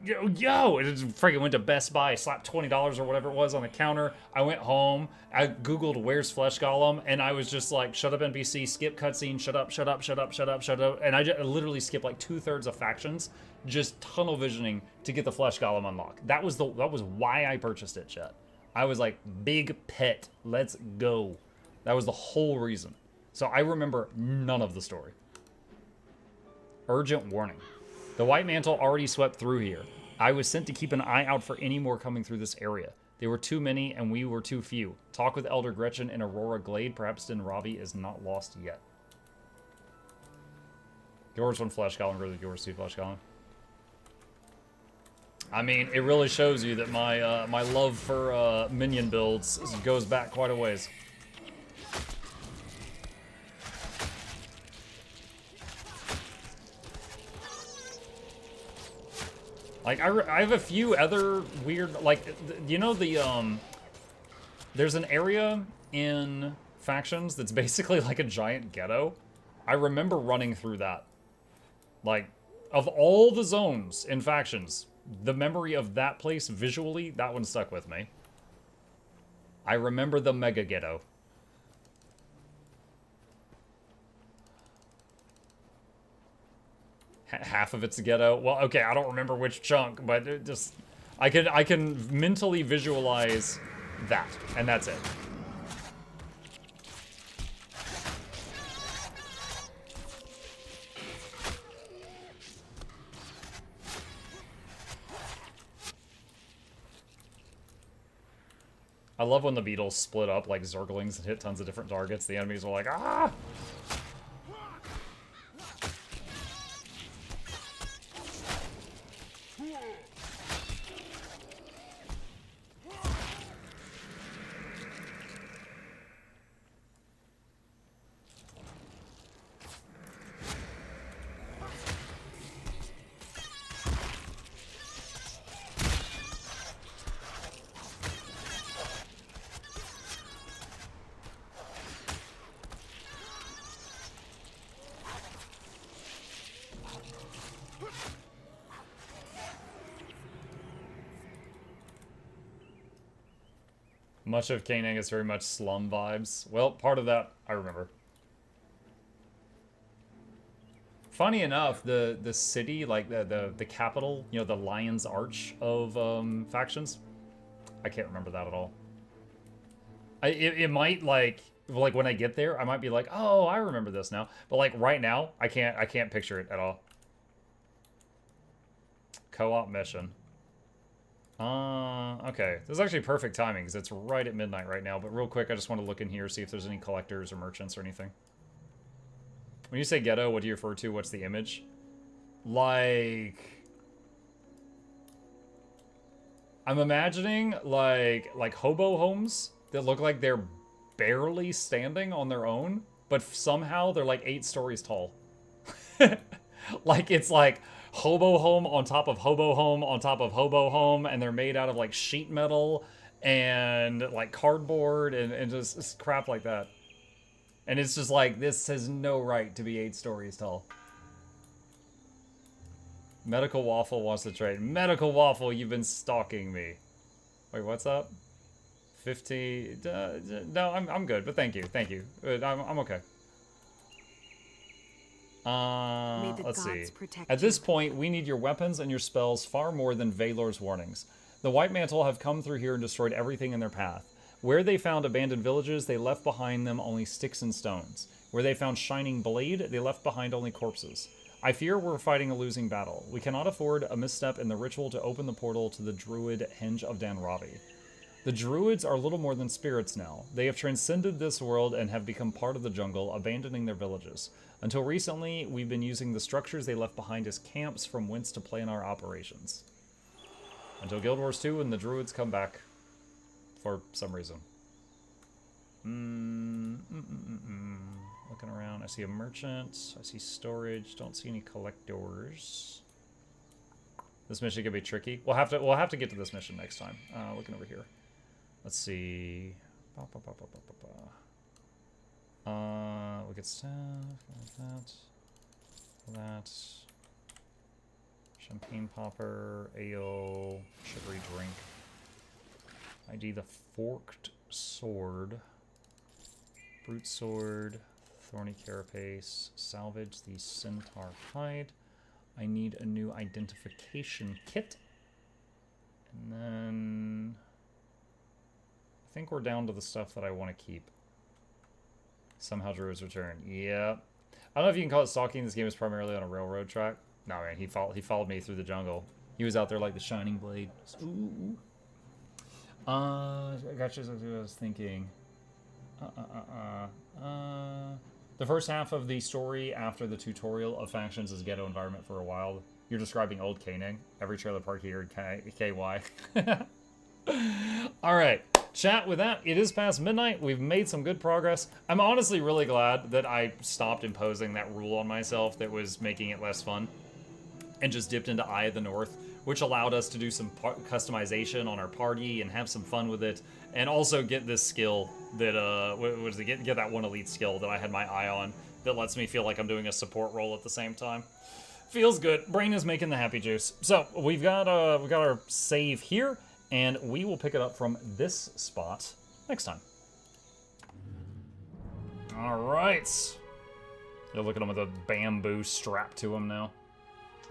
Yo! It just freaking went to Best Buy, slapped $20 or whatever it was on the counter. I went home, I Googled where's flesh golem, and I was just like, shut up NPC, skip cutscene, shut up, shut up, shut up, shut up, shut up. And I literally skipped like 2/3 of Factions, just tunnel visioning to get the flesh golem unlocked. That was why I purchased it, chat. I was like, big pet, let's go. That was the whole reason. So I remember none of the story. Urgent warning. The White Mantle already swept through here. I was sent to keep an eye out for any more coming through this area. They were too many and we were too few. Talk with Elder Gretchen in Aurora Glade. Perhaps Din Robbie is not lost yet. Yours 1 flesh golem versus yours 2 flesh golem. I mean, it really shows you that my my love for minion builds goes back quite a ways. Like, I have a few other weird, like, you know, there's an area in Factions that's basically like a giant ghetto. I remember running through that. Like, of all the zones in Factions, the memory of that place visually, that one stuck with me. I remember the mega ghetto. Half of it's a ghetto. Well, okay, I don't remember which chunk, but it just I can mentally visualize that, and that's it. I love when the Beetles split up like Zerglings and hit tons of different targets. The enemies are like, ah! Much of Canaan is very much slum vibes. Well, part of that I remember. Funny enough, the city, like the capital, you know, the Lion's Arch of Factions, I can't remember that at all. It might like when I get there, I might be like, oh, I remember this now. But like right now, I can't picture it at all. Co-op mission. Okay. This is actually perfect timing because it's right at midnight right now. But real quick, I just want to look in here, see if there's any collectors or merchants or anything. When you say ghetto, what do you refer to? What's the image? Like, I'm imagining like hobo homes that look like they're barely standing on their own, but somehow they're like 8 stories tall. Like it's like hobo home on top of hobo home on top of hobo home, and they're made out of like sheet metal and like cardboard and just crap like that. And it's just like, this has no right to be 8 stories tall. Medical Waffle wants to trade. Medical Waffle, you've been stalking me. Wait, what's up? 50. No, I'm good, but thank you. Thank you. I'm okay. Let's see. At this point, we need your weapons and your spells far more than Valor's warnings. The White Mantle have come through here and destroyed everything in their path. Where they found abandoned villages, they left behind them only sticks and stones. Where they found Shining Blade, they left behind only corpses. I fear we're fighting a losing battle. We cannot afford a misstep in the ritual to open the portal to the Druid Henge of Danravi. The Druids are little more than spirits now. They have transcended this world and have become part of the jungle, abandoning their villages. Until recently, we've been using the structures they left behind as camps from whence to plan our operations. Until Guild Wars 2 and the Druids come back. For some reason. Looking around, I see a merchant, I see storage, don't see any collectors. This mission could be tricky. We'll have to get to this mission next time. Looking over here. Let's see. Look at stuff, like that. Champagne popper, ale, sugary drink. ID the forked sword, brute sword, thorny carapace, salvage the centaur hide. I need a new identification kit. And then I think we're down to the stuff that I want to keep. Somehow Druid's return. Yeah. I don't know if you can call it stalking. This game is primarily on a railroad track. No, man, he followed me through the jungle. He was out there like the Shining Blade. Ooh. I got you. I was thinking. The first half of the story after the tutorial of factions is ghetto environment for a while. You're describing old Caning. Every trailer park here in KY. All right, chat. With that, it is past midnight. We've made some good progress. I'm honestly really glad that I stopped imposing that rule on myself that was making it less fun, and just dipped into Eye of the North, which allowed us to do some customization on our party and have some fun with it, and also get this skill that, get that one elite skill that I had my eye on that lets me feel like I'm doing a support role at the same time. Feels good. Brain is making the happy juice. So we've got our save here, and we will pick it up from this spot next time. All right. You'll look at him with a bamboo strapped to him now.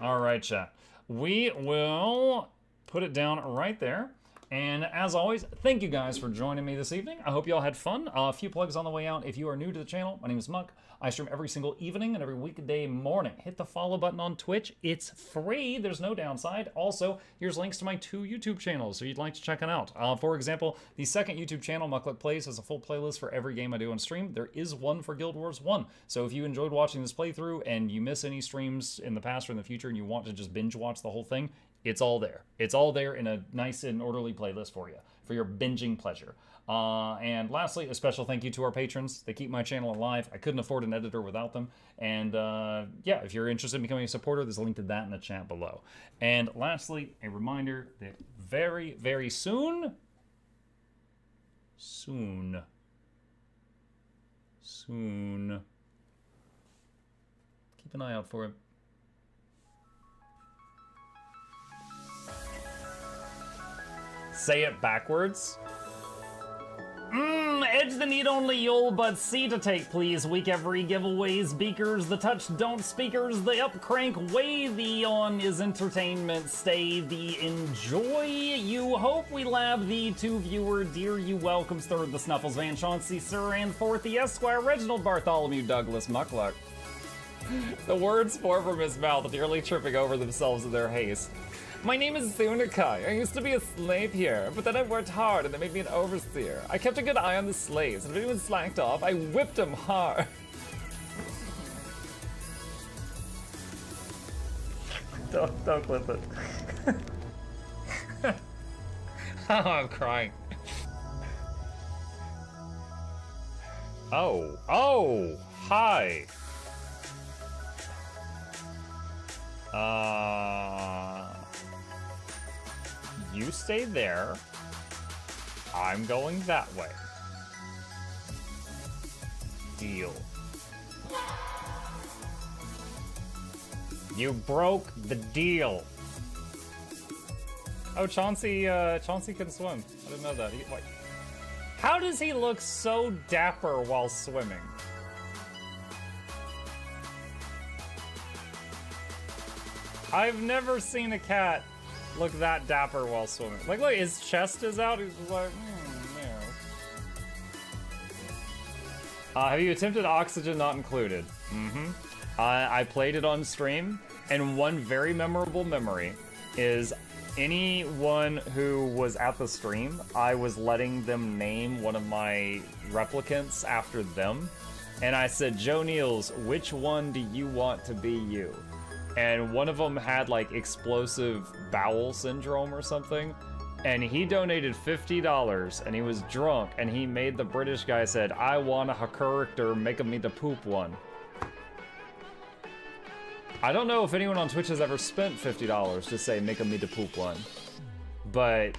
All right, chat. We will put it down right there. And as always, thank you guys for joining me this evening. I hope you all had fun. A few plugs on the way out. If you are new to the channel, my name is Muck. I stream every single evening and every weekday morning. Hit the follow button on Twitch. It's free. There's no downside. Also, here's links to my 2 YouTube channels if you'd like to check it out. For example, the second YouTube channel, Mukluk Plays, has a full playlist for every game I do on stream. There is one for Guild Wars 1. So if you enjoyed watching this playthrough and you miss any streams in the past or in the future and you want to just binge watch the whole thing, it's all there. It's all there in a nice and orderly playlist for you, for your binging pleasure. And lastly, a special thank you to our patrons. They keep my channel alive. I couldn't afford an editor without them. And yeah, if you're interested in becoming a supporter, there's a link to that in the chat below. And lastly, a reminder that very, very soon, keep an eye out for it. Say it backwards. Edge the need only you'll but C to take, please. Week every giveaways, beakers, the touch don't speakers, the up crank way, the on is entertainment, stay the enjoy. You hope we lab the 2 viewer, dear you welcomes, third the Snuffles, Van Chauncey, Sir, and fourth the Esquire, Reginald Bartholomew, Douglas, Mukluk. The words pour from his mouth, nearly tripping over themselves in their haste. My name is Zunikai. I used to be a slave here, but then I worked hard and they made me an overseer. I kept a good eye on the slaves, and if anyone slacked off, I whipped them hard. Don't clip it. Oh, I'm crying. Oh, hi. You stay there. I'm going that way. Deal. You broke the deal. Oh, Chauncey can swim. I didn't know that. Wait. How does he look so dapper while swimming? I've never seen a cat look that dapper while swimming. Like, look, his chest is out. He's just like, yeah. Have you attempted oxygen not included? Mm-hmm. I played it on stream, and one very memorable memory is anyone who was at the stream, I was letting them name one of my replicants after them. And I said, Joe Niels, which one do you want to be you? And one of them had like explosive bowel syndrome or something. And he donated $50 and he was drunk and he made the British guy said, I want a character making me the poop one. I don't know if anyone on Twitch has ever spent $50 to say make me the poop one. But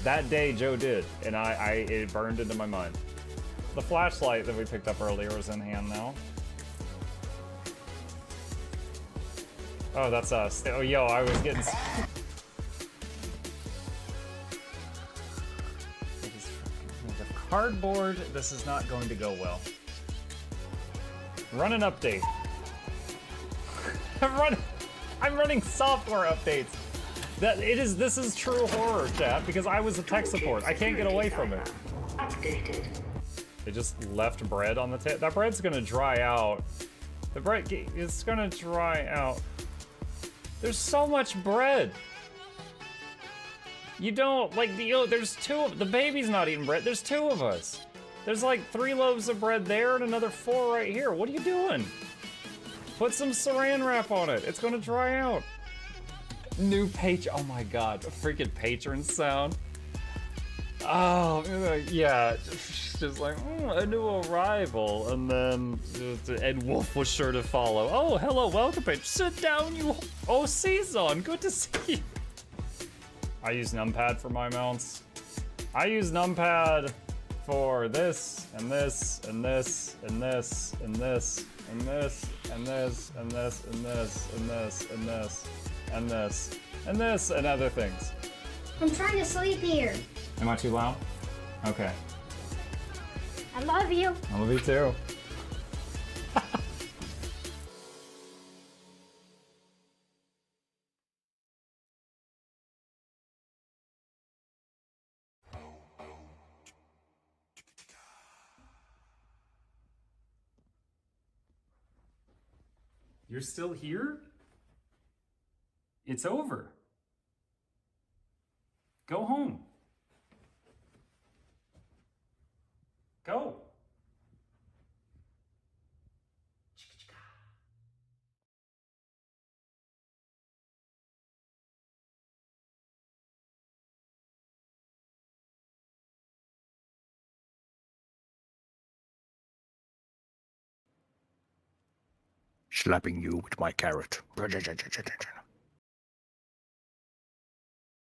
that day Joe did, and it burned into my mind. The flashlight that we picked up earlier is in hand now. Oh, that's us. Oh, yo, I was getting... The cardboard, this is not going to go well. Run an update. I'm running software updates. This is true horror, chat, because I was a tech support. I can't get away from it. They just left bread on the table. That bread's gonna dry out. The bread, it's gonna dry out. There's so much bread. You don't, like, there's the baby's not eating bread. There's 2 of us. There's like 3 loaves of bread there and another 4 right here. What are you doing? Put some saran wrap on it. It's gonna dry out. New oh my god, a freaking patron sound. Oh, yeah, just like, a new arrival, and then Ed Wolf was sure to follow. Oh, hello, welcome, patron. Sit down, you. Oh, Season, good to see you. I use numpad for my mounts. I use numpad for this, and this, and this, and this, and this, and this, and this, and this, and this, and this, and this, and this, and this, and other things. I'm trying to sleep here. Am I too loud? Okay. I love you. I love you too. You're still here? It's over. Go home. Go. Slapping you with my carrot.